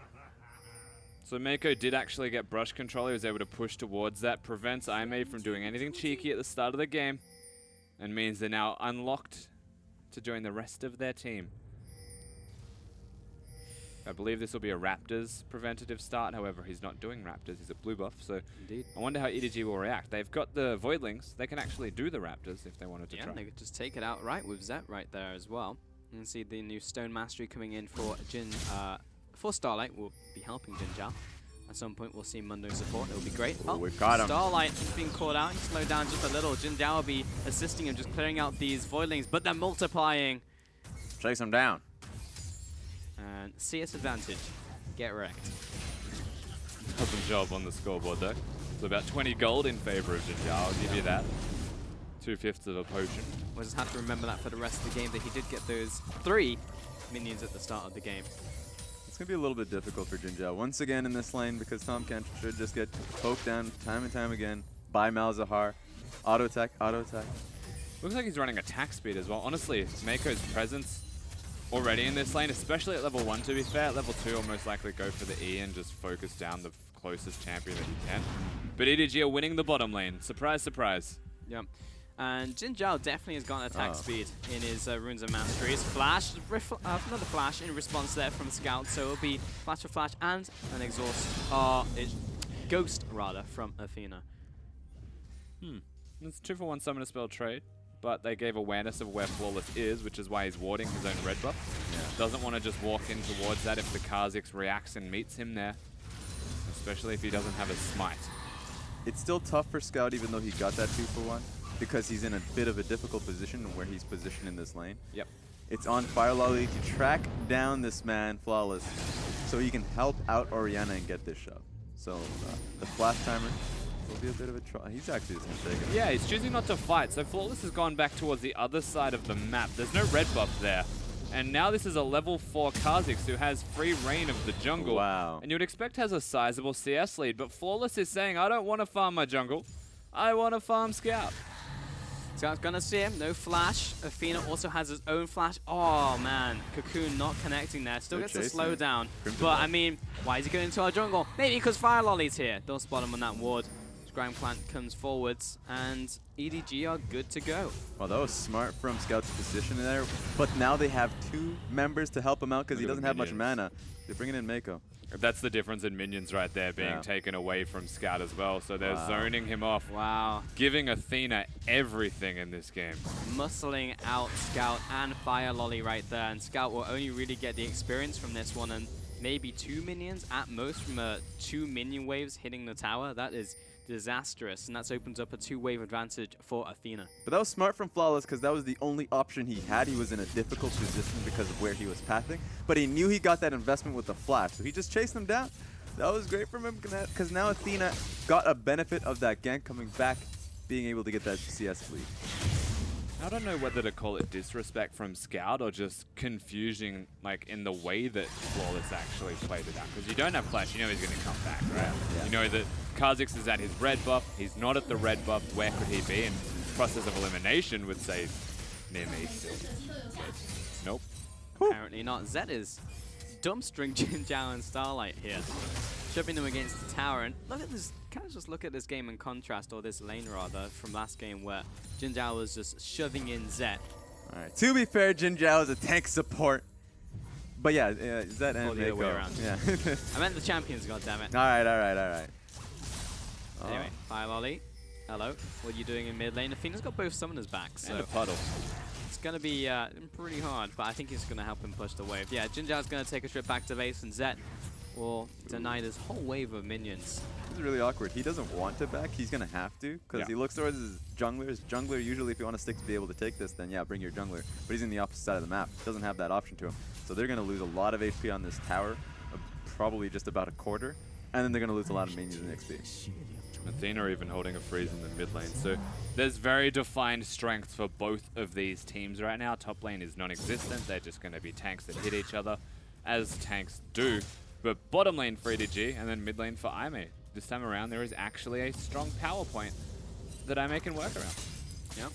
So Mako did actually get brush control. He was able to push towards that. Prevents IMA from doing anything cheeky at the start of the game. And means they're now unlocked to join the rest of their team. I believe this will be a Raptors preventative start. However, he's not doing Raptors. He's a blue buff. So Indeed. I wonder how EDG will react. They've got the Voidlings. They can actually do the Raptors if they wanted to try. Yeah, they could just take it out right with Zet right there as well. You can see the new Stone Mastery coming in for for Starlight. Will be helping Jin Zhao. At some point, we'll see Mundo support. It'll be great. Oh, we've got him. Starlight is being caught out. He's slowed down just a little. Jin Zhao will be assisting him, just clearing out these Voidlings, but they're multiplying. Chase him down. And CS advantage. Get wrecked. Awesome job on the scoreboard though. So about 20 gold in favor of Jin Zhao. I'll give you that. 2/5 of a potion. We'll just have to remember that for the rest of the game, that he did get those 3 minions at the start of the game. It's going to be a little bit difficult for Jin Zhao once again in this lane because Tom Kent should just get poked down time and time again by Malzahar. Auto attack, auto attack. Looks like he's running attack speed as well. Honestly, Mako's presence already in this lane, especially at level 1 to be fair. At level 2 will most likely go for the E and just focus down the closest champion that he can. But EDG are winning the bottom lane. Surprise, surprise. Yep. And Jin Zhao definitely has got attack speed in his Runes of Masteries. Flash, another flash in response there from Scout, so it'll be flash for flash and an exhaust, ghost rather, from Athena. It's 2-for-1 summon a spell trade, but they gave awareness of where Flawless is, which is why he's warding his own red buff. Yeah. Doesn't want to just walk in towards that if the Kha'Zix reacts and meets him there, especially if he doesn't have a smite. It's still tough for Scout even though he got that 2-for-1 because he's in a bit of a difficult position where he's positioned in this lane. Yep. It's on Fire Lolly to track down this man, Flawless, so he can help out Orianna and get this shove. So the flash timer will be a bit of a try. He's actually just going to take it. Yeah, he's choosing not to fight, so Flawless has gone back towards the other side of the map. There's no red buff there. And now this is a level 4 Kha'Zix who has free reign of the jungle. Wow. And you would expect has a sizable CS lead, but Flawless is saying, I don't want to farm my jungle. I want to farm Scout. Scout's gonna see him, no flash. Athena also has his own flash. Oh man, Cocoon not connecting there. Still gets a slow down. But I mean, why is he going into our jungle? Maybe because Fire Lolly's here. Don't spot him on that ward. Scram Plant comes forwards, and EDG are good to go. Well, that was smart from Scout's position there, but now they have 2 members to help him out because he doesn't have much mana. They're bringing in Mako. That's the difference in minions right there, being taken away from Scout as well. So they're zoning him off. Wow. Giving Athena everything in this game. Muscling out Scout and Fire Lolly right there, and Scout will only really get the experience from this one, and maybe 2 minions at most from 2 minion waves hitting the tower. That is disastrous, and that's opens up a 2-wave advantage for Athena. But that was smart from Flawless because that was the only option he had. He was in a difficult position because of where he was pathing, but he knew he got that investment with the flash, so he just chased them down. That was great from him because now Athena got a benefit of that gank coming back, being able to get that CS lead. I don't know whether to call it disrespect from Scout or just confusion, like in the way that Flawless actually played it out. Because you don't have Flash, you know he's going to come back, right? Yeah. You know that Kha'Zix is at his red buff, he's not at the red buff, where could he be? And process of elimination would say near me still. But nope. Apparently not. Zed is dumpstering Jin Zhao and Starlight here, shoving them against the tower. And look at this, kind of just look at this game in contrast, or this lane rather, from last game where Jin Zhao was just shoving in Zed. All right. To be fair, Jin Zhao is a tank support. But yeah, Zed and the other way around. Yeah. I meant the champions, goddammit. All right. Anyway, Fire Lolly. Hello. What are you doing in mid lane? Athena's got both summoners back, so and a puddle. it's going to be pretty hard, but I think he's going to help him push the wave. Yeah, Jin Zhao's going to take a trip back to base, and Zed will deny this whole wave of minions. This is really awkward. He doesn't want to back. He's going to have to because he looks towards his jungler. His jungler, usually if you want to stick to be able to take this, then yeah, bring your jungler. But he's in the opposite side of the map. Doesn't have that option to him. So they're going to lose a lot of HP on this tower, probably just about a quarter. And then they're going to lose a lot of minions in XP. Athena even holding a freeze in the mid lane. So there's very defined strengths for both of these teams right now. Top lane is non-existent. They're just going to be tanks that hit each other, as tanks do. But bottom lane for EDG and then mid lane for Aimee. This time around, there is actually a strong power point that Aimee can work around. Yep.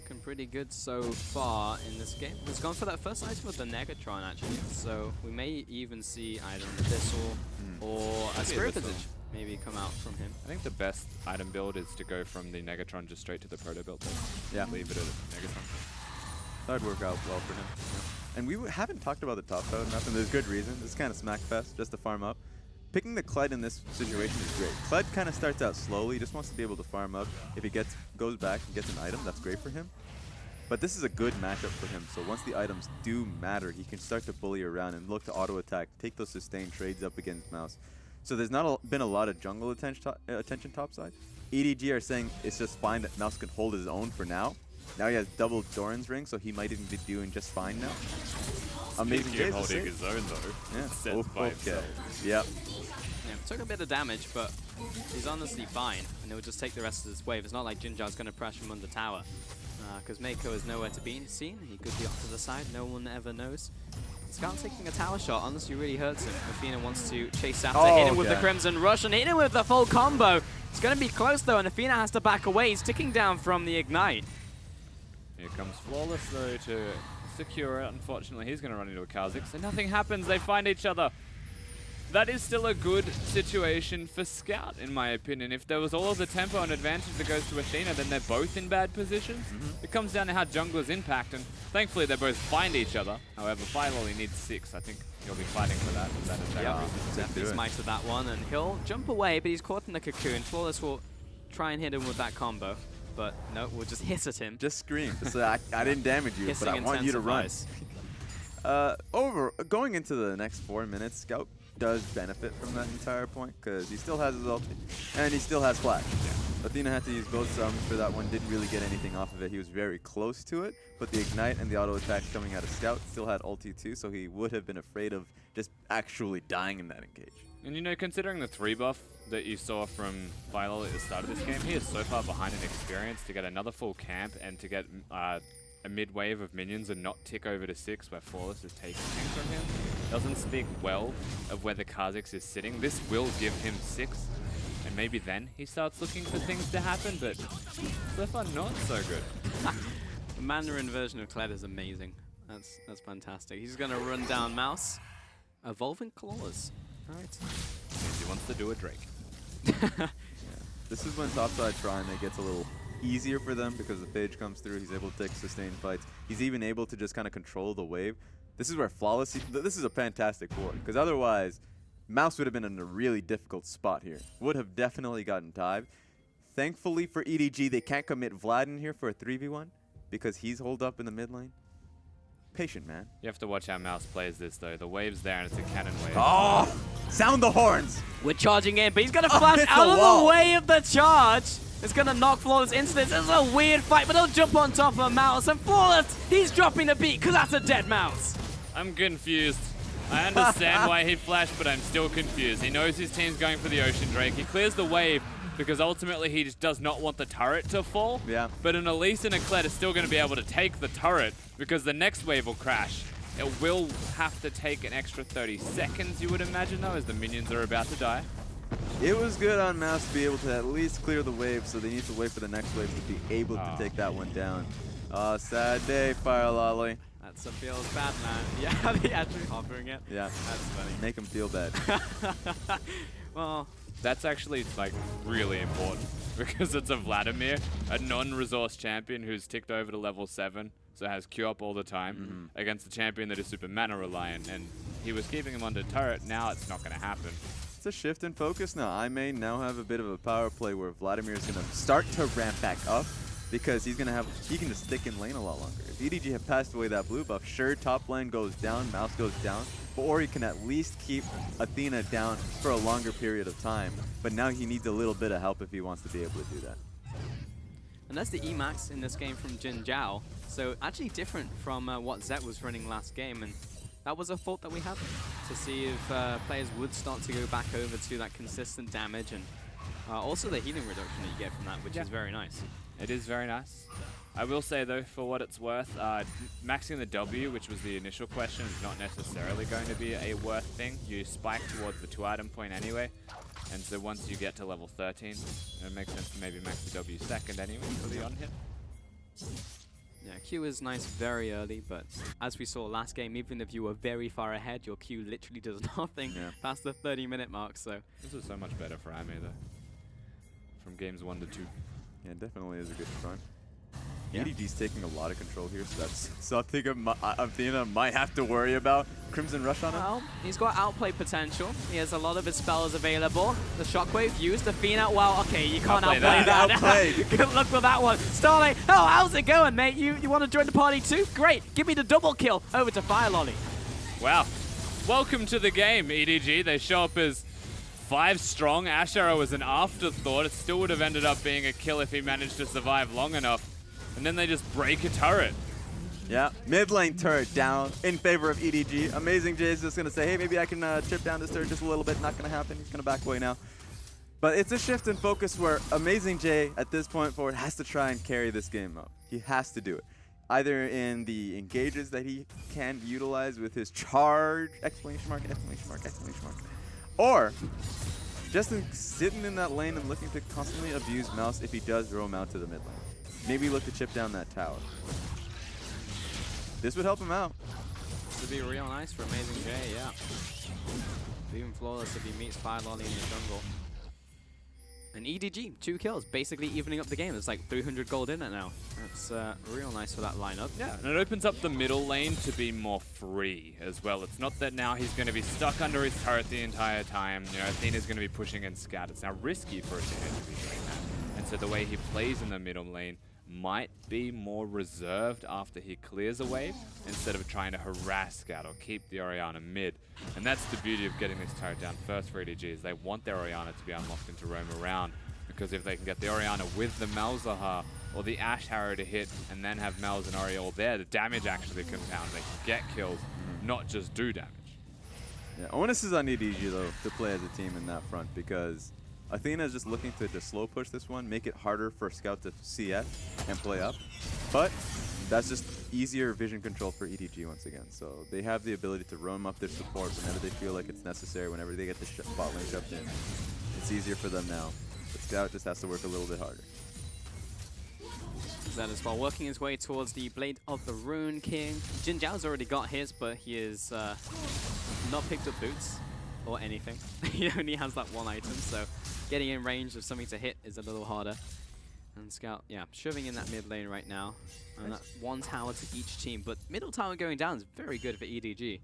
Looking pretty good so far in this game. He's gone for that first item with the Negatron, actually. So we may even see either an Abyssal or a Spirit Visage maybe come out from him. I think the best item build is to go from the Negatron just straight to the Proto build. Yeah. Leave it at Negatron. That would work out well for him. Yeah. And we haven't talked about the top side enough, and there's good reason. This is kind of smack fest, just to farm up. Picking the Kled in this situation is great. Kled kind of starts out slowly, just wants to be able to farm up. If he goes back and gets an item, that's great for him. But this is a good matchup for him, so once the items do matter, he can start to bully around and look to auto-attack, take those sustained trades up against Mouse. So there's not been a lot of jungle attention topside. EDG are saying it's just fine that Mouse can hold his own for now. Now he has double Doran's ring, so he might even be doing just fine now. Amazing game holding his own though. Yeah. Sets by himself. Yep. Yeah, took a bit of damage, but he's honestly fine, and it will just take the rest of this wave. It's not like Jin Zhao's going to pressure him under tower, because Mako is nowhere to be seen. He could be off to the side. No one ever knows. Scout taking a tower shot honestly really hurts him. Athena wants to chase after, hit him with the Crimson Rush, and hit him with the full combo. It's going to be close though, and Athena has to back away. He's ticking down from the Ignite. Here comes Flawless though to secure it. Unfortunately, he's going to run into a Kha'Zix, and nothing happens. They find each other. That is still a good situation for Scout, in my opinion. If there was all of the tempo and advantage that goes to Athena, then they're both in bad positions. It comes down to how junglers impact, and thankfully they both find each other. However, Firelolly needs 6. I think he'll be fighting for that. Definitely smited that one, and he'll jump away, but he's caught in the cocoon. Flawless will try and hit him with that combo, but no, we'll just hiss at him. Just scream. Just say, I didn't damage you, but I want you to run. Going into the next 4 minutes, Scout does benefit from that entire point because he still has his ulti and he still has flash. Athena had to use both summons for that one, didn't really get anything off of it. He was very close to it, but the ignite and the auto attack coming out of Scout still had ulti too, so he would have been afraid of just actually dying in that engage. And you know, considering the 3 buff that you saw from Firelolly at the start of this game, he is so far behind in experience to get another full camp and to get a mid-wave of minions and not tick over to 6 where Flawless is taking things from him. Doesn't speak well of where the Kha'Zix is sitting. This will give him 6, and maybe then he starts looking for things to happen, but so far not so good. The Mandarin version of Kled is amazing. That's fantastic. He's going to run down Mouse. Evolving Claws. Alright. He wants to do a Drake. This is when topside Shrine gets a little easier for them because the Phage comes through. He's able to take sustained fights. He's even able to just kind of control the wave. This is where Flawless... This is a fantastic board because otherwise, Mouse would have been in a really difficult spot here. Would have definitely gotten tied. Thankfully for EDG, they can't commit Vlad in here for a 3v1 because he's holed up in the mid lane. patient, man. You have to watch how Mouse plays this, though. The wave's there, and it's a cannon wave. Oh! Sound the horns! We're charging in, but he's going to flash it's out a of wall. the way of the charge. It's going to knock Flawless into this. This is a weird fight, but he'll jump on top of Mouse. And Flawless, he's dropping the beat because that's a dead Mouse. I'm confused. I understand why he flashed, but I'm still confused. He knows his team's going for the Ocean Drake. He clears the wave because ultimately he just does not want the turret to fall. Yeah. But an Elise and a Kled is still going to be able to take the turret because the next wave will crash. It will have to take an extra 30 seconds, you would imagine, though, as the minions are about to die. It was good on Mouse to be able to at least clear the wave, so they need to wait for the next wave to be able to take that one down. Sad day, Fire Lolly. That feels bad, man. Yeah, they actually offering it. Yeah. That's funny. Make him feel bad. Well, That's actually, like, really important because it's a Vladimir, a non-resource champion who's ticked over to level 7, so has Q up all the time, against a champion that is super mana reliant, and he was keeping him under turret. Now it's not going to happen. It's a shift in focus now. I may now have a bit of a power play where Vladimir is going to start to ramp back up because he can just stick in lane a lot longer. If EDG have passed away that blue buff, sure, top lane goes down, Mouse goes down, or he can at least keep Athena down for a longer period of time. But now he needs a little bit of help if he wants to be able to do that. and that's the Emax in this game from Jin Zhao. So actually different from what Zet was running last game, and that was a thought that we had to see if players would start to go back over to that consistent damage, and also the healing reduction that you get from that, which is very nice. It is very nice. I will say, though, for what it's worth, maxing the W, which was the initial question, is not necessarily going to be a worth thing. You spike towards the 2-item point anyway, and so once you get to level 13, it makes sense to maybe max the W second anyway for the on-hit. Yeah, Q is nice very early, but as we saw last game, even if you were very far ahead, your Q literally does nothing past the 30-minute mark, so... This is so much better for Ame, though, from games 1 to 2. Yeah, definitely is a good front. Yeah. EDG's taking a lot of control here, so that's something Athena might have to worry about. Crimson Rush on him? Well, he's got outplay potential. He has a lot of his spells available. The Shockwave used, Athena, well, okay, you can't outplay that. Outplayed. Good luck with that one. Starlight, oh, how's it going, mate? You want to join the party too? Great, give me the double kill. Over to Fire Lolly. Wow. Welcome to the game, EDG. They show up as 5 strong. Ash Arrow was an afterthought. It still would have ended up being a kill if he managed to survive long enough. And then they just break a turret. Yeah, mid lane turret down in favor of EDG. Amazing J is just going to say, hey, maybe I can chip down this turret just a little bit. Not going to happen. He's going to back away now. But it's a shift in focus where Amazing J, at this point forward, has to try and carry this game up. He has to do it. Either in the engages that he can utilize with his charge, exclamation mark, or just sitting in that lane and looking to constantly abuse Mouse if he does roam out to the mid lane. Maybe look to chip down that tower. This would help him out. This would be real nice for Amazing J, yeah. Even flawless if he meets Fire Lolly in the jungle. And EDG, 2 kills, basically evening up the game. There's like 300 gold in it now. That's real nice for that lineup. Yeah, and it opens up the middle lane to be more free as well. It's not that now he's going to be stuck under his turret the entire time. You know, Athena's going to be pushing in scout. It's now risky for Athena to be doing that. And so the way he plays in the middle lane might be more reserved after he clears a wave instead of trying to harass scout or keep the Orianna mid. And that's the beauty of getting this turret down first for EDG, is they want their Orianna to be unlocked and to roam around, because if they can get the Orianna with the Malzahar or the Ash Harrow to hit and then have Melz and Ori all there, the damage actually compounds. They can get kills, not just do damage. Yeah, onus is on EDG though to play as a team in that front, because Athena is just looking to just slow push this one, make it harder for Scout to CF and play up. But that's just easier vision control for EDG once again. So they have the ability to roam up their support whenever they feel like it's necessary, whenever they get the bot lane shoved in. It's easier for them now. But Scout just has to work a little bit harder. That as well, working his way towards the Blade of the Rune King. Jin Zhao's already got his, but he is not picked up boots or anything. He only has that one item, so getting in range of something to hit is a little harder. And Scout, yeah, shoving in that mid lane right now. And that one tower to each team, but middle tower going down is very good for EDG.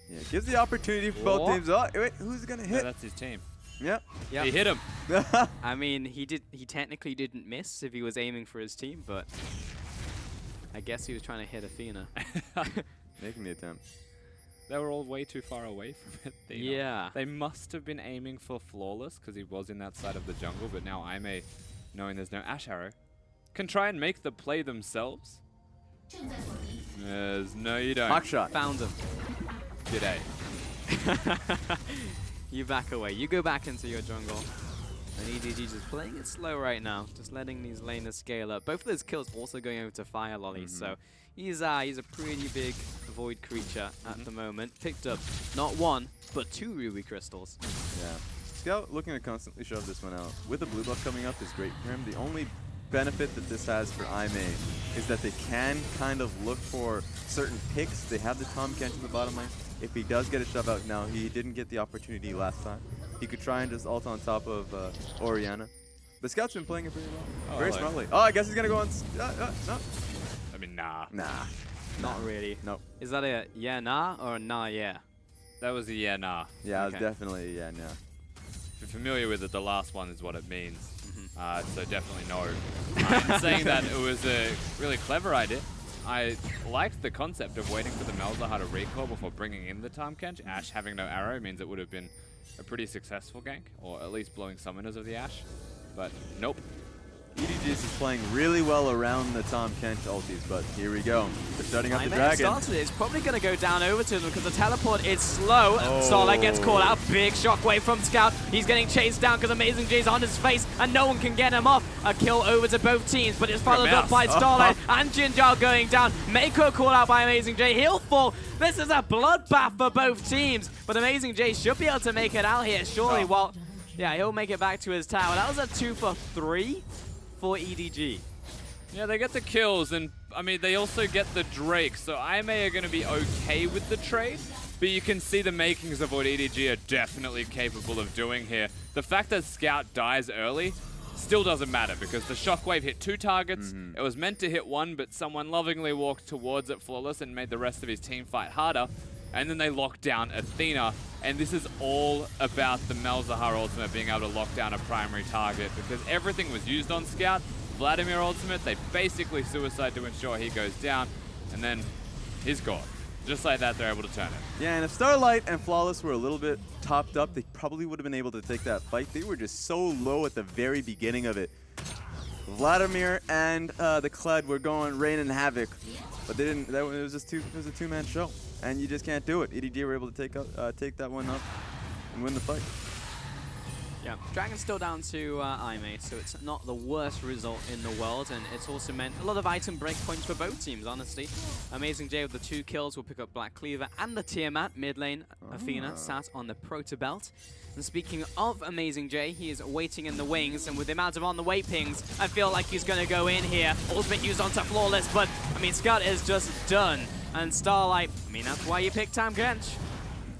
Yeah, it gives the opportunity for both teams. Oh, wait, who's gonna hit? No, that's his team. Yep. He hit him. I mean, he technically didn't miss if he was aiming for his team, but I guess he was trying to hit Athena. Making the attempt. They were all way too far away from Athena. Yeah. They must have been aiming for Flawless because he was in that side of the jungle, but now Aimee, knowing there's no Ash Arrow, can try and make the play themselves. No, you don't. Hawk shot. Found him. G'day. You back away. You go back into your jungle. And EDG just playing it slow right now, just letting these laners scale up. Both of those kills also going over to Fire Lolly, so he's a pretty big void creature at the moment. Picked up not one, but 2 Ruby Crystals. Yeah. Scout looking to constantly shove this one out. With the blue buff coming up is great for him. The only benefit that this has for Aimee is that they can kind of look for certain picks. They have the Tom Kent in the bottom lane. If he does get a shove out now, he didn't get the opportunity last time. He could try and just ult on top of Orianna. But Scout's been playing it pretty well. Very smartly. Oh, I guess he's going to go on... no. I mean, nah. Nah. Not really. Nope. Is that a yeah, nah, or a nah, yeah? That was a yeah, nah. Yeah, it was Okay. definitely yeah, nah. If you're familiar with it, the last one is what it means. So definitely no. I'm saying that it was a really clever idea. I liked the concept of waiting for the Malzahar to recall before bringing in the Tahm Kench. Ashe having no arrow means it would have been a pretty successful gank, or at least blowing summoners of the Ashe. But nope. EDG is playing really well around the Tahm Kench ultis, but here we go. They're starting up the Aimee dragon. started it. It's probably going to go down over to them because the teleport is slow. Starlight gets caught out. Big shockwave from Scout. He's getting chased down because Amazing J's on his face and no one can get him off. A kill over to both teams, but it's followed up by Starlight and Jinjar going down. Mako called out by Amazing J. He'll fall. This is a bloodbath for both teams, but Amazing J should be able to make it out here, surely. Well, yeah, he'll make it back to his tower. That was a 2 for 3 for EDG. Yeah, they get the kills, and I mean, they also get the Drake, so Aimee are going to be okay with the trade, but you can see the makings of what EDG are definitely capable of doing here. The fact that Scout dies early still doesn't matter, because the shockwave hit 2 targets. It was meant to hit 1, but someone lovingly walked towards it flawless and made the rest of his team fight harder. And then they locked down Athena, and this is all about the Malzahar ultimate being able to lock down a primary target, because everything was used on Scout. Vladimir ultimate, they basically suicide to ensure he goes down, and then he's gone. Just like that, they're able to turn it. Yeah, and if Starlight and Flawless were a little bit topped up, they probably would have been able to take that fight. They were just so low at the very beginning of it. Vladimir and the Kled were going raining havoc, but they didn't. It was just it was a 2-man show, and you just can't do it. EDG were able to take that one up and win the fight. Yeah, Dragon's still down to Aimee, so it's not the worst result in the world, and it's also meant a lot of item break points for both teams, honestly. Amazing J with the 2 kills will pick up Black Cleaver and the Tiamat. Mid lane, Athena sat on the Proto Belt. And speaking of Amazing J, he is waiting in the wings, and with the amount of on the way pings, I feel like he's going to go in here. Ultimate used onto Flawless, but, I mean, Scout is just done. And Starlight, I mean, that's why you pick Tahm Kench.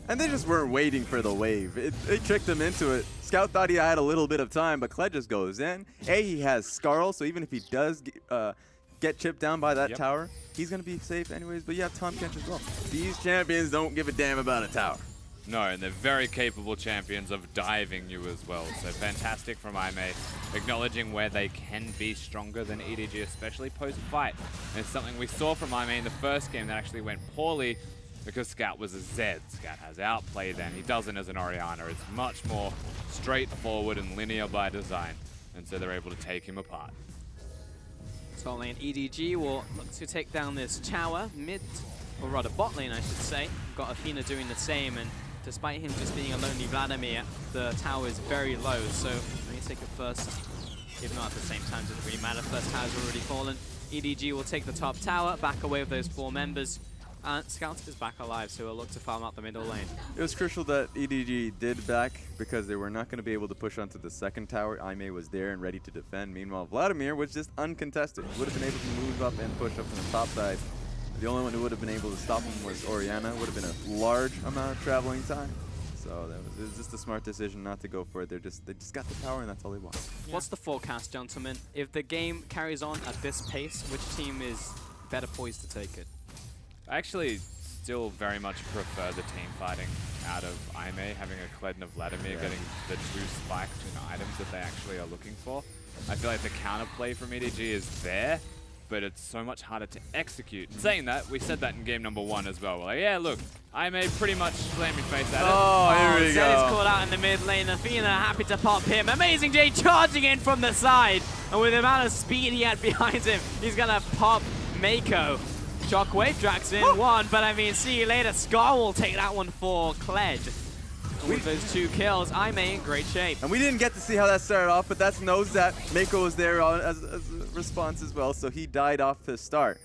And they just weren't waiting for the wave. They tricked him into it. Scout thought he had a little bit of time, but Kled just goes in. He has Scarl, so even if he does get chipped down by that tower, he's going to be safe anyways. But you have Tahm Kench as well. These champions don't give a damn about a tower. No, and they're very capable champions of diving you as well. So fantastic from Aimee, acknowledging where they can be stronger than EDG, especially post-fight. And it's something we saw from Aimee in the first game that actually went poorly, because Scout was a Zed. Scout has outplay then. He doesn't as an Orianna. It's much more straightforward and linear by design. And so they're able to take him apart. Top lane EDG will look to take down this tower. Mid, or rather bot lane I should say. Got Athena doing the same, and despite him just being a lonely Vladimir, the tower is very low. So let me take it first. If not at the same time, doesn't really matter. First tower's already fallen. EDG will take the top tower, back away with those 4 members. Scout is back alive, so he'll look to farm out the middle lane. It was crucial that EDG did back, because they were not going to be able to push onto the second tower. Aimee was there and ready to defend. Meanwhile, Vladimir was just uncontested. Would have been able to move up and push up from the top side. The only one who would have been able to stop him was Orianna. Would have been a large amount of traveling time. So it was just a smart decision not to go for it. They just got the tower, and that's all they want. Yeah. What's the forecast, gentlemen? If the game carries on at this pace, which team is better poised to take it? I actually still very much prefer the team fighting out of Aimee, having a Kled and a Vladimir getting the 2 spikes in items that they actually are looking for. I feel like the counterplay from EDG is there, but it's so much harder to execute. Saying that, we said that in game number 1 as well. We're like, yeah, look, I may pretty much slam your face at it. Oh, here we Zed is go. caught out in the mid lane. Athena happy to pop him. Amazing J charging in from the side. And with the amount of speed he had behind him, he's going to pop Mako. Shockwave drags in one, but I mean, see you later. Scar will take that one for Kled. With those 2 kills, I'm in great shape. And we didn't get to see how that started off, but that's knows that Mako was there as a response as well, so he died off to start.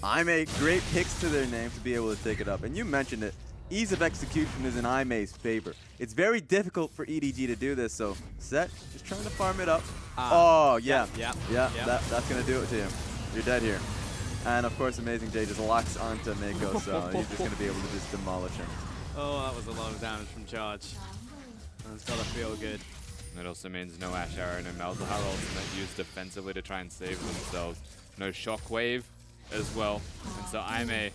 IMA, great picks to their name to be able to take it up. And you mentioned it, ease of execution is in IMA's favor. It's very difficult for EDG to do this, so Zet just trying to farm it up. Oh, yeah. That's going to do it to him. You're dead here. And of course, Amazing J just locks onto Mako, so he's just going to be able to just demolish him. Oh, that was a lot of damage from charge. That's gotta feel good. That also means no Ash Arrow, no Malzahar ultimate used defensively to try and save themselves. No Shockwave as well. And so IMA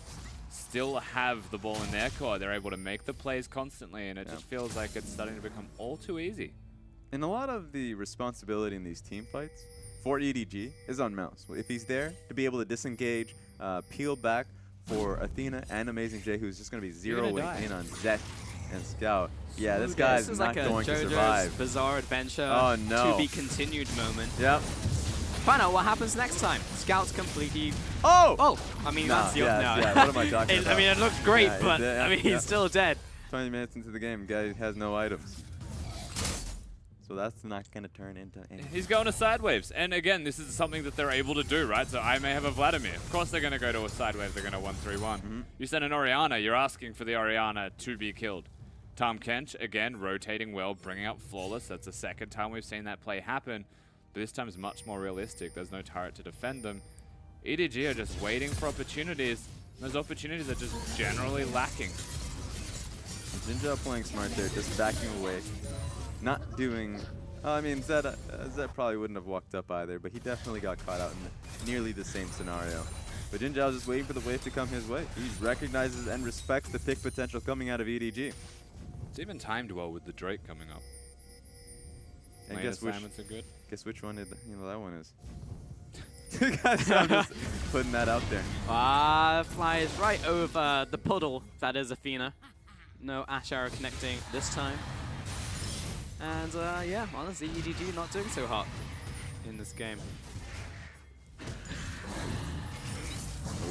still have the ball in their court. They're able to make the plays constantly, and it just feels like it's starting to become all too easy. And a lot of the responsibility in these team fights for EDG is on Mouse. If he's there to be able to disengage, peel back for Athena and Amazing J, who's just going to be zeroing in on Zet and Scout. Yeah, this guy's not going to survive. JoJo's Bizarre Adventure to be continued moment. Yep. Find out what happens next time. Scout's completely... Oh! I mean, Nah, that's the... yeah, what am I talking about? I mean, it looks great, Yeah, but yeah, I mean, he's still dead. 20 minutes into the game, guy has no items. So that's not going to turn into anything. He's going to side waves. And again, this is something that they're able to do, right? So I may have a Vladimir. Of course they're going to go to a side wave. They're going to 1-3-1. You send an Orianna, you're asking for the Orianna to be killed. Tahm Kench, again, rotating well, bringing up Flawless. That's the second time we've seen that play happen. But this time is much more realistic. There's no turret to defend them. EDG are just waiting for opportunities. Those opportunities are just generally lacking. Jinja playing smart there, just backing away. Not doing... I mean, Zed probably wouldn't have walked up either, but he definitely got caught out in nearly the same scenario. But Jinja just waiting for the wave to come his way. He recognizes and respects the pick potential coming out of EDG. It's even timed well with the Drake coming up. And Lane assignments are good. Guess which one that one is. Guys, I'm just putting that out there. Flies right over the puddle that is Athena. No Ash Arrow connecting this time. And yeah, honestly, EDG not doing so hot in this game.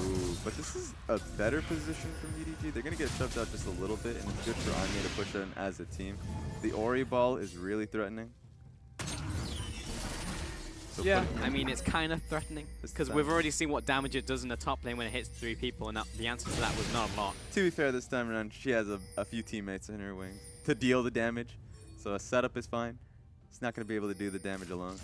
Ooh, but this is a better position from EDG. They're going to get shoved out just a little bit, and it's good for Anya to push in as a team. The Ori ball is really threatening. So yeah, I mean, it's kind of threatening, because we've already seen what damage it does in the top lane when it hits 3 people, and the answer to that was not a lot. To be fair, this time around, she has a few teammates in her wing to deal the damage. So a setup is fine. It's not going to be able to do the damage alone.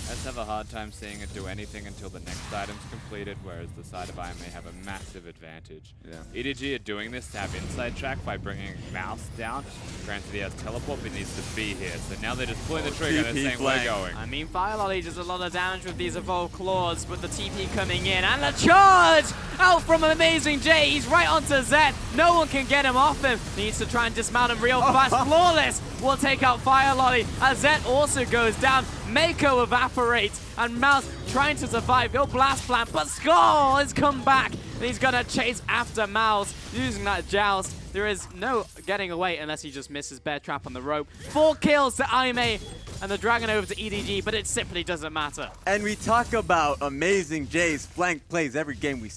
I just have a hard time seeing it do anything until the next item's completed, whereas the side of I may have a massive advantage. Yeah. EDG are doing this to have inside track by bringing Mouse down. Granted, he has teleport, but he needs to be here. So now they're just pulling the trigger and they're saying, we're going. I mean, Fire Lolly does a lot of damage with these evolved claws, but the TP coming in, and the charge out from Amazing J. He's right onto Zed. No one can get him off him. He needs to try and dismount him real fast. Flawless will take out Fire Lolly as Zed also goes down. Mako evaporates, and Mouse trying to survive. He'll blast plant, but Skull has come back, and he's gonna chase after Mouse using that joust. There is no getting away unless he just misses Bear Trap on the rope. 4 kills to Aime, and the Dragon over to EDG, but it simply doesn't matter. And we talk about Amazing J's flank plays every game we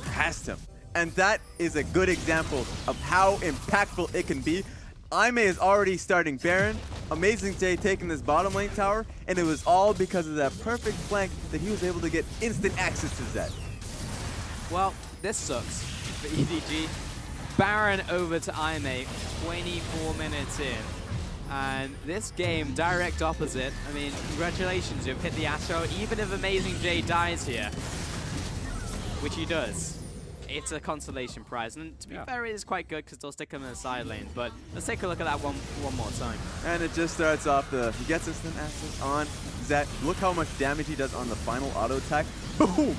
past him. And that is a good example of how impactful it can be. Aime is already starting Baron. Amazing J taking this bottom lane tower, and it was all because of that perfect flank that he was able to get instant access to Zed. Well, this sucks for EDG. Baron over to Aime, 24 minutes in. And this game, direct opposite. I mean, congratulations, you've hit the Astro. Even if Amazing J dies here, which he does, it's a consolation prize. And to be fair, it is quite good because they'll stick him in the side lane. But let's take a look at that one more time. And it just starts off he gets instant access on Zed. Look how much damage he does on the final auto attack. Boom!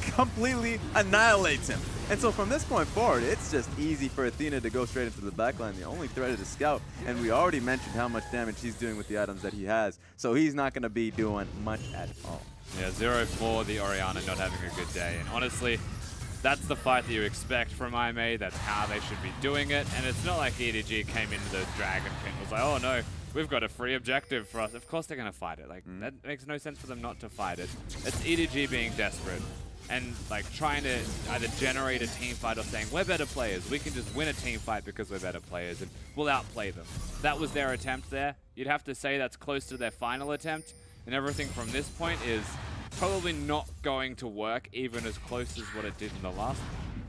Completely annihilates him. And so from this point forward, it's just easy for Athena to go straight into the backline. The only threat is the Scout, and we already mentioned how much damage he's doing with the items that he has. So he's not going to be doing much at all. Yeah, 0-4, the Orianna not having a good day. And honestly, that's the fight that you expect from IMA. That's how they should be doing it. And it's not like EDG came into the Dragon Pit and was like, oh no, we've got a free objective for us. Of course they're going to fight it. Like, that makes no sense for them not to fight it. It's EDG being desperate and like trying to either generate a team fight or saying, we're better players. We can just win a team fight because we're better players and we'll outplay them. That was their attempt there. You'd have to say that's close to their final attempt. And everything from this point is probably not going to work even as close as what it did in the last one.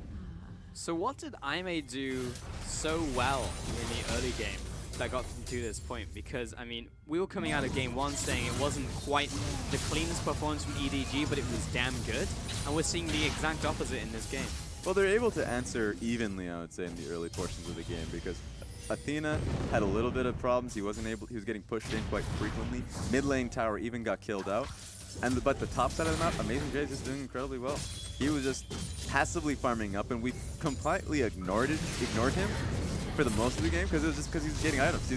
So what did IMA do so well in the early game that got them to this point? Because, I mean, we were coming out of game 1 saying it wasn't quite the cleanest performance from EDG, but it was damn good. And we're seeing the exact opposite in this game. Well, they're able to answer evenly, I would say, in the early portions of the game, because Athena had a little bit of problems. He was getting pushed in quite frequently. Mid lane tower even got killed out. But the top side of the map, Amazing J is just doing incredibly well. He was just passively farming up, and we completely ignored him for the most of the game because it was just because he was getting items.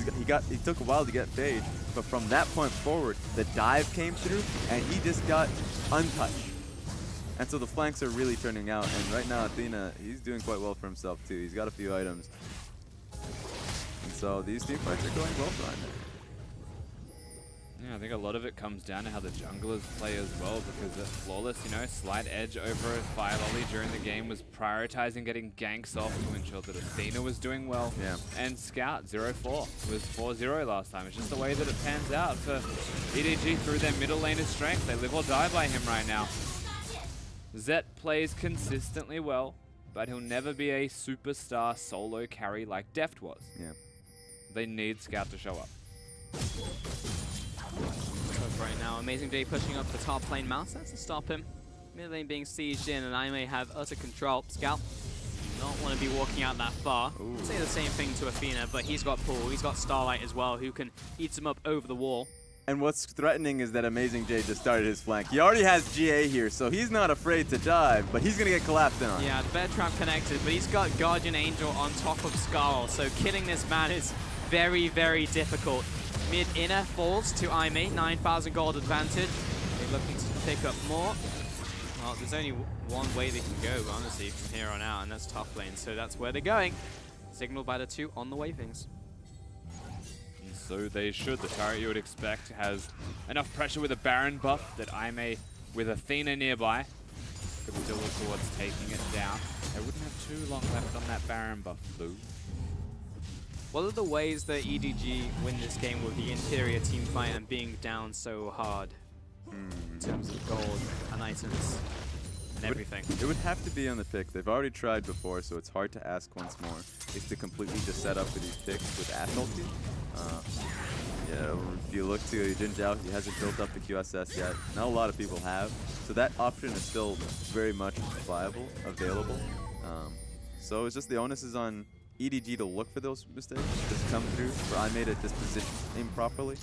He took a while to get Phage, but from that point forward, the dive came through, and he just got untouched. And so the flanks are really turning out, and right now Athena, he's doing quite well for himself too. He's got a few items. And so these team fights are going well for him. Yeah, I think a lot of it comes down to how the junglers play as well, because the Flawless, you know, slight edge over Fire Lolly during the game, was prioritizing getting ganks off to ensure that Athena was doing well. Yeah. And Scout 0-4 was 4-0 last time. It's just the way that it pans out for EDG through their middle laner's strength. They live or die by him right now. Zet plays consistently well, but he'll never be a superstar solo carry like Deft was. Yeah. They need Scout to show up. Right now, Amazing J pushing up the top lane mouse. That's to stop him. Mid lane being sieged in, and I may have utter control. Scout not want to be walking out that far. I'd say the same thing to Athena, but he's got Pool, he's got Starlight as well, who can eat him up over the wall. And what's threatening is that Amazing J just started his flank. He already has GA here, so he's not afraid to dive, but he's going to get collapsed in on. Yeah, the bear trap connected, but he's got Guardian Angel on top of Scarl, so killing this man is very, very difficult. Mid inner falls to IMA, 9,000 gold advantage. They're looking to pick up more. Well, there's only one way they can go, honestly, from here on out, and that's top lane. So that's where they're going. Signaled by the 2 on the wavings. And so they should. The turret you would expect has enough pressure with a Baron buff that IMA, with Athena nearby, could still look towards taking it down. They wouldn't have too long left on that Baron buff, Blue. What are the ways that EDG win this game with the interior team fight and being down so hard in terms of gold and items and everything? It would have to be on the pick. They've already tried before, so it's hard to ask once more. Is to completely just set up for these picks with Ash ulti. Yeah, if you look to Jin Zhao, he hasn't built up the QSS yet. Not a lot of people have. So that option is still very much viable, available. So it's just the onus is on EDG to look for those mistakes, just come through, for I made it just position improperly.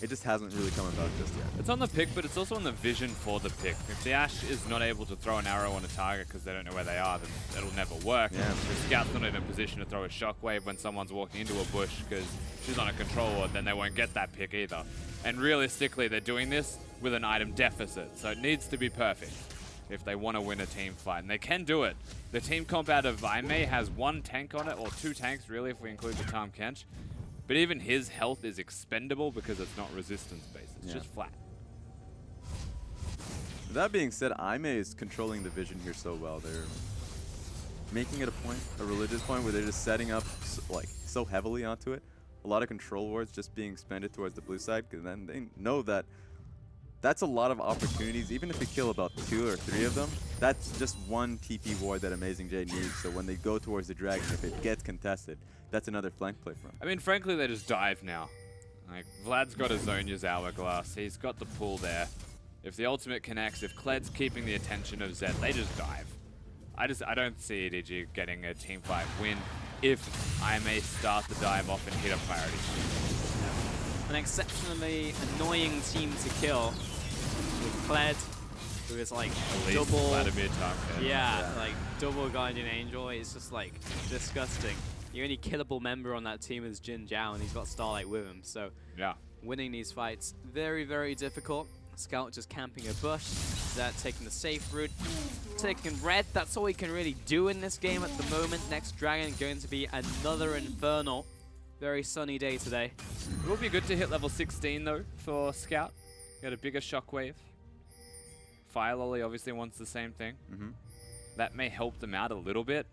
It just hasn't really come about just yet. It's on the pick, but it's also on the vision for the pick. If the Ashe is not able to throw an arrow on a target because they don't know where they are, then it'll never work. Yeah. The Scout's not in a position to throw a shockwave when someone's walking into a bush because she's on a control ward, then they won't get that pick either. And realistically, they're doing this with an item deficit, so it needs to be perfect if they want to win a team fight, and they can do it. The team comp out of Aimee has 1 tank on it, or 2 tanks really if we include the Tahm Kench. But even his health is expendable because it's not resistance based, it's just flat. That being said, Aimee is controlling the vision here so well. They're making it a point, a religious point, where they're just setting up so heavily onto it. A lot of control wards just being expended towards the blue side, because then they know that that's a lot of opportunities. Even if they kill about 2 or 3 of them, that's just 1 TP ward that Amazing J needs. So when they go towards the dragon, if it gets contested, that's another flank play for him. I mean, frankly, they just dive now. Like, Vlad's got his Zonya's Hourglass. He's got the pull there. If the ultimate connects, if Kled's keeping the attention of Zed, they just dive. I don't see EDG getting a team fight win if Aimee start the dive off and hit a priority. An exceptionally annoying team to kill with Kled, who is like double. Yeah, like double Guardian Angel. It's just like disgusting. The only killable member on that team is Jin Zhao, and he's got Starlight with him. So yeah, winning these fights very, very difficult. Scout just camping a bush. Zed taking the safe route. Taking red. That's all he can really do in this game at the moment. Next Dragon going to be another Infernal. Very sunny day today. It will be good to hit level 16 though for Scout. Get a bigger shockwave. Fire Lolly obviously wants the same thing. That may help them out a little bit.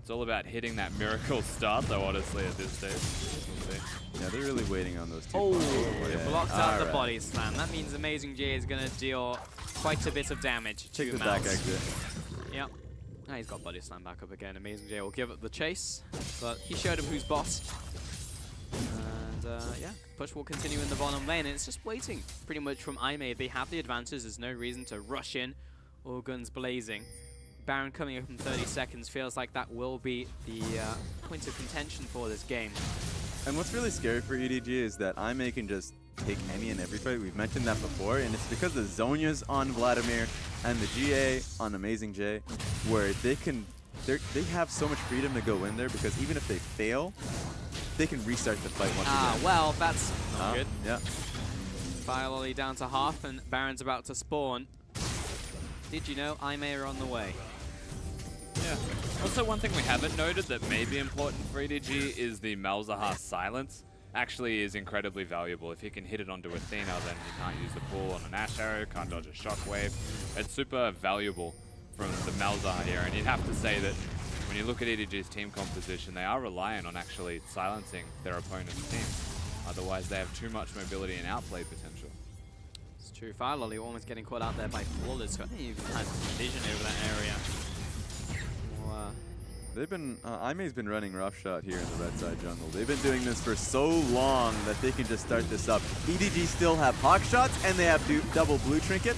It's all about hitting that miracle start though, honestly, at this stage. We'll see. Yeah, they're really waiting on those two. Oh, yeah. blocked out the body slam. That means Amazing J is going to deal quite a bit of damage to Take the Mouse. back exit. Yep. Now he's got body slam back up again. Amazing J will give up the chase, but he showed him who's boss. And yeah, push will continue in the bottom lane, and it's just waiting pretty much from Aimee. They have the advantage. There's no reason to rush in. All guns blazing. Baron coming up in 30 seconds feels like that will be the point of contention for this game. And what's really scary for EDG is that Aimee can just take any and every fight. We've mentioned that before, and it's because the Zhonya's on Vladimir and the GA on Amazing J, where they have so much freedom to go in there, because even if they fail, they can restart the fight once again. Well, that's not good. Yeah. Fire Lolly down to half, and Baron's about to spawn. Did you know Aimee are on the way? Yeah. Also, one thing we haven't noted that may be important for EDG is the Malzahar silence. Actually is incredibly valuable. If he can hit it onto Athena, then he can't use the pull on an Ash Arrow, can't dodge a Shockwave. It's super valuable from the Malzahar here, and you'd have to say that when you look at EDG's team composition, they are reliant on actually silencing their opponent's team. Otherwise, they have too much mobility and outplay potential. It's true. Fire Lolly almost getting caught out there by Flawless. I think he even had vision over that area. They've been, Aimee's been running roughshot here in the red side jungle. They've been doing this for so long that they can just start this up. EDG still have hawk shots and they have double blue trinket,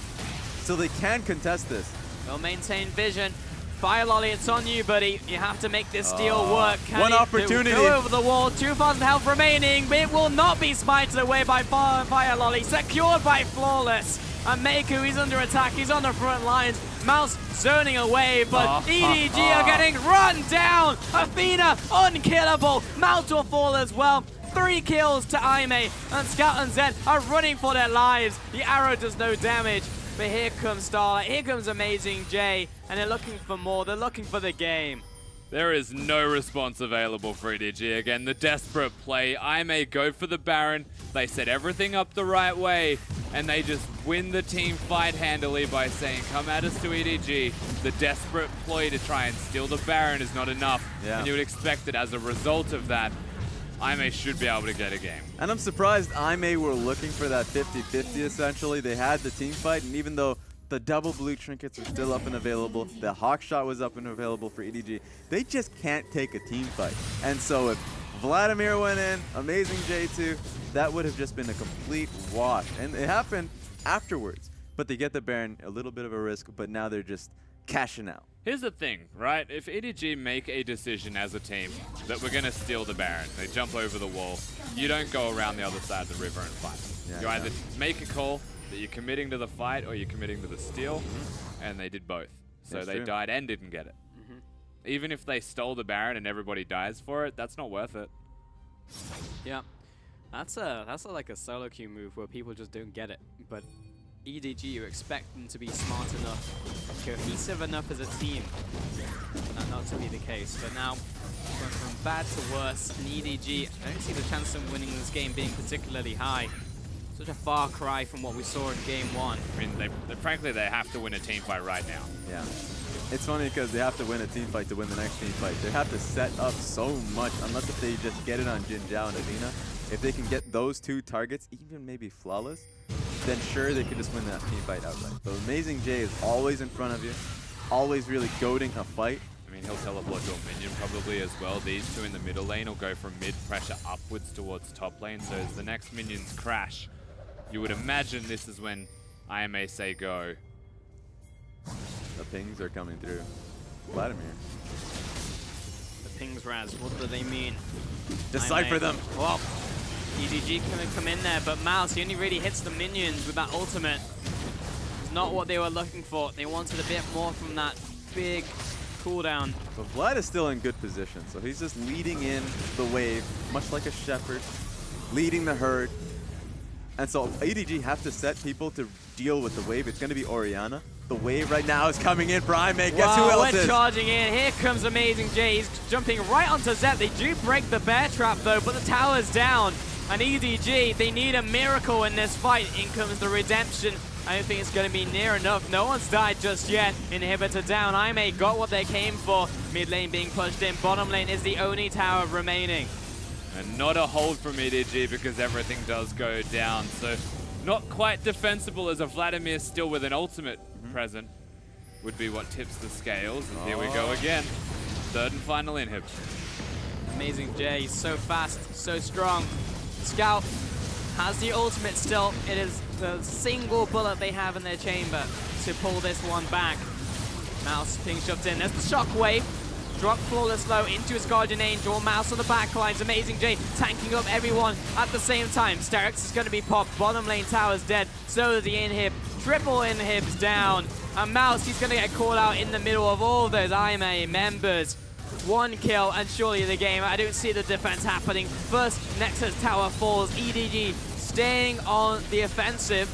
so they can contest this. They'll maintain vision. Fire Lolly, it's on you, buddy. You have to make this deal work. One opportunity. Go over the wall. 2,000 health remaining, but it will not be smited away by Fire Lolly. Secured by Flawless. And Meiko, he's under attack. He's on the front lines. Mouse zoning away, but EDG are getting run down. Athena, unkillable. Mouse will fall as well. 3 kills to Aimee, and Scout and Zed are running for their lives. The arrow does no damage, but here comes Starlight. Here comes Amazing J, and they're looking for more. They're looking for the game. There is no response available for EDG. Again, the desperate play. Aimee go for the Baron. They set everything up the right way, and they just win the team fight handily by saying, come at us to EDG. The desperate ploy to try and steal the Baron is not enough. Yeah. And you would expect that as a result of that, Aimee should be able to get a game. And I'm surprised Aimee were looking for that 50-50 essentially. They had the team fight, and even though the double blue trinkets are still up and available, the hawk shot was up and available for EDG, they just can't take a team fight. And so if Vladimir went in, Amazing J2, that would have just been a complete wash. And it happened afterwards. But they get the Baron, a little bit of a risk, but now they're just cashing out. Here's the thing, right? If EDG make a decision as a team that we're going to steal the Baron, they jump over the wall, you don't go around the other side of the river and fight them. You either make a call that you're committing to the fight or you're committing to the steal, and they did both. So they died and didn't get it. Even if they stole the Baron and everybody dies for it, that's not worth it. Yeah, that's like a solo queue move where people just don't get it. But EDG, you expect them to be smart enough, cohesive enough as a team, for that not to be the case. But now, going from bad to worse, and EDG, I don't see the chance of winning this game being particularly high. Such a far cry from what we saw in game 1. I mean, frankly, they have to win a team fight right now. Yeah. It's funny because they have to win a team fight to win the next team fight. They have to set up so much, unless if they just get it on Jin Zhao and Athena. If they can get those 2 targets, even maybe flawless, then sure, they could just win that team fight outright. But Amazing J is always in front of you, always really goading a fight. I mean, he'll teleport to a minion probably as well. These 2 in the middle lane will go from mid pressure upwards towards top lane. So as the next minions crash, you would imagine this is when Aimee say go. The pings are coming through. Vladimir. The pings, Raz, what do they mean? Decipher them. Well, EDG can come in there, but Mouse, he only really hits the minions with that ultimate. It's not what they were looking for. They wanted a bit more from that big cooldown. But Vlad is still in good position, so he's just leading in the wave, much like a shepherd, leading the herd. And so EDG have to set people to deal with the wave. It's going to be Orianna. The wave right now is coming in for Aimee. Guess who else we're is? charging in. Here comes Amazing J. He's jumping right onto Zed. They do break the bear trap though, but the tower's down. And EDG, they need a miracle in this fight. In comes the redemption. I don't think it's going to be near enough. No one's died just yet. Inhibitor down. Aimee got what they came for. Mid lane being pushed in. Bottom lane is the only tower remaining. And not a hold from EDG because everything does go down. So not quite defensible as a Vladimir still with an ultimate present would be what tips the scales. And here we go again. Third and final inhib. Amazing J, so fast, so strong. Scout has the ultimate still. It is the single bullet they have in their chamber to pull this one back. Mouse being shoved in. There's the shockwave. Drop flawless low into his Guardian Angel. Mouse on the back lines. Amazing J tanking up everyone at the same time. Sterix is going to be popped. Bottom lane tower's dead. So the inhib. Triple inhibs down. And Mouse, he's going to get caught out in the middle of all of those Aimee members. One kill and surely the game. I don't see the defense happening. First Nexus tower falls. EDG staying on the offensive.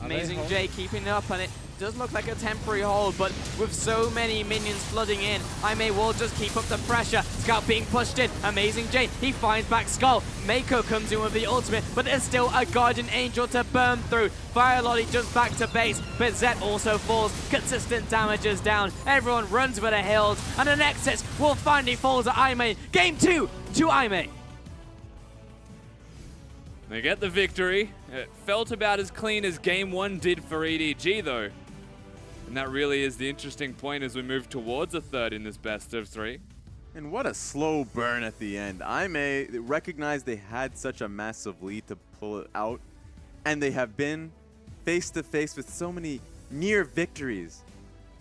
Amazing J keeping it up, and it does look like a temporary hold, but with so many minions flooding in, Aimee will just keep up the pressure. Scout being pushed in. Amazing J, he finds back Skull. Mako comes in with the ultimate, but there's still a Guardian Angel to burn through. Fire Lolly jumps back to base, but Zet also falls. Consistent damages down. Everyone runs for the hills, and the Nexus will finally fall to Aimee. Game 2 to Aimee. They get the victory. It felt about as clean as game 1 did for EDG though. And that really is the interesting point as we move towards a third in this best of 3. And what a slow burn at the end. Aimee recognized they had such a massive lead to pull it out, and they have been face to face with so many near victories,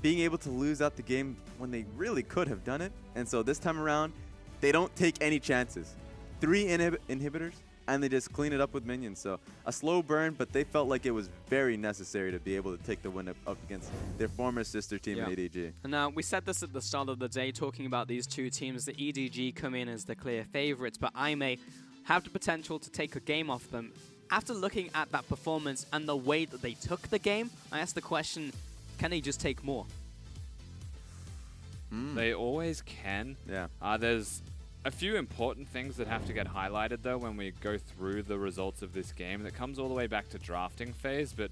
being able to lose out the game when they really could have done it. And so this time around, they don't take any chances. 3 inhibitors, and they just clean it up with minions. So a slow burn, but they felt like it was very necessary to be able to take the win up against their former sister team in EDG. And we said this at the start of the day, talking about these two teams. The EDG come in as the clear favorites, but Aimee have the potential to take a game off them. After looking at that performance and the way that they took the game, I asked the question, can they just take more? They always can. Yeah. There's a few important things that have to get highlighted though when we go through the results of this game. That comes all the way back to drafting phase, but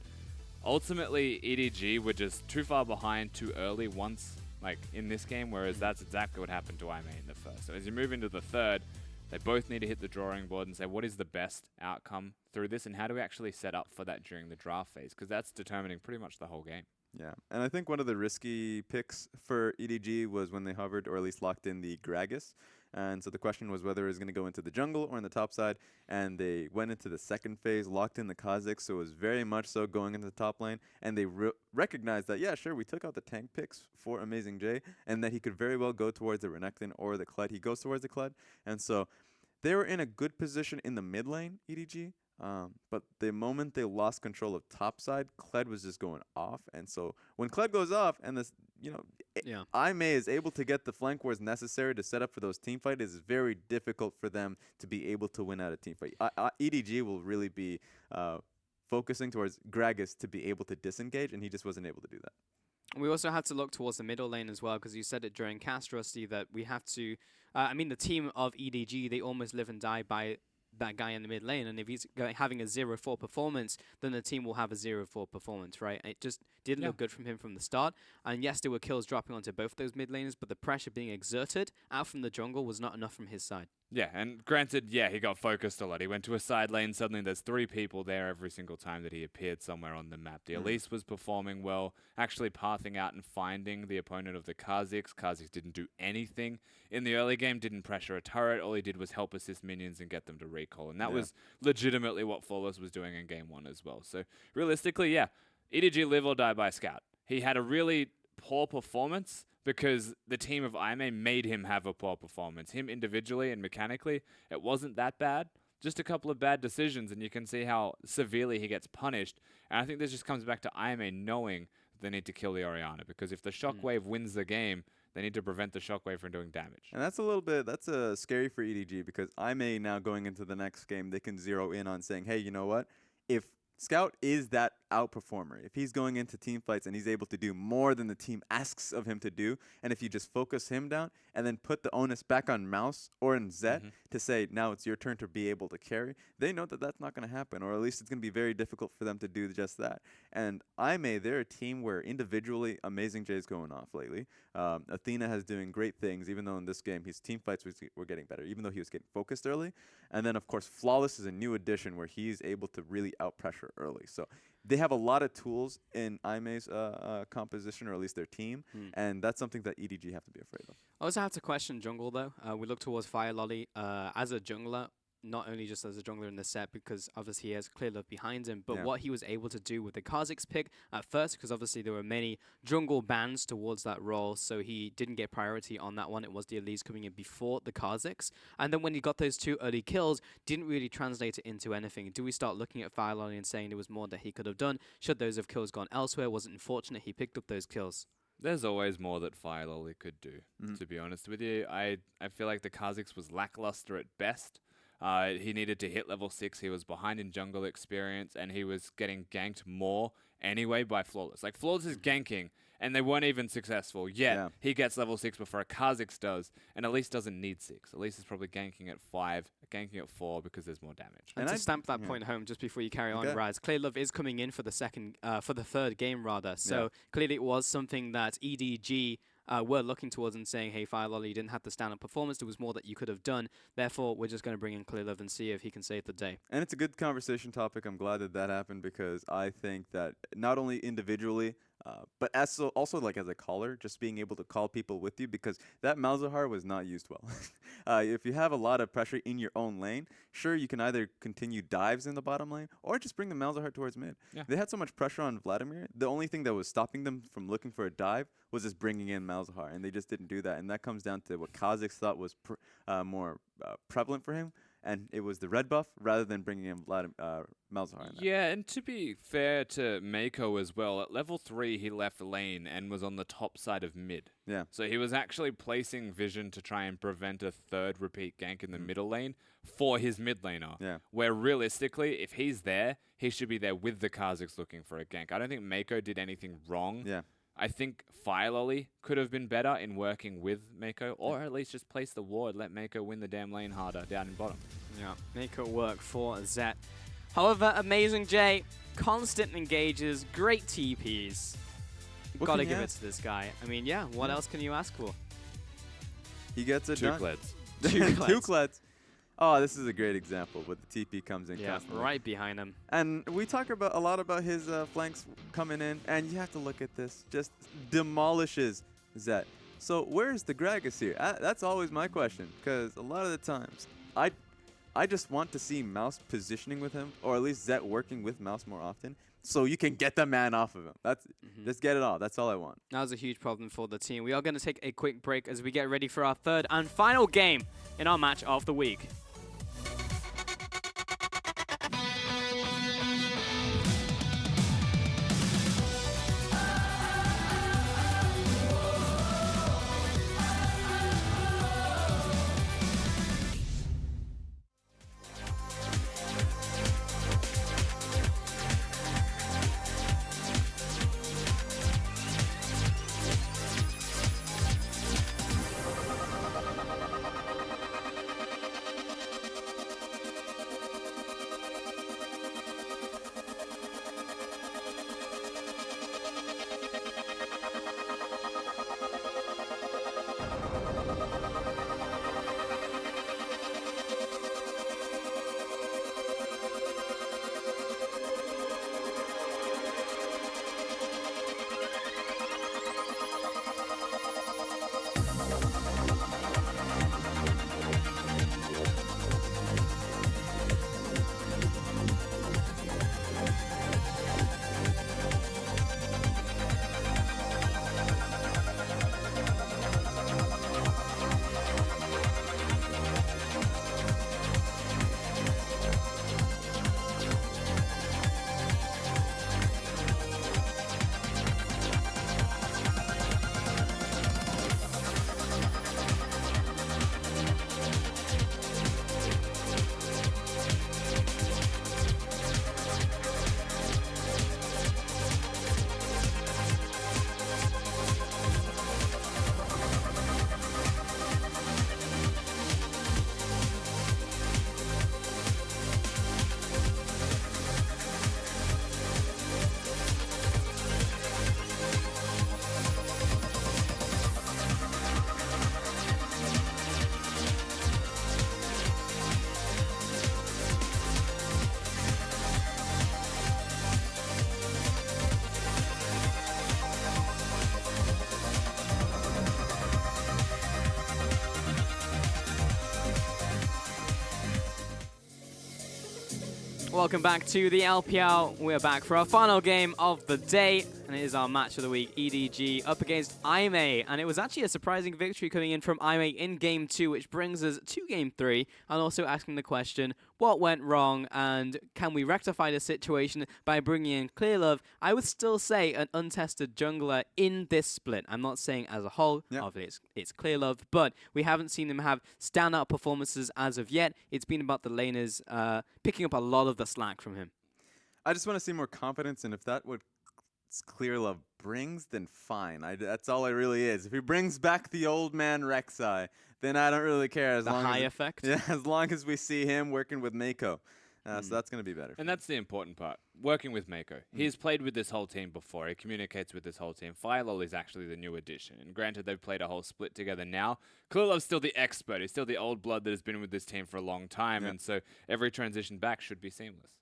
ultimately EDG were just too far behind too early once, like in this game, whereas that's exactly what happened to Aimee in the first. So as you move into the third, they both need to hit the drawing board and say what is the best outcome through this and how do we actually set up for that during the draft phase, because that's determining pretty much the whole game. Yeah, and I think one of the risky picks for EDG was when they hovered or at least locked in the Gragas. And so the question was whether it was going to go into the jungle or in the top side. And they went into the second phase, locked in the Kha'Zix, so it was very much so going into the top lane. And they recognized that, yeah, sure, we took out the tank picks for Amazing J, and that he could very well go towards the Renekton or the Kled. He goes towards the Kled. And so they were in a good position in the mid lane, EDG. But the moment they lost control of top side, Kled was just going off. And so when Kled goes off and this, Aimee is able to get the flank wars necessary to set up for those team fights, it's very difficult for them to be able to win out a team fight. EDG will really be focusing towards Gragas to be able to disengage, and he just wasn't able to do that. We also have to look towards the middle lane as well, because you said it during cast, Rusty, that we have to... the team of EDG, they almost live and die by that guy in the mid lane, and if he's having a 0-4 performance, then the team will have a 0-4 performance, right? It just didn't look good from him from the start, and yes, there were kills dropping onto both those mid laners, but the pressure being exerted out from the jungle was not enough from his side. Yeah, and granted, yeah, he got focused a lot. He went to a side lane, suddenly there's 3 people there every single time that he appeared somewhere on the map. The Elise was performing well, actually pathing out and finding the opponent of the Kha'Zix. Kha'Zix didn't do anything in the early game, didn't pressure a turret. All he did was help assist minions and get them to recall, and that was legitimately what Flawless was doing in game 1 as well. So realistically, yeah, EDG live or die by Scout. He had a really poor performance because the team of Aimee made him have a poor performance. Him individually and mechanically, it wasn't that bad. Just a couple of bad decisions, and you can see how severely he gets punished. And I think this just comes back to Aimee knowing they need to kill the Orianna, because if the Shockwave wins the game, they need to prevent the Shockwave from doing damage. And that's a little bit, scary for EDG, because Aimee now going into the next game, they can zero in on saying, hey, you know what? if Scout is that outperformer, if he's going into team fights and he's able to do more than the team asks of him to do, and if you just focus him down and then put the onus back on Mouse or in Zet to say, now it's your turn to be able to carry, they know that that's not going to happen, or at least it's going to be very difficult for them to do just that. And they're a team where individually Amazing J is going off lately. Athena has doing great things, even though in this game his team fights were getting better, even though he was getting focused early. And then, of course, Flawless is a new addition where he's able to really out-pressure early. So they have a lot of tools in Aime's composition, or at least their team, and that's something that EDG have to be afraid of. I also have to question jungle, though. We look towards Fire Lolly as a jungler, not only just as a jungler in the set, because obviously he has clear love behind him, but what he was able to do with the Kha'Zix pick at first, because obviously there were many jungle bans towards that role, so he didn't get priority on that one. It was the Elise coming in before the Kha'Zix. And then when he got those 2 early kills, didn't really translate it into anything. Do we start looking at Fire Lolly and saying there was more that he could have done? Should those have kills gone elsewhere? Was it unfortunate he picked up those kills? There's always more that Fire Lolly could do, to be honest with you. I feel like the Kha'Zix was lackluster at best. He needed to hit level 6. He was behind in jungle experience, and he was getting ganked more anyway by Flawless. Like, Flawless is ganking, and they weren't even successful. Yet, he gets level 6 before a Kha'Zix does, and Elise doesn't need 6. Elise is probably ganking at 5, ganking at 4 because there's more damage. And to stamp that point home, just before you carry on, Raz, Clear Love is coming in for the third game, rather. So clearly it was something that EDG were looking towards and saying, hey, Fire Lolly, you didn't have the stand-up performance. There was more that you could have done. Therefore, we're just going to bring in Clear Love and see if he can save the day. And it's a good conversation topic. I'm glad that happened, because I think that not only individually, but also like as a caller, just being able to call people with you, because that Malzahar was not used well. If you have a lot of pressure in your own lane, sure, you can either continue dives in the bottom lane or just bring the Malzahar towards mid. Yeah. They had so much pressure on Vladimir. The only thing that was stopping them from looking for a dive was just bringing in Malzahar, and they just didn't do that. And that comes down to what Kha'Zix thought was more prevalent for him. And it was the red buff rather than bringing in Malzahar. Yeah, and to be fair to Mako as well, at level 3 he left lane and was on the top side of mid. Yeah. So he was actually placing vision to try and prevent a third repeat gank in the middle lane for his mid laner. Yeah. Where realistically, if he's there, he should be there with the Kha'Zix looking for a gank. I don't think Mako did anything wrong. Yeah. I think Fire Lolly could have been better in working with Mako, or at least just place the ward, let Mako win the damn lane harder down in bottom. Yeah, make it work for Zet. However, Amazing J, constant engages, great TPs. Gotta give it to this guy. I mean, what else can you ask for? He gets it done. 2 Kleds. 2 Kleds. Oh, this is a great example, but the TP comes in constantly. Right behind him. And we talk about a lot about his flanks coming in, and you have to look at this. Just demolishes Zet. So where's the Gragas here? That's always my question, because a lot of the times, I just want to see Mouse positioning with him, or at least Zet working with Mouse more often, so you can get the man off of him. Just get it off. That's all I want. That was a huge problem for the team. We are going to take a quick break as we get ready for our third and final game in our match of the week. Welcome back to the LPL. We're back for our final game of the day, and it is our match of the week, EDG up against IMA. And it was actually a surprising victory coming in from IMA in Game 2, which brings us to Game 3, and also asking the question, what went wrong, and can we rectify the situation by bringing in Clearlove? I would still say an untested jungler in this split. I'm not saying as a whole, obviously it's Clearlove, but we haven't seen him have standout performances as of yet. It's been about the laners picking up a lot of the slack from him. I just want to see more confidence, and if that what Clearlove brings, then fine. That's all it really is. If he brings back the old man Rek'Sai, then I don't really care. As the long high as effect? Yeah, as long as we see him working with Mako. So that's going to be better. And that's the important part, working with Mako. He's played with this whole team before. He communicates with this whole team. Firelol is actually the new addition. And granted, they've played a whole split together now. Clearlove's still the expert. He's still the old blood that has been with this team for a long time. And so every transition back should be seamless.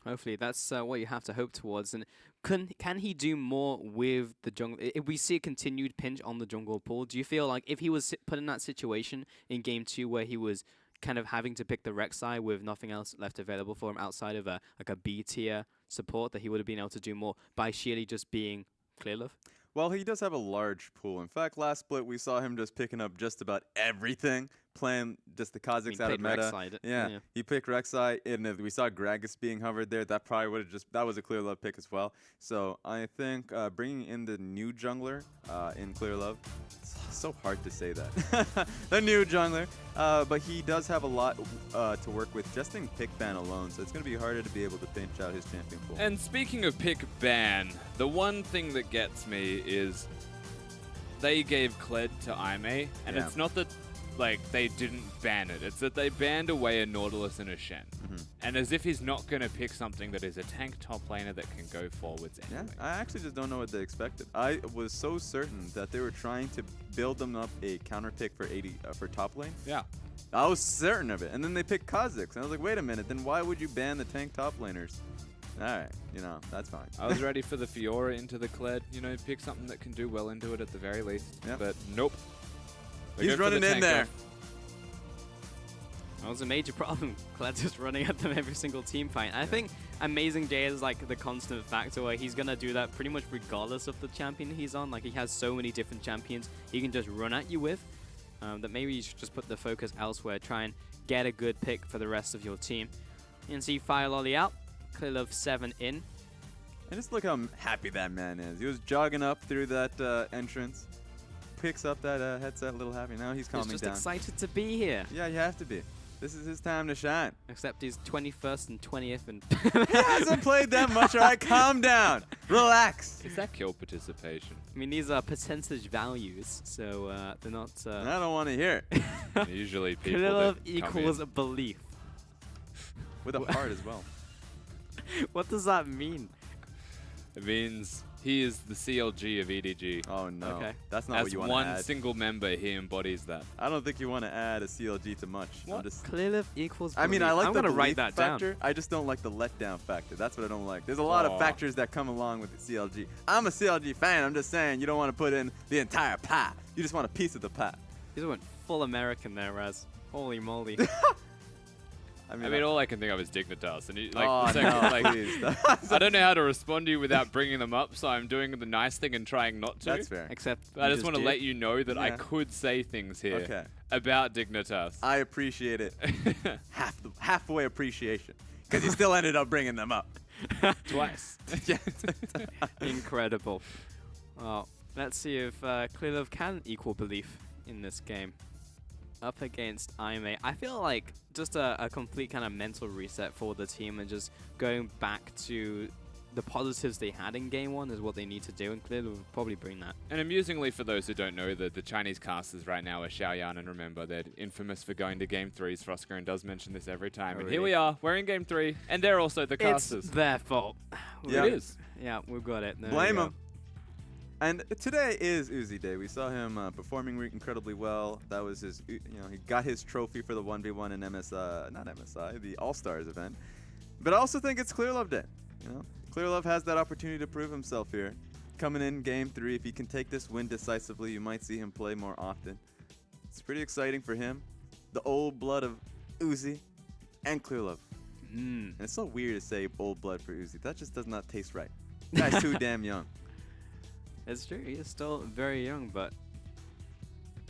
Hopefully, that's what you have to hope towards. And can he do more with the jungle? If we see a continued pinch on the jungle pool, do you feel like if he was put in that situation in Game 2 where he was kind of having to pick the Rek'Sai with nothing else left available for him outside of a B tier support, that he would have been able to do more by sheerly just being Clearlove? Well, he does have a large pool. In fact, last split we saw him just picking up just about everything, playing just the Kazakhs out of meta. Yeah, he picked Rek'Sai, and we saw Gragas being hovered there. That probably would have that was a Clearlove pick as well. So I think bringing in the new jungler in Clearlove, it's so hard to say that. The new jungler, but he does have a lot to work with just in pick ban alone. So it's going to be harder to be able to pinch out his champion pool. And speaking of pick ban, the one thing that gets me is they gave Kled to IMA, and it's not that they didn't ban it. It's that they banned away a Nautilus and a Shen. And as if he's not going to pick something that is a tank top laner that can go forwards anyway. Yeah, I actually just don't know what they expected. I was so certain that they were trying to build them up a counter pick for for top lane. Yeah. I was certain of it. And then they picked Kazakhs. And I was like, wait a minute, then why would you ban the tank top laners? All right, that's fine. I was ready for the Fiora into the Kled. Pick something that can do well into it at the very least. But nope. He's running in there. That was a major problem. Kled's just running at them every single team fight. I think Amazing J is like the constant factor where he's going to do that pretty much regardless of the champion he's on. Like, he has so many different champions he can just run at you with that maybe you should just put the focus elsewhere. Try and get a good pick for the rest of your team. You can see Firelol out. Clearlove 7 in. And just look how happy that man is. He was jogging up through that entrance. Picks up that headset a little happy. Now he's calming down. He's just excited to be here. Yeah, you have to be. This is his time to shine. Except he's 21st and 20th and... He hasn't played that much, all right? Calm down. Relax. Is that kill participation? I mean, these are percentage values, so they're not... I don't want to hear it. Usually people Clearlove equals belief. With a heart as well. What does that mean? It means he is the CLG of EDG. Oh, no. Okay. That's not what you want to add. As one single member, he embodies that. I don't think you want to add a CLG to much. What? Clearlove equals belief. I mean, I like I'm the gonna write that factor. down. I just don't like the letdown factor. That's what I don't like. There's a lot of factors that come along with the CLG. I'm a CLG fan. I'm just saying you don't want to put in the entire pie. You just want a piece of the pie. You just went full American there, Raz. Holy moly. I mean, all I can think of is Dignitas, and please. I don't know how to respond to you without bringing them up, so I'm doing the nice thing and trying not to. That's fair. Except I just want to let you know that I could say things here about Dignitas. I appreciate it. Halfway appreciation, because you still ended up bringing them up. Twice. Incredible. Well, let's see if Clearlove can equal belief in this game. Up against IMA. I feel like just a complete kind of mental reset for the team and just going back to the positives they had in Game 1 is what they need to do, and Clearlove will probably bring that. And amusingly, for those who don't know, the Chinese casters right now are Xiaoyan, and remember, they're infamous for going to Game 3s. Froscarin does mention this every time. And here we are, we're in Game 3, and they're also the casters. It's their fault. Yeah. It is. Yeah, we've got it. Blame them. And today is Uzi Day. We saw him performing incredibly well. That was his, he got his trophy for the 1v1 in the All-Stars event. But I also think it's Clearlove Day. Clearlove has that opportunity to prove himself here. Coming in Game 3, if he can take this win decisively, you might see him play more often. It's pretty exciting for him. The old blood of Uzi and Clearlove. And it's so weird to say old blood for Uzi. That just does not taste right. Guy's too damn young. It's true. He is still very young, but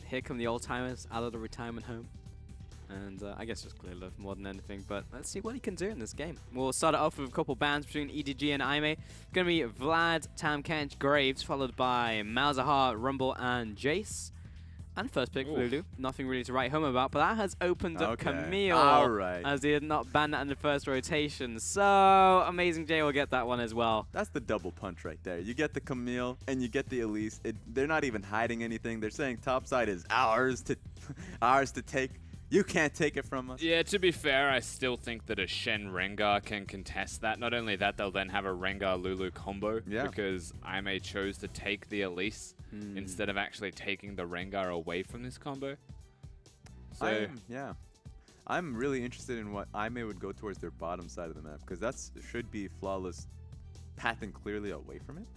here come the old timers out of the retirement home. And I guess just clear love more than anything. But let's see what he can do in this game. We'll start it off with a couple bans between EDG and Aime. Going to be Vlad, Tam Kench, Graves, followed by Malzahar, Rumble, and Jace. And first pick, Lulu. Nothing really to write home about, but that has opened up Camille. All right. As he had not banned that in the first rotation. So, Amazing J will get that one as well. That's the double punch right there. You get the Camille and you get the Elise. They're not even hiding anything. They're saying topside is ours to take. You can't take it from us. Yeah, to be fair, I still think that a Shen Rengar can contest that. Not only that, they'll then have a Rengar-Lulu combo because Aime chose to take the Elise instead of actually taking the Rengar away from this combo. So I'm really interested in what Aime would go towards their bottom side of the map because that should be flawless pathing clearly away from it.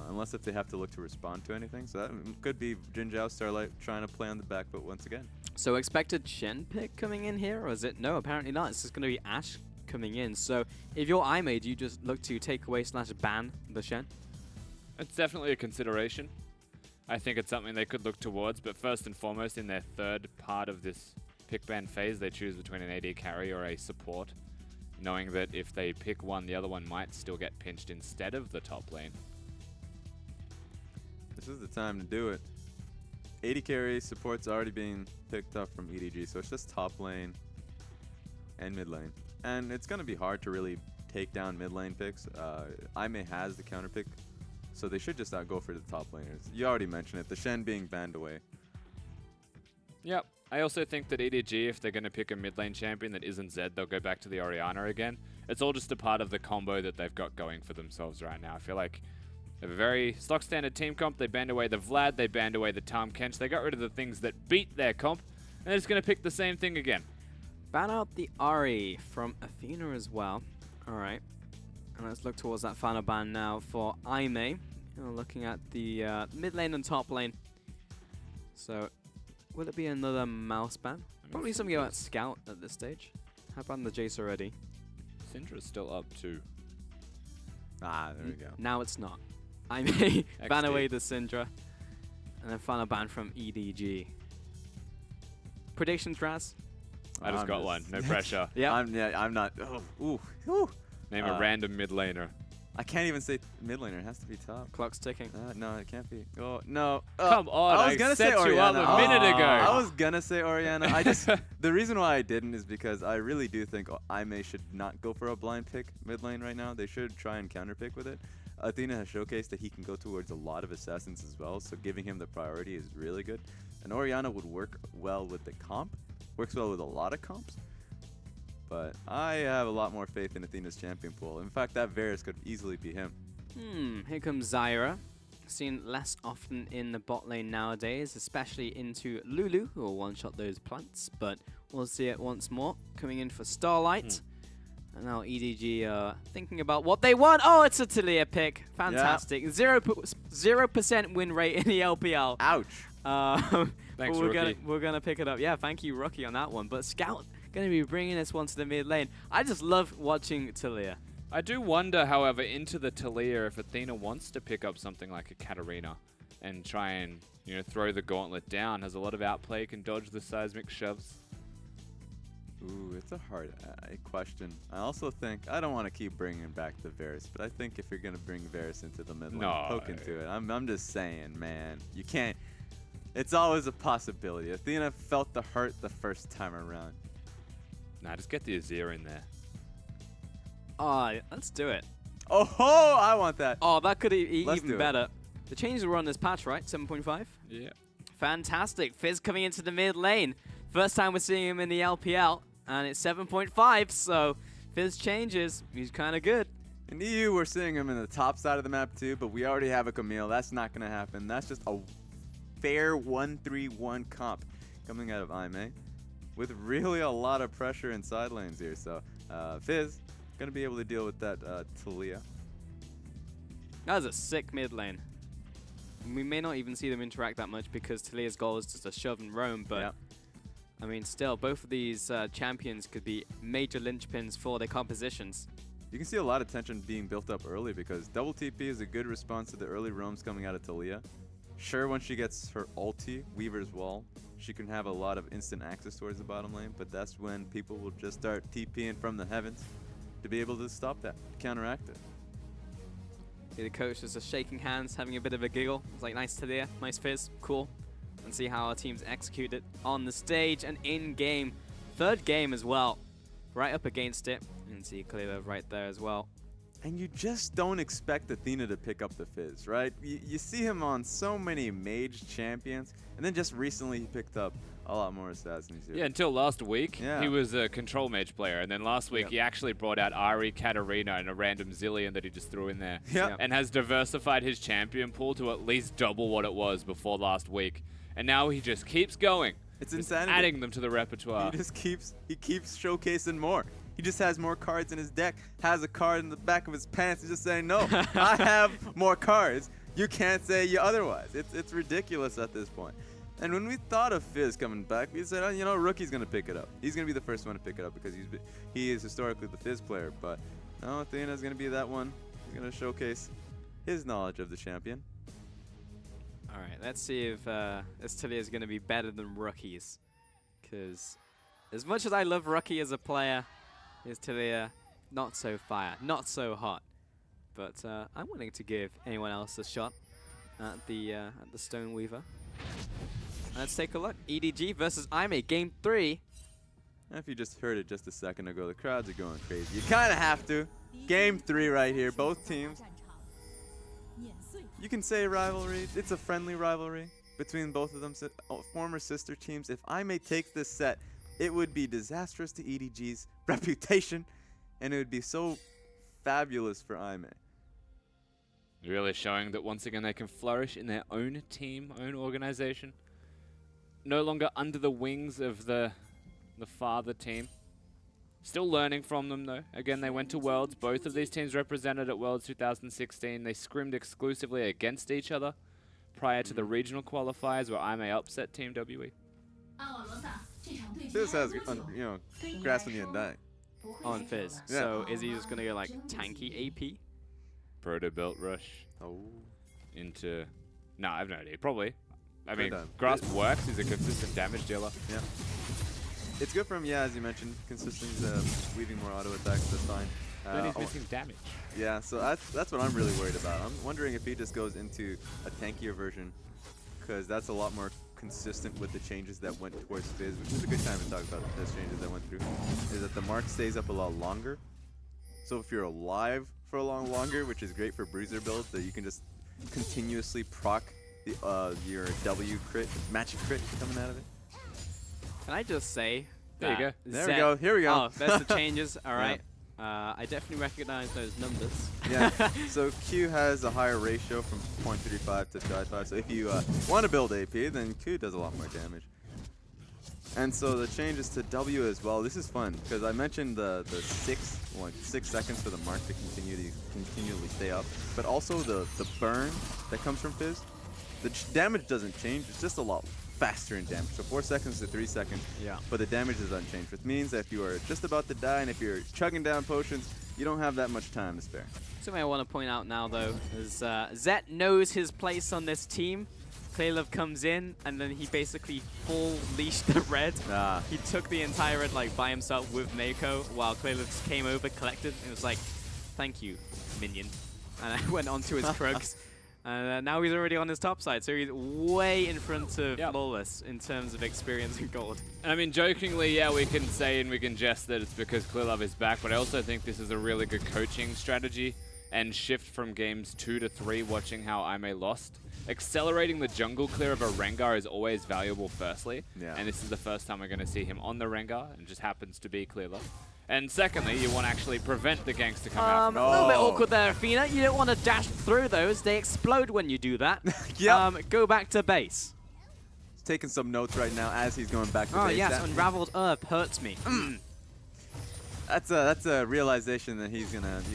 Unless if they have to look to respond to anything. So that could be Jin Zhao Starlight trying to play on the back foot once again. So expected Shen pick coming in here, or is it? No, apparently not. It's just going to be Ashe coming in. So if you're Aime, do you just look to take away / ban the Shen? It's definitely a consideration. I think it's something they could look towards, but first and foremost, in their third part of this pick ban phase, they choose between an AD carry or a support, knowing that if they pick one, the other one might still get pinched instead of the top lane. This is the time to do it. AD carry support's already being picked up from EDG, so it's just top lane and mid lane. And it's going to be hard to really take down mid lane picks. Aime has the counter pick, so they should just not go for the top laners. You already mentioned it, the Shen being banned away. Yep. I also think that EDG, if they're going to pick a mid lane champion that isn't Zed, they'll go back to the Orianna again. It's all just a part of the combo that they've got going for themselves right now. I feel like they have a very stock standard team comp. They banned away the Vlad, they banned away the Tam Kench. They got rid of the things that beat their comp, and they're just going to pick the same thing again. Ban out the Ahri from Athena as well. All right. And let's look towards that final ban now for Aime. Looking at the mid lane and top lane. So, will it be another mouse ban? Probably something about Scout at this stage. How about the Jace already? Syndra's still up too. Ah, there we go. Now it's not. Aime ban away the Syndra. And then final ban from EDG. Predictions, Raz? I just got one. No pressure. I'm not. Ooh. Name a random mid laner. I can't even say mid laner. It has to be top. Clock's ticking. No, it can't be. Oh, no. Come on. I was gonna say set you up Orianna. a minute ago. I was going to say Orianna. I just the reason why I didn't is because I really do think Aime should not go for a blind pick mid lane right now. They should try and counter pick with it. Athena has showcased that he can go towards a lot of assassins as well, so giving him the priority is really good. And Orianna would work well with the comp. Works well with a lot of comps. But I have a lot more faith in Athena's champion pool. In fact, that Varus could easily be him. Here comes Zyra. Seen less often in the bot lane nowadays, especially into Lulu, who will one-shot those plants. But we'll see it once more. Coming in for Starlight. And now EDG thinking about what they want. Oh, it's a Talia pick. Fantastic. 0% win rate in the LPL. Ouch. Thanks, we're gonna pick it up. Yeah, thank you, Rookie, on that one. But Scout going to be bringing this one to the mid lane. I just love watching Talia. I do wonder, however, into the Talia if Athena wants to pick up something like a Katarina and try and throw the gauntlet down. Has a lot of outplay, can dodge the seismic shoves. Ooh, it's a hard question. I also think, I don't want to keep bringing back the Varus, but I think if you're going to bring Varus into the mid lane, poke into it. I'm just saying, man, you can't. It's always a possibility. Athena felt the hurt the first time around. Nah, just get the Azir in there. Oh, let's do it. Oh, ho, I want that. Oh, that could be even better. The changes were on this patch, right? 7.5? Yeah. Fantastic. Fizz coming into the mid lane. First time we're seeing him in the LPL, and it's 7.5, so Fizz changes. He's kind of good. In EU, we're seeing him in the top side of the map too, but we already have a Camille. That's not going to happen. That's just a fair 1-3-1 comp coming out of Aime, with really a lot of pressure in side lanes here. So Fizz going to be able to deal with that Talia. That was a sick mid lane. We may not even see them interact that much because Talia's goal is just a shove and roam, but I mean, still, both of these champions could be major linchpins for their compositions. You can see a lot of tension being built up early because double TP is a good response to the early roams coming out of Talia. Sure, once she gets her ulti, Weaver's Wall, she can have a lot of instant access towards the bottom lane, but that's when people will just start TPing from the heavens to be able to stop that, counteract it. The coach is just shaking hands, having a bit of a giggle. It's like, nice Talia, nice Fizz, cool. And see how our teams execute it on the stage and in-game. Third game as well, right up against it. And see Cleaver right there as well. And you just don't expect Athena to pick up the Fizz, right? You see him on so many mage champions, and then just recently he picked up a lot more assassins. Yeah, until last week, he was a control mage player, and then last week he actually brought out Ari, Katarina, and a random Zillion that he just threw in there. And has diversified his champion pool to at least double what it was before last week. And now he just keeps going. It's insanity. Adding them to the repertoire. He keeps showcasing more. He just has more cards in his deck, has a card in the back of his pants. He's just saying, no, I have more cards. You can't say you otherwise. It's ridiculous at this point. And when we thought of Fizz coming back, we said, oh, you know, Rookie's going to pick it up. He's going to be the first one to pick it up because he is historically the Fizz player. But no, Athena's going to be that one. He's going to showcase his knowledge of the champion. All right, let's see if Talia is going to be better than Rookies. Because as much as I love Rookie as a player, is Talia not so fire, not so hot. But I'm willing to give anyone else a shot at the Stoneweaver. Let's take a look. EDG versus Aimee, Game 3. And if you just heard it just a second ago, the crowds are going crazy. You kind of have to. Game 3 right here, both teams. You can say rivalry. It's a friendly rivalry between both of them, former sister teams. If Aimee takes this set, it would be disastrous to EDG's reputation, and it would be so fabulous for Aimee. Really showing that once again they can flourish in their own team, own organization. No longer under the wings of the father team. Still learning from them though. Again, they went to Worlds. Both of these teams represented at Worlds 2016. They scrimmed exclusively against each other prior to the regional qualifiers where Aimee upset Team WE. Fizz has, grass in the Undying. On Fizz. Yeah. So is he just going to go like tanky AP? Proto Belt Rush into... No, I have no idea. Probably. I mean, done. Grasp works. He's a consistent damage dealer. Yeah. It's good for him, yeah, as you mentioned. Consistent weaving more auto attacks, that's fine. Then he's missing damage. Yeah, so that's what I'm really worried about. I'm wondering if he just goes into a tankier version, because that's a lot more consistent with the changes that went towards Fizz, which is a good time to talk about those changes that went through, is that the mark stays up a lot longer. So if you're alive for a lot longer, which is great for bruiser builds, that you can just continuously proc your W crit, magic crit coming out of it. Can I just say There you go. There we go. Here we go. Oh, there's the changes. All right. I definitely recognize those numbers. Yeah. So Q has a higher ratio from 0.35 to 5. So if you want to build AP, then Q does a lot more damage. And so the changes to W as well. This is fun because I mentioned the 6 seconds for the mark to continually stay up, but also the burn that comes from Fizz. The damage doesn't change. It's just a lot faster in damage. So 4 seconds to 3 seconds. Yeah. But the damage is unchanged, which means that if you are just about to die and if you're chugging down potions, you don't have that much time to spare. Something I want to point out now, though, is Zet knows his place on this team. Clearlove comes in, and then he basically full leashed the red. He took the entire red like by himself with Mako, while Clearlove just came over, collected, and was like, "Thank you, minion." And I went onto his Krugs. And now he's already on his top side, so he's way in front of Flawless in terms of experience and gold. And I mean, jokingly, yeah, we can say and we can jest that it's because Clearlove is back, but I also think this is a really good coaching strategy and shift from games 2 to 3, watching how Aimee lost. Accelerating the jungle clear of a Rengar is always valuable, firstly, and this is the first time we're going to see him on the Rengar, and just happens to be Clearlove. And secondly, you want to actually prevent the ganks to come out. A little bit awkward there, Athena. You don't want to dash through those. They explode when you do that. Go back to base. He's taking some notes right now as he's going back to base. Oh, yes. Unraveled Herb hurts me. That's a realization that he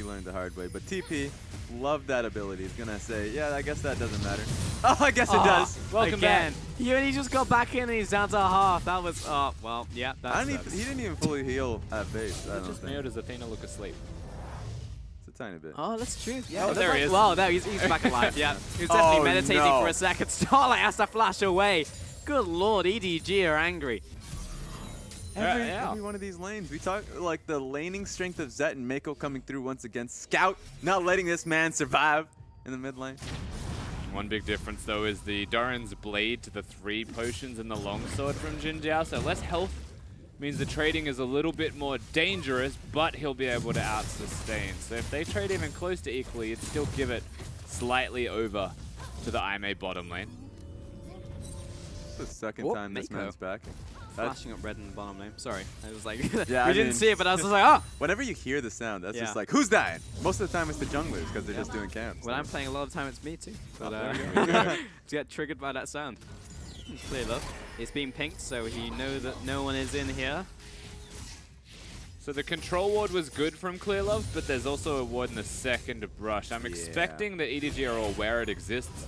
learned the hard way. But TP, love that ability. He's gonna say, yeah, I guess that doesn't matter. Oh, I guess it does. Welcome again. He just got back in and he's down to half. That was, well, yeah. He didn't even fully heal at base. I don't Just me, or does Athena look asleep? It's a tiny bit. Oh, that's true. Yeah, Oh, there he is. Well, no, he's back alive. Yeah, he was definitely meditating no. for a second. Starlight has to flash away. Good lord, EDG are angry. Every one of these lanes. We talk like the laning strength of Zet and Mako coming through once again. Scout not letting this man survive in the mid lane. One big difference, though, is the Doran's Blade to the 3 potions and the Longsword from Jin Jiao. So less health means the trading is a little bit more dangerous, but he'll be able to out-sustain. So if they trade even close to equally, it'd still give it slightly over to the IMA bottom lane. It's the second time this Mako. man's back. Flashing up red in the bottom lane. Sorry. I was like, Yeah, we didn't see it, but I was just like, oh! Whenever you hear the sound, that's Yeah. just like, who's dying? Most of the time it's the junglers because they're just doing camps. When I'm playing a lot of the time, it's me too. But there to get triggered by that sound. Clear love. It's being pinked, so he knows that no one is in here. So the control ward was good from Clear Love, but there's also a ward in the second brush. I'm expecting that EDG are aware it exists,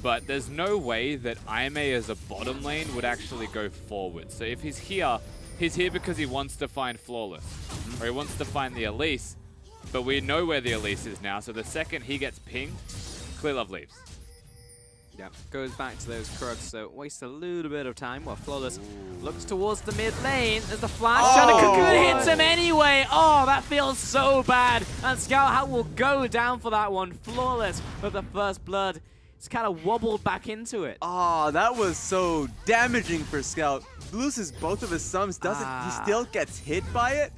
but there's no way that IMA as a bottom lane would actually go forward. So if he's here because he wants to find Flawless, or he wants to find the Elise, but we know where the Elise is now, so the second he gets pinged, Clear Love leaves. Yeah, goes back to those Krugs, so waste a little bit of time while Flawless looks towards the mid lane. There's the flash, and a Cocoon hits him anyway. Oh, that feels so bad. And Scout will go down for that one. Flawless with the first blood. It's kind of wobbled back into it. Oh, that was so damaging for Scout. Loses both of his sums, he still gets hit by it?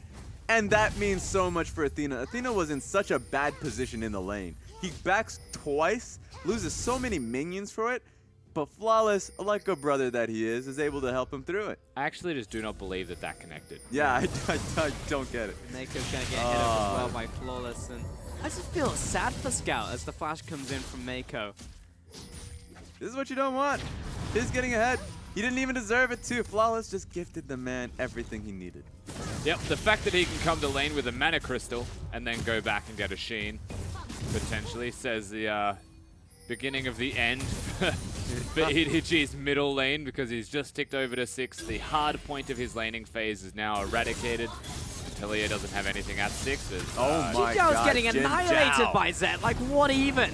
And that means so much for Athena. Athena was in such a bad position in the lane. He backs twice, loses so many minions for it, but Flawless, like a brother that he is able to help him through it. I actually just do not believe that that connected. Yeah, I don't get it. Mako's going to get hit up as well by Flawless. And I just feel sad for Scout as the flash comes in from Mako. This is what you don't want. He's getting ahead. He didn't even deserve it too. Flawless just gifted the man everything he needed. Yep, the fact that he can come to lane with a mana crystal and then go back and get a Sheen, potentially, says the beginning of the end for EDG's middle lane, because he's just ticked over to 6. The hard point of his laning phase is now eradicated. Talia doesn't have anything at 6. Oh my Jinjiao's god, getting Jin annihilated Jiao. by Zed. Like, what even?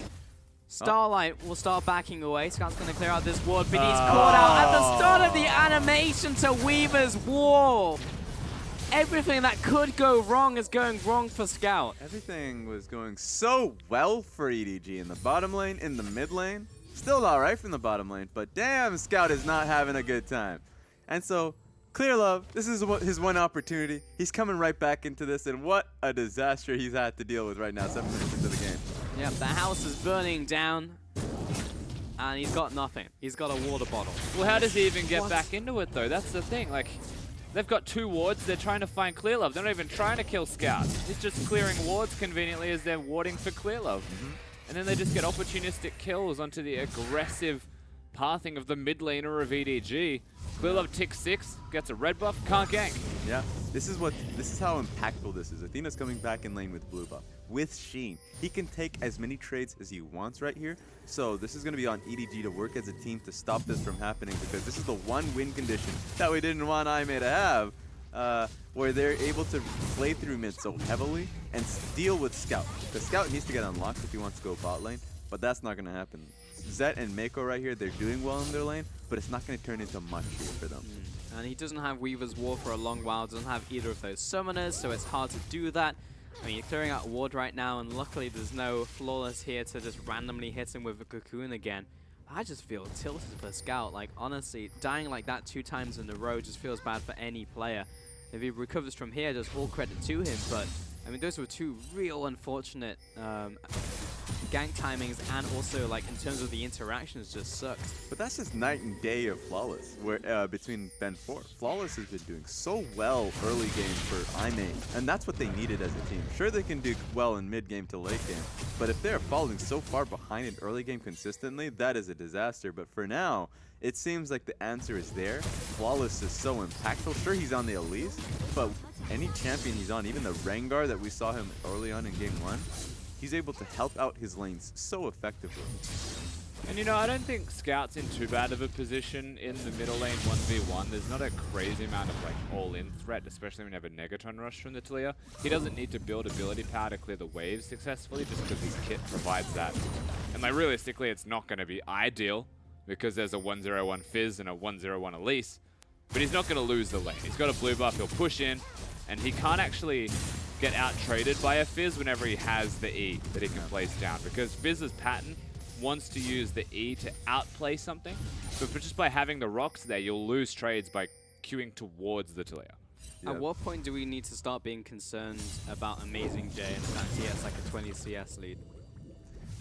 Starlight will start backing away. Scout's going to clear out this ward, but he's caught out at the start of the animation to Weaver's wall. Everything that could go wrong is going wrong for Scout. Everything was going so well for EDG in the bottom lane, in the mid lane. Still alright from the bottom lane, but damn, Scout is not having a good time. And so, Clear Love, this is his one opportunity. He's coming right back into this, and what a disaster he's had to deal with right now, 7 minutes into the game. Yep, the house is burning down, and he's got nothing. He's got a water bottle. Well, how does he even get back into it, though? That's the thing. Like, they've got 2 wards. They're trying to find Clear Love. They're not even trying to kill Scout. He's just clearing wards conveniently as they're warding for Clear Love. And then they just get opportunistic kills onto the aggressive pathing of the mid laner of EDG. Clear Love ticks 6, gets a red buff, can't gank. Yeah, this is how impactful this is. Athena's coming back in lane with blue buff, with Sheen. He can take as many trades as he wants right here. So this is going to be on EDG to work as a team to stop this from happening, because this is the one win condition that we didn't want IMA to have, where they're able to play through mid so heavily and deal with Scout. The Scout needs to get unlocked if he wants to go bot lane, but that's not going to happen. Zet and Mako right here, they're doing well in their lane, but it's not going to turn into much here for them. And he doesn't have Weaver's War for a long while, doesn't have either of those summoners, so it's hard to do that. I mean, you're clearing out a ward right now, and luckily there's no Flawless here to just randomly hit him with a Cocoon again. I just feel tilted for Scout. Like, honestly, dying like that 2 times in a row just feels bad for any player. If he recovers from here, just all credit to him, but I mean, those were 2 real unfortunate gank timings, and also, like, in terms of the interactions, just sucked. But that's just night and day of Flawless, where between Ben 4. Flawless has been doing so well early game for IMA, and that's what they needed as a team. Sure, they can do well in mid game to late game, but if they're falling so far behind in early game consistently, that is a disaster. But for now, it seems like the answer is there. Flawless is so impactful. Sure, he's on the Elise, but any champion he's on, even the Rengar that we saw him early on in Game 1, he's able to help out his lanes so effectively. And you know, I don't think Scout's in too bad of a position in the middle lane 1v1. There's not a crazy amount of like all-in threat, especially when you have a Negatron rush from the Talia. He doesn't need to build ability power to clear the waves successfully just because his kit provides that. And like realistically, it's not going to be ideal because there's a 101 Fizz and a 101 Elise. But he's not going to lose the lane. He's got a blue buff, he'll push in, and he can't actually get out-traded by a Fizz whenever he has the E that he can place down. Because Fizz's pattern wants to use the E to outplay something, but just by having the rocks there, you'll lose trades by queuing towards the Talia. Yeah. At what point do we need to start being concerned about Amazing J and the fact he has like a 20 CS lead?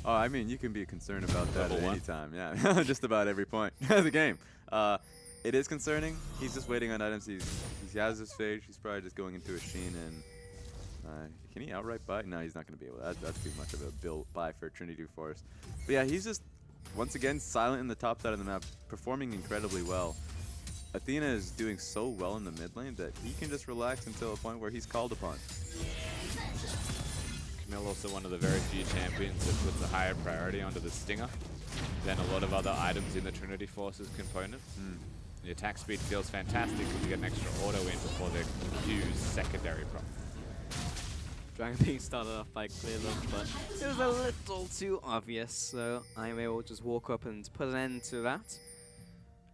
Oh, I mean, you can be concerned about that Level at one. any time. Yeah, just about every point of the game. It is concerning. He's just waiting on items. He has his phase. He's probably just going into a Sheen and can he outright buy? No, he's not going to be able to. That's too much of a build buy for Trinity Force. But yeah, he's just, once again, silent in the top side of the map, performing incredibly well. Athena is doing so well in the mid lane that he can just relax until a point where he's called upon. Camille also one of the very few champions that puts a higher priority onto the Stinger than a lot of other items in the Trinity Force's component. The attack speed feels fantastic because you get an extra auto in before the Q's secondary prop. Dragon being started off by Clear Love, but it was a little too obvious, so I'm able to just walk up and put an end to that.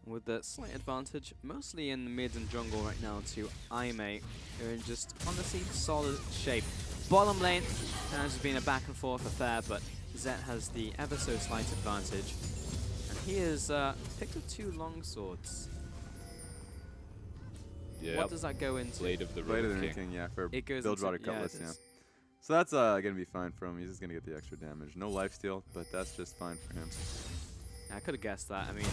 With the slight advantage, mostly in the mid and jungle right now to Aime, who are in just honestly solid shape. Bottom lane has been a back and forth affair, but Zet has the ever so slight advantage. And he has picked up 2 long swords. Yeah. What does that go into? Blade of the Blade of the Ruined Ruined King. King, yeah, for It goes Build into- Rudder yeah, it Cutlass, yeah. does. So that's going to be fine for him. He's just going to get the extra damage. No lifesteal, but that's just fine for him. I could have guessed that. I mean,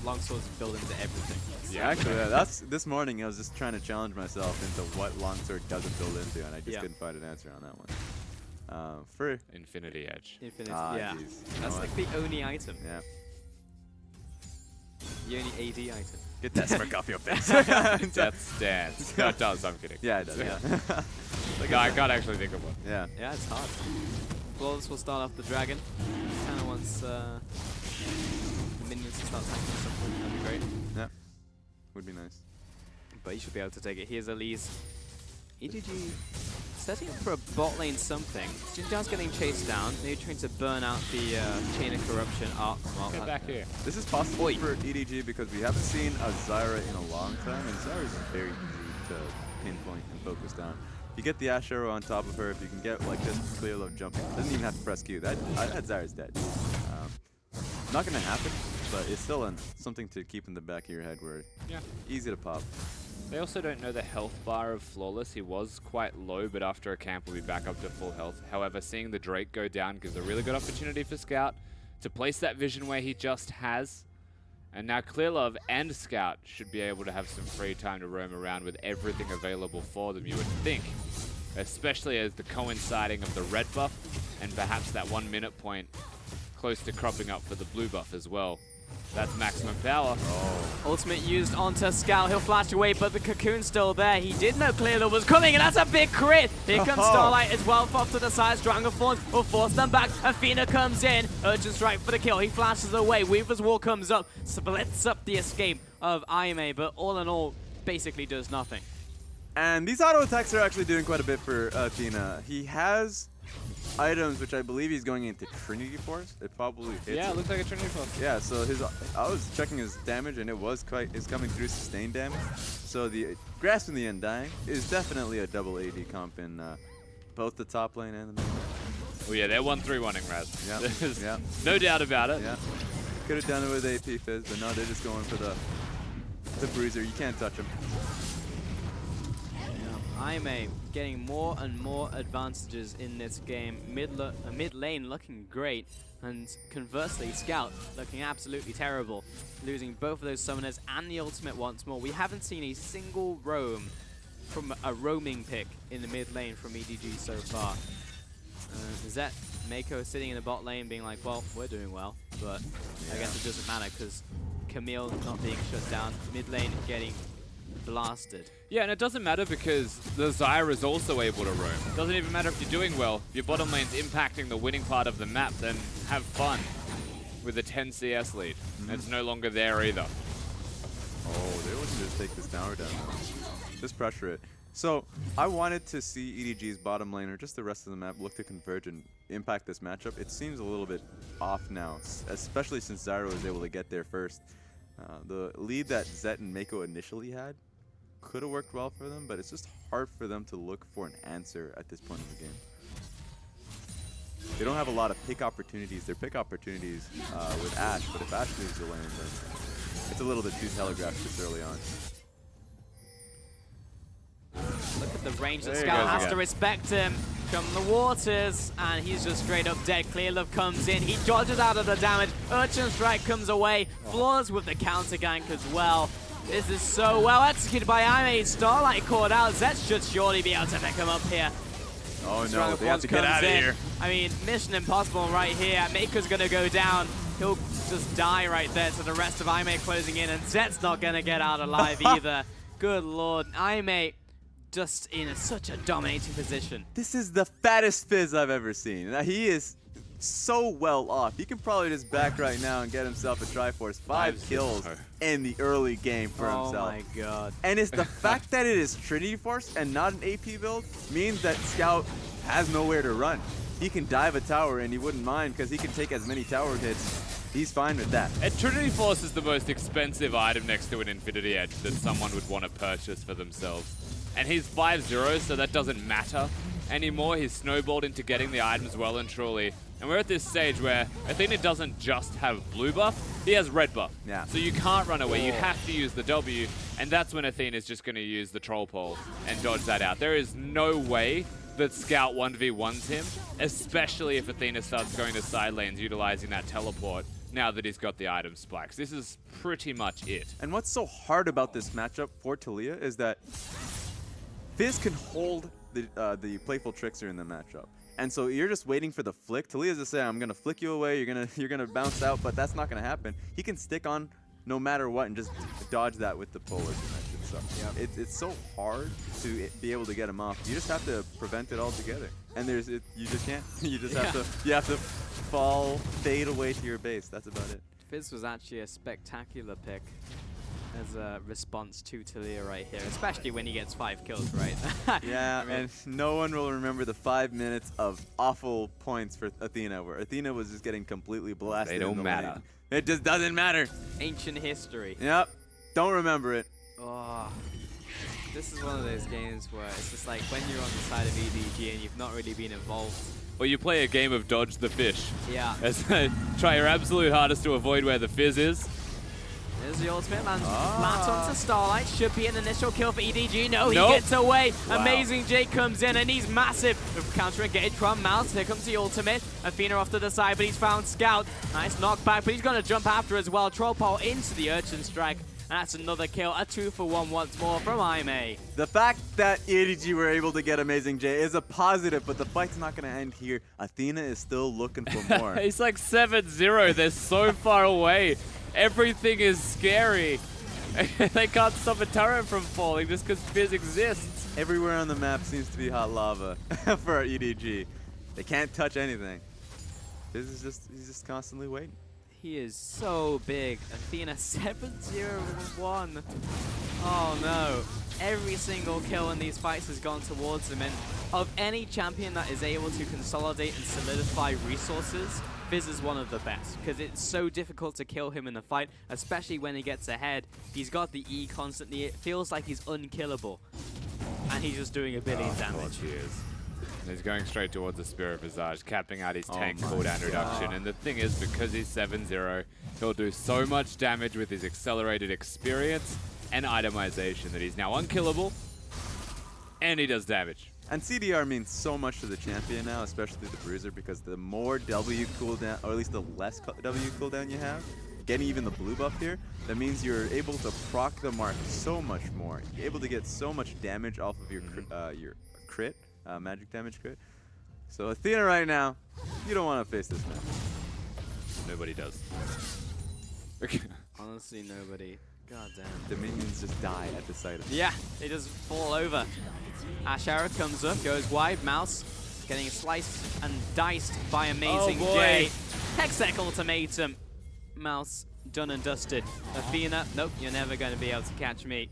longswords build into everything. Yeah, actually, that's this morning I was just trying to challenge myself into what longsword doesn't build into, and I just couldn't find an answer on that one. For Infinity Edge. Infinite, ah, yeah. geez. You know That's what? like the only item. Yeah. The only AD item. Get that smirk off your face. Death's Dance. No, it does, I'm kidding. Yeah, it does. Yeah. No, I can't actually think of one. Yeah. Yeah, it's hard. Flawless will start off the dragon. Kind of wants the minions to start attacking at some point. That'd be great. Yeah. Would be nice. But he should be able to take it. Here's Elise. EDG setting up for a bot lane something. Xinjiang's getting chased down. They're trying to burn out the chain of corruption arc. Well, Get back here. This is possible for EDG because we haven't seen a Zyra in a long time, and Zyra is very easy to pinpoint and focus down. If you get the Ash Arrow on top of her, if you can get like this Clear Love jumping, doesn't even have to press Q. That Zyra's dead. Not gonna happen, but it's still something to keep in the back of your head where easy to pop. They also don't know the health bar of Flawless. He was quite low, but after a camp will be back up to full health. However, seeing the Drake go down gives a really good opportunity for Scout to place that vision where he just has. And now Clearlove and Scout should be able to have some free time to roam around with everything available for them, you would think. Especially as the coinciding of the red buff and perhaps that 1 minute point close to cropping up for the blue buff as well. That's maximum power. Ultimate used onto Scout. He'll flash away, but the cocoon's still there. He did know Clearlove was coming, and that's a big crit. Here comes Starlight as well. Off to the side. Stranglethorn will force them back. Athena comes in. Urgent Strike for the kill. He flashes away. Weaver's Wall comes up. Splits up the escape of Aime, but all in all, basically does nothing. And these auto attacks are actually doing quite a bit for Athena. He has items which I believe he's going into Trinity Force. It probably hits. Yeah, it looks like a Trinity Force. Yeah, so I was checking his damage and it's coming through sustained damage. So the Grasp in the Undying is definitely a double AD comp in both the top lane and the mid lane. Well, yeah, they're 1-3-1ing Raz. Yeah, There's yeah. no doubt about it. Yeah, could have done it with AP Fizz, but no, they're just going for the bruiser. You can't touch him. Aime getting more and more advantages in this game. Mid lane looking great, and conversely, Scout looking absolutely terrible, losing both of those summoners and the ultimate once more. We haven't seen a single roam from a roaming pick in the mid lane from EDG so far. Zet, Mako sitting in the bot lane being like, well, we're doing well, but I guess it doesn't matter because Camille not being shut down. Mid lane getting blasted. Yeah, and it doesn't matter because the Zyra is also able to roam. It doesn't even matter if you're doing well. If your bottom lane's impacting the winning part of the map, then have fun with a 10 CS lead. And it's no longer there either. Oh, they're looking to just take this tower down now. Just pressure it. So, I wanted to see EDG's bottom lane, or just the rest of the map, look to converge and impact this matchup. It seems a little bit off now, especially since Zyra was able to get there first. The lead that Zet and Mako initially had could have worked well for them, but it's just hard for them to look for an answer at this point in the game. They don't have a lot of pick opportunities. Their pick opportunities with Ashe, but if Ashe leaves the lane, then it's a little bit too telegraphed this early on. Look at the range that There he Scout goes has again. to respect him from the waters, and he's just straight up dead. Clearlove comes in, he dodges out of the damage. Urchin Strike comes away, Flawless with the counter gank as well. This is so well executed by Ime. Starlight caught out. Zet should surely be able to pick him up here. Oh Strong no, they have Force to get comes out of in. here. I mean, mission impossible right here. Maker's gonna go down. He'll just die right there to the rest of Ime closing in, and Zet's not gonna get out alive either. Good lord, Ime just in such a dominating position. This is the fattest Fizz I've ever seen. Now, he is so well off. He can probably just back right now and get himself a Triforce. 5 kills in the early game for himself. Oh my god. And it's the fact that it is Trinity Force and not an AP build means that Scout has nowhere to run. He can dive a tower and he wouldn't mind because he can take as many tower hits. He's fine with that. And Trinity Force is the most expensive item next to an Infinity Edge that someone would want to purchase for themselves. And he's 5-0, so that doesn't matter anymore. He's snowballed into getting the items well and truly. And we're at this stage where Athena doesn't just have blue buff, he has red buff. Yeah. So you can't run away, you have to use the W, and that's when Athena's just going to use the troll pole and dodge that out. There is no way that Scout 1v1s him, especially if Athena starts going to side lanes utilizing that teleport now that he's got the item spikes. This is pretty much it. And what's so hard about this matchup for Taliyah is that Fizz can hold the Playful Trickster in the matchup. And so you're just waiting for the flick. Taliyah's just saying, I'm gonna flick you away, you're gonna bounce out, but that's not gonna happen. He can stick on no matter what and just dodge that with the pull, as you mentioned. So it's so hard to be able to get him off. You just have to prevent it altogether. And you just can't. You just have to fade away to your base. That's about it. Fizz was actually a spectacular pick as a response to Taliyah right here, especially when he gets 5 kills, right? Yeah, I mean, and no one will remember the 5 minutes of awful points for Athena, where Athena was just getting completely blasted. They don't in the matter. lane. It just doesn't matter. ancient history. Yep, don't remember it. Oh, this is one of those games where it's just like when you're on the side of EDG and you've not really been involved. Well, you play a game of dodge the fish. Yeah. Try your absolute hardest to avoid where the Fizz is. There's the ultimate, lands flat onto Starlight. Should be an initial kill for EDG. No, he Nope. gets away. Wow. Amazing Jake comes in and he's massive. With counter engage from Mouse. Here comes the ultimate. Athena off to the side, but he's found Scout. Nice knockback, but he's going to jump after as well. Troll pole into the Urchin Strike. And that's another kill. A 2-for-1 once more from Ime. The fact that EDG were able to get Amazing J is a positive, but the fight's not going to end here. Athena is still looking for more. He's like 7-0. They're so far away. Everything is scary. They can't stop a turret from falling just because Fizz exists. Everywhere on the map seems to be hot lava for our EDG. They can't touch anything. He's just constantly waiting. He is so big. Athena 7-0-1. Oh no. Every single kill in these fights has gone towards him. And of any champion that is able to consolidate and solidify resources, Fizz is one of the best, because it's so difficult to kill him in the fight, especially when he gets ahead. He's got the E constantly. It feels like he's unkillable. And he's just doing a billion damage. He is. And he's going straight towards the Spirit Visage, capping out his tank my cooldown God. reduction. And the thing is, because he's 7-0, he'll do so much damage with his accelerated experience and itemization that he's now unkillable, and he does damage. And CDR means so much to the champion now, especially the Bruiser, because the more W cooldown, or at least the less W cooldown you have, getting even the blue buff here, that means you're able to proc the mark so much more. You're able to get so much damage off of your crit, magic damage crit. So Athena right now, you don't want to face this man. Nobody does. Honestly, nobody. God damn. The minions just die at the sight of it. Yeah, they just fall over. Ashara comes up, goes wide. Mouse getting sliced and diced by Amazing J. Hextech ultimatum. Mouse done and dusted. Athena, nope, you're never going to be able to catch me.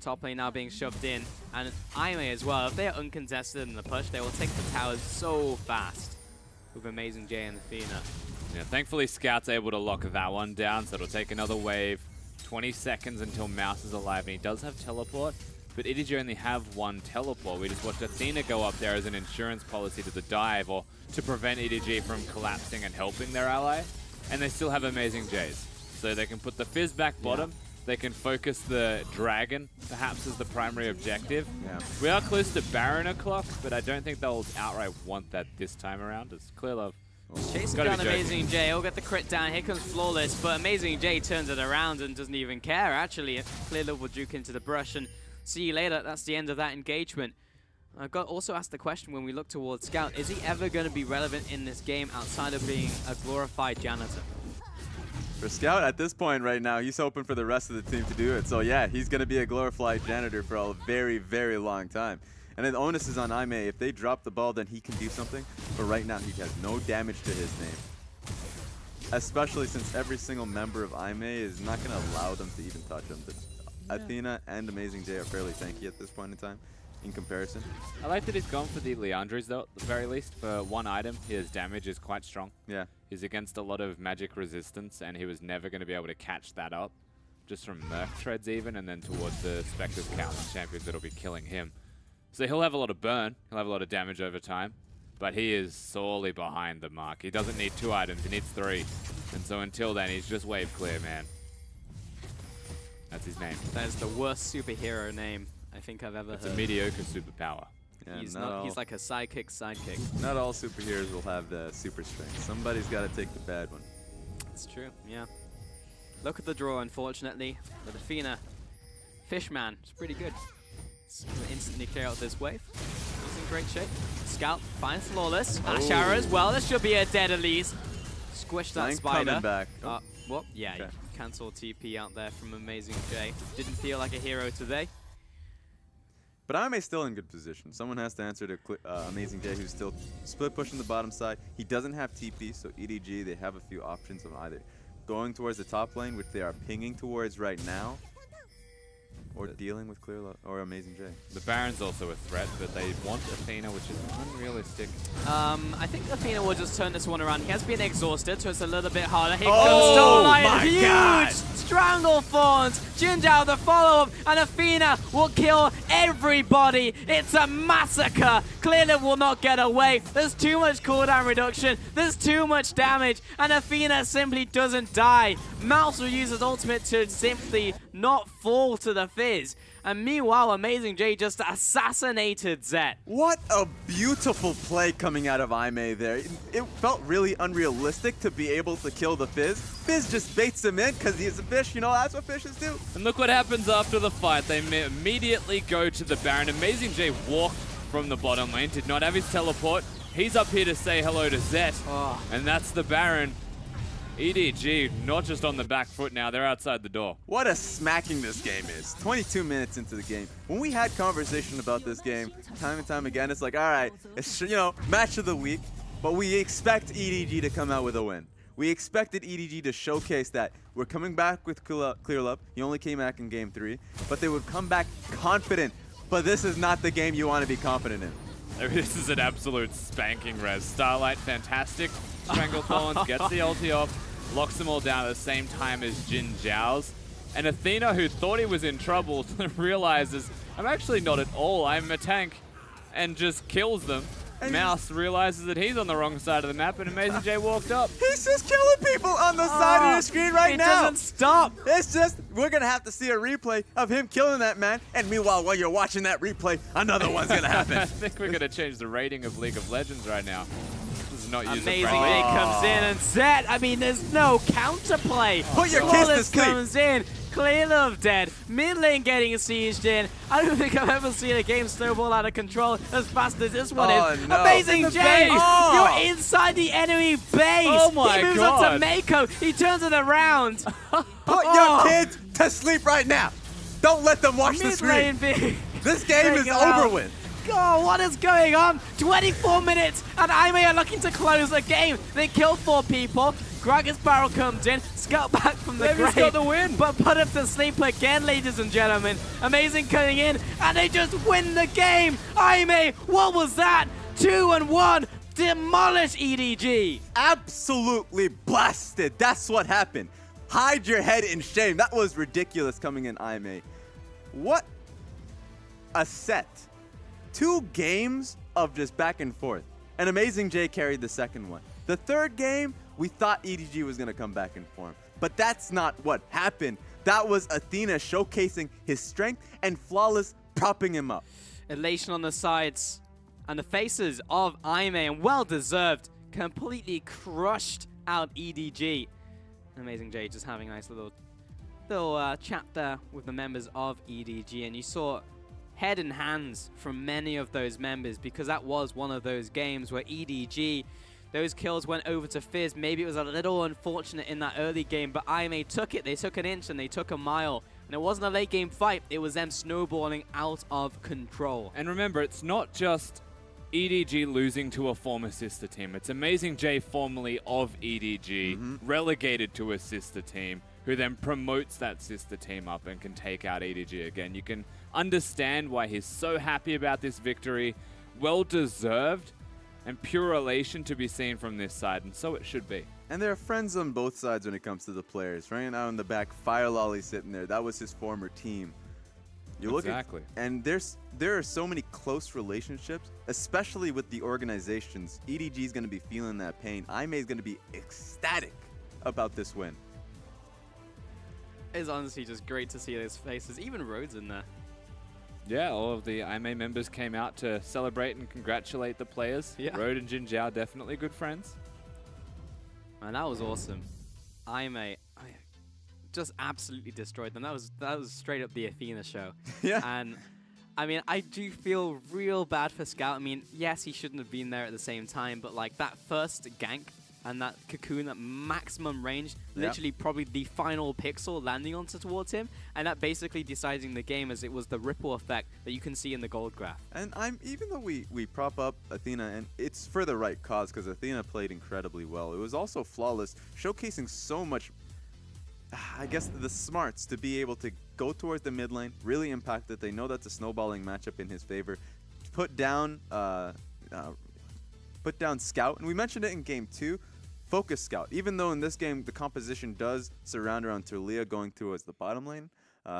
Top lane now being shoved in. And Aime as well. If they are uncontested in the push, they will take the towers so fast with Amazing J and Athena. Yeah, thankfully Scout's able to lock that one down, so it'll take another wave. 20 seconds until Mouse is alive, and he does have teleport, but EDG only have one teleport. We just watched Athena go up there as an insurance policy to the dive, or to prevent EDG from collapsing and helping their ally, and they still have Amazing J's. So they can put the Fizz back bottom, they can focus the Dragon, perhaps as the primary objective. Yeah. We are close to Baron o'clock, but I don't think they'll outright want that this time around. It's clear love. Chasing down Amazing J, he'll get the crit down, here comes Flawless, but Amazing J turns it around and doesn't even care, actually. Clear Love will juke into the brush, and see you later, that's the end of that engagement. I got also asked the question when we look towards Scout, is he ever going to be relevant in this game outside of being a glorified janitor? For Scout, at this point right now, he's hoping for the rest of the team to do it. So yeah, he's going to be a glorified janitor for a very, very long time. And then the onus is on Aime. If they drop the ball, then he can do something. But right now, he has no damage to his name. Especially since every single member of Aime is not going to allow them to even touch him. Athena and Amazing J are fairly tanky at this point in time, in comparison. I like that he's gone for the Leandres, though, at the very least. For one item, his damage is quite strong. Yeah. He's against a lot of magic resistance, and he was never going to be able to catch that up. Just from Merc Treads even, and then towards the Spectre's countless champions that'll be killing him. So he'll have a lot of burn, he'll have a lot of damage over time, but he is sorely behind the mark. He doesn't need 2 items, he needs 3. And so until then, he's just wave clear, man. That's his name. That is the worst superhero name I think I've ever heard. It's a mediocre superpower. Yeah, he's like a sidekick. Not all superheroes will have the super strength. Somebody's got to take the bad one. It's true, yeah. Look at the draw, unfortunately. But Athena, Fishman, it's pretty good. It's gonna instantly clear out this wave. He's in great shape. Scout finds Flawless. Ashara as well. This should be a dead Elise. Squish that spider. Coming back. What? Yeah, okay. Cancel TP out there from Amazing J. Didn't feel like a hero today. But Aime's still in good position. Someone has to answer to Amazing J, who's still split pushing the bottom side. He doesn't have TP, so EDG, they have a few options of either going towards the top lane, which they are pinging towards right now, or dealing with Clear Love or Amazing J. The Baron's also a threat, but they want Athena, which is unrealistic. I think Athena will just turn this one around. He has been exhausted, so it's a little bit harder. Here comes Starlight. Huge Strangle Thorns. Jinzhao the follow-up, and Athena will kill everybody. It's a massacre. Clearly will not get away. There's too much cooldown reduction. There's too much damage, and Athena simply doesn't die. Mouse will use his ultimate to simply not fall to the Fizz. And meanwhile, Amazing J just assassinated Zet. What a beautiful play coming out of Aime there. It felt really unrealistic to be able to kill the Fizz. Fizz just baits him in because he's a fish. You know, that's what fishes do. And look what happens after the fight. They immediately go to the Baron. Amazing J walked from the bottom lane, did not have his teleport. He's up here to say hello to Zet. And that's the Baron. EDG, not just on the back foot now, they're outside the door. What a smacking this game is. 22 minutes into the game. When we had conversation about this game, time and time again, it's like, all right, it's, you know, match of the week, but we expect EDG to come out with a win. We expected EDG to showcase that we're coming back with Clear Love. He only came back in game 3, but they would come back confident. But this is not the game you want to be confident in. This is an absolute spanking res. Starlight, fantastic. Strangle Thorns, gets the ulti off, locks them all down at the same time as Jinzhao's. And Athena, who thought he was in trouble, realizes, I'm actually not at all, I'm a tank, and just kills them. Mouse realizes that he's on the wrong side of the map, and Amazing J walked up. He's just killing people on the side of the screen right now. It doesn't stop. It's just, we're going to have to see a replay of him killing that man. And meanwhile, while you're watching that replay, another one's going to happen. I think we're going to change the rating of League of Legends right now. This is not Amazing J comes in, and Zet, I mean, there's no counterplay. Put your kids to sleep. Comes in. Clear Love dead. Mid lane getting sieged in. I don't think I've ever seen a game snowball out of control as fast as this one is. No. Amazing J! You're inside the enemy base! Oh my He moves God. on to Mako. He turns it around. Put your kids to sleep right now. Don't let them watch the screen. This game is over with. God, what is going on? 24 minutes, and Aimee are looking to close the game. They kill 4 people. Gragas Barrel comes in, scout back from the grave, got the win. but put him to sleep again, ladies and gentlemen. Amazing coming in, and they just win the game. Aimee, what was that? 2-1, demolish EDG. Absolutely blasted. That's what happened. Hide your head in shame. That was ridiculous coming in, Aimee. What a set. 2 games of just back and forth. And Amazing J carried the second one. The third game, we thought EDG was going to come back in form. But that's not what happened. That was Athena showcasing his strength and Flawless propping him up. Elation on the sides and the faces of Aimee, and well-deserved, completely crushed out EDG. Amazing J just having a nice little chat there with the members of EDG, and you saw head and hands from many of those members, because that was one of those games where EDG, those kills went over to Fizz. Maybe it was a little unfortunate in that early game, but Aimee took it. They took an inch and they took a mile. And it wasn't a late game fight. It was them snowballing out of control. And remember, it's not just EDG losing to a former sister team. It's Amazing J, formerly of EDG, relegated to a sister team, who then promotes that sister team up and can take out EDG again. You can understand why he's so happy about this victory. Well-deserved, and pure elation to be seen from this side, and so it should be. And there are friends on both sides when it comes to the players. Right now in the back, Fire Lolly sitting there. That was his former team. You Exactly. And there are so many close relationships, especially with the organizations. EDG is going to be feeling that pain. Aimee is going to be ecstatic about this win. It's honestly just great to see those faces. Even Rhodes in there. Yeah, all of the Aimee members came out to celebrate and congratulate the players. Yeah. Rode and Jin Zhao definitely good friends. Man, that was awesome. Aimee just absolutely destroyed them. That was straight up the Athena show. Yeah. And I mean, I do feel real bad for Scout. I mean, yes, he shouldn't have been there at the same time, but like that first gank and that cocoon at maximum range, literally probably the final pixel landing onto towards him, and that basically deciding the game, as it was the ripple effect that you can see in the gold graph. And even though we prop up Athena, and it's for the right cause, because Athena played incredibly well. It was also Flawless, showcasing so much, I guess, the smarts to be able to go towards the mid lane, really impact it. They know that's a snowballing matchup in his favor. Put down Scout, and we mentioned it in game 2. Focus Scout, even though in this game the composition does surround around Talia going towards the bottom lane,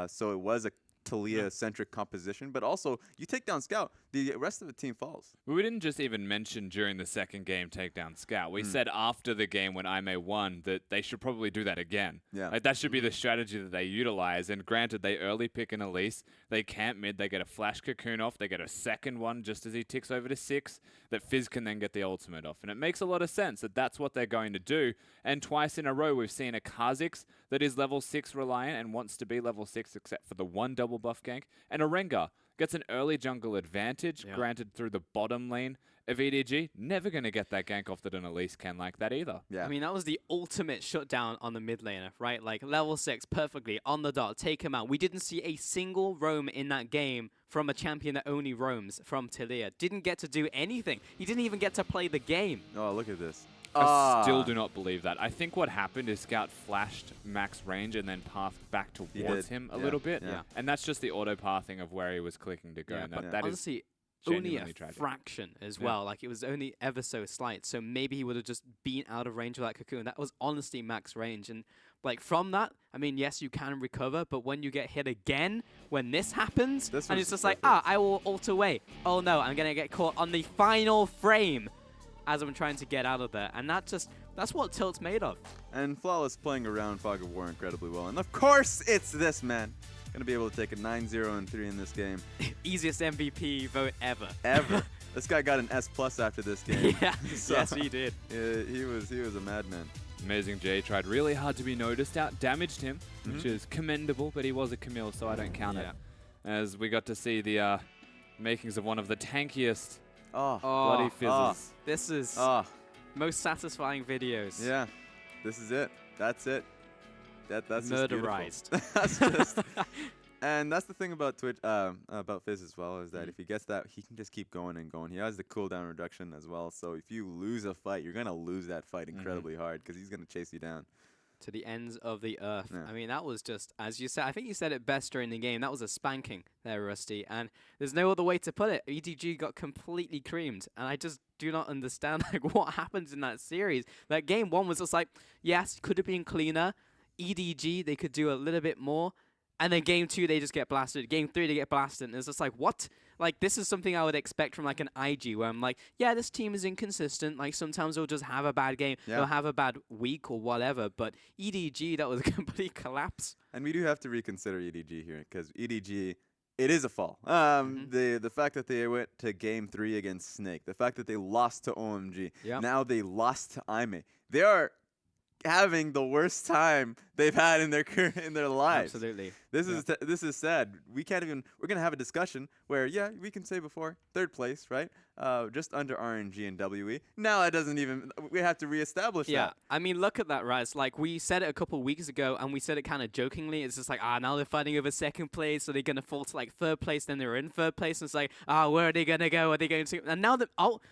so it was a Talia-centric composition, but also you take down Scout, the rest of the team falls. We didn't just even mention during the second game take down Scout. We said after the game when Aimee won that they should probably do that again. Yeah. Like that should be the strategy that they utilize. And granted, they early pick an Elise, they camp mid, they get a flash cocoon off, they get a second one just as he ticks over to 6, that Fizz can then get the ultimate off. And it makes a lot of sense that that's what they're going to do. And twice in a row, we've seen a Kha'Zix that is level 6 reliant and wants to be level 6 except for the one double buff gank. And a Rengar gets an early jungle advantage, granted through the bottom lane of EDG. Never going to get that gank off that an Elise can like that either. Yeah. I mean, that was the ultimate shutdown on the mid laner, right? Like, level 6, perfectly, on the dot, take him out. We didn't see a single roam in that game from a champion that only roams from Talia. Didn't get to do anything. He didn't even get to play the game. Oh, look at this. I still do not believe that. I think what happened is Scout flashed max range and then pathed back towards him a little bit. Yeah. And that's just the auto pathing of where he was clicking to go. Yeah, and but that is honestly, only genuinely a tragic. fraction as well. Like, it was only ever so slight. So maybe he would have just been out of range of that cocoon. That was honestly max range. And like from that, I mean, yes, you can recover, but when you get hit again, when this happens, This and was it's just perfect. like, I will ult away. Oh no, I'm going to get caught on the final frame as I'm trying to get out of there. And that's what Tilt's made of. And Flawless playing around Fog of War incredibly well. And of course, it's this man. Gonna be able to take a 9-0-3 in this game. Easiest MVP vote ever. Ever. This guy got an S+ after this game. Yeah, So, yes, he did. He was a madman. Amazing J tried really hard to be noticed, out damaged him, which is commendable, but he was a Camille, so I don't count it. As we got to see the makings of one of the tankiest bloody fizzes. This is most satisfying videos. Yeah, this is it. That's it. that's just beautiful. Murderized. That's just, and that's the thing about Twitch, about Fizz as well, is that if he gets that, he can just keep going and going. He has the cooldown reduction as well, so if you lose a fight, you're gonna lose that fight incredibly hard because he's gonna chase you down. To the ends of the earth. Yeah. I mean, that was just, as you said, I think you said it best during the game. That was a spanking there, Rusty. And there's no other way to put it. EDG got completely creamed. And I just do not understand like what happens in that series. That game 1 was just like, yes, could have been cleaner. EDG, they could do a little bit more. And then game 2, they just get blasted. Game 3, they get blasted. And it's just like, what? Like, this is something I would expect from, like, an IG, where I'm like, yeah, this team is inconsistent. Like, sometimes they'll just have a bad game. Yeah. They'll have a bad week or whatever. But EDG, that was a complete collapse. And we do have to reconsider EDG here, because EDG, it is a fall. The fact that they went to game 3 against Snake, the fact that they lost to OMG, now they lost to Aime. They are having the worst time they've had in their lives. Absolutely. This is sad. We can't even. We're gonna have a discussion where we can say before 3rd place, right? Just under RNG and WE. Now it doesn't even. We have to reestablish that. I mean, look at that, Raz. Like, we said it a couple of weeks ago, and we said it kind of jokingly. It's just like, now they're fighting over 2nd place, so they're gonna fall to like 3rd place. Then they're in 3rd place, and it's like, where are they gonna go? Are they going to? And now that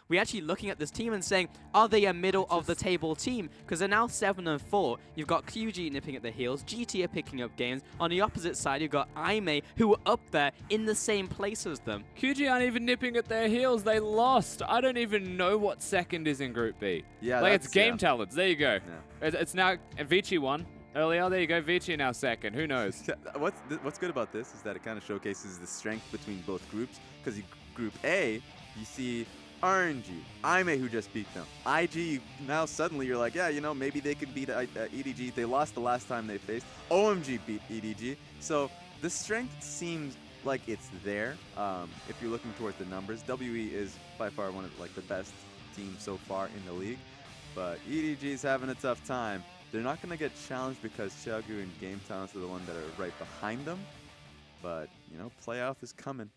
we're actually looking at this team and saying, are they a middle of the table team? Because they're now 7 and 4. You've got QG nipping at the heels. GT are picking up games. On the opposite side, you've got Aime, who are up there in the same place as them. QG aren't even nipping at their heels. They lost. I don't even know what 2nd is in Group B. Yeah, like, it's game talents. There you go. Yeah. It's now Vici won earlier. There you go. Vici now 2nd. Who knows? What's good about this is that it kind of showcases the strength between both groups. Because Group A, you see RNG, Aime, who just beat them. IG, now suddenly you're like, maybe they could beat EDG. They lost the last time they faced. OMG beat EDG. So the strength seems like it's there. If you're looking towards the numbers, WE is by far one of the best teams so far in the league. But EDG is having a tough time. They're not going to get challenged because Xiaogu and Game Talents are the one that are right behind them. But, playoff is coming.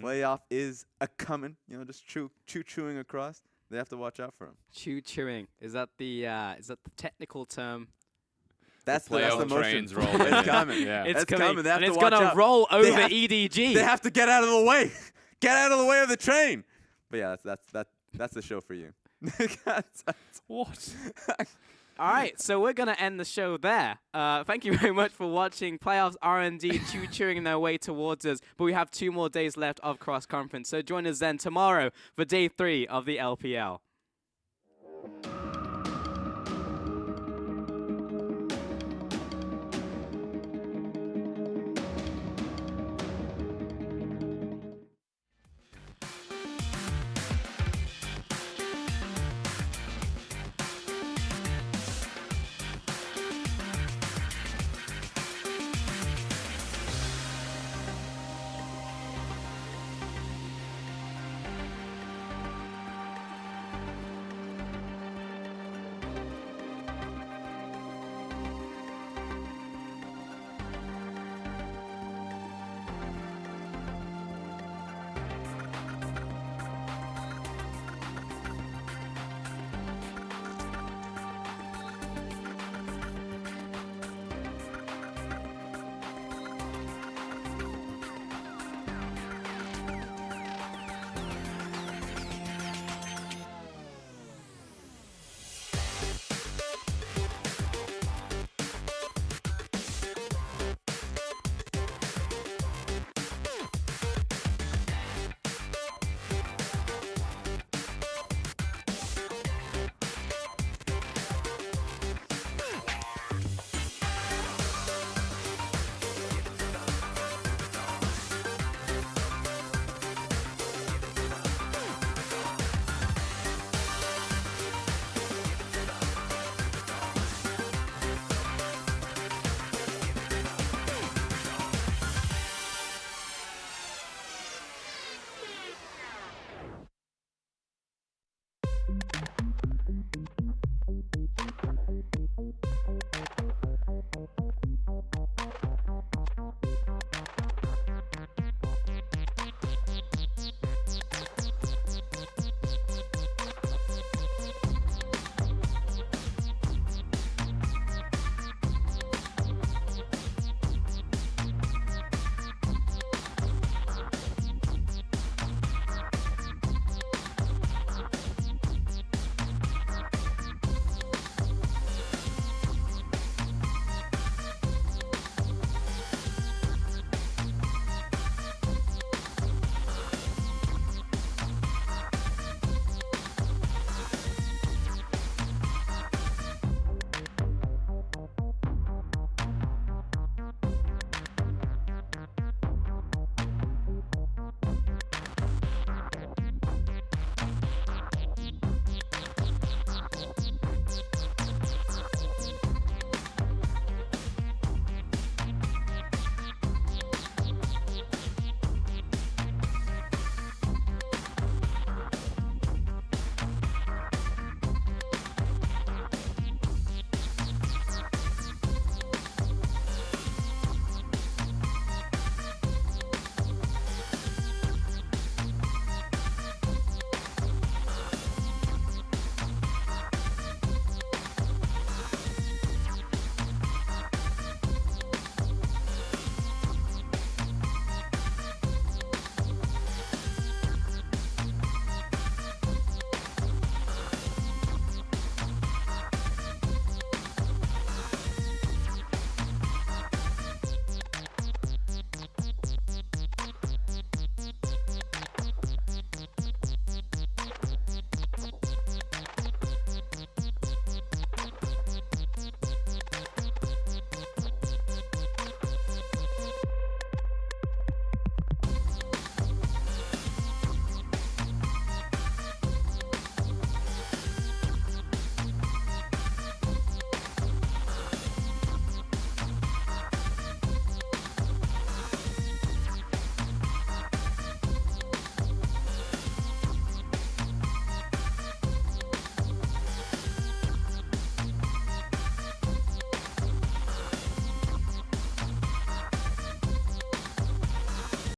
Playoff is a coming. Just chewing across. They have to watch out for them. Chewing. Is that the technical term? That's the motion. Rolling. It's coming. Yeah. It's coming. They have and to it's watch gonna out. roll over EDG. They have to get out of the way. Get out of the way of the train. But yeah, that's the show for you. What? All right, so we're going to end the show there. Thank you very much for watching Playoffs RNG chewing their way towards us. But we have 2 more days left of cross-conference. So join us then tomorrow for day 3 of the LPL.